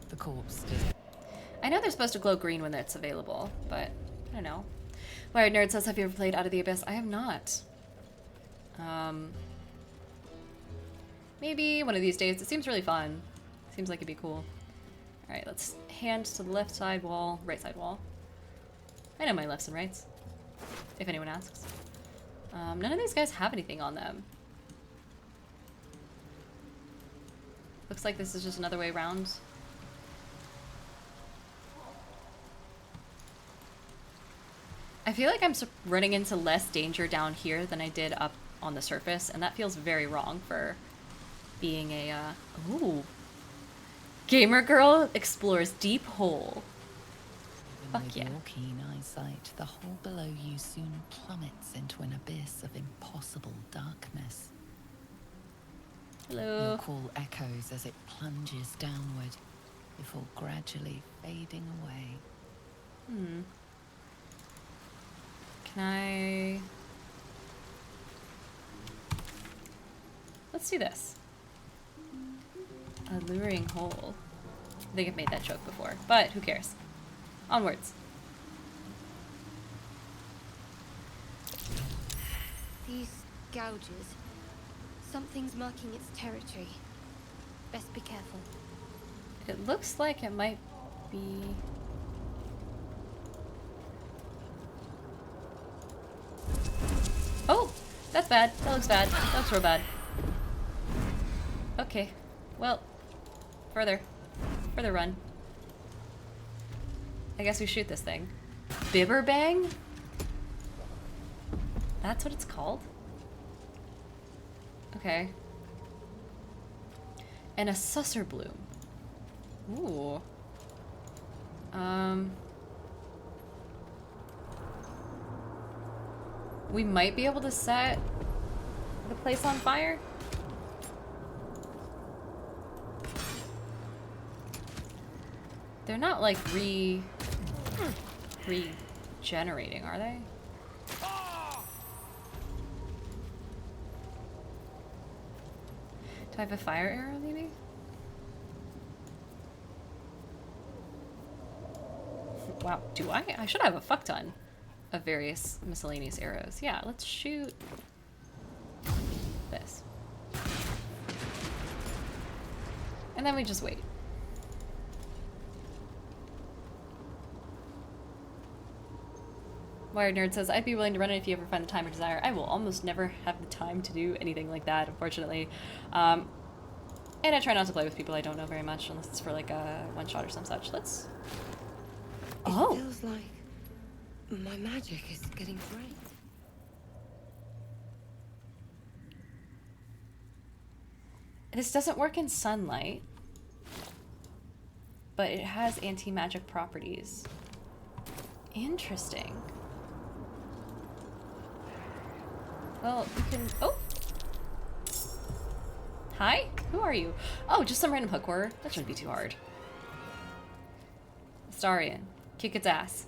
S3: The corpse does.
S1: I know they're supposed to glow green when it's available, but I don't know. Wired Nerd says, have you ever played Out of the Abyss? I have not. Maybe one of these days. It seems really fun. Seems like it'd be cool. Alright, let's hand to the left side wall, right side wall. I know my lefts and rights, if anyone asks. None of these guys have anything on them. Looks like this is just another way around. I feel like I'm running into less danger down here than I did up on the surface, and that feels very wrong for being a, ooh. Gamer girl explores deep hole. Fuck
S3: with
S1: yeah.
S3: your keen eyesight, the hole below you soon plummets into an abyss of impossible darkness.
S1: Hello.
S3: Your call echoes as it plunges downward, before gradually fading away.
S1: Can I... Let's do this. Alluring hole. I think I've made that joke before, but who cares? Onwards.
S5: These gouges. Something's marking its territory. Best be careful.
S1: It looks like it might be... Oh! That's bad. That looks bad. That looks real bad. Okay. Well, further. Further run. I guess we shoot this thing. Bibber Bang? That's what it's called? Okay. And a Susser Bloom. Ooh. We might be able to set the place on fire. They're not like regenerating, are they? Do I have a fire arrow, maybe? Wow, do I? I should have a fuck ton of various miscellaneous arrows. Yeah, let's shoot this. And then we just wait. Wired Nerd says, I'd be willing to run it if you ever find the time or desire. I will almost never have the time to do anything like that, unfortunately. And I try not to play with people I don't know very much, unless it's for like a one-shot or some such. Let's... Oh!
S13: It feels like my magic is getting drained.
S1: This doesn't work in sunlight, but it has anti-magic properties. Interesting. Well, we can... Oh! Hi? Who are you? Oh, just some random hook horror. That shouldn't be too hard. Astarion. Kick its ass.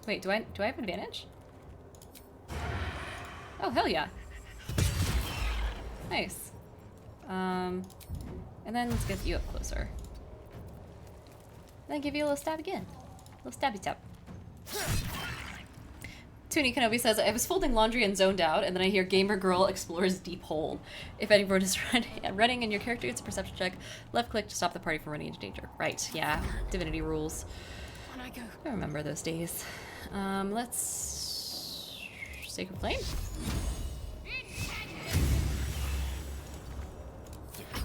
S1: Wait, do I have advantage? Oh, hell yeah. Nice. And then let's get you up closer. Then give you a little stab again. A little stabby stab. Toonie Kenobi says, I was folding laundry and zoned out, and then I hear Gamer Girl explores deep hole. If anyone is running and your character gets a perception check, left click to stop the party from running into danger. Right, yeah. Divinity rules. I remember those days. Let's... Sacred Flame?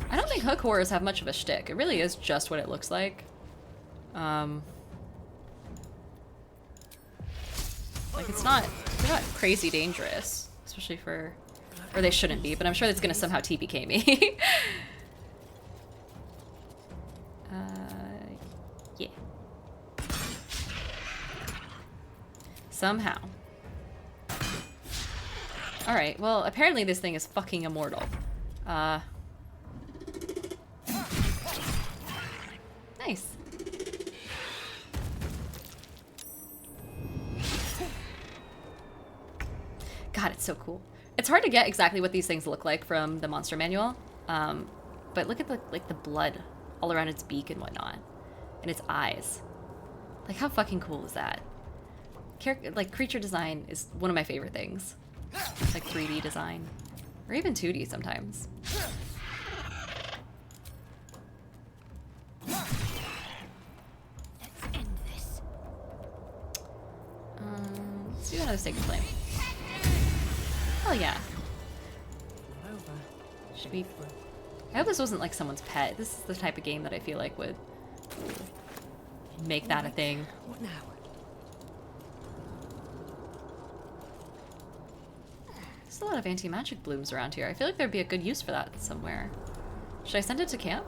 S1: I don't think hook horrors have much of a shtick. It really is just what it looks like. Like, they're not crazy dangerous, especially for, or they shouldn't be, but I'm sure it's gonna somehow TPK me. Yeah. Somehow. Alright, well, apparently this thing is fucking immortal. Nice. God, it's so cool. It's hard to get exactly what these things look like from the monster manual, but look at the blood all around its beak and whatnot, and its eyes. Like, how fucking cool is that? Creature design is one of my favorite things. Like 3D design, or even 2D sometimes.
S8: Let's end this.
S1: Let's do another Sacred Flame. Oh yeah. Should we... I hope this wasn't like someone's pet. This is the type of game that I feel like would make that a thing.
S8: What now?
S1: There's a lot of anti-magic blooms around here. I feel like there'd be a good use for that somewhere. Should I send it to camp?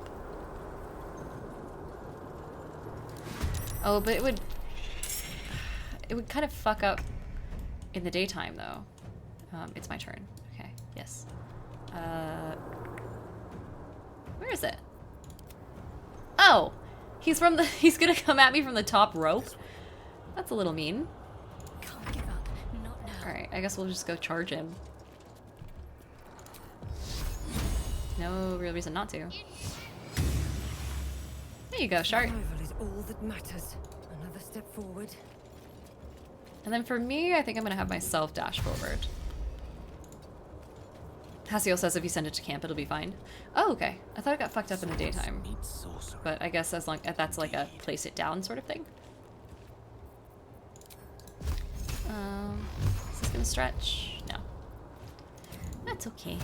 S1: Oh, but it would kind of fuck up in the daytime though. It's my turn. Okay, yes. Where is it? Oh! He's gonna come at me from the top rope? That's a little mean.
S8: Can't give up. Not now.
S1: Alright, I guess we'll just go charge him. No real reason not to. There you go, Shark.
S13: Survival is all that matters. Another step forward.
S1: And then for me, I think I'm gonna have myself dash forward. Hasiel says if you send it to camp, it'll be fine. Oh, okay. I thought it got fucked up in the daytime. But I guess as long as that's like a place it down sort of thing. Is this gonna stretch? No. That's okay.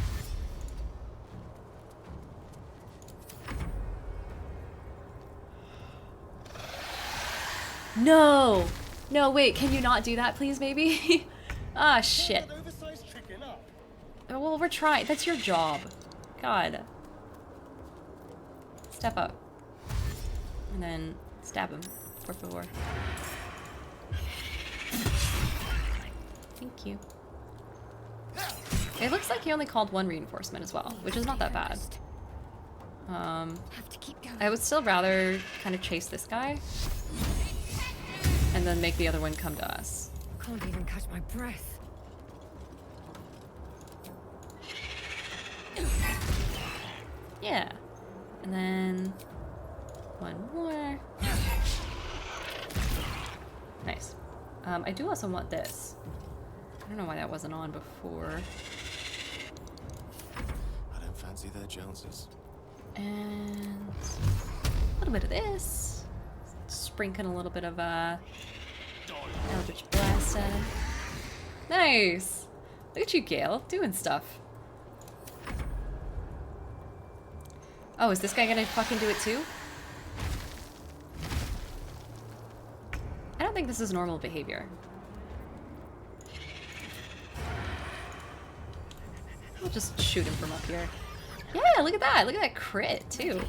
S1: No! No, wait, can you not do that, please, maybe? Ah, shit. Oh, well, we're trying. That's your job. God. Step up. And then stab him. Por favor. Thank you. It looks like he only called one reinforcement as well, which is not that bad. I would still rather kind of chase this guy and then make the other one come to us.
S13: Can't even catch my breath.
S1: Yeah. And then one more. Nice. I do also want this. I don't know why that wasn't on before.
S12: I don't fancy their chances.
S1: And a little bit of this. Sprinkling a little bit of Eldritch Blast at him. Nice! Look at you, Gale, doing stuff. Oh, is this guy gonna fucking do it too? I don't think this is normal behavior. We'll just shoot him from up here. Yeah, look at that! Look at that crit, too.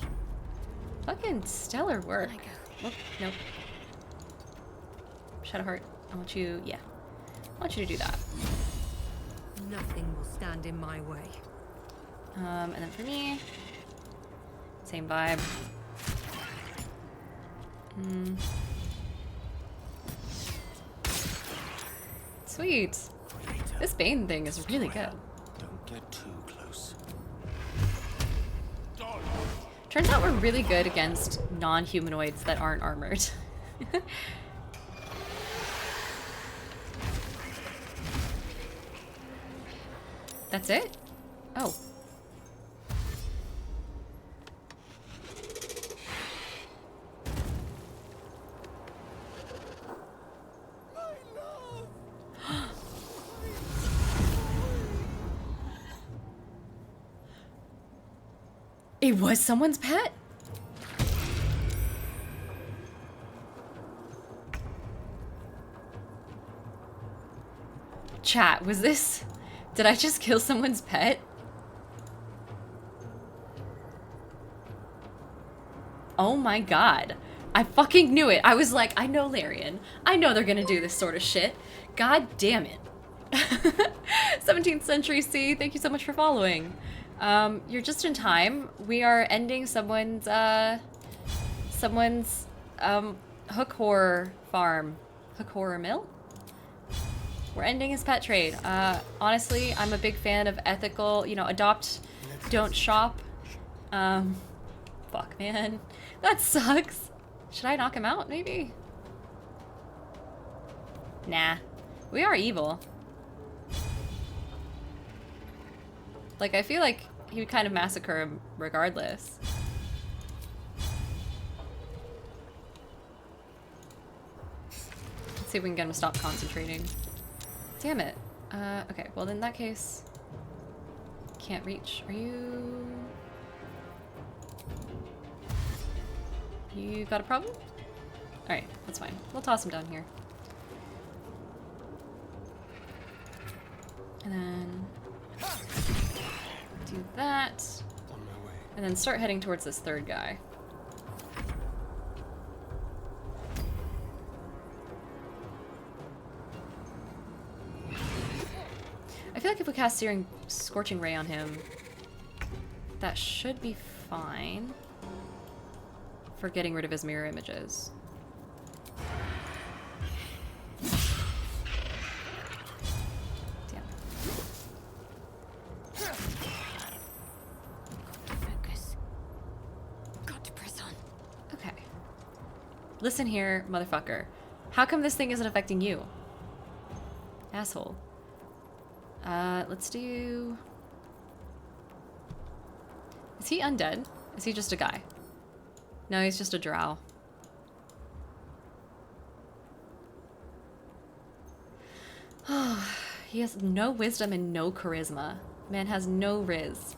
S1: Fucking stellar work. Oh, nope. Shadowheart, I want you... yeah. I want you to do that.
S13: Nothing will stand in my way.
S1: And then for me... same vibe. Sweet. This Bane thing is really good.
S12: Don't get too close.
S1: Turns out we're really good against non-humanoids that aren't armored. That's it? Oh. It was someone's pet? Chat, was this... did I just kill someone's pet? Oh my god. I fucking knew it. I was like, I know Larian. I know they're gonna do this sort of shit. God damn it. 17th Century C, thank you so much for following. You're just in time. We are ending someone's hook horror farm. Hook horror mill? We're ending his pet trade. Honestly, I'm a big fan of ethical, you know, adopt, don't shop. Fuck, man. That sucks. Should I knock him out, maybe? Nah. We are evil. Like, I feel like he would kind of massacre him regardless. Let's see if we can get him to stop concentrating. Damn it. Okay, well in that case... can't reach. Are you... you got a problem? Alright, that's fine. We'll toss him down here. And then... do that. And then start heading towards this third guy. I feel like if we cast Scorching Ray on him, that should be fine for getting rid of his mirror images. Damn.
S8: Focus. Got to press on.
S1: Okay. Listen here, motherfucker. How come this thing isn't affecting you? Asshole. Let's do... Is he undead? Is he just a guy? No, he's just a drow. He has no wisdom and no charisma. Man has no riz.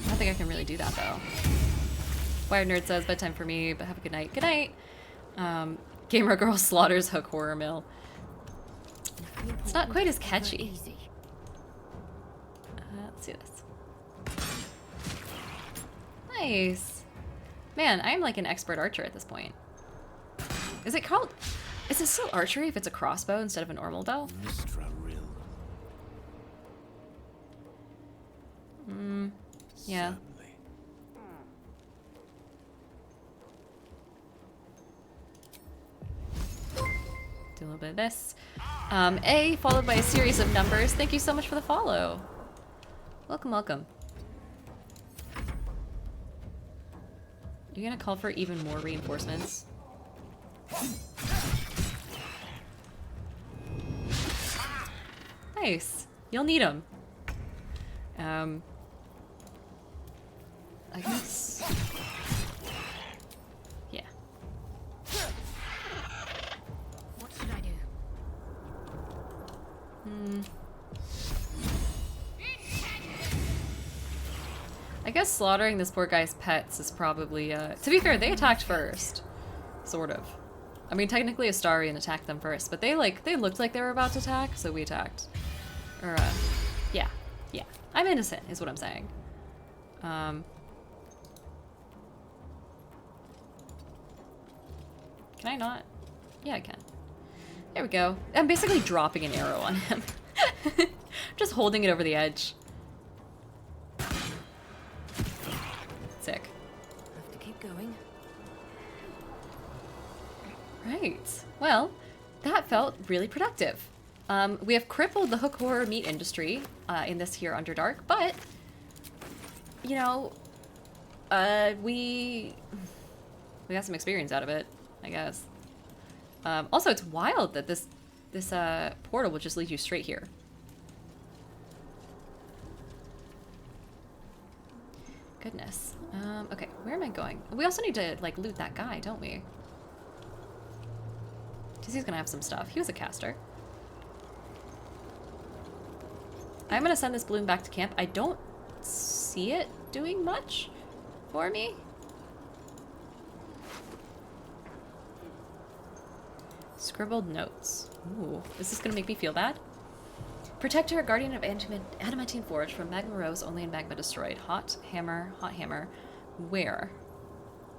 S1: I don't think I can really do that though. Wired Nerd says bedtime for me, but have a good night. Good night. Gamer Girl slaughters Hook Horror Mill. It's not quite as catchy. Let's do this. Nice. Man, I'm like an expert archer at this point. Is it called... Is it still archery if it's a crossbow instead of a normal bow? Yeah. Do a little bit of this. A followed by a series of numbers. Thank you so much for the follow. Welcome, welcome. You're gonna call for even more reinforcements? Nice. You'll need them. I guess... Yeah.
S8: What should I do?
S1: I guess slaughtering this poor guy's pets is probably, to be fair, they attacked first. Sort of. I mean, technically Astarion attacked them first, but they looked like they were about to attack, so we attacked. Or, yeah. Yeah. I'm innocent, is what I'm saying. Can I not? Yeah, I can. There we go. I'm basically dropping an arrow on him. Just holding it over the edge. Sick.
S8: Have to keep going.
S1: Right. Well, that felt really productive. We have crippled the hook horror meat industry in this here Underdark, but you know, we got some experience out of it, I guess. Also, it's wild that this portal will just lead you straight here. Goodness. Okay, where am I going? We also need to like loot that guy, don't we? Because he's gonna have some stuff. He was a caster. I'm gonna send this balloon back to camp. I don't see it doing much for me. Scribbled notes. Ooh, is this gonna make me feel bad? Protector, guardian of adamantine forge from magma rose only in magma destroyed. Hot hammer. Where?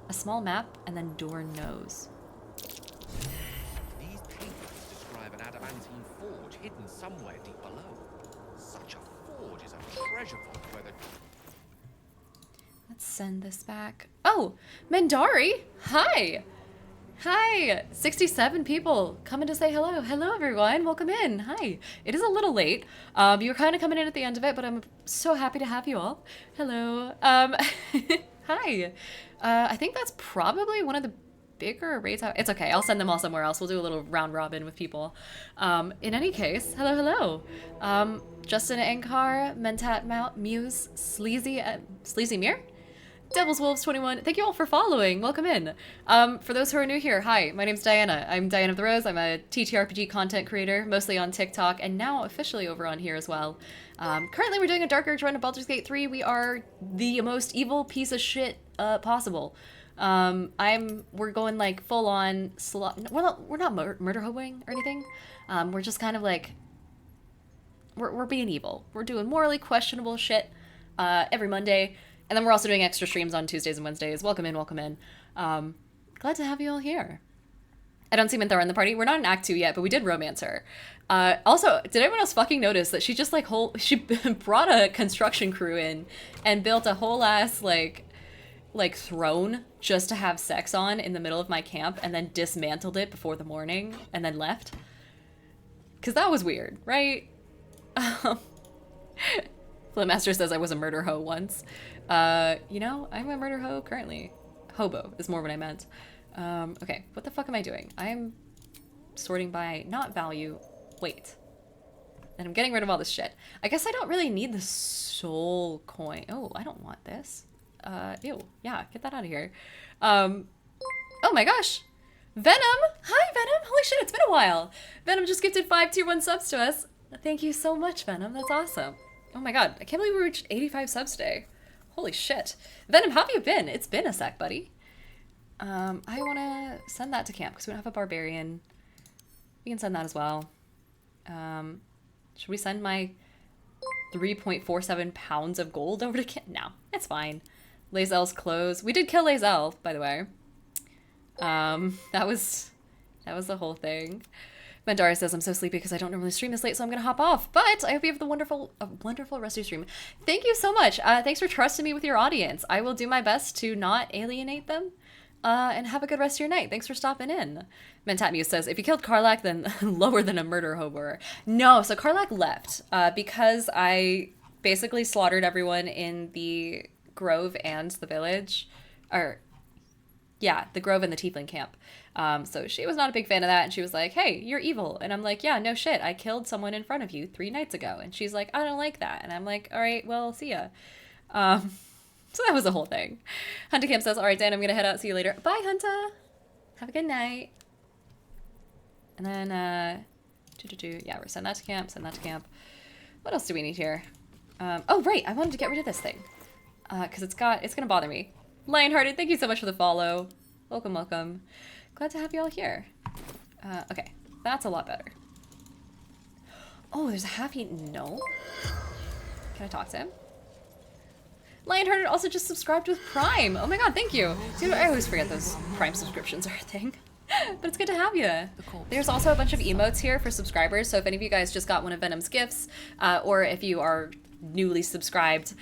S1: A small map and then door nose.
S6: These papers describe an adamantine forge hidden somewhere deep below. Such a forge is a treasure vault where the...
S1: Let's send this back. Oh, Mendari! Hi! Hi! 67 people coming to say hello. Hello, everyone. Welcome in. Hi. It is a little late. You were kind of coming in at the end of it, but I'm so happy to have you all. Hello. Hi. I think that's probably one of the bigger raids. It's okay. I'll send them all somewhere else. We'll do a little round robin with people. In any case, hello. Justin Ankar, Mentat Mount, Muse, Sleazy Mirror? Devil's Wolves 21. Thank you all for following. Welcome in. For those who are new here, hi, my name's Diana. I'm Diana of the Rose. I'm a TTRPG content creator, mostly on TikTok, and now officially over on here as well. Currently, we're doing a Dark Urge run of Baldur's Gate 3. We are the most evil piece of shit possible. We're going like full on we're not murder hoboing or anything. We're just kind of like we're being evil. We're doing morally questionable shit every Monday. And then we're also doing extra streams on Tuesdays and Wednesdays. Welcome in, welcome in. Glad to have you all here. I don't see Minthara in the party. We're not in Act 2 yet, but we did romance her. Also, did anyone else fucking notice that she just like she brought a construction crew in and built a whole ass like throne just to have sex on in the middle of my camp and then dismantled it before the morning and then left? Because that was weird, right? Flintmaster says I was a murder hoe once. You know, I'm a murder hoe currently. Hobo is more what I meant. Okay, what the fuck am I doing? I'm sorting by not value. Wait. And I'm getting rid of all this shit. I guess I don't really need the soul coin. Oh, I don't want this. Ew. Yeah, get that out of here. Oh my gosh. Venom! Hi, Venom! Holy shit, it's been a while! Venom just gifted 5 tier 1 subs to us. Thank you so much, Venom. That's awesome. Oh my god, I can't believe we reached 85 subs today. Holy shit. Venom, how have you been? It's been a sec, buddy. I want to send that to camp because we don't have a barbarian. We can send that as well. Should we send my 3.47 pounds of gold over to camp? No, it's fine. Lae'zel's clothes. We did kill Lae'zel, by the way. That was the whole thing. Mandara says, I'm so sleepy because I don't normally stream this late, so I'm going to hop off. But I hope you have a wonderful rest of your stream. Thank you so much. Thanks for trusting me with your audience. I will do my best to not alienate them. And have a good rest of your night. Thanks for stopping in. Mentat Muse says, if you killed Karlach, then lower than a murder hoboer. No, so Karlach left because I basically slaughtered everyone in the Grove and the village. Or, yeah, the Grove and the Tiefling camp. So she was not a big fan of that, and she was like, hey, you're evil. And I'm like, yeah, no shit, I killed someone in front of you 3 nights ago. And she's like, I don't like that. And I'm like, all right, well, see ya. So that was the whole thing. Hunter Camp says, all right, Dan, I'm going to head out. See you later. Bye, Hunter. Have a good night. And then, yeah, we're send that to camp, send that to camp. What else do we need here? Oh, right. I wanted to get rid of this thing. Because it's going to bother me. Lionhearted, thank you so much for the follow. Welcome, welcome. Glad to have you all here. Okay, that's a lot better. Oh, there's a half-eaten gnome. Can I talk to him? Lionhearted also just subscribed with Prime. Oh my god, thank you. Dude, I always forget those Prime subscriptions are a thing. But it's good to have you. There's also a bunch of emotes here for subscribers, so if any of you guys just got one of Venom's gifts, or if you are newly subscribed,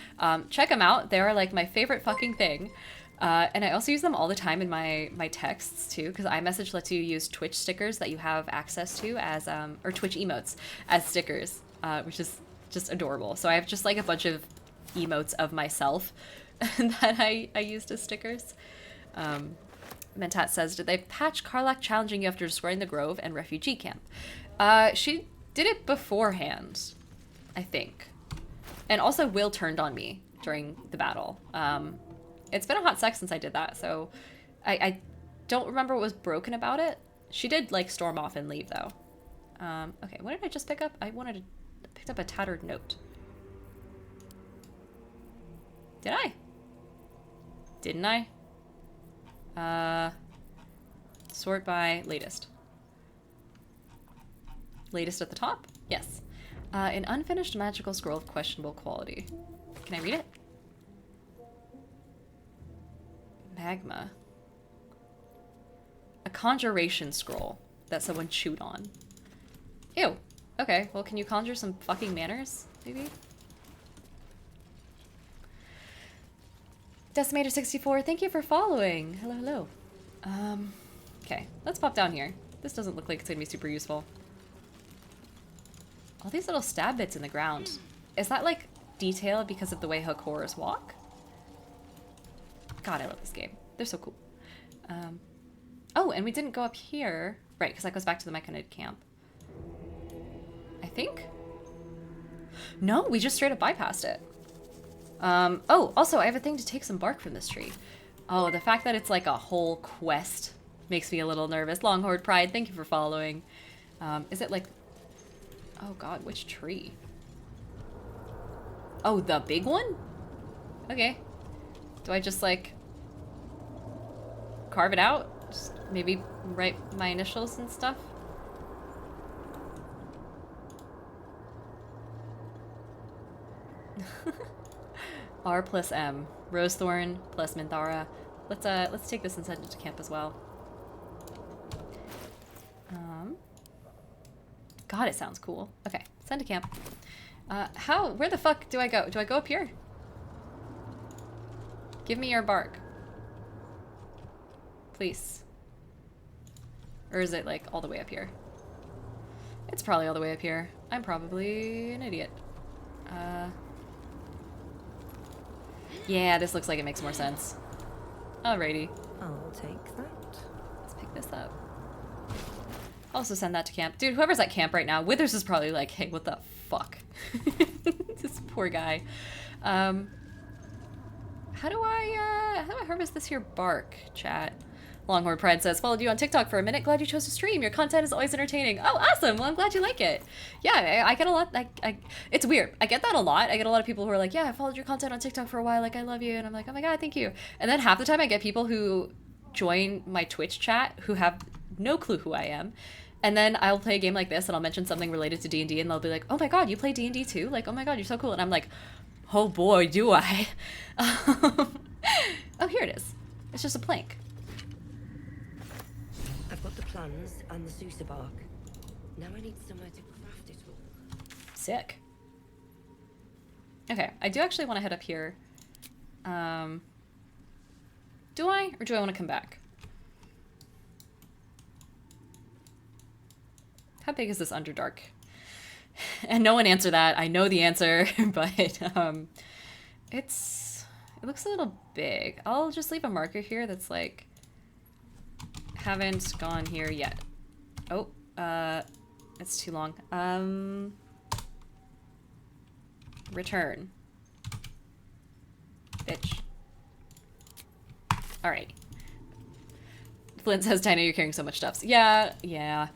S1: check them out. They are like my favorite fucking thing. And I also use them all the time in my texts too, because iMessage lets you use Twitch stickers that you have access to as, or Twitch emotes as stickers, which is just adorable. So I have just like a bunch of emotes of myself that I used as stickers. Mentat says, did they patch Karlach challenging you after destroying the Grove and refugee camp? She did it beforehand, I think. And also Will turned on me during the battle. It's been a hot sec since I did that, so I don't remember what was broken about it. She did like storm off and leave though. Okay, what did I just pick up? I picked up a tattered note. Did I? Didn't I? Sort by latest. Latest at the top? Yes. An unfinished magical scroll of questionable quality. Can I read it? Magma. A conjuration scroll that someone chewed on. Ew. Okay, well, can you conjure some fucking manners, maybe? Decimator64, thank you for following. Hello, hello. Okay, let's pop down here. This doesn't look like it's gonna be super useful. All these little stab bits in the ground. Is that like detail because of the way hook horrors walk? God, I love this game. They're so cool. Oh, and we didn't go up here. Right, because that goes back to the Mechanid camp. I think? No, we just straight up bypassed it. Oh, also, I have a thing to take some bark from this tree. Oh, the fact that it's like a whole quest makes me a little nervous. Longhorn Pride, thank you for following. Is it like... Oh god, which tree? Oh, the big one? Okay. Do I just like... carve it out? Just maybe write my initials and stuff? R plus M. Rosethorn plus Minthara. Let's take this and send it to camp as well. God, it sounds cool. Okay, send to camp. Where the fuck do I go? Do I go up here? Give me your bark. Please. Or is it like all the way up here? It's probably all the way up here. I'm probably an idiot. Yeah, this looks like it makes more sense. Alrighty.
S13: I'll take that.
S1: this up. Also send that to camp. Dude, whoever's at camp right now, Withers is probably like, hey, what the fuck? This poor guy. How do I harvest this here bark, chat? Longhorn Pride says, followed you on TikTok for a minute. Glad you chose to stream. Your content is always entertaining. Oh, awesome. Well, I'm glad you like it. Yeah, I get a lot. It's weird. I get that a lot. I get a lot of people who are like, yeah, I followed your content on TikTok for a while. Like, I love you. And I'm like, oh my God, thank you. And then half the time I get people who join my Twitch chat who have no clue who I am. And then I'll play a game like this and I'll mention something related to D&D and they'll be like, oh my God, you play D&D too? Like, oh my God, you're so cool. And I'm like, oh boy, do I. Oh, here it is. It's just a plank.
S13: I've got the plans and the Sousa bark. Now I need somewhere to craft it all.
S1: Sick. Okay, I do actually want to head up here. Do I? Or do I want to come back? How big is this Underdark? And no one answered that. I know the answer, but it looks a little big. I'll just leave a marker here that's like, haven't gone here yet. Oh, it's too long. Return. Bitch. Alright. Flint says, Tina, you're carrying so much stuff. Yeah.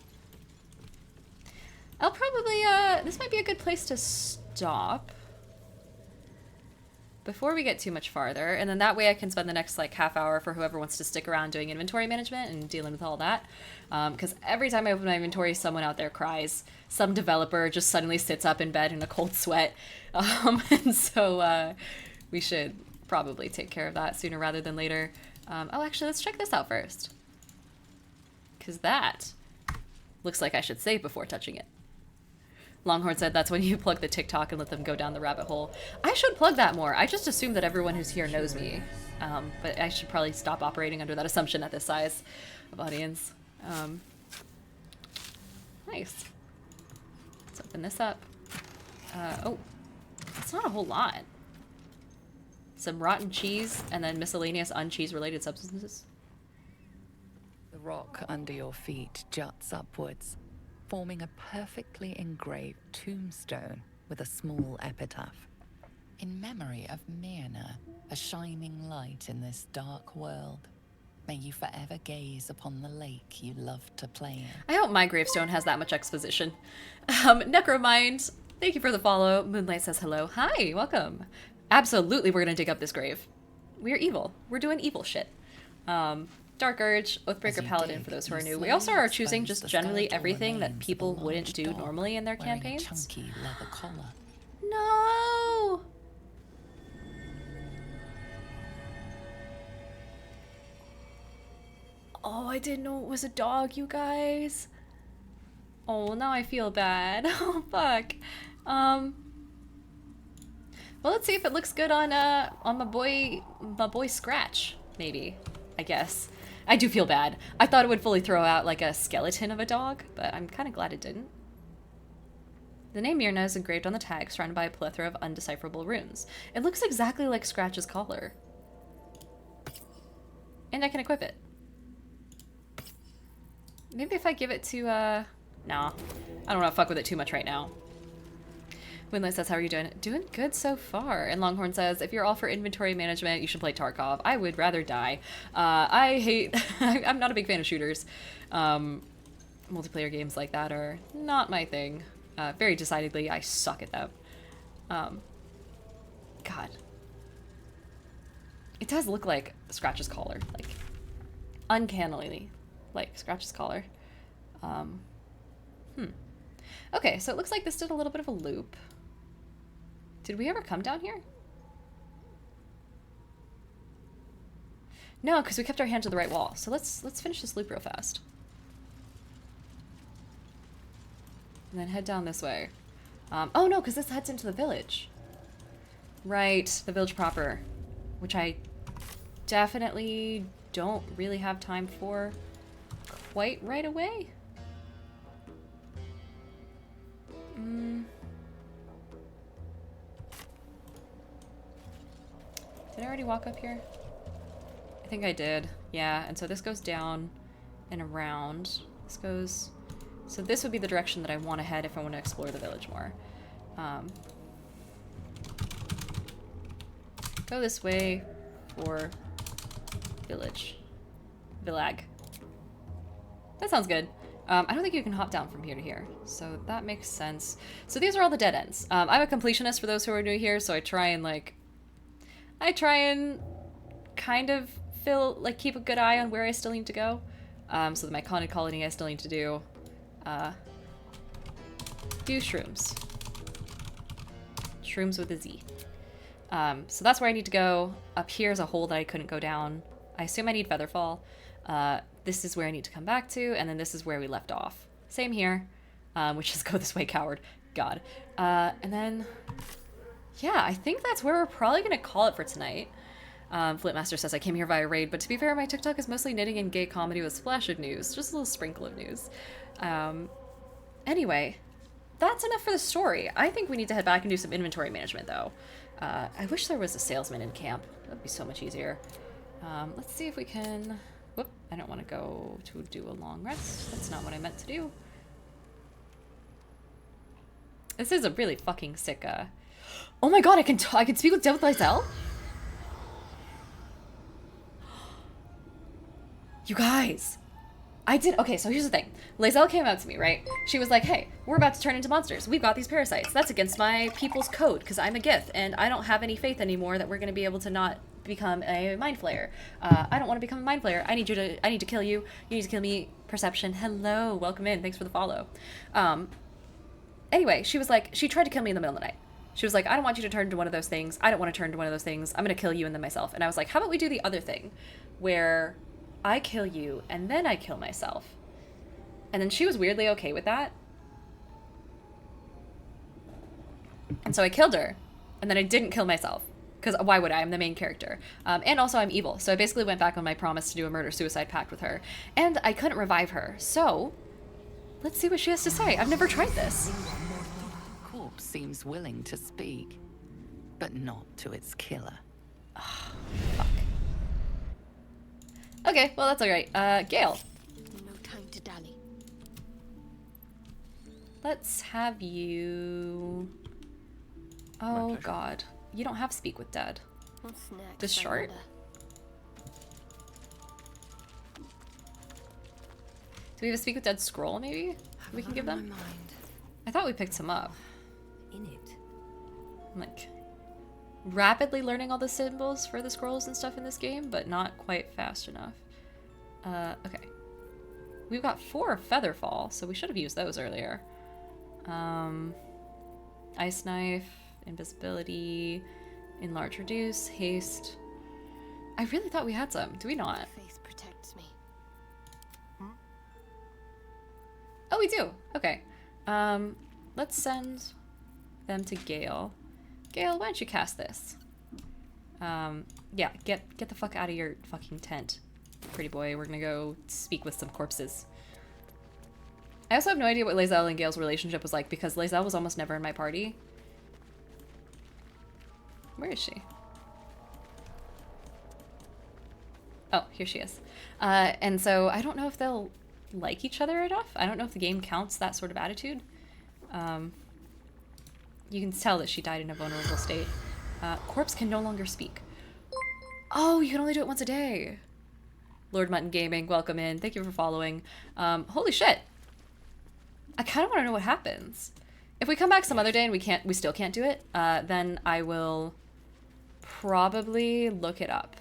S1: I'll probably, this might be a good place to stop before we get too much farther, and then that way I can spend the next like half hour for whoever wants to stick around doing inventory management and dealing with all that. Because every time I open my inventory, someone out there cries. Some developer just suddenly sits up in bed in a cold sweat. And so we should probably take care of that sooner rather than later. Oh, actually, let's check this out first. Because that looks like I should save before touching it. Longhorn said that's when you plug the TikTok and let them go down the rabbit hole. I should plug that more. I just assume that everyone who's here knows me. But I should probably stop operating under that assumption at this size of audience. Nice. Let's open this up. Oh, it's not a whole lot. Some rotten cheese and then miscellaneous uncheese related substances.
S3: The rock under your feet juts upwards, forming a perfectly engraved tombstone with a small epitaph. In memory of Myrna, a shining light in this dark world, may you forever gaze upon the lake you loved to play in.
S1: I hope my gravestone has that much exposition. Necromind, thank you for the follow. Moonlight says hello. Hi, welcome. Absolutely, we're gonna dig up this grave. We're evil. We're doing evil shit. Dark Urge, Oathbreaker Paladin for those who are new. We also are choosing just generally everything that people wouldn't do normally in their campaigns.
S3: Chunky leather collar.
S1: No! Oh, I didn't know it was a dog, you guys. Oh, now I feel bad. Oh, fuck. Well, let's see if it looks good on my boy Scratch, maybe, I guess. I do feel bad. I thought it would fully throw out like a skeleton of a dog, but I'm kind of glad it didn't. The name Myrna is engraved on the tag, surrounded by a plethora of undecipherable runes. It looks exactly like Scratch's collar. And I can equip it. Maybe if I give it to, nah. I don't want to fuck with it too much right now. Winlet says, how are you doing? Doing good so far. And Longhorn says, if you're all for inventory management, you should play Tarkov. I would rather die. I hate... I'm not a big fan of shooters. Multiplayer games like that are not my thing. Very decidedly, I suck at them. God. It does look like Scratch's collar. Like, uncannily like Scratch's collar. Okay, so it looks like this did a little bit of a loop. Did we ever come down here? No, because we kept our hand to the right wall. So let's finish this loop real fast. And then head down this way. Oh no, because this heads into the village. Right, the village proper. Which I definitely don't really have time for quite right away. Did I already walk up here? I think I did. Yeah, and so this goes down and around. This goes... So this would be the direction that I want to head if I want to explore the village more. Go this way for village. Villag. That sounds good. I don't think you can hop down from here to here, so that makes sense. So these are all the dead ends. I'm a completionist for those who are new here, so I try and kind of keep a good eye on where I still need to go. So the Myconid colony I still need to do. Do shrooms. Shrooms with a Z. So that's where I need to go. Up here is a hole that I couldn't go down. I assume I need Featherfall. This is where I need to come back to, and then this is where we left off. Same here, which is go this way, coward. God. And then, yeah, I think that's where we're probably going to call it for tonight. Flintmaster says, I came here via raid, but to be fair, my TikTok is mostly knitting and gay comedy with a splash of news. Just a little sprinkle of news. Anyway, that's enough for the story. I think we need to head back and do some inventory management, though. I wish there was a salesman in camp. That would be so much easier. Let's see if we can... Whoop, I don't want to go to do a long rest. That's not what I meant to do. This is a really fucking sick, Oh my god, I can speak with Death Lysel? You guys! Okay, so here's the thing. Lysel came out to me, right? She was like, hey, we're about to turn into monsters. We've got these parasites. That's against my people's code, because I'm a Gith, and I don't have any faith anymore that we're going to be able to not become a mind flayer. I don't want to become a mind flayer. I need to kill you. You need to kill me. Perception. Hello. Welcome in. Thanks for the follow. Anyway, she was like, she tried to kill me in the middle of the night. She was like, I don't want you to turn into one of those things. I don't want to turn into one of those things. I'm going to kill you and then myself. And I was like, how about we do the other thing where I kill you and then I kill myself? And then she was weirdly okay with that. And so I killed her, and then I didn't kill myself. Because why would I? I'm the main character. And also I'm evil. So I basically went back on my promise to do a murder-suicide pact with her. And I couldn't revive her. So let's see what she has to say. I've never tried this.
S3: Corpse seems willing to speak, but not to its killer.
S1: Oh, fuck. Okay, well that's alright. Gale.
S5: No time to dally.
S1: Let's have you... Oh god. You don't have Speak with Dead.
S5: What's next?
S1: This short? Do we have a Speak with Dead scroll, maybe? We can give them? I thought we picked some up.
S8: In it.
S1: I'm like rapidly learning all the symbols for the scrolls and stuff in this game, but not quite fast enough. Okay. We've got 4 Featherfall, so we should have used those earlier. Ice Knife, Invisibility, Enlarge Reduce, Haste. I really thought we had some. Do we not?
S5: Faith protects me.
S1: Oh, we do. Okay. Let's send them to Gale. Gale, why don't you cast this? Yeah, get the fuck out of your fucking tent, pretty boy. We're gonna go speak with some corpses. I also have no idea what Lysel and Gale's relationship was like, because Lysel was almost never in my party. Where is she? Oh, here she is. And so I don't know if they'll like each other enough. I don't know if the game counts that sort of attitude. You can tell that she died in a vulnerable state. Corpse can no longer speak. Oh, you can only do it once a day. Lord Mutton Gaming, welcome in. Thank you for following. Holy shit. I kind of want to know what happens. If we come back some other day and we still can't do it, then I will probably look it up.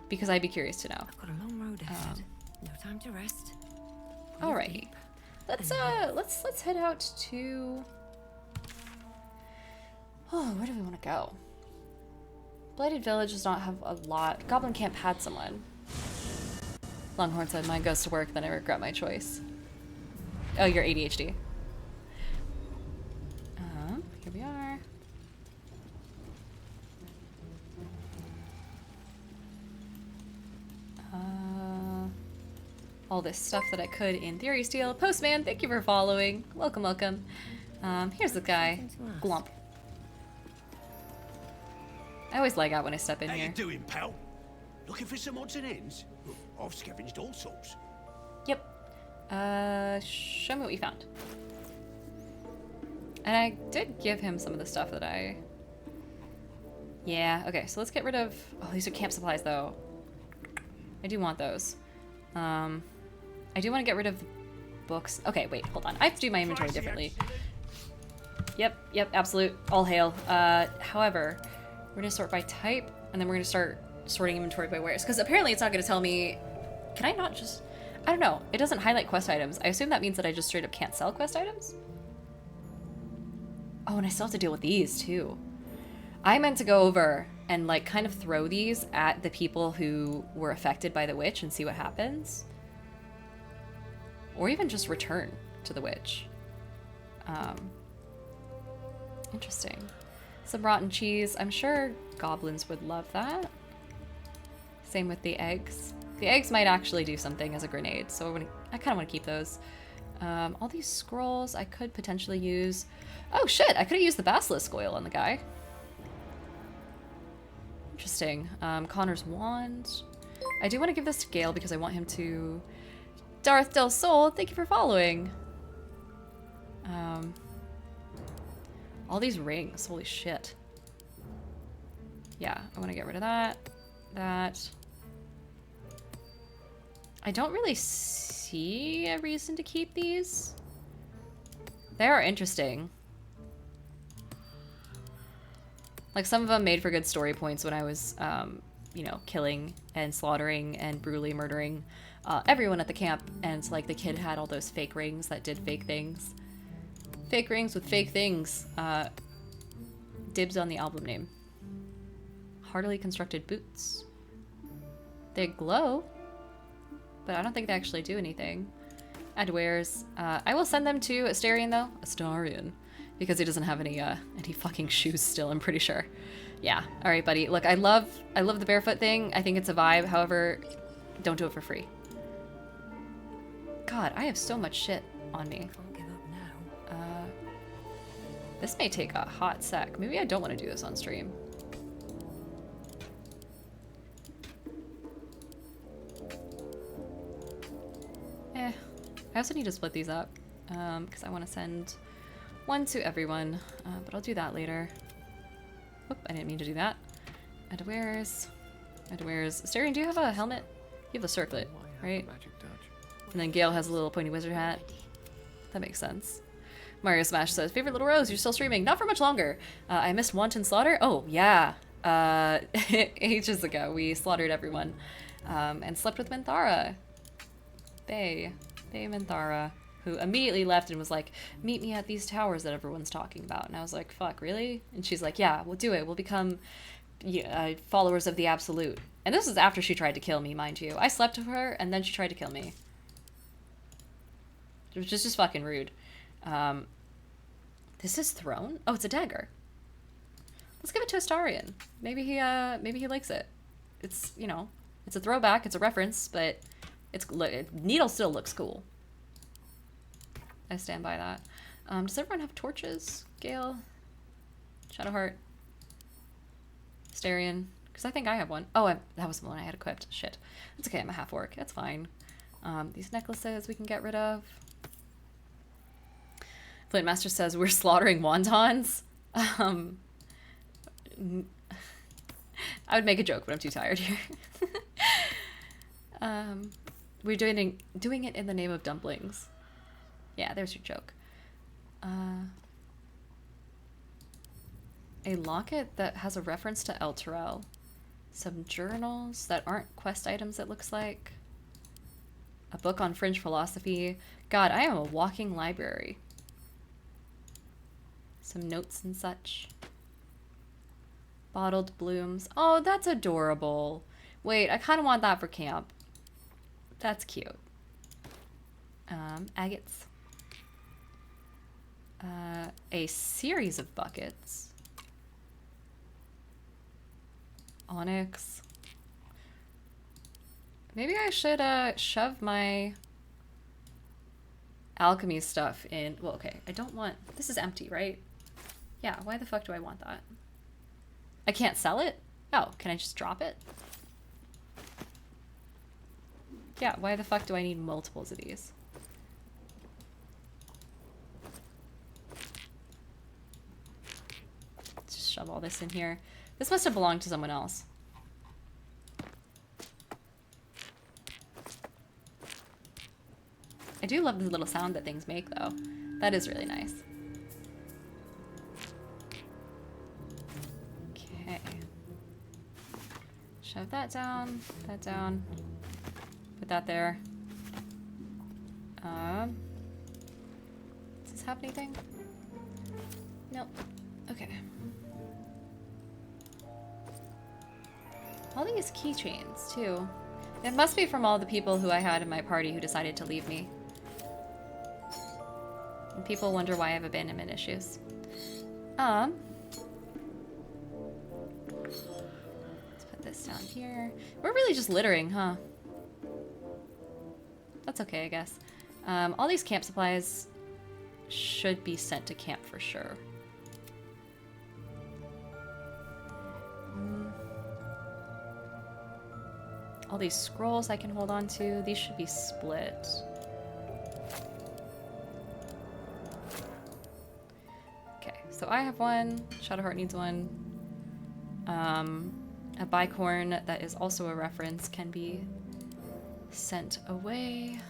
S1: Because I'd be curious to know.
S8: I've got a long road ahead. No time to rest.
S1: Alrighty. Let's head out to... Oh, where do we want to go? Blighted Village does not have a lot. Goblin Camp had someone. Longhorn said, mine goes to work, then I regret my choice. Oh, you're ADHD. Here we are. All this stuff that I could, in theory, steal. Postman, thank you for following. Welcome, welcome. Here's the guy. Glump. I always lag out when I step in here.
S4: How you doing, pal? Looking for some odds and ends? I've scavenged all sorts.
S1: Yep. Show me what you found. And I did give him some of the stuff that I... Yeah, okay, so let's get rid of... Oh, these are camp supplies, though. I do want those. I do want to get rid of the books. Okay, wait, hold on. I have to do my inventory differently. Yep, absolute. All hail. However, we're going to sort by type, and then we're going to start sorting inventory by wares. Because apparently it's not going to tell me... Can I not just... I don't know. It doesn't highlight quest items. I assume that means that I just straight up can't sell quest items? Oh, and I still have to deal with these, too. I meant to go over and, like, kind of throw these at the people who were affected by the witch and see what happens. Or even just return to the witch. Interesting. Some rotten cheese. I'm sure goblins would love that. Same with the eggs. The eggs might actually do something as a grenade, so I kind of want to keep those. All these scrolls I could potentially use. Oh shit, I could have used the basilisk oil on the guy. Interesting. Connor's wand. I do want to give this to Gale because I want him to... Darth Del Sol, thank you for following. All these rings, holy shit. Yeah, I want to get rid of that. That. I don't really see a reason to keep these. They are interesting. Like, some of them made for good story points when I was, you know, killing and slaughtering and brutally murdering everyone at the camp. And it's like the kid had all those fake rings that did fake things. Fake rings with fake things. Dibs on the album name. Hardily constructed boots. They glow, but I don't think they actually do anything. Add wares. I will send them to Astarion, though. Astarion. Because he doesn't have any fucking shoes still, I'm pretty sure. Yeah. Alright, buddy. Look, I love the barefoot thing. I think it's a vibe. However, don't do it for free. God, I have so much shit on me.
S8: Can't give up now.
S1: This may take a hot sec. Maybe I don't want to do this on stream. I also need to split these up because I want to send one to everyone, but I'll do that later. Oop, I didn't mean to do that. Underwears. Astarion, do you have a helmet? You have a circlet, right? And then Gale has a little pointy wizard hat. That makes sense. Mario Smash says, favorite little Rose, you're still streaming. Not for much longer. I missed Wanton Slaughter. Oh, yeah. Ages ago, we slaughtered everyone. And slept with Minthara. Bay Minthara, who immediately left and was like, meet me at these towers that everyone's talking about. And I was like, fuck, really? And she's like, yeah, we'll do it. We'll become followers of the Absolute. And this was after she tried to kill me, mind you. I slept with her, and then she tried to kill me. Which is just fucking rude. This is throne? Oh, it's a dagger. Let's give it to Astarion. Maybe he likes it. It's, you know, it's a throwback, it's a reference, but needle still looks cool. I stand by that. Does everyone have torches? Gale? Shadowheart? Astarion? Because I think I have one. Oh, that was the one I had equipped. Shit. It's okay, I'm a half-orc. That's fine. These necklaces we can get rid of. Flintmaster says, we're slaughtering wontons. I would make a joke, but I'm too tired here. We're doing it in the name of dumplings. Yeah, there's your joke. A locket that has a reference to El Terrell. Some journals that aren't quest items, it looks like. A book on fringe philosophy. God, I am a walking library. Some notes and such. Bottled blooms. Oh, that's adorable. Wait, I kind of want that for camp. That's cute. Agates. A series of buckets. Onyx. Maybe I should shove my alchemy stuff in. Well, okay, I don't want... This is empty, right? Yeah, why the fuck do I want that? I can't sell it? Oh, can I just drop it? Yeah, why the fuck do I need multiples of these? Let's just shove all this in here. This must have belonged to someone else. I do love the little sound that things make, though. That is really nice. Okay. Shove that down, put that there. Does this have anything? Nope. Okay. All these keychains, too. It must be from all the people who I had in my party who decided to leave me. And people wonder why I have abandonment issues. Let's put this down here. We're really just littering, huh? That's okay, I guess. All these camp supplies should be sent to camp for sure. All these scrolls I can hold on to. These should be split. Okay, so I have one. Shadowheart needs one. A bicorn that is also a reference can be sent away.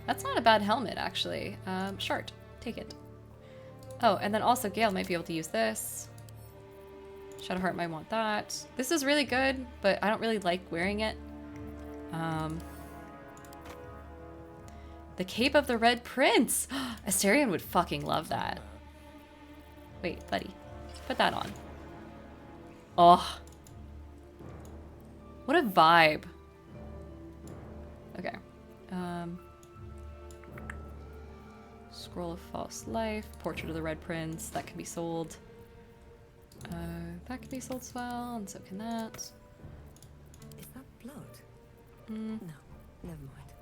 S1: That's not a bad helmet, actually. Short. Take it. Oh, and then also Gale might be able to use this. Shadowheart might want that. This is really good, but I don't really like wearing it. The Cape of the Red Prince! Asterion would fucking love that. Wait, buddy. Put that on. Oh. What a vibe. Okay. Scroll of False Life. Portrait of the Red Prince. That can be sold. That can be sold as well, and so can that.
S13: Is that blood?
S1: No,
S13: never mind.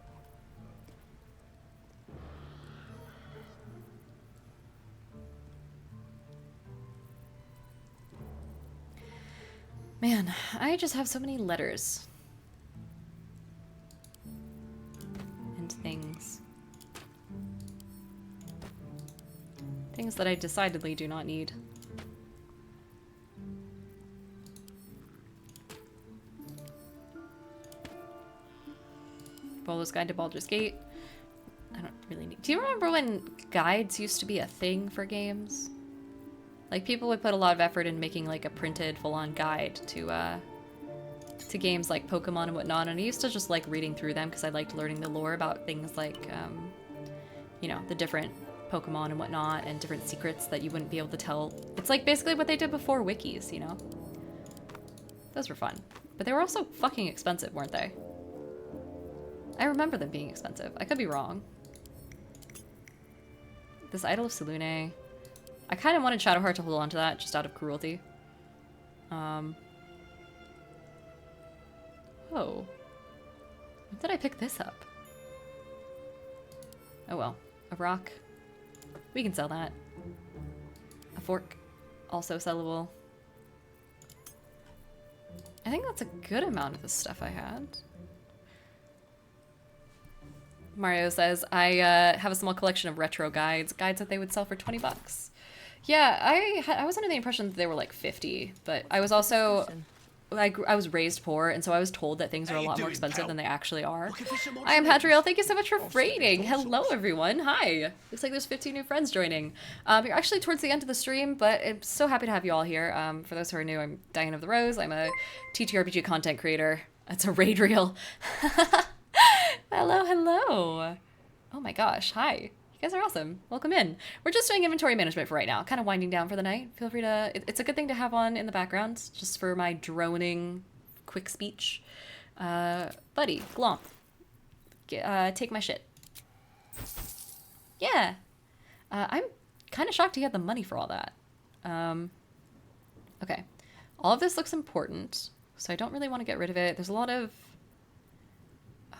S1: Man, I just have so many letters. And things. Things that I decidedly do not need. Baldur's Guide to Baldur's Gate. I don't really need... Do you remember when guides used to be a thing for games? Like, people would put a lot of effort in making, like, a printed, full-on guide to games like Pokemon and whatnot, and I used to just like reading through them because I liked learning the lore about things like, you know, the different Pokemon and whatnot, and different secrets that you wouldn't be able to tell. It's like basically what they did before wikis, you know? Those were fun. But they were also fucking expensive, weren't they? I remember them being expensive. I could be wrong. This Idol of Selune. I kind of wanted Shadowheart to hold on to that just out of cruelty. Oh. When did I pick this up? Oh well. A rock. We can sell that. A fork. Also sellable. I think that's a good amount of the stuff I had. Mario says, I have a small collection of retro guides. Guides that they would sell for 20 bucks. Yeah, I was under the impression that they were like 50, but I was also... I was raised poor, and so I was told that things are a lot more expensive than they actually are. I am Hadriel. Thank you so much for raiding. Hello, everyone. Hi. Looks like there's 15 new friends joining. You're actually towards the end of the stream, but I'm so happy to have you all here. For those who are new, I'm Diane of the Rose. I'm a TTRPG content creator. That's a raid reel. Hello, hello. Oh my gosh. Hi. You guys are awesome. Welcome in. We're just doing inventory management for right now. Kind of winding down for the night. Feel free to... It's a good thing to have on in the background, just for my droning quick speech. Buddy, Glomp. Take my shit. Yeah. I'm kind of shocked he had the money for all that. Okay. All of this looks important, so I don't really want to get rid of it. There's a lot of...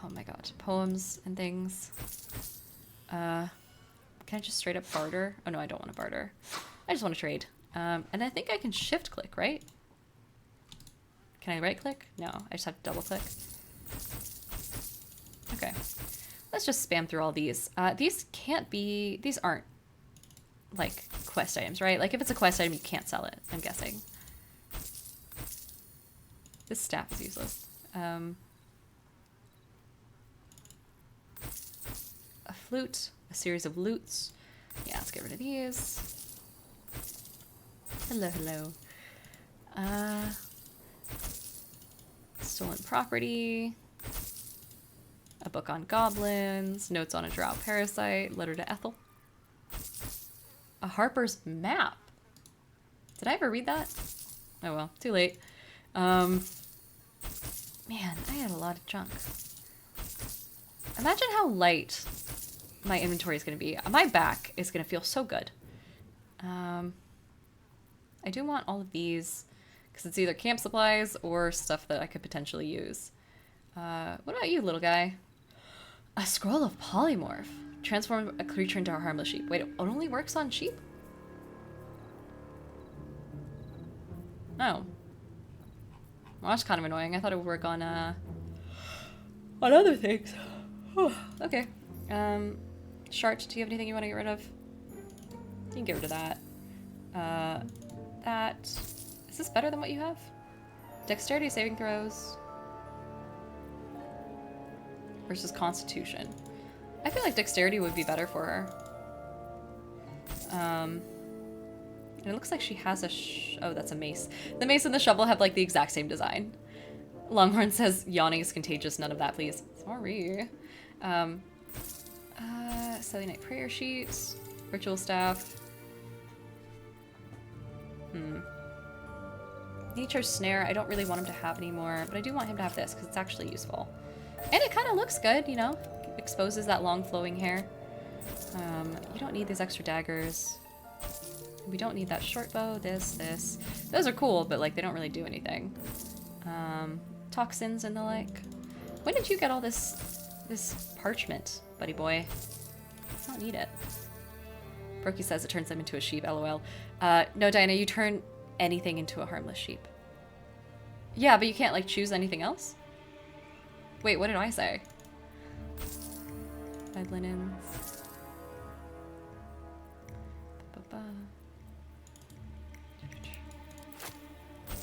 S1: Oh my god. Poems and things. Can I just straight up barter? Oh no, I don't want to barter. I just want to trade. And I think I can shift click, right? Can I right click? No, I just have to double click. Okay. Let's just spam through all these. These can't be, these aren't like quest items, right? Like if it's a quest item, you can't sell it, I'm guessing. This staff is useless. A flute, a series of loots. Yeah, let's get rid of these. Hello, hello. Stolen property. A book on goblins. Notes on a drow parasite. Letter to Ethel. A Harper's map. Did I ever read that? Oh well, too late. Man, I had a lot of junk. Imagine how light my inventory is going to be. My back is going to feel so good. I do want all of these because it's either camp supplies or stuff that I could potentially use. What about you, little guy? A scroll of polymorph. Transform a creature into a harmless sheep. Wait, it only works on sheep? Oh. Well, that's kind of annoying. I thought it would work on other things. Okay. Shart, do you have anything you want to get rid of? You can get rid of that. That... Is this better than what you have? Dexterity saving throws. Versus Constitution. I feel like Dexterity would be better for her. And it looks like she has a oh, that's a mace. The mace and the shovel have like the exact same design. Longhorn says, yawning is contagious. None of that, please. Sorry. Silly Night Prayer Sheets. Ritual Staff. Nature Snare, I don't really want him to have anymore, but I do want him to have this because it's actually useful. And it kind of looks good, you know? Exposes that long flowing hair. You don't need these extra daggers. We don't need that short bow, this. Those are cool, but like they don't really do anything. Toxins and the like. When did you get all this parchment, buddy boy? I don't need it. Brookie says it turns them into a sheep, lol. No, Diana, you turn anything into a harmless sheep. Yeah, but you can't like choose anything else? Wait, what did I say? Dyed linens.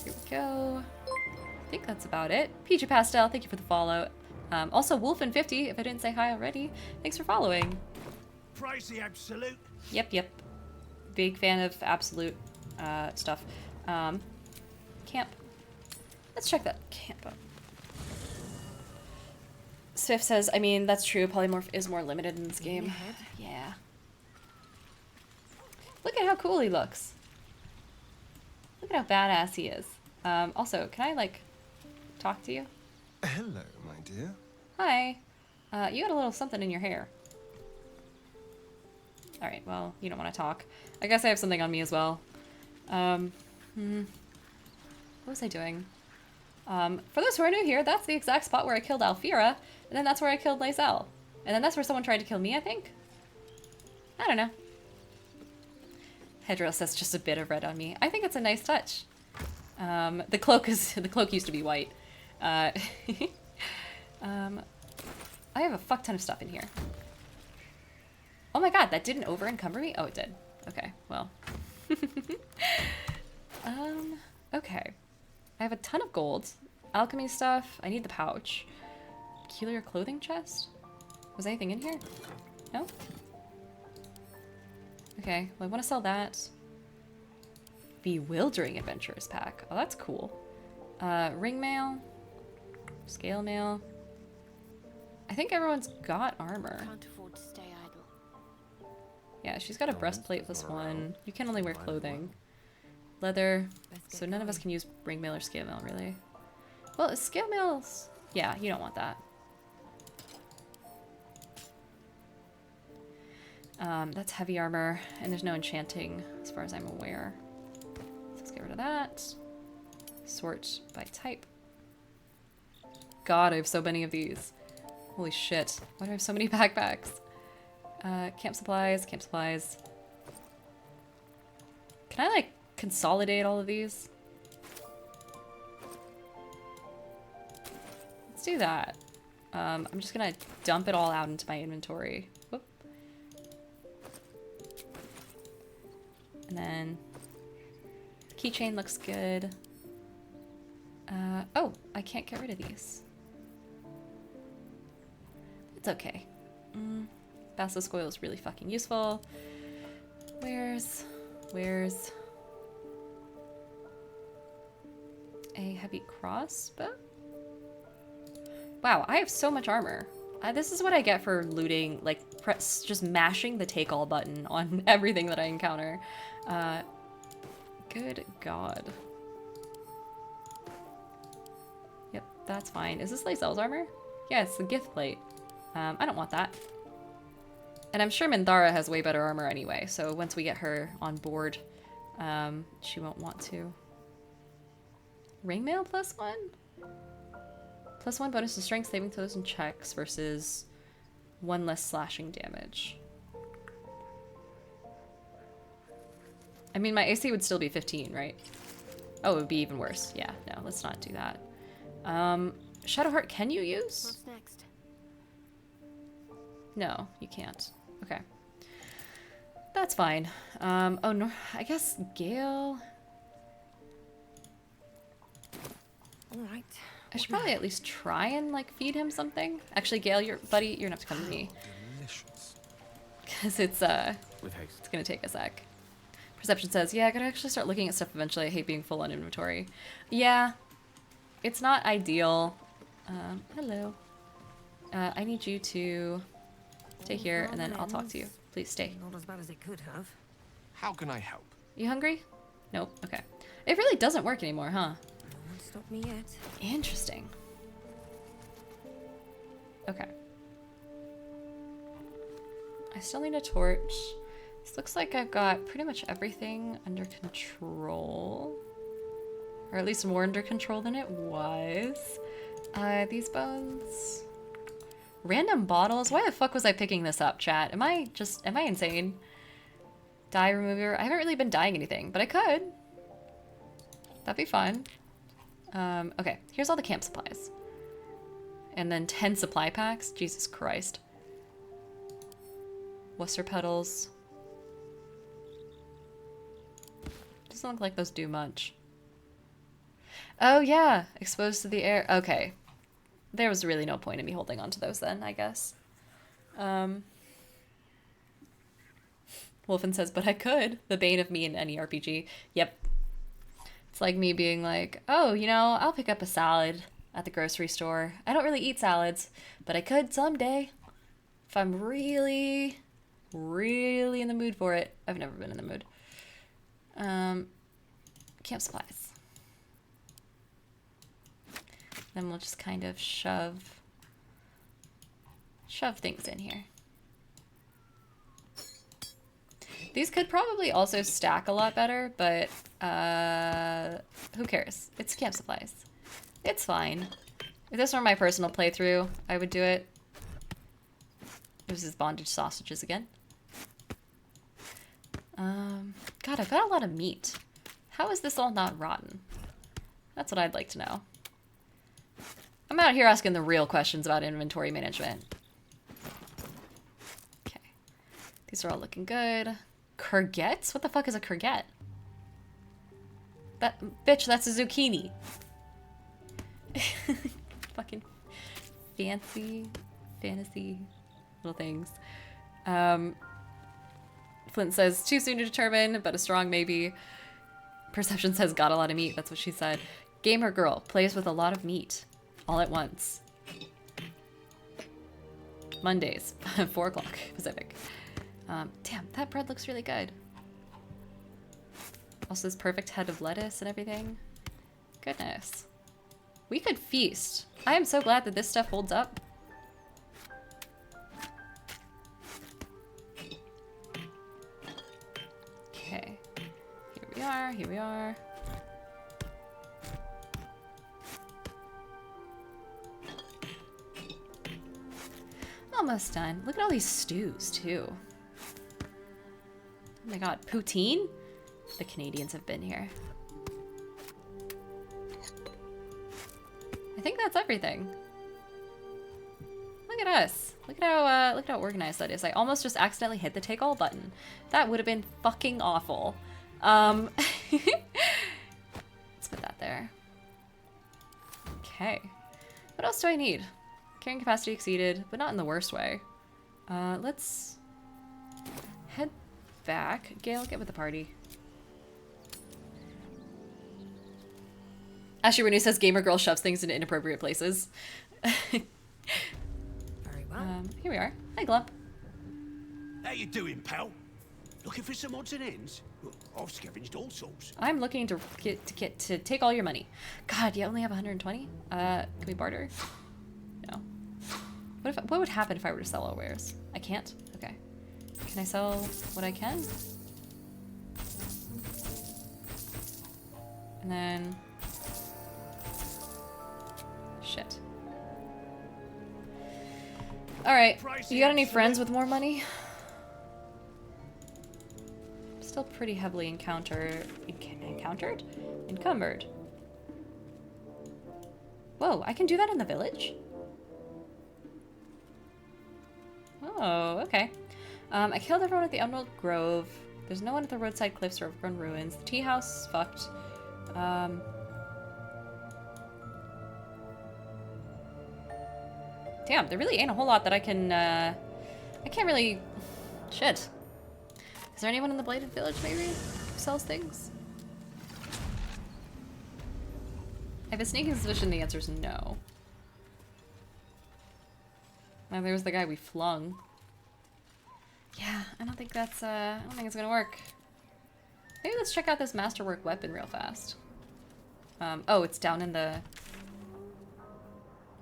S1: Here we go. I think that's about it. Peachy Pastel, thank you for the follow. Also, Wolfen50, if I didn't say hi already, thanks for following.
S4: Praise the Absolute.
S1: Yep. Big fan of Absolute stuff. Camp. Let's check that camp out. Swift says, I mean, that's true. Polymorph is more limited in this game. Yeah. Look at how cool he looks. Look at how badass he is. Also, can I, like, talk to you?
S14: Hello, my dear.
S1: Hi. You got a little something in your hair. Alright, well, you don't want to talk. I guess I have something on me as well. What was I doing? For those who are new here, that's the exact spot where I killed Alfira, and then that's where I killed Lae'zel. And then that's where someone tried to kill me, I think? I don't know. Hedro says just a bit of red on me. I think it's a nice touch. The cloak used to be white. I have a fuck ton of stuff in here. Oh my god, that didn't over encumber me? Oh, it did. Okay, well. Okay. I have a ton of gold. Alchemy stuff. I need the pouch. Peculiar clothing chest? Was anything in here? No? Okay, well I want to sell that. Bewildering Adventurers pack. Oh, that's cool. Ring mail. Scale mail. I think everyone's got armor.
S5: Can't afford to stay idle.
S1: Yeah, she's got a breastplate plus one. You can only wear clothing. Leather. So none of us can use ring mail or scale mail, really. Well, scale mail's... Yeah, you don't want that. That's heavy armor, and there's no enchanting as far as I'm aware. So let's get rid of that. Sort by type. God, I have so many of these. Holy shit. Why do I have so many backpacks? Camp supplies, camp supplies. Can I, like, consolidate all of these? do that. I'm just gonna dump it all out into my inventory. Whoop. And then the keychain looks good. Oh, I can't get rid of these. It's okay. Basilisk oil is really fucking useful. Where's a heavy crossbow? Wow, I have so much armor. This is what I get for looting, like, just mashing the take all button on everything that I encounter. Good God. Yep, that's fine. Is this Lae'zel's armor? Yeah, it's the gift plate. I don't want that. And I'm sure Minthara has way better armor anyway, so once we get her on board, she won't want to. Ringmail +1? +1 bonus to strength, saving throws, and checks versus 1 less slashing damage. I mean, my AC would still be 15, right? Oh, it would be even worse. Yeah, no, let's not do that. Shadowheart, can you use?
S5: What's next?
S1: No, you can't. Okay. That's fine. Oh, no, I guess Gale...
S5: Alright.
S1: I should probably at least try and, like, feed him something. Actually, Gale, you're gonna have to come to me.
S14: Delicious.
S1: Because it's gonna take a sec. Perception says, yeah, I gotta actually start looking at stuff eventually. I hate being full on inventory. Yeah, it's not ideal. Hello. I need you to stay here, and then I'll talk to you. Please stay.
S8: Not as bad as it could have.
S6: How can I help?
S1: You hungry? Nope. Okay. It really doesn't work anymore, huh?
S8: Won't stop me yet.
S1: Interesting. Okay. I still need a torch. This looks like I've got pretty much everything under control. Or at least more under control than it was. These bones. Random bottles? Why the fuck was I picking this up, chat? Am I insane? Dye remover. I haven't really been dyeing anything, but I could. That'd be fun. Okay, here's all the camp supplies. And then 10 supply packs. Jesus Christ. Worcester petals. Doesn't look like those do much. Oh yeah, exposed to the air. Okay. There was really no point in me holding on to those then, I guess. Wolfen says, but I could. The bane of me in any RPG. Yep. It's like me being like, oh, you know, I'll pick up a salad at the grocery store. I don't really eat salads, but I could someday. If I'm really, really in the mood for it. I've never been in the mood. Camp supplies. Then we'll just kind of shove things in here. These could probably also stack a lot better, but who cares? It's camp supplies. It's fine. If this were my personal playthrough, I would do it. This is bondage sausages again. God, I've got a lot of meat. How is this all not rotten? That's what I'd like to know. I'm out here asking the real questions about inventory management. Okay. These are all looking good. Courgettes? What the fuck is a courgette? That bitch, that's a zucchini. Fucking fancy little things. Flint says, too soon to determine, but a strong maybe. Perception says, got a lot of meat. That's what she said. Gamer girl plays with a lot of meat all at once. Mondays, 4 o'clock Pacific. Damn, that bread looks really good. Also this perfect head of lettuce and everything. Goodness. We could feast. I am so glad that this stuff holds up. Okay. Here we are. Almost done. Look at all these stews, too. Oh my god, poutine? The Canadians have been here. I think that's everything. Look at us. Look at how organized that is. I almost just accidentally hit the take all button. That would have been fucking awful. Let's put that there. Okay. What else do I need? Carrying capacity exceeded, but not in the worst way. Let's head back. Gale, get with the party. Actually, Renee says gamer girl shoves things into inappropriate places.
S8: Very well.
S1: Here we are. Hi, Glump.
S4: How you doing, pal? Looking for some odds and ends? Well, I've scavenged all sorts.
S1: I'm looking to take all your money. God, you only have 120? Can we barter? No. What would happen if I were to sell all wares? I can't? Okay. Can I sell what I can? And then... Shit. Alright, you got any friends with more money? Still pretty heavily encumbered. Whoa, I can do that in the village? Oh, okay. I killed everyone at the Emerald Grove. There's no one at the roadside cliffs or overgrown ruins. The tea house is fucked. Damn, there really ain't a whole lot that I can, I can't really... Shit. Is there anyone in the Bladed Village, maybe, who sells things? I have a sneaking suspicion the answer is no. Now there's the guy we flung. Yeah, I don't think that's, I don't think it's gonna work. Maybe let's check out this masterwork weapon real fast. Oh, it's down in the...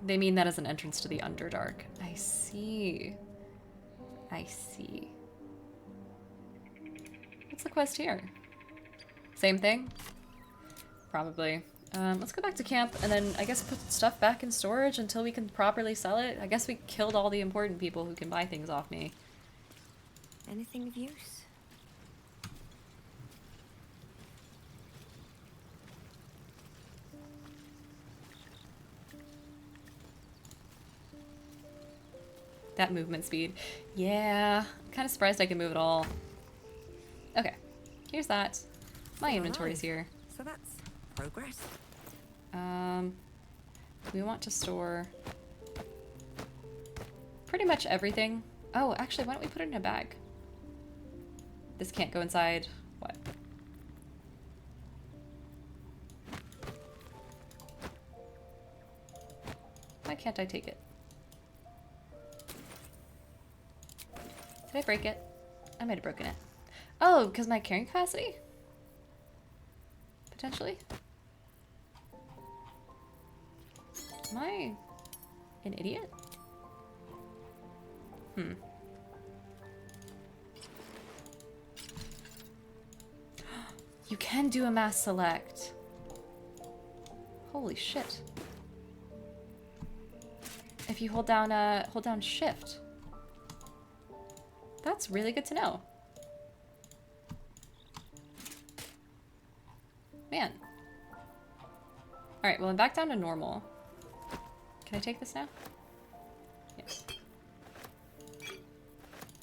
S1: They mean that as an entrance to the Underdark. I see. I see. What's the quest here? Same thing? Probably. Let's go back to camp and then I guess put stuff back in storage until we can properly sell it. I guess we killed all the important people who can buy things off me.
S8: Anything of use?
S1: That movement speed. Yeah, I'm kind of surprised I can move at all. Okay, here's that. My inventory's here.
S8: So that's progress.
S1: We want to store pretty much everything. Oh, actually, why don't we put it in a bag? This can't go inside. What? Why can't I take it? Did I break it? I might have broken it. Oh, because my carrying capacity? Potentially? Am I an idiot? Hmm. You can do a mass select. Holy shit. If you hold down shift. That's really good to know. Man. Alright, well I'm back down to normal. Can I take this now? Yes.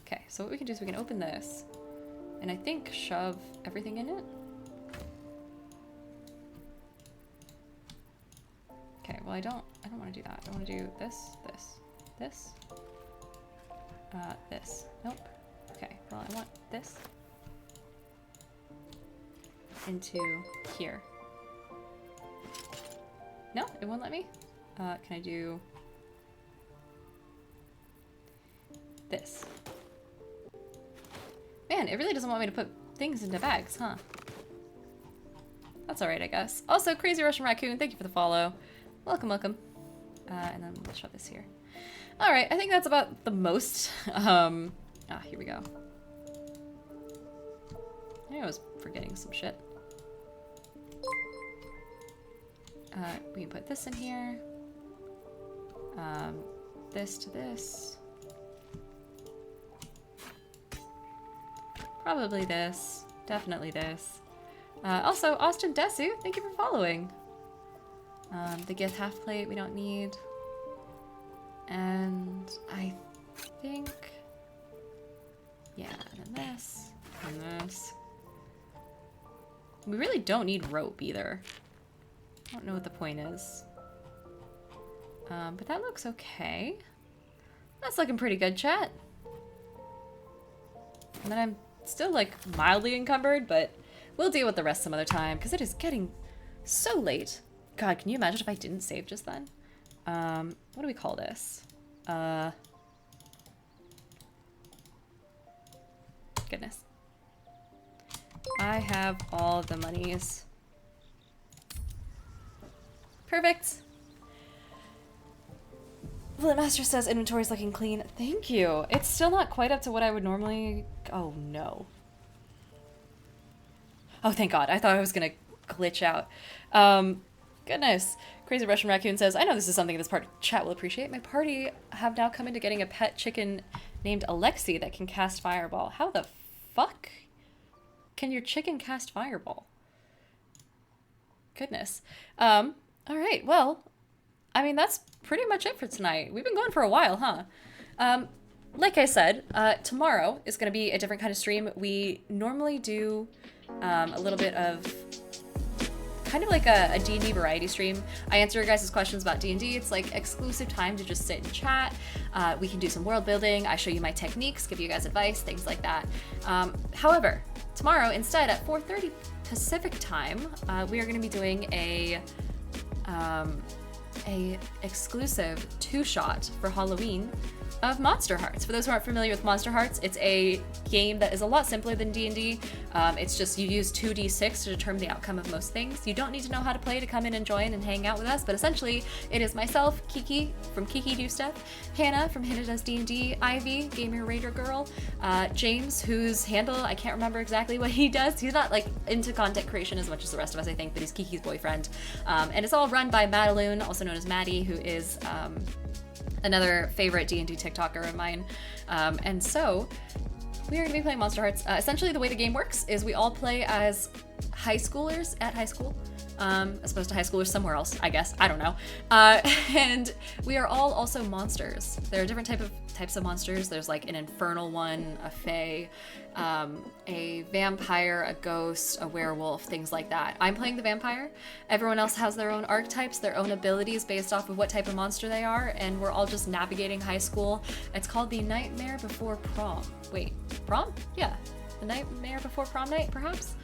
S1: Okay, so what we can do is we can open this. And I think shove everything in it. Okay, well I don't want to do that. I want to do this, this. This. Nope. Okay, well I want this into here. No, it won't let me. Can I do this? Man, it really doesn't want me to put things into bags, huh? That's alright, I guess. Also, Crazy Russian Raccoon, thank you for the follow. Welcome, welcome. And then we'll shove this here. Alright, I think that's about the most. Here we go. I was forgetting some shit. We can put this in here. This to this. Probably this. Definitely this. Also, Austin Desu, thank you for following. The Gith half plate we don't need. And I think, yeah, and then this, and this. We really don't need rope either. I don't know what the point is. But that looks okay. That's looking pretty good, chat. And then I'm still like mildly encumbered, but we'll deal with the rest some other time because it is getting so late. God, can you imagine if I didn't save just then? What do we call this? Goodness. I have all the monies. Perfect. The master says inventory's looking clean. Thank you. It's still not quite up to what I would normally... Oh, no. Oh, thank God. I thought I was going to glitch out. Goodness. Crazy Russian Raccoon says, I know this is something this part chat will appreciate. My party have now come into getting a pet chicken named Alexi that can cast Fireball. How the fuck can your chicken cast Fireball? Goodness. All right. Well, I mean, that's pretty much it for tonight. We've been going for a while, huh? Like I said, tomorrow is going to be a different kind of stream. We normally do a little bit of kind of like a D&D variety stream. I answer your guys' questions about D&D. It's like exclusive time to just sit and chat. We can do some world building. I show you my techniques, give you guys advice, things like that. However, tomorrow instead at 4:30 Pacific time, we are going to be doing a exclusive 2-shot for Halloween of Monster Hearts. For those who aren't familiar with Monster Hearts, it's a game that is a lot simpler than D&D. It's just you use 2d6 to determine the outcome of most things. You don't need to know how to play to come in and join and hang out with us, but essentially it is myself, Kiki from Kiki Do Stuff, Hannah from Hannah Does D&D, Ivy, Gamer Raider Girl, James, whose handle, I can't remember exactly what he does. He's not like into content creation as much as the rest of us, I think, but he's Kiki's boyfriend. And it's all run by Madeline, also known as Maddie, who is another favorite D&D TikToker of mine. And so we are going to be playing Monster Hearts. Essentially the way the game works is we all play as high schoolers at high school, as opposed to high schoolers somewhere else, I guess. I don't know. And we are all also monsters. There are different types of monsters. There's like an infernal one, a fae, a vampire, a ghost, a werewolf, things like that. I'm playing the vampire. Everyone else has their own archetypes, their own abilities based off of what type of monster they are, and we're all just navigating high school. It's called The Nightmare Before Prom. Wait, prom? Yeah. The Nightmare Before Prom night, perhaps?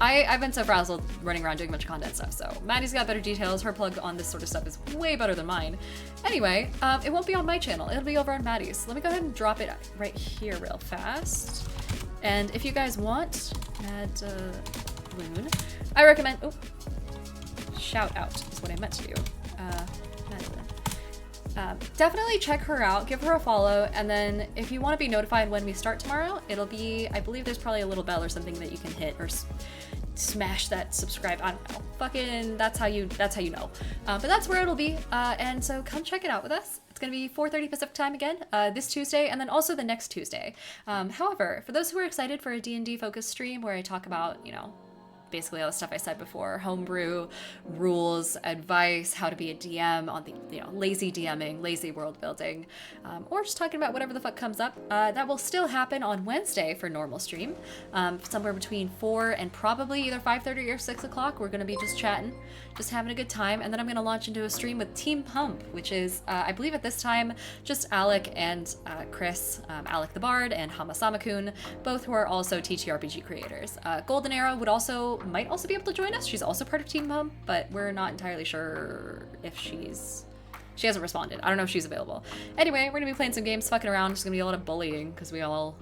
S1: I've been so frazzled running around doing a bunch of content stuff, so Maddie's got better details. Her plug on this sort of stuff is way better than mine. Anyway, it won't be on my channel. It'll be over on Maddie's. Let me go ahead and drop it right here real fast. And if you guys want Madeline, I recommend... Oh, shout out is what I meant to do. Madeline. Definitely check her out, give her a follow, and then if you want to be notified when we start tomorrow, it'll be, I believe there's probably a little bell or something that you can hit, or smash that subscribe, I don't know, fucking, that's how you know. But that's where it'll be, and so come check it out with us. It's gonna be 4:30 Pacific time again, this Tuesday, and then also the next Tuesday. However, for those who are excited for a D&D focused stream where I talk about, you know, basically all the stuff I said before, homebrew, rules, advice, how to be a DM on the, you know, lazy DMing, lazy world building, or just talking about whatever the fuck comes up. That will still happen on Wednesday for normal stream, somewhere between 4 and probably either 5:30 or 6 o'clock. We're gonna be just chatting, just having a good time, and then I'm gonna launch into a stream with Team Pump, which is, I believe at this time, just Alec and Chris, Alec the Bard and Hamasama-kun, both who are also TTRPG creators. Golden Arrow might also be able to join us. She's also part of Team Pump, but we're not entirely sure if she hasn't responded. I don't know if she's available. Anyway, we're gonna be playing some games, fucking around. There's gonna be a lot of bullying because we're all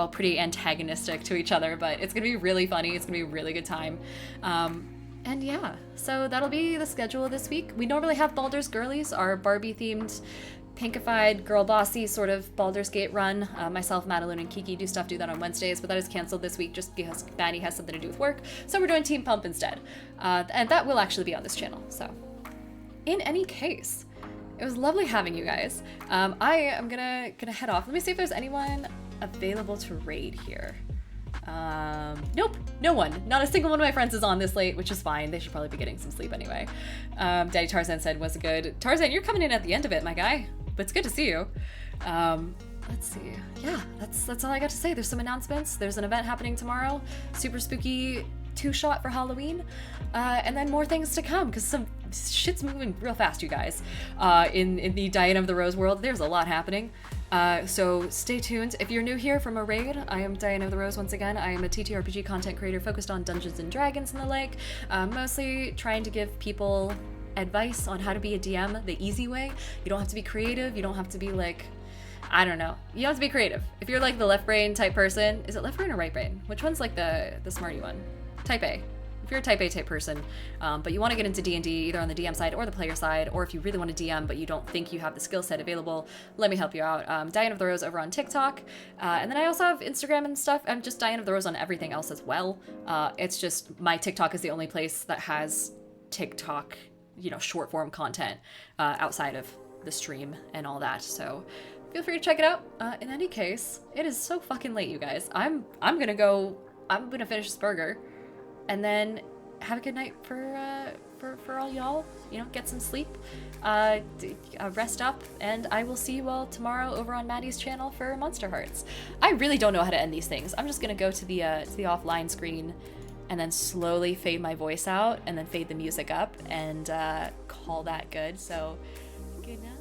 S1: pretty antagonistic to each other, but it's gonna be really funny. It's gonna be a really good time. And yeah, so that'll be the schedule this week. We normally have Baldur's Girlies, our Barbie-themed, pinkified, girl bossy sort of Baldur's Gate run. Myself, Madeline, and Kiki do that on Wednesdays, but that is canceled this week just because Maddie has something to do with work. So we're doing Team Pump instead. And that will actually be on this channel. So in any case, it was lovely having you guys. I am gonna head off. Let me see if there's anyone available to raid here. Nope, no one. Not a single one of my friends is on this late, which is fine. They should probably be getting some sleep anyway. Daddy Tarzan said was good. Tarzan, you're coming in at the end of it, my guy. but it's good to see you. Let's see. Yeah, that's all I got to say. There's some announcements. There's an event happening tomorrow. Super spooky 2-shot for Halloween. And then more things to come, because some shit's moving real fast, you guys. In the Diana of the Rose world, there's a lot happening. So stay tuned. If you're new here from a raid, I am Diana of the Rose once again. I am a TTRPG content creator focused on Dungeons and Dragons and the like, mostly trying to give people advice on how to be a DM the easy way. You don't have to be creative. You don't have to be like, I don't know. You don't have to be creative. If you're like the left brain type person, is it left brain or right brain? Which one's like the smarty one? Type A. If you're a type A type person, but you want to get into D&D either on the DM side or the player side, or if you really want to DM but you don't think you have the skill set available, let me help you out. Diana of the Rose over on TikTok, and then I also have Instagram and stuff. I'm just Diana of the Rose on everything else as well. It's just my TikTok is the only place that has TikTok, you know, short form content outside of the stream and all that. So feel free to check it out. In any case, it is so fucking late, you guys. I'm gonna finish this burger. And then have a good night for all y'all. You know, get some sleep, rest up, and I will see you all tomorrow over on Maddie's channel for Monster Hearts. I really don't know how to end these things. I'm just gonna go to the offline screen, and then slowly fade my voice out, and then fade the music up, and call that good. So, good night.